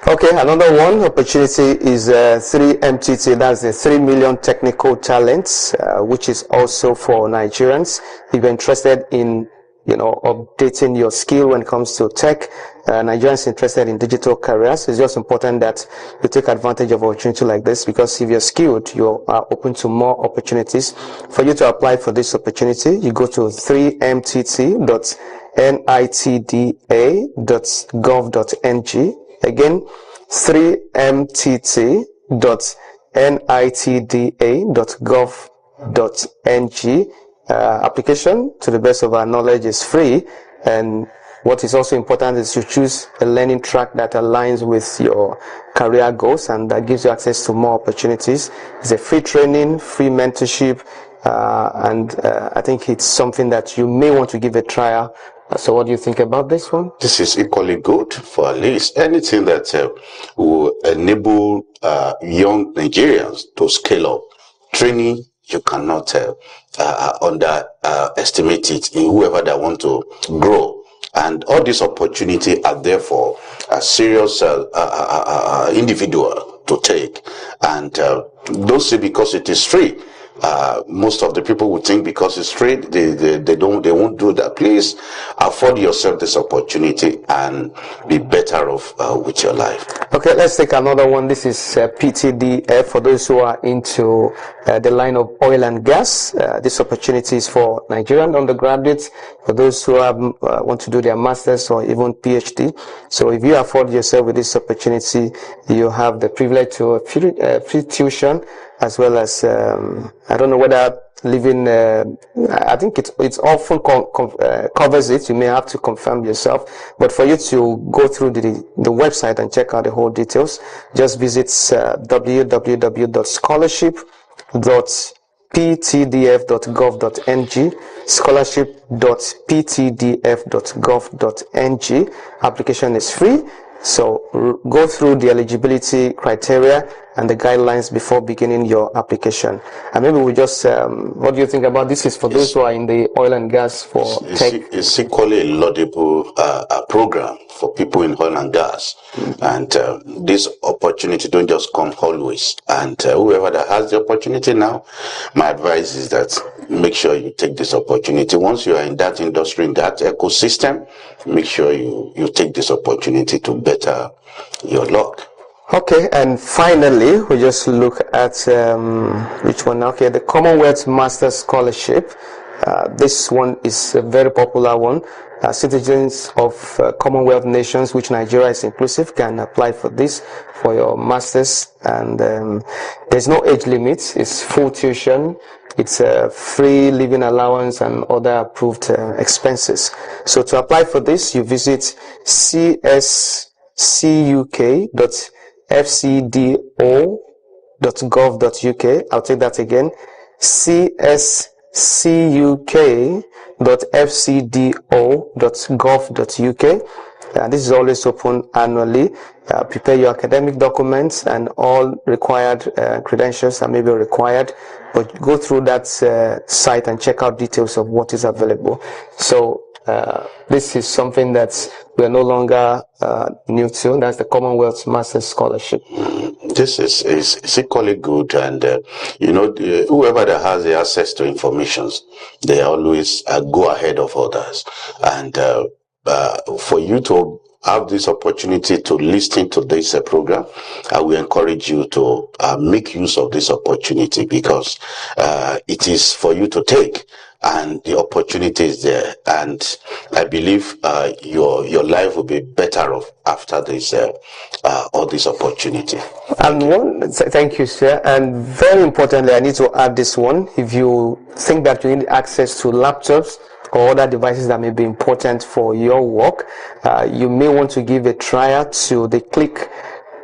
Okay, another one opportunity is 3MTT. That's the 3 million technical talents, which is also for Nigerians. If you're interested in updating your skill when it comes to tech, Nigerians interested in digital careers. It's just important that you take advantage of opportunity like this, because if you're skilled, you are open to more opportunities. For you to apply for this opportunity, you go to 3mtt.nitda.gov.ng. Again, 3mtt.nitda.gov.ng. Application, to the best of our knowledge, is free, and what is also important is to choose a learning track that aligns with your career goals and that gives you access to more opportunities. It's a free training, free mentorship, and I think it's something that you may want to give a trial. So what do you think about this one? This is equally good for at least anything that will enable young Nigerians to scale up. Training, you cannot underestimate it in whoever that want to grow. And all these opportunities are there for a serious individual to take. And don't say because it is free. Most of the people would think because it's free, they won't do that. Please afford yourself this opportunity and be better off with your life. Okay, let's take another one. This is PTDF for those who are into the line of oil and gas. This opportunity is for Nigerian undergraduates, for those who want to do their masters or even PhD. So if you afford yourself with this opportunity, you have the privilege to free tuition, as well as I don't know whether living, I think it's often covers it. You may have to confirm yourself, but for you to go through the website and check out the whole details, just visit www.scholarship.ptdf.gov.ng, scholarship.ptdf.gov.ng. Application is free. So go through the eligibility criteria and the guidelines before beginning your application. And maybe we just, what do you think about this? Is for those who are in the oil and gas for tech? It's equally a laudable program for people in oil and gas. And this opportunity don't just come always. And whoever that has the opportunity now, my advice is that make sure you take this opportunity. Once you are in that industry, in that ecosystem, make sure you take this opportunity to better your luck. Okay, and finally, we just look at which one? Okay, the Commonwealth Master Scholarship. This one is a very popular one. Citizens of Commonwealth nations, which Nigeria is inclusive, can apply for this for your masters, and there's no age limit. It's full tuition. It's a free living allowance and other approved expenses. So to apply for this, you visit cscuk.fcdo.gov.uk. I'll take that again. cscuk.fcdo.gov.uk. This is always open annually. Prepare your academic documents and all required credentials that may be required, but go through that site and check out details of what is available. So this is something that we are no longer new to. That's the Commonwealth Master Scholarship. This is equally good, and whoever that has the access to information, they always go ahead of others. And for you to have this opportunity to listen to this program, I will encourage you to make use of this opportunity, because it is for you to take, and the opportunity is there. And I believe your life will be better off after this all this opportunity. And thank you, sir. And very importantly, I need to add this one. If you think that you need access to laptops or other devices that may be important for your work, you may want to give a trial to the Click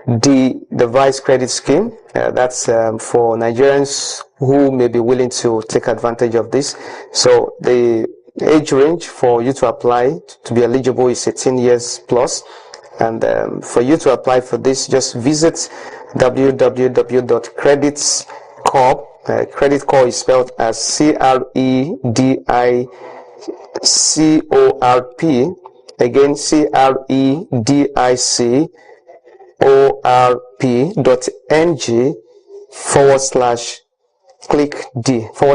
the Device Credit Scheme. That's for Nigerians who may be willing to take advantage of this. So the age range for you to apply to be eligible is 18 years plus. And for you to apply for this, just visit www.creditscorp. Credit Corp is spelled as CREDICORP. Again, CREDICORP.ng/ click d/CLICKD.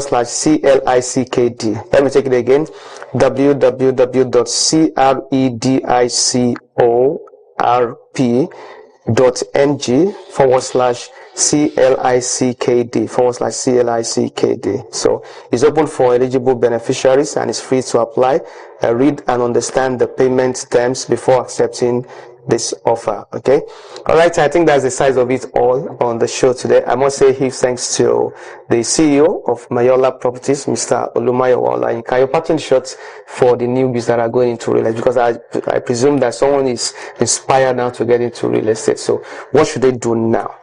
Let me take it again. www.credcorp.ng/CLICKD/CLICKD. So it's open for eligible beneficiaries and it's free to apply. Read and understand the payment terms before accepting this offer. Okay, all right, I think that's the size of it all on the show today. I must say huge thanks to the CEO of Mayola Properties, Mr. Olumayo Olayinka. Your parting shots for the newbies that are going into real estate, because I presume that someone is inspired now to get into real estate. So what should they do now?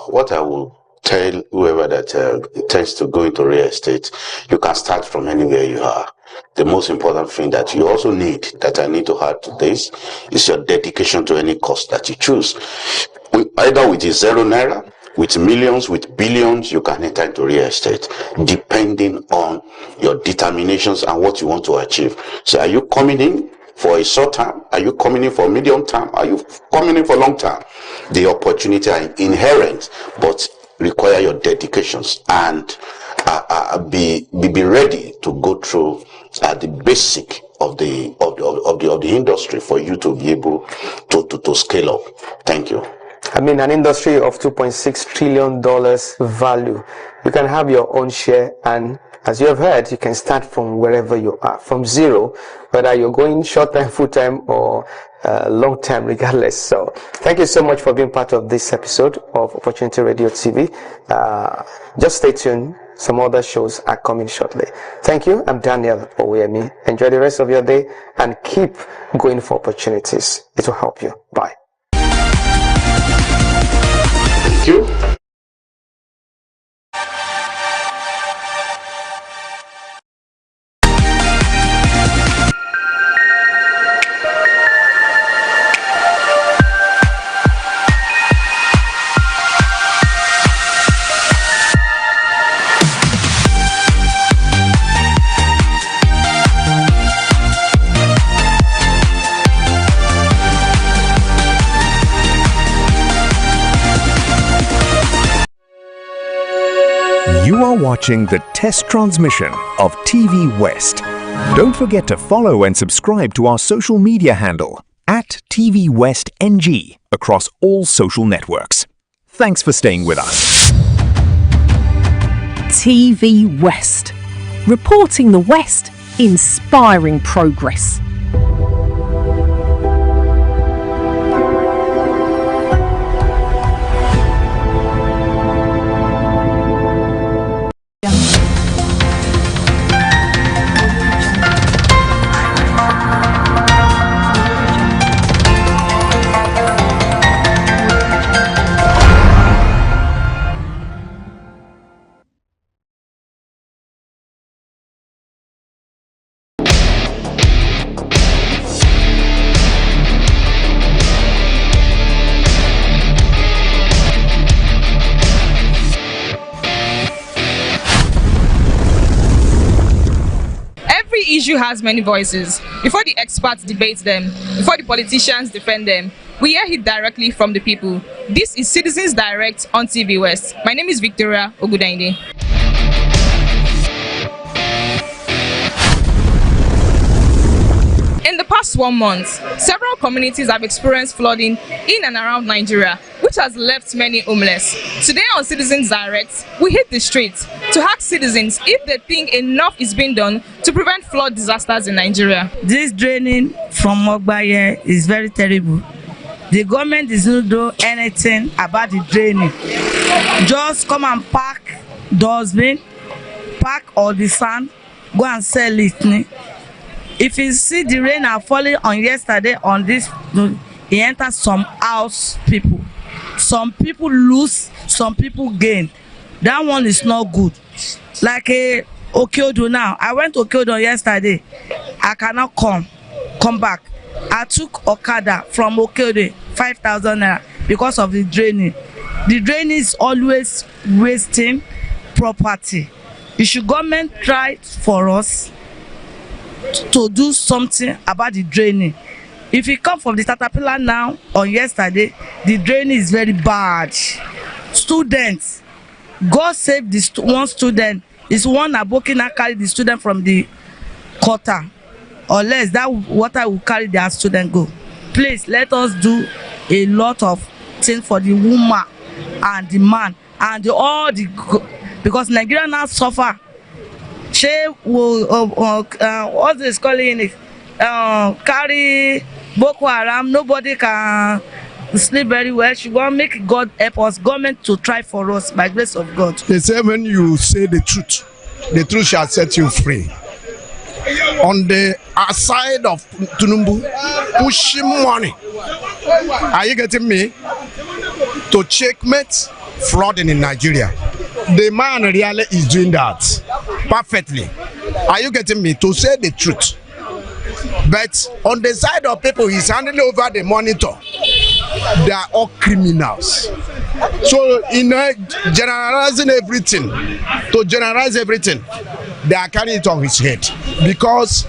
What I will tell whoever that intends to go into real estate, you can start from anywhere you are. The most important thing that you also need, that I need to add to this, is your dedication to any course that you choose. Either with 0 naira, with millions, with billions, you can enter into real estate, depending on your determinations and what you want to achieve. So are you coming in for a short term? Are you coming in for medium term? Are you coming in for long term? The opportunity are inherent, but require your dedications and be ready to go through the basic of the industry for you to be able to scale up. Thank you. I mean, an industry of $2.6 trillion value. You can have your own share, and as you have heard, you can start from wherever you are, from zero, whether you're going short time, full time, or long time, regardless. So thank you so much for being part of this episode of Opportunity Radio TV. Just stay tuned. Some other shows are coming shortly. Thank you. I'm Daniel Owemi. Enjoy the rest of your day and keep going for opportunities. It will help you. Bye. Thank you. You are watching the test transmission of TVWest. Don't forget to follow and subscribe to our social media handle at TVWestNG across all social networks. Thanks for staying with us. TV West. Reporting the West, inspiring progress. Issue has many voices. Before the experts debate them, before the politicians defend them, we hear it directly from the people. This is Citizens Direct on TV West. My name is Victoria Ogudainde. In the past 1 month, several communities have experienced flooding in and around Nigeria, which has left many homeless. Today on Citizens Direct, we hit the streets to ask citizens if they think enough is being done to prevent flood disasters in Nigeria. This draining from Mogbaye is very terrible. The government does not do anything about the draining. Just come and pack dustbin, pack all the sand, go and sell it. If you see the rain are falling on yesterday on this, it enters some house people. Some people lose, some people gain. That one is not good. Like Okeodo now. I went to Okeodo yesterday. I cannot come back. I took Okada from Okeodo, 5,000 naira because of the draining. The draining is always wasting property. It should government try for us to do something about the draining. If you come from the Caterpillar now on yesterday, the draining is very bad. Students God save this one student. It's one Abokina carry the student from the gutter, or less that water will carry their student go. Please let us do a lot of things for the woman and the man and because Nigeria now suffer. She will what is calling it? Carry Boko Haram. Nobody can sleep very well. She want make God help us. Government to try for us by grace of God. They say when you say the truth shall set you free. On the side of Tinubu, pushing money. Are you getting me? To checkmate fraud in Nigeria. The man really is doing that perfectly. Are you getting me? To say the truth. But on the side of people, he's handing over the monitor. They are all criminals. So in generalizing everything, to generalize everything, they are carrying it on his head because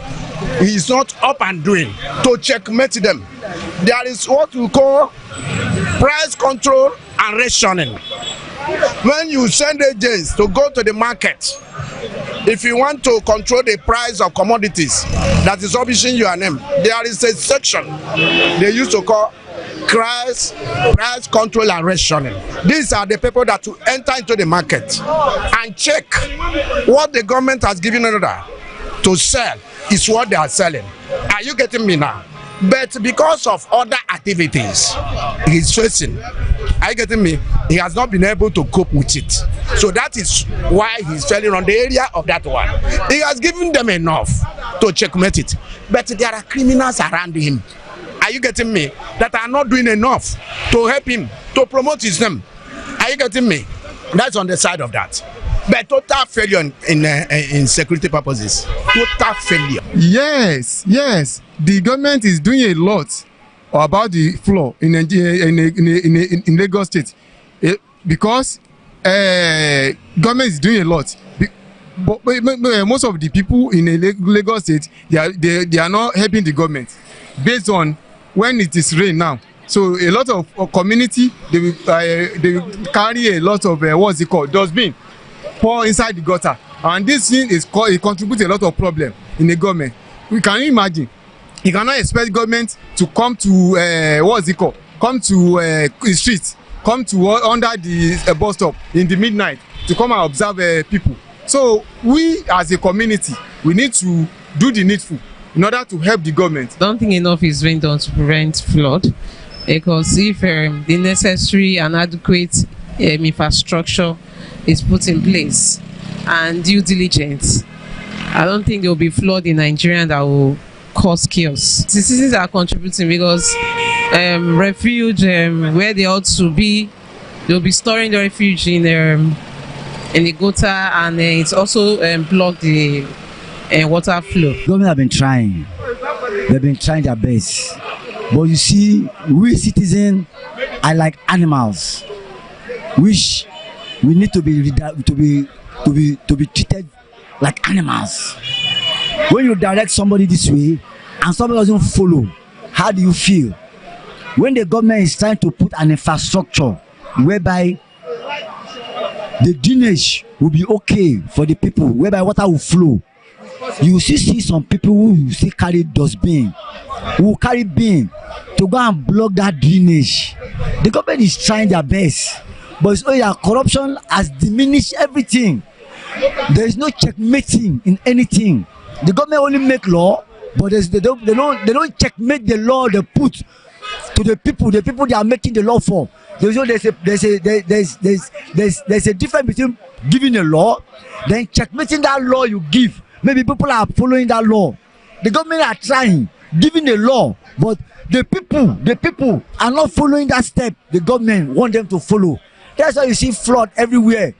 he is not up and doing to checkmate them. There is what we call price control and rationing. When you send agents to go to the market, if you want to control the price of commodities that is publishing your name, there is a section they used to call price control and rationing. These are the people that will enter into the market and check what the government has given order to sell is what they are selling. Are you getting me now? But because of other activities he's facing, are you getting me? He has not been able to cope with it. So that is why he's failing on the area of that one. He has given them enough to checkmate it. But there are criminals around him. Are you getting me? That are not doing enough to help him, to promote his name. Are you getting me? That's on the side of that. But total failure in security purposes. Total failure. Yes. The government is doing a lot about the floor in Lagos State because government is doing a lot. But most of the people in Lagos State, they are not helping the government based on when it is rain now. So a lot of community they will carry a lot of what's it called, dustbin, pour inside the gutter, and this thing it contributes a lot of problem in the government. We can imagine. You cannot expect government to come to what's it called, come to the streets, come to under the bus stop in the midnight to come and observe people. So we as a community, we need to do the needful in order to help the government. Don't think enough is being done to prevent flood, because if the necessary and adequate infrastructure is put in place and due diligence, I don't think there will be flood in Nigeria that will cause chaos. Citizens are contributing because refuge where they ought to be, they'll be storing the refuge in the gutter, and it's also block the water flow. Government have been trying. They've been trying their best. But you see, we citizens are like animals, which we need to be treated like animals. When you direct somebody this way and somebody doesn't follow, how do you feel? When the government is trying to put an infrastructure whereby the drainage will be okay for the people, whereby water will flow, you see some people who still carry dustbin, who carry bin to go and block that drainage. The government is trying their best, but it's only that corruption has diminished everything. There is no checkmating in anything. The government only make law, but they don't checkmate the law they put to the people they are making the law for. There's a difference between giving a law, then checkmating that law you give. Maybe people are following that law. The government are trying, giving a law, but the people are not following that step the government want them to follow. That's why you see flood everywhere.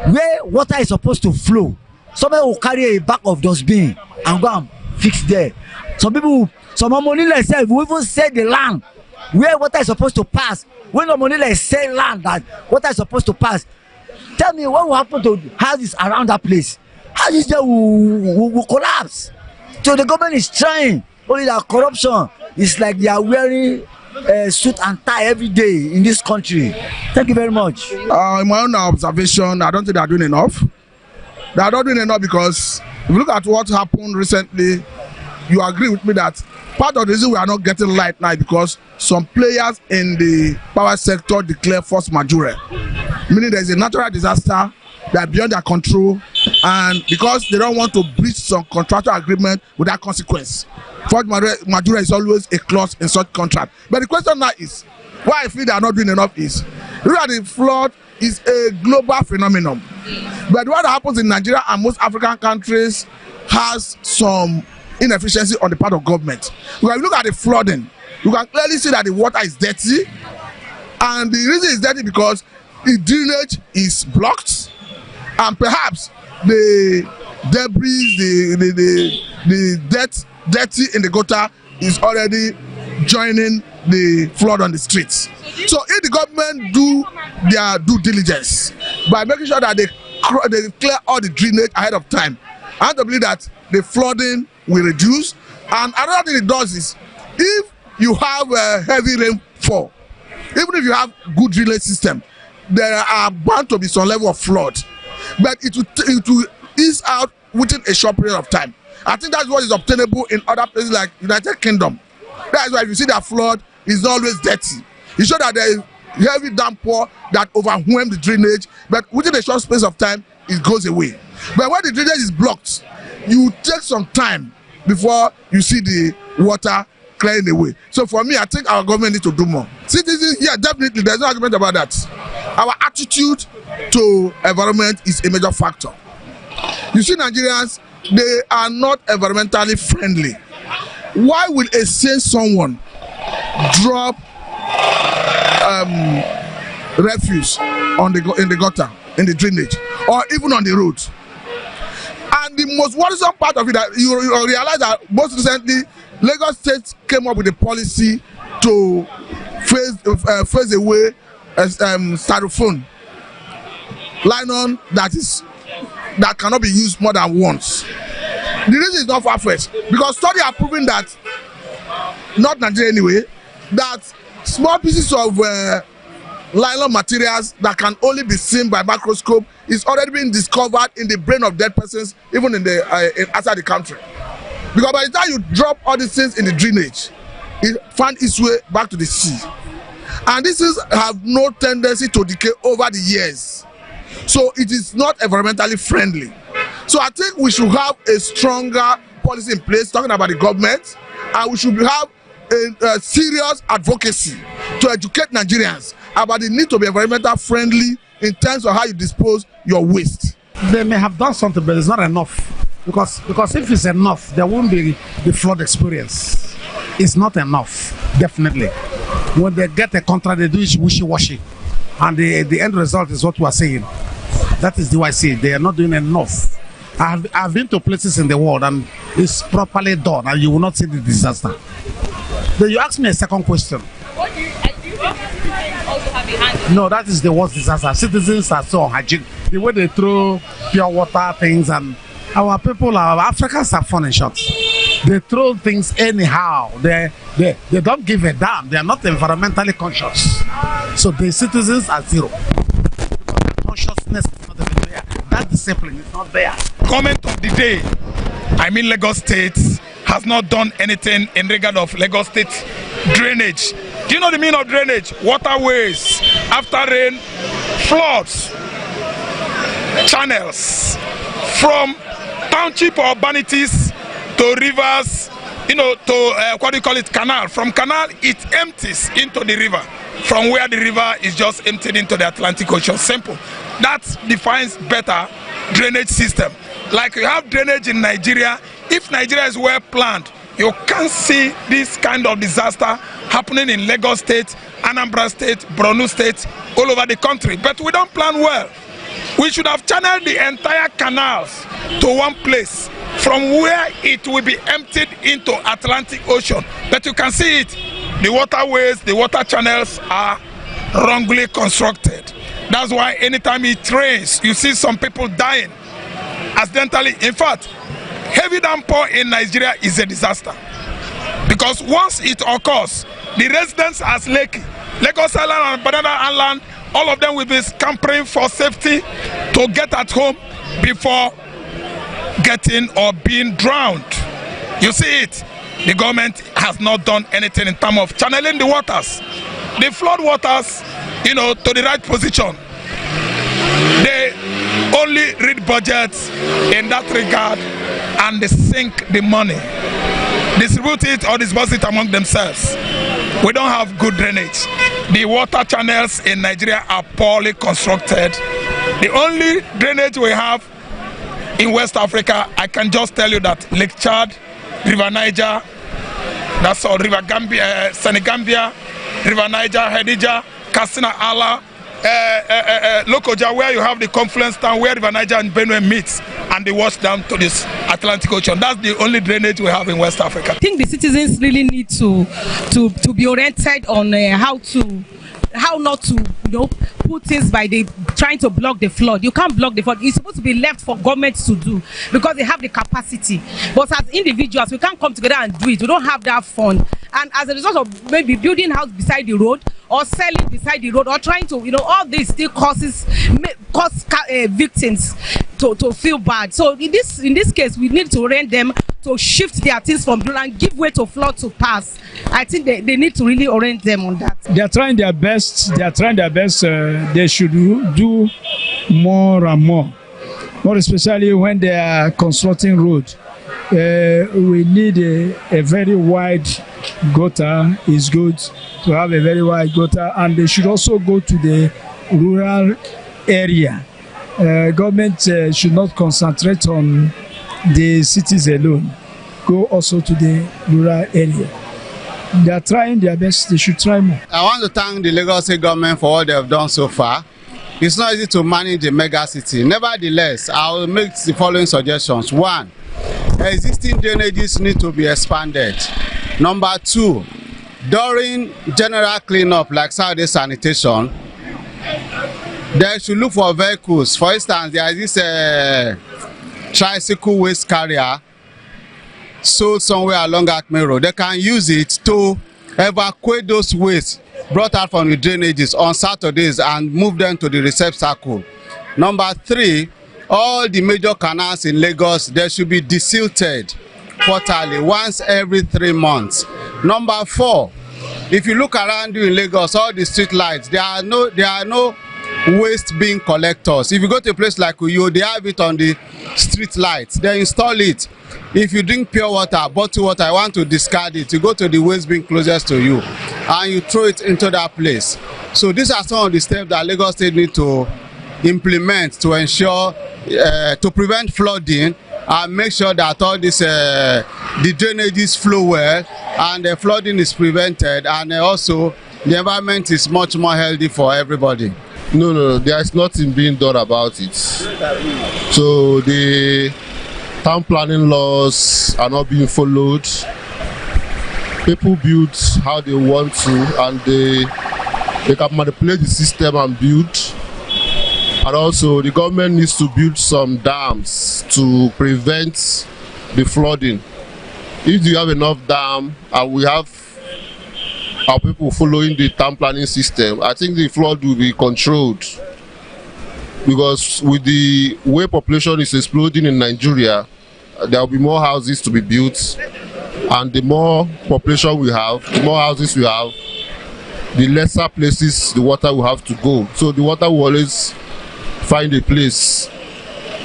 Where water is supposed to flow, somebody will carry a bag of dustbin and go and fix there. Some money like self will even sell the land where water is supposed to pass. When the money like sell land that water is supposed to pass, tell me what will happen to houses around that place? Houses there will collapse. So the government is trying. Only that corruption is like they are wearing suit and tie every day in this country. Thank you very much. In my own observation, I don't think they are doing enough. They are not doing enough because if you look at what happened recently, you agree with me that part of the reason we are not getting light now is because some players in the power sector declare force majeure, meaning there is a natural disaster that are beyond their control, and because they don't want to breach some contractual agreement without consequence. Force majeure is always a clause in such contract. But the question now is, why I feel they are not doing enough is, look at the flood is a global phenomenon. But what happens in Nigeria and most African countries has some inefficiency on the part of government. When you look at the flooding, you can clearly see that the water is dirty, and the reason it's dirty because the drainage is blocked, and perhaps the debris, the dirty in the gutter is already joining the flood on the streets. So if the government do their due diligence by making sure that they clear all the drainage ahead of time, I have to believe that the flooding will reduce. And another thing it does is, if you have a heavy rainfall, even if you have good drainage system, there are bound to be some level of flood, but it will ease out within a short period of time. I think that's what is obtainable in other places like United Kingdom. That's why if you see that flood is always dirty. You show that there is heavy downpour that overwhelm the drainage, but within a short space of time, it goes away. But when the drainage is blocked, you take some time before you see the water clearing away. So for me, I think our government needs to do more. Citizens, yeah, definitely, there's no argument about that. Our attitude to environment is a major factor. You see, Nigerians, they are not environmentally friendly. Why will a sane someone drop refuse in the gutter, in the drainage, or even on the road? And the most worrisome part of it, that you realize that most recently, Lagos State came up with a policy to phase away styrofoam nylon that cannot be used more than once. The reason is not far-fetched, because studies are proving that, not Nigeria anyway, that small pieces of nylon materials that can only be seen by microscope is already being discovered in the brain of dead persons, even outside the country. Because by the time you drop all these things in the drainage, it finds its way back to the sea. And these things have no tendency to decay over the years. So it is not environmentally friendly. So I think we should have a stronger policy in place, talking about the government, and we should have a serious advocacy to educate Nigerians about the need to be environmental friendly in terms of how you dispose your waste. They may have done something, but it's not enough. Because if it's enough, there won't be the flood experience. It's not enough, definitely. When they get a contract, they do it wishy-washy. And the end result is what we are saying. That is the way I see it. They are not doing enough. I've been to places in the world and it's properly done, and you will not see the disaster. Then you ask me a second question. No, that is the worst disaster. Citizens are so unhygienic. The way they throw pure water things, and our people, our Africans are fun and short. They throw things anyhow. They don't give a damn. They are not environmentally conscious. So the citizens are zero. Consciousness is not even there. That discipline is not there. Comment of the day. I mean, Lagos State has not done anything in regard of Lagos State drainage. Do you know the meaning of drainage? Waterways, after rain, floods, channels, from township or urbanities to rivers, to what do you call it, canal. From canal, it empties into the river. From where the river is just emptied into the Atlantic Ocean. Simple. That defines better drainage system. Like you have drainage in Nigeria. If Nigeria is well planned, you can't see this kind of disaster happening in Lagos State, Anambra State, Borno State, all over the country. But we don't plan well. We should have channeled the entire canals to one place from where it will be emptied into Atlantic Ocean. But you can see it. The waterways, the water channels are wrongly constructed. That's why anytime it rains, you see some people dying accidentally. In fact, heavy downpour in Nigeria is a disaster. Because once it occurs, the residents as Lagos Island and Banana Island, all of them will be scampering for safety to get at home before getting or being drowned. You see it. The government has not done anything in terms of channeling the waters, the flood waters, to the right position. They only read budgets in that regard and they sink the money, distribute it or disburse it among themselves. We don't have good drainage. The water channels in Nigeria are poorly constructed. The only drainage we have in West Africa, I can just tell you that Lake Chad, River Niger, that's all, River Gambia, Senegambia, River Niger, Hadija, Katsina Allah, Lokoja, where you have the confluence town where River Niger and Benue meets and they wash down to this Atlantic Ocean. That's the only drainage we have in West Africa. I think the citizens really need to be oriented on how not to put things by the trying to block the flood. You can't block the flood. It's supposed to be left for government to do because they have the capacity. But as individuals, we can't come together and do it. We don't have that fund. And as a result of maybe building house beside the road or selling beside the road or trying to, all this still cause victims to feel bad. So in this case, we need to orient them to shift their things from road and give way to flood to pass. I think they need to really orient them on that. They are trying their best. They should do more and more especially when they are constructing road. We need a very wide gutter. It's good to have a very wide gutter, and they should also go to the rural area. Government should not concentrate on the cities alone. Go also to the rural area. They are trying their best. They should try more. I want to thank the Lagos State government for what they have done so far. It's not easy to manage a mega city. Nevertheless, I will make the following suggestions. 1, existing drainages need to be expanded. Number 2, during general cleanup like Saturday sanitation, they should look for vehicles. For instance, there is this tricycle waste carrier sold somewhere along Acme Road. They can use it to evacuate those wastes brought out from the drainages on Saturdays and move them to the receptacle. Number 3, all the major canals in Lagos, they should be desilted quarterly, once every 3 months. Number 4, if you look around you in Lagos, all the street lights, there are no waste bin collectors. If you go to a place like Uyo, they have it on the street lights. They install it. If you drink pure water, bottled water, I want to discard it, you go to the waste bin closest to you and you throw it into that place. So these are some of the steps that Lagos State need to implement to ensure to prevent flooding and make sure that all this the drainages flow well and the flooding is prevented, and also the environment is much more healthy for everybody. No, there is nothing being done about it. So the town planning laws are not being followed. People build how they want to, and they can manipulate the system and build. And also the government needs to build some dams to prevent the flooding. If you have enough dam and we have our people following the town planning system, I think the flood will be controlled. Because with the way population is exploding in Nigeria, there will be more houses to be built, and the more population we have, the more houses we have, the lesser places the water will have to go. So the water will always find a place.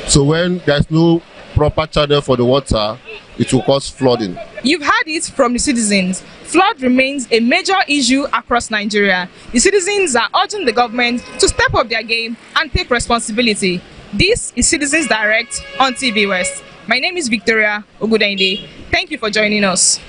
So when there's no proper channel for the water, it will cause flooding. You've heard it from the citizens. Flood remains a major issue across Nigeria. The citizens are urging the government to step up their game and take responsibility. This is Citizens Direct on TV West. My name is Victoria Ogudende. Thank you for joining us.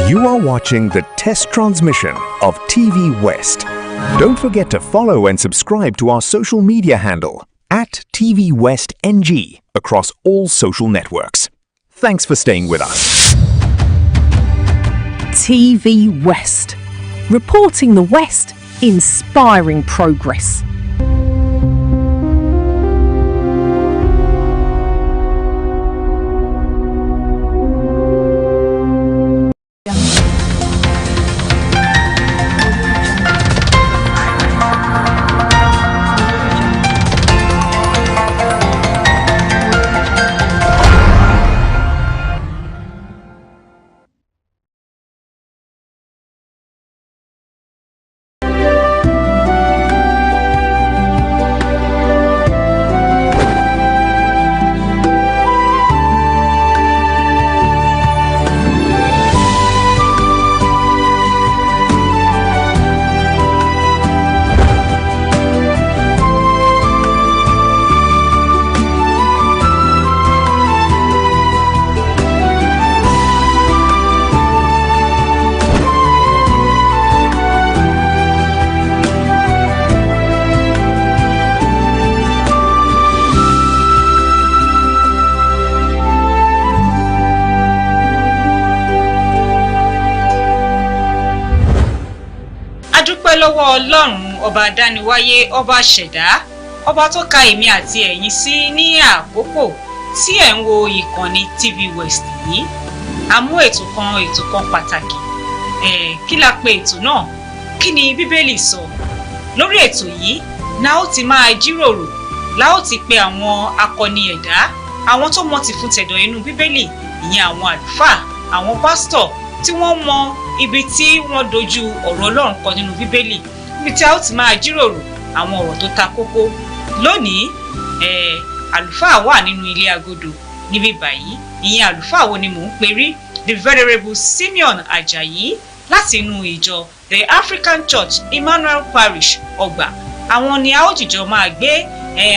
You are watching the test transmission of TV West, Don't forget to follow and subscribe to our social media handle at TVWest NG across all social networks. Thanks for staying with us. TV West, reporting the West, inspiring progress. lọ́wọ́ Ọlọ́run ọba dániwáyé ọba ṣẹ̀dá ọba tó ka èmi àti ẹ̀yin sí ní àkókò tí ẹ̀ ń wo ìkànnì TVWest yìí a mú ètò kan pàtàkì kí la pè ètò náà kí ni Bíbélì sọ lórí ètò yìí la ó ti máa jíròrò la ó ti pe àwọn akọni ẹ̀dá àwọn tó mọ̀ ti fún tẹ̀dọ̀ inú Bíbélì ìyẹn àwọn àlùfáà àwọn pásítọ̀ tí wọ́n mọ ibi tí wọ́n dojú ọ̀rọ̀ Ọlọ́run kọ nínú Bíbélì ibi tí a ó ti máa jíròrò àwọn ọ̀rọ̀ tó ta kókó lónìí àlùfáà wà nínú ilé agodo níbí báyìí ìyẹn àlùfáà wo ni mò ń perí the Venerable Simeon Ajayi láti inú ìjọ the African Church Emmanuel Parish Ọgbà àwọn ni a ó jìjọ máa gbé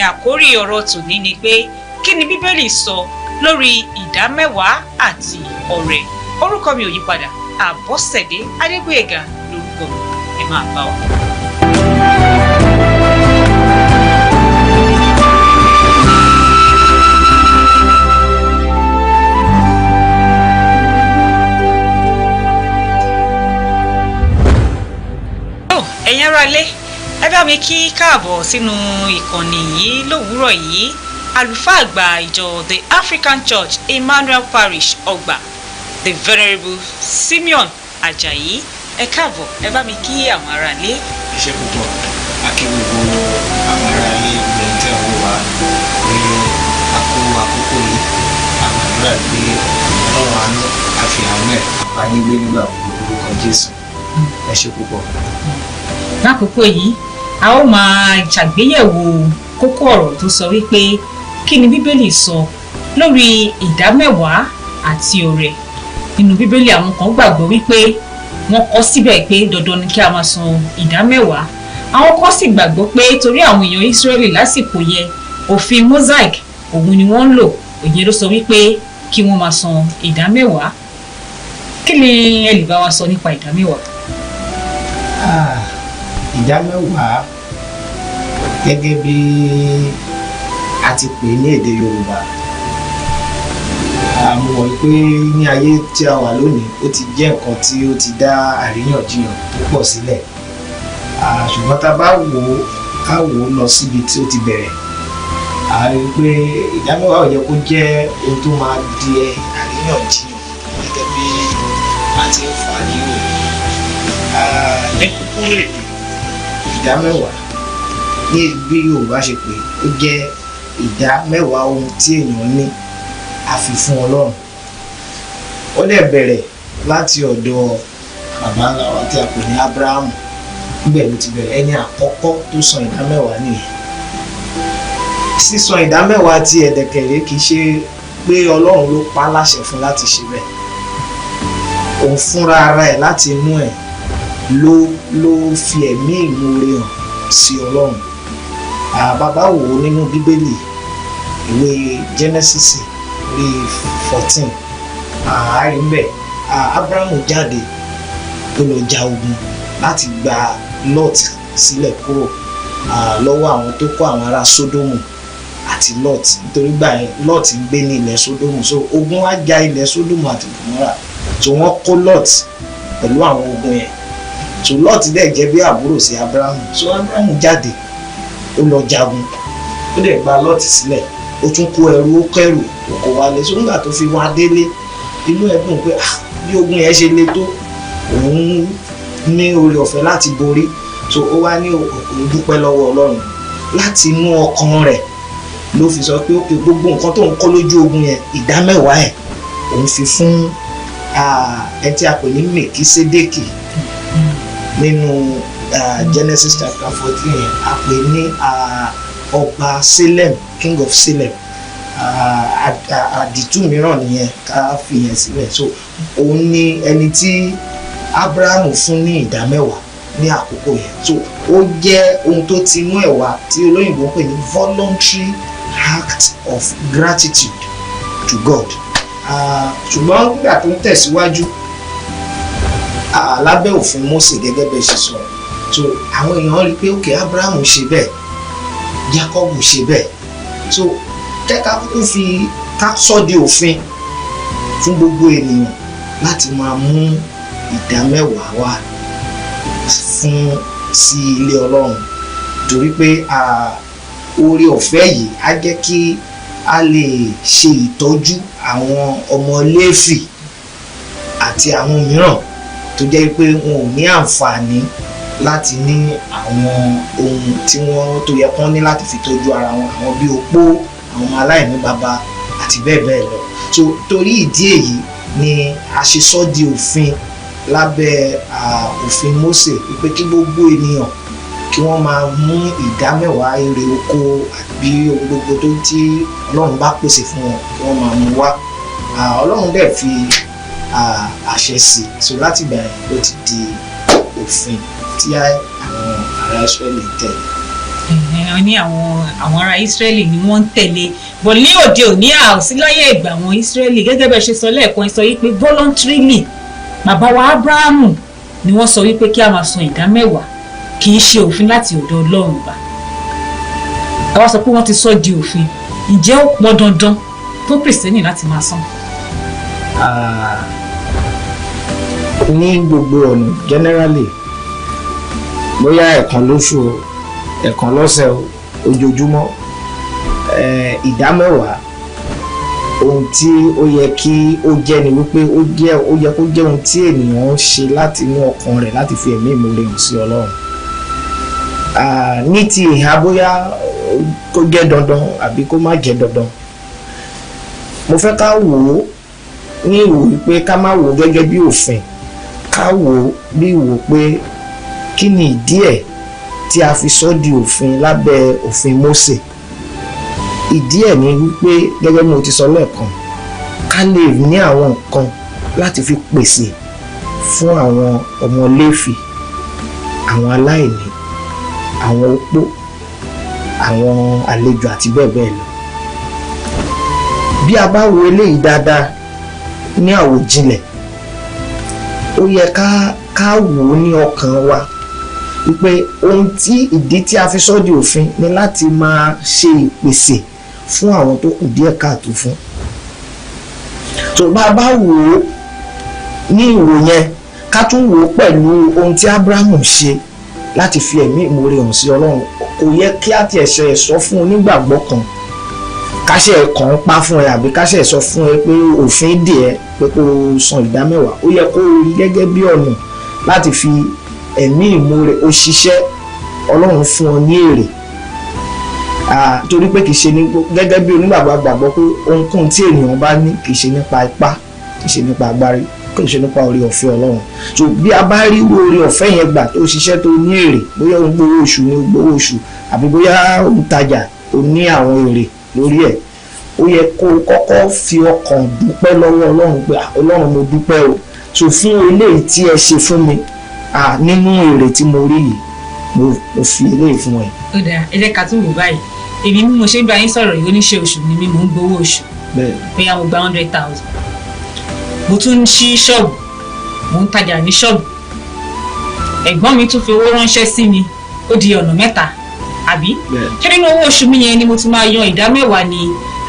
àkórí ọ̀rọ̀ tòní ni pé kí ni Bíbélì sọ lórí ìdámẹ́wàá àti ọrẹ orúkọ mi ò yí padà Àbọ̀sẹ̀dé Adégbóyèga lórúkọ mi ẹ máa bá wa. ẹ̀yin ará ilé ẹ bá mi kí káàbọ̀ sínú ìkànnì yìí lówùúrọ̀ yìí àlùfáà àgbà ìjọ the African Church Emmanuel Parish Ọgbà the Venerable Simeon Ajayi ẹ káàbọ̀ ẹ bá mi kí àwọn ará ilé. iṣẹ́ púpọ̀ akíwògbò àwọn ará ilé ìgbẹ́ tẹ̀ wọ́n wá ní àkókò yìí àwọn àdúrà pé ọlọ́run àánú àfihàn ẹ̀ àbáyé gbé nígbà orúkọ Jésù ẹ ṣé púpọ̀. lákòókò yìí a ó máa ṣàgbéyẹ̀wò kókó ọ̀rọ̀ tó sọ wípé kí ni Bíbélì sọ lórí ìdámẹ́wàá àti ọrẹ nínú Bíbélì àwọn kan gbàgbọ́ wípé wọ́n kọ síbẹ̀ pé dandan ni kí a máa san ìdámẹ́wàá àwọn kan sì gbàgbọ́ pé torí àwọn èèyàn Ísírẹ́lì lásìkò yẹn òfin mosaic òun ni wọ́n ń lò òye ló sọ wípé kí wọ́n máa san ìdámẹ́wàá kí ni ẹ lè bá wa sọ nípa ìdámẹ́wàá. ìdámẹ́wàá gẹ́gẹ́ bí a ti pè ní èdè Yorùbá mo mọ̀ pé ní ayé tí a wà lónìí ó ti jẹ́ nǹkan tí ó ti dá àríyànjiyàn púpọ̀ sílẹ̀ ṣùgbọ́n tá a bá wò ó lọ síbi tí ó ti bẹ̀rẹ̀ a rí i pé ìdámẹ́wàá ò yẹ kó jẹ́ ohun tó máa di àríyànjiyàn gẹ́gẹ́ bí a ti ń fà á ní òní ní kúkúrú èdè ìdámẹ́wàá ní bí Yorùbá ṣe pé ó jẹ́ ìdámẹ́wàá ohun tí èèyàn ní àfi fún Ọlọ́run ó dẹ̀ bẹ̀rẹ̀ láti ọ̀dọ̀ bàbá ńlá wa tí a pè ní Ábúráhámù níbẹ̀ ló ti bẹ̀rẹ̀ ẹni àkọ́kọ́ tó san ìdámẹ́wàá nìyẹn sísan ìdámẹ́wàá ti ẹ̀dẹ̀kẹ̀rẹ́ kì í ṣe pé Ọlọ́run ló pa á láṣẹ fún láti ṣe bẹ́ẹ̀ òun fúnra ara ẹ̀ láti inú ẹ̀ ló fi ẹ̀mí ìmoore hàn sí Ọlọ́run bàbá wò ó nínú Bíbélì ìwé Genesis orí 14 àárín Abrahamu jáde tó lọ ja ogun láti gba Lot sílẹ̀ kúrò lọ́wọ́ àwọn tó kó àwọn ará Sódómù àti Lot, nítorí gbà yẹn Lot ń gbé ní ilẹ̀ Sódómù, so ogun wá ja ilẹ̀ Sódómù àti Gòmórà, so wọ́n kó Lot pẹ̀lú àwọn ogun yẹn, so Lot dẹ̀ jẹ́ bí àbúrò sí Abrahamu, so Abrahamu jáde ó lọ jagun, ó dẹ̀ gba Lot sílẹ̀, ó tún kó ẹrù, ó kẹrù, ó kó wálé, so nígbà tó fi wá délé inú ẹ̀ dùn pé bí ogun yẹn ṣe le tó òun ní oore ọ̀fẹ́ láti borí, so ó wá ní òun dúpẹ́ lọ́wọ́ Ọlọ́run láti inú ọkàn rẹ̀ ló fi sọ pé òkè gbogbo nǹkan tó ń kọ́ lójú ogun yẹn ìdámẹ́wàá ẹ̀ òun fi fún ẹ tí a pè ní Mèkísédékì nínú Genesis chapter 14 yẹn a pè ní ọba Salem, king of Salem, àdìtú mìíràn nìyẹn ká fi yẹn sílẹ̀, so òun ni ẹni tí Abrahamu fún ní ìdámẹ́wàá ní àkókò yẹn, so ó jẹ́ ohun tó ti inú ẹ̀ wá tí olóyìnbó pè ní voluntary act of gratitude to God. Ṣùgbọ́n nígbà tó ń tẹ̀síwájú lábẹ́ òfin Mósè gẹ́gẹ́ bẹ́ẹ̀ ṣe sọ, so àwọn èèyàn rí i pé òkè Abrahamu ṣe bẹ́ẹ̀, Jacob ṣe bẹ́ẹ̀, so kẹ́ka kúkú fi ká sọ́ di òfin fún gbogbo ènìyàn láti máa mú ìdámẹ́wàá wá fún sí ilé Ọlọ́run, torí pé oore ọ̀fẹ́ yìí á jẹ́ kí a lè ṣe ìtọ́jú àwọn ọmọ Léfì àti àwọn mìíràn tó jẹ́ pé wọn ò ní àǹfààní láti ní àwọn ohun tí wọ́n tó yẹ kán ní láti fi tọ́jú ara wọn, àwọn bí opó, àwọn ọmọ aláìní bàbá àti bẹ́ẹ̀ bẹ́ẹ̀ lọ, so torí ìdí èyí ni a ṣe sọ di òfin lábẹ́ òfin Mósè wípé kí gbogbo ènìyàn kí wọ́n máa mú ìdámẹ́wàá èrè oko àbí ohun gbogbo tó tí Ọlọ́run bá pèsè fún wọn kí wọ́n máa mú wá. Ọlọ́run dẹ̀ fi àṣẹ sí, so láti ìgbà yẹn ló ti di òfin tí àwọn ará Ísírẹ́lì tẹ̀lé. Ní àwọn ará Ísírẹ́lì ni wọ́n ń tẹ̀lé, bọ̀ ní òde òní àòsí láyé ìgbà àwọn Ísírẹ́lì gẹ́gẹ́ bẹ́ẹ̀ ṣe sọ lẹ́ẹ̀kan, sọ wípé voluntarily bàbá wa Abrahamu ni wọ́n sọ wípé kí a máa san ìdámẹ́wàá, kì í ṣe òfin láti ọ̀dọ̀ Ọlọ́run bá. Àwa sọ pé wọ́n ti sọ di òfin, ǹjẹ́ ó pọn dandan fún Kìrìsìtẹ́nì láti máa san? Ní gbogbo ọ̀nà generally, bóyá ẹ̀kan lóṣù, ẹ̀kan lọ́sẹ̀, ojoojúmọ́, ìdámẹ́wàá ohun tí ó yẹ kí ó jẹ́ ni wípé ó yẹ kó jẹ́ ohun tí ènìyàn ń ṣe láti inú ọkàn rẹ̀ láti fi ẹ̀mí ìmoore hàn sí Ọlọ́run. Ní ti ìhà bóyá kó jẹ́ dandan àbí kó má jẹ́ dandan, mo fẹ́ ká wò ó ní ìwò wípé ká má wò ó gẹ́gẹ́ bí òfin, ká wò ó bí ìwò pé kí ni ìdí ẹ̀ tí a fi sọ di òfin lábẹ́ òfin Mósè. Ìdí ẹ̀ ni wípé gẹ́gẹ́ bí mo ti sọ lẹ́ẹ̀kan, ká lè ní àwọn nǹkan láti fi pèsè fún àwọn ọmọ Léfì, àwọn aláìní, àwọn opó, àwọn àlejò àti bẹ́ẹ̀ bẹ́ẹ̀ lọ. Bí a bá wo eléyìí dáadáa ní àwòjinlẹ̀, ó yẹ ká wò ó ní ọkàn wa wípé ohun tí ìdí tí a fi sọ di òfin ni láti máa ṣe ìpèsè fún àwọn tó kù díẹ̀ káàtó fún. tó bá wò ó ní ìwò yẹn, ká tún wò ó pẹ̀lú ohun tí Abrahamu ṣe láti fi ẹ̀mí ìmoore hàn sí Ọlọ́run. Kò yẹ kí á tiẹ̀ ṣe ẹ̀sọ́ fún onígbàgbọ́ kan, káṣẹ́ ẹ̀kọ́ ń pa fún ẹ àbí káṣẹ́ ẹ̀sọ́ fún ẹ pé òfin dè ẹ́ pé kó san ìdámẹ́wàá. Ó yẹ kó rí gẹ́gẹ́ bí ọ̀nà láti fi ẹ̀mí ìmoore ó ṣiṣẹ́, Ọlọ́run fún ọ ní èrè. Torí pé kìí ṣe ní gẹ́gẹ́ bí onígbàgbọ́ gbàgbọ́ pé ohunkóhun tí ènìyàn bá ní kìí ṣe nípa ipá, kìí ṣe nípa agbárí, kìí ṣe nípa oore ọ̀fẹ́ Ọlọ́run. So bí a bá rí oore ọ̀fẹ́ yẹn gbà tó ṣiṣẹ́ tó ní èrè, bóyá ó ń gbowó oṣù ní gbowó oṣù àbí bóyá ó ń tajà tó ní àwọn èrè lórí ẹ̀, ó yẹ kó kọ́kọ́ fi ọkàn dúpẹ́ lọ́wọ́ Ọlọ́run pé Ọlọ́run mo dúpẹ́ o, so fún eléyìí tí ẹ ṣe fún mi nínú èrè tí mo rí yìí, mo fi eléyìí fún ẹ. Ó dáa, ẹ jẹ́ ká tún wò báyìí. Èmi bí mo ṣe ń bá yín sọ̀rọ̀ yìí, oníṣẹ́ oṣù ni mí, mò ń gbowó oṣù. Bóyá mo gba 100,000. Mo tún ń ṣí ṣọ́ọ̀bù, mò ń tajà ní ṣọ́ọ̀bù. Ẹ̀gbọ́n mi tún fi owó ránṣẹ́ sí mi, ó di ọ̀nà mẹ́ta àbí ṣé nínú owó oṣù mi yẹn ni mo ti máa yan ìdá mẹ́wàá ni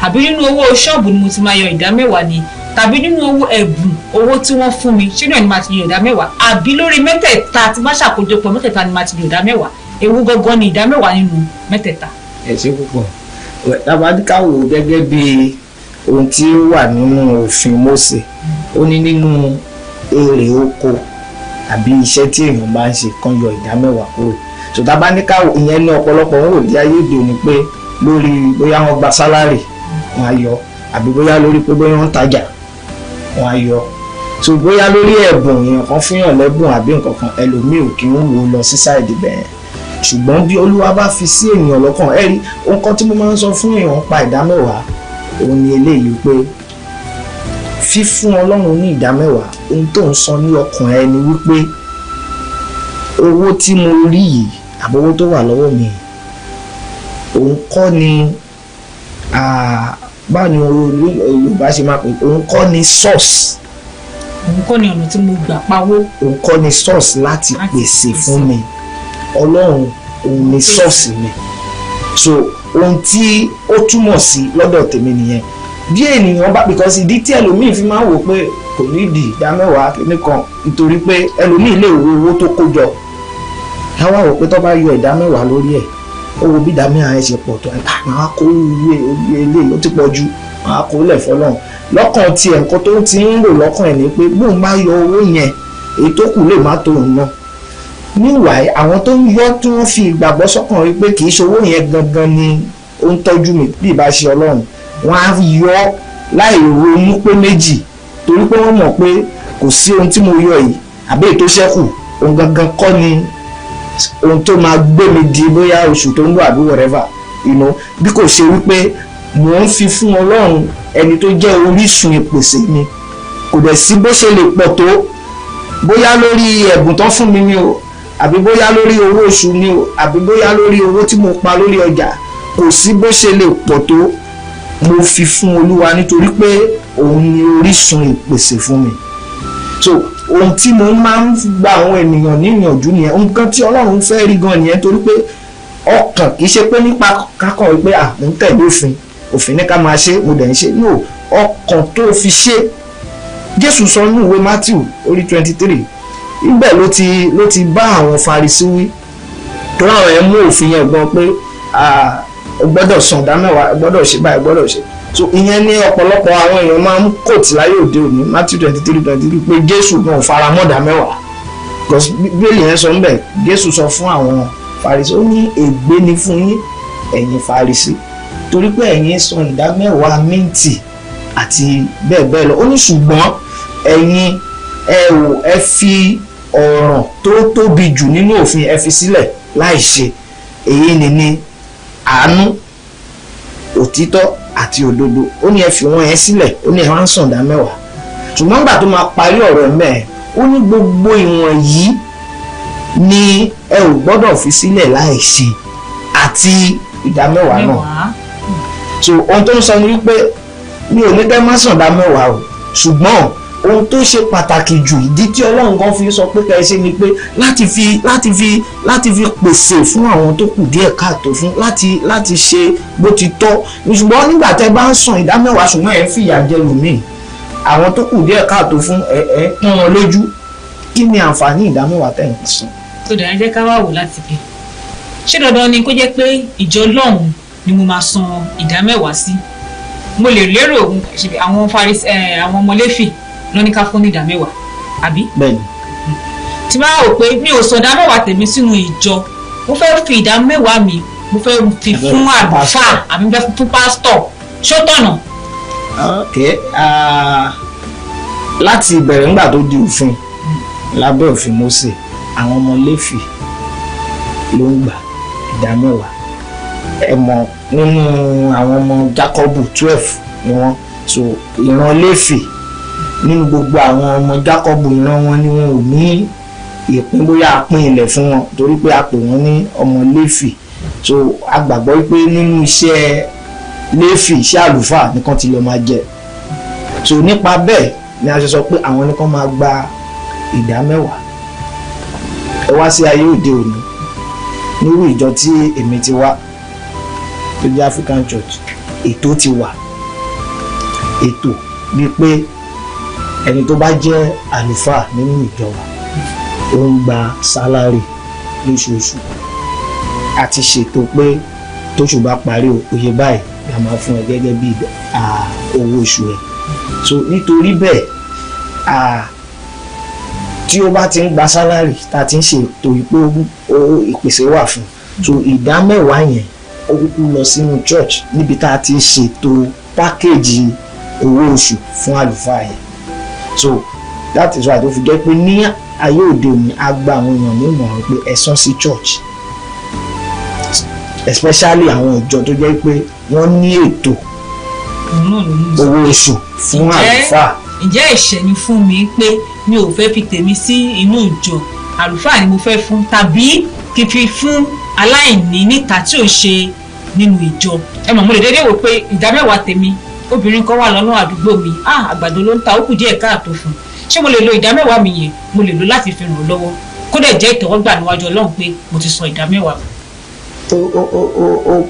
àbí nínú owó ṣọ́ọ̀bù ni mo ti máa yan ìdá mẹ́wàá ni tàbí nínú owó ẹ̀bùn owó tí wọ́n fún mi ṣé náà ni màá ti yan ìdá mẹ́wàá àbí lórí mẹ́tẹ̀ẹ̀ta tí bá ṣàkójọpọ̀ mẹ́tẹ̀ẹ̀ta ni màá ti yan ìdá mẹ́wàá ewu gangan ni ìdá mẹ́wàá nínú mẹ́tẹ̀ẹ̀ta. ẹ ṣe púpọ̀ tabadika wò gẹ́gẹ́ bí ohun tí ó wà nínú òfin Mósè ó ní nínú èrè oko àbí iṣẹ́ tí èèyàn bá ń ṣe kan yọ ìdá mẹ́wàá kúrò so tabadika wò ìyẹn ní ọ̀pọ̀lọpọ̀ ń wò ní ayé òde òní pé lórí bóyá wọ́n gba sálárì wọ́n á yọ àbí bóyá lórí pé bóyá wọ́n ń tajà wọ́n á yọ so bóyá lórí ẹ̀bùn èèyàn kan fún yàn lẹ́bùn àbí nǹkan kan ẹlòmíì ò kí ń wò lọ sí sáìdì bẹ́ẹ̀ ṣùgbọ́n bí Olúwa bá fi sí èèyàn lọ́kàn ẹ rí nǹkan tí mo máa ń sọ fún èèyàn pa ìdá mẹ́wàá òun ni eléyìí pé fífún Ọlọ́run ní ìdá mẹ́wàá ohun tó ń san ní ọkàn ẹ ni wípé owó tí mo rí yìí àbí owó tó wà lọ́wọ́ mi òun kọ́ ni báwo ni Yorùbá ṣe máa pè òun kọ́ ni source òun kọ́ ni ọ̀nà tí mo gbà pawó òun kọ́ ni source láti pèsè fún mi Ọlọ́run òun ni source mi so ohun tí ó túmọ̀ sí lọ́dọ̀ tèmi nìyẹn bí ènìyàn bá because ìdí tí ẹlòmíì fi máa ń wò pé kò ní ìdí ìdá mẹ́wàá nìkan nítorí pé ẹlòmíì lè wo owó tó kó jọ káwá wò pé tó bá yọ ìdá mẹ́wàá lórí ẹ̀ ó wo bí ìdá mẹ́wàá ẹ̀ ṣe pọ̀ tó máa kó iye eléyìí ó ti pọ̀ ju máa kó lẹ̀ fọlọ́run lọ́kàn tiẹ̀ nǹkan tó ti ń rò lọ́kàn ẹ̀ ni pé bóun bá yọ owó yẹn èyí tó kù lè má tó òun náà níwàá àwọn tó ń yọ tí wọ́n fi ìgbàgbọ́ sọ́kàn rí pé kì í ṣe owó yẹn gangan ni ó ń tọ́jú mi bí ìbá ṣe Ọlọ́run wọ́n á yọ láì ronú pé méjì torí pé wọ́n mọ̀ pé kò sí ohun tí mo yọ yìí àbí èyí tó ṣẹ́kù ohun gangan kọ́ ni ohun tó máa gbé mi di bóyá oṣù tó ń bọ̀ àbí whatever bí kò ṣe wípé mò ń fi fún Ọlọ́run ẹni tó jẹ́ orísun ìpèsè mi kò dẹ̀ sí bó ṣe lè pọ̀ tó bóyá lórí ẹ̀bùn tán fún mi ni o àbí bóyá lórí owó oṣù ni o àbí bóyá lórí owó tí mo pa lórí ọjà kò sí bó ṣe lè pọ̀ tó mo fi fún Olúwa nítorí pé òun ni orísun ìpèsè fún mi so ohun tí mo máa ń gba àwọn ènìyàn níyànjú nìyẹn nǹkan tí Ọlọ́run fẹ́ rí gan nìyẹn torí pé ọkàn kì í ṣe pé nípa kákan wípé mo ń tẹ̀lé òfin ní ká máa ṣe mo dẹ̀ ń ṣe no ọkàn tó fi ṣe Jésù sọ ní ìwé Matthew orí 23 ibẹ̀ ló ti bá àwọn Farisí wí tó láwọn ẹ̀ mú òfin yẹn gan pé o gbọ́dọ̀ san ìdá mẹ́wàá o gbọ́dọ̀ ṣe báyìí o gbọ́dọ̀ ṣe so ìyẹn ní ọ̀pọ̀lọpọ̀ àwọn èèyàn máa ń kòtì láyé òde òní Matthew 23 pé Jésù náà fara mọ́ ìdá mẹ́wàá because bíbélì yẹn sọ níbẹ̀ Jésù sọ fún àwọn Farisí ó ní ègbé ni fún yín ẹ̀yin Farisí torí pé ẹ̀yin san ìdá mẹ́wàá míǹtì àti bẹ́ẹ̀ bẹ́ẹ̀ lọ ó ní ṣùgbọ́n ẹ̀yin ẹ fi ọ̀ràn tó tóbi jù nínú òfin ẹ fi sílẹ̀ láì ṣe èyí ni àánú òtítọ́ àti òdodo ó ní ẹ fi wọ́n yẹn sílẹ̀ ó ní ẹ wá ń san ìdá mẹ́wàá ṣùgbọ́n nígbà tó máa parí ọ̀rọ̀ ẹ̀ mẹ́ẹ̀ ó ní gbogbo ìwọ̀n yìí ni ẹ ò gbọ́dọ̀ fi sílẹ̀ láì ṣe àti ìdá mẹ́wàá náà so ohun tó ń sọ ni wípé mi ò ní kẹ́ má san ìdá mẹ́wàá o ṣùgbọ́n ohun tó ṣe pàtàkì jù ìdí tí Ọlọ́run kan fi sọ pé ká ẹ ṣe ni pé láti fi pèsè fún àwọn tó kù díẹ̀ káàtó fún láti ṣe bó ti tọ́ ṣùgbọ́n nígbà tẹ́ bá ń san ìdá mẹ́wàá ṣùgbọ́n ẹ ń fìyà jẹ lòmíì àwọn tó kù díẹ̀ káàtó fún ẹ pọ́n wọn lójú kí ni àǹfààní ìdá mẹ́wàá tẹ́ ń san. tó dáa jẹ́ ká wá wò láti bẹ̀ ṣé dandan ni kó jẹ́ pé ìjọ Ọlọ́run ni mo máa san ìdá mẹ́wàá sí mo lè lérò àwọn Farisí àwọn ọmọ Léfì lọ́ní ká fún ní ìdá mẹ́wàá àbí. bẹ́ẹ̀ni. tí máa rò pé mi ò sọ ìdá mẹ́wàá tèmi sínú ìjọ mo fẹ́ fi ìdá mẹ́wàá mi mo fẹ́ fi fún àlùfáà àbí fẹ́ fún pásítọ̀ ṣó tọ̀nà. ok láti ìbẹ̀rẹ̀ ńgbà tó di òfin lábẹ́ òfin Mósè àwọn ọmọ Léfì ló ń gbà ìdá mẹ́wàá ẹ mọ̀ nínú àwọn ọmọ Jákọ́bù 12 ni wọ́n so ìran Léfì nínú gbogbo àwọn ọmọ Jákọ́bù ìran wọn ni wọn ò ní ìpín bóyá a pín ilẹ̀ fún wọn torí pé a pè wọ́n ní ọmọ Léfì so a gbàgbọ́ pé nínú iṣẹ́ Léfì iṣẹ́ àlùfáà nìkan ti lọ máa jẹ so nípa bẹ́ẹ̀ ni a ṣe sọ pé àwọn nìkan máa gba ìdá mẹ́wàá ẹ wá sí ayé òde òní nírú ìjọ tí èmi ti wá tó jẹ́ African Church ètò ti wà, ètò bíi pé ẹni tó bá jẹ́ àlùfáà nínú ìjọ wa ó ń gba sálárì lóṣooṣù àti ṣètò pé tóṣù bá parí òye báyìí la máa fún ẹ gẹ́gẹ́ bí owó oṣù ẹ. So nítorí bẹ́ẹ̀ tí ó bá ti ń gba sálárì tá a ti ń ṣètò ìpèsè wà fún, so ìdá mẹ́wàá yẹn ó kúkú lọ sínú church níbi tá a ti ṣètò pákéjì owó oṣù fún àlùfáà yẹn. So that is why tó fi jẹ́ pé ní ayé òde òní a gba àwọn èèyàn ní ìmọ̀ràn pé ẹ san sí church, especially àwọn ìjọ tó jẹ́ pé wọ́n ní ètò owó oṣù fún àlùfáà. Ǹjẹ́ ẹ̀ṣẹ̀ ni fún mi pé mi ò fẹ́ fi tèmi sí inú ìjọ àlùfáà ni mo fẹ́ fún, tàbí kí n fi fún aláìní níta tí ò ṣe nínú ìjọ? Ẹ mọ̀ mo lè dédé wò pé ìdá mẹ́wàá tèmi obìnrin kan wà lọ́nà àdúgbò mi, àgbàdo ló ń ta, ó kù díẹ̀ káàtó fún, ṣé mo lè lo ìdá mẹ́wàá mi yẹn mo lè lo láti fi ràn ọ́ lọ́wọ́ kó dẹ̀ jẹ́ ìtẹ́wọ́gbà níwájú Ọlọ́run pé mo ti san ìdá mẹ́wàá.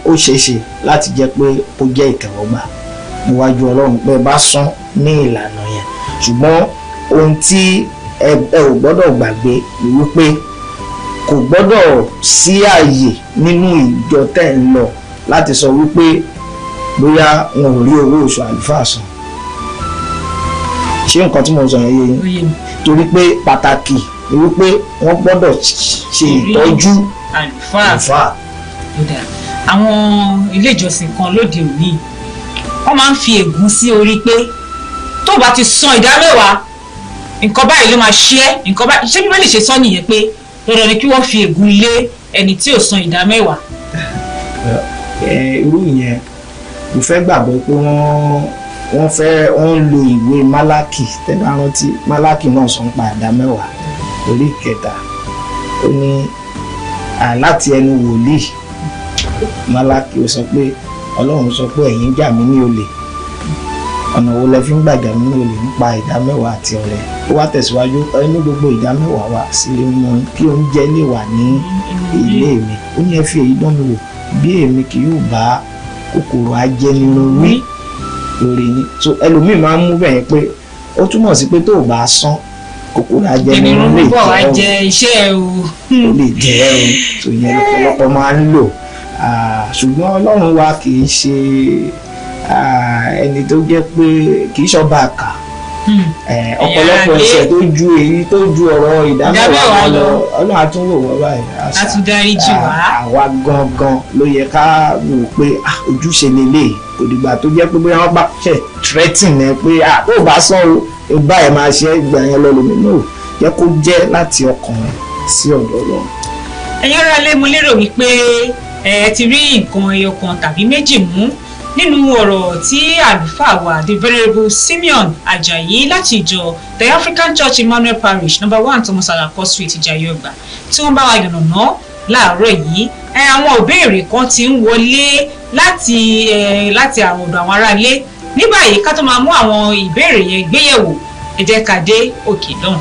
Ó ṣeéṣe láti jẹ́ pé ó jẹ́ ìtẹ́wọ́gbà níwájú Ọlọ́run pé bá san ní ìlànà yẹn, ṣùgbọ́n ohun tí ẹ ò gbọ́dọ̀ gbàgbé ni wípé kò gbọ́dọ̀ sí ààyè nínú ìjọ tẹ́ ń lọ láti sọ wípé bóyá wọn ò rí owó oṣù àlùfáà san. Ṣé nǹkan tí mo sọ yẹn yé yín? Torí pé pàtàkì ni wípé wọ́n gbọ́dọ̀ ṣe ìtọ́jú àlùfáà. Àwọn ilé ìjọsìn kan lóde òní wọ́n máa ń fi ègún sí orí pé tó bá ti san ìdá mẹ́wàá nǹkan báyìí ló máa ṣe é, nǹkan báyìí. Ṣé Bíbélì ṣe sọ nìyẹn pé dandan ni kí wọ́n fi ègún lé ẹni tí ò san ìdá mẹ́wàá? Irú ìyẹn mo fẹ́ gbàgbọ́ pé wọ́n ń lo ìwé Málákì, tẹ́lẹ̀ rántí Málákì náà sọ ń pa ìdá mẹ́wàá orí 3. Ó ní láti ẹnu wòlíì Málákì ó sọ pé Ọlọ́run sọ pé ẹ̀yin jà mí ní olè, ọ̀nà wo lẹ fi ń gbàjà mí ní olè? Nípa ìdá mẹ́wàá àti ọrẹ. Ó wá tẹ̀síwájú, ẹni gbogbo ìdá mẹ́wàá wá sílé mímọ́ kí oúnjẹ lè wà ní ilé mi. Ó ní ẹ fi èyí dán mi wò bí èmi kì yóò bá kòkòrò ajẹnirun wí lórí ni. So ẹlòmíì máa ń mú bẹ́ẹ̀ pé ó túmọ̀ sí pé tó o bá san kòkòrò ajẹnirun lè jẹ́ iṣẹ́ o. Ó lè jẹ́ o. So ìyẹn lọ́pọ̀lọpọ̀ máa ń lò. Ṣùgbọ́n Ọlọ́run wa kì í ṣe ẹni tó jẹ́ pé kì í ṣọba àkà. Ọ̀pọ̀lọpọ̀ ẹ̀ṣẹ̀ tó ju ọ̀rọ̀ ìdá mẹ́wàá lọ Ọlọ́run á tún wò wọ́n báyìí. A tún dáríjì wá. Àwa gangan ló yẹ ká wò pé ojúṣe lélẹ̀, kò dìgbà tó jẹ́ pé bóyá wọ́n bá ṣe threatening ẹ pé tó bá sán o báyìí máa ṣe ìgbà yẹn lọ lómi náà, jẹ́ kó jẹ́ láti ọkàn sí ọ̀dọ̀ Ọlọ́run. Ẹ̀yin ará ilé, mo lérò wípé ẹ ti rí nǹkan ẹyọ kan tàbí méjì mú nínú ọ̀rọ̀ tí àlùfáà wa the venerable Simeon Ajayi láti ìjọ the African Church Emmanuel Parish No. 1 Thomas Alako Street Ìjàyè Ọgbà tí wọ́n bá wa yànnàná láàárọ̀ yìí. Àwọn ìbéèrè kan ti ń wọlé láti àwọn ọ̀dọ̀ àwọn ará ilé. Ní báyìí ká tó máa mú àwọn ìbéèrè yẹn gbéyẹ̀wò, ẹ jẹ́ ká dé òkè lọ́hùn.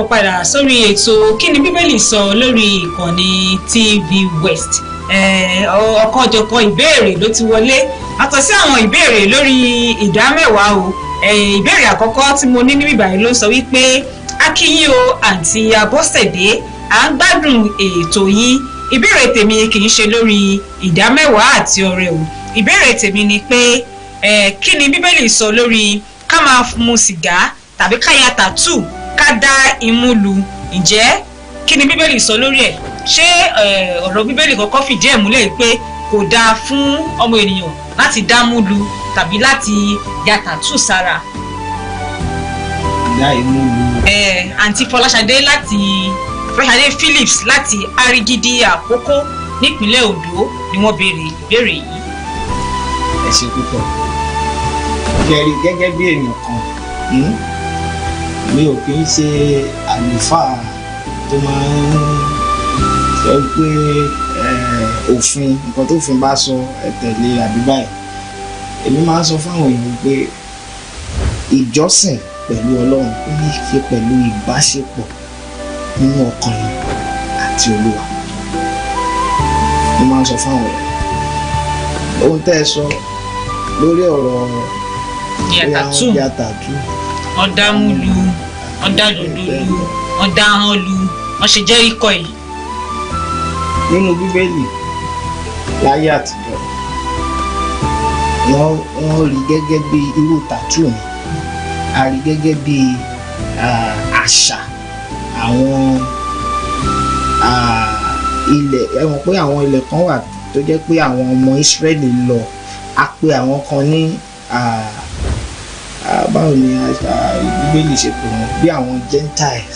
Padà sórí ètò Kí ni Bíbélì sọ lórí ìkànnì TVWest. Ọ̀kanòjọ̀kan ìbéèrè ló ti wọlé àtọ̀ sí àwọn ìbéèrè lórí ìdá mẹ́wàá o. Ìbéèrè àkọ́kọ́ tí mo ní níbí báyìí ló sọ wípé a kí yín o àǹtí Abọ́sẹ̀dé, à ń gbádùn ètò yín. Ìbéèrè tèmi kì í ṣe lórí ìdá mẹ́wàá àti ọrẹ o. Ìbéèrè tèmi ni pé kí ni bíbélì sọ lórí ká máa mu sìgá tàbí ká ya tàtú ká dá imú lu? Ǹjẹ́ kí ni bíbélì sọ lórí ẹ̀? Ṣé ọ̀rọ̀ bíbélì kọ́kọ́ fìdí ẹ̀ múlẹ̀ pé kò dáa fún ọmọ ènìyàn láti dámú lu tàbí láti ya tàtú sára? Dá imú lu. Àǹtí Fọláṣadé Phillips láti Arigidi Àkókó nípínlẹ̀ Ondo ni wọ́n béèrè ìbéèrè yìí. Ẹ ṣé púpọ̀. Kẹ́rí gẹ́gẹ́ bí èèyàn kan mi ò kì í ṣe àlùfáà tó máa ń sọ pé òfin nǹkan tó fin bá sọ ẹ tẹ̀lé àbí báyìí. Èmi máa ń sọ fáwọn èèyàn pé ìjọsìn pẹ̀lú Ọlọ́run ó ní í ṣe pẹ̀lú ìbáṣepọ̀ nínú ọkàn yìí àti Olúwa. Mo máa ń sọ fáwọn èèyàn ohun tẹ́ ẹ sọ lórí ọ̀rọ̀ yàtàtú ọ̀dàmúlu ọ̀dàdòdòlu ọ̀dàhànlu ọ̀ṣẹ̀ Jẹ́ríkò yìí. Nínú Bíbélì láyé àtijọ́ wọ́n rí gẹ́gẹ́ bí irú tàtú mi a rí gẹ́gẹ́ bí àṣà àwọn ilẹ̀ ẹ̀wọ̀n pé àwọn ilẹ̀ kan wà tó jẹ́ pé àwọn ọmọ Ísírẹ́lì lọ a pè àwọn kan ní báwo ni Bíbélì ṣe pè wọ́n bí àwọn Gentiles.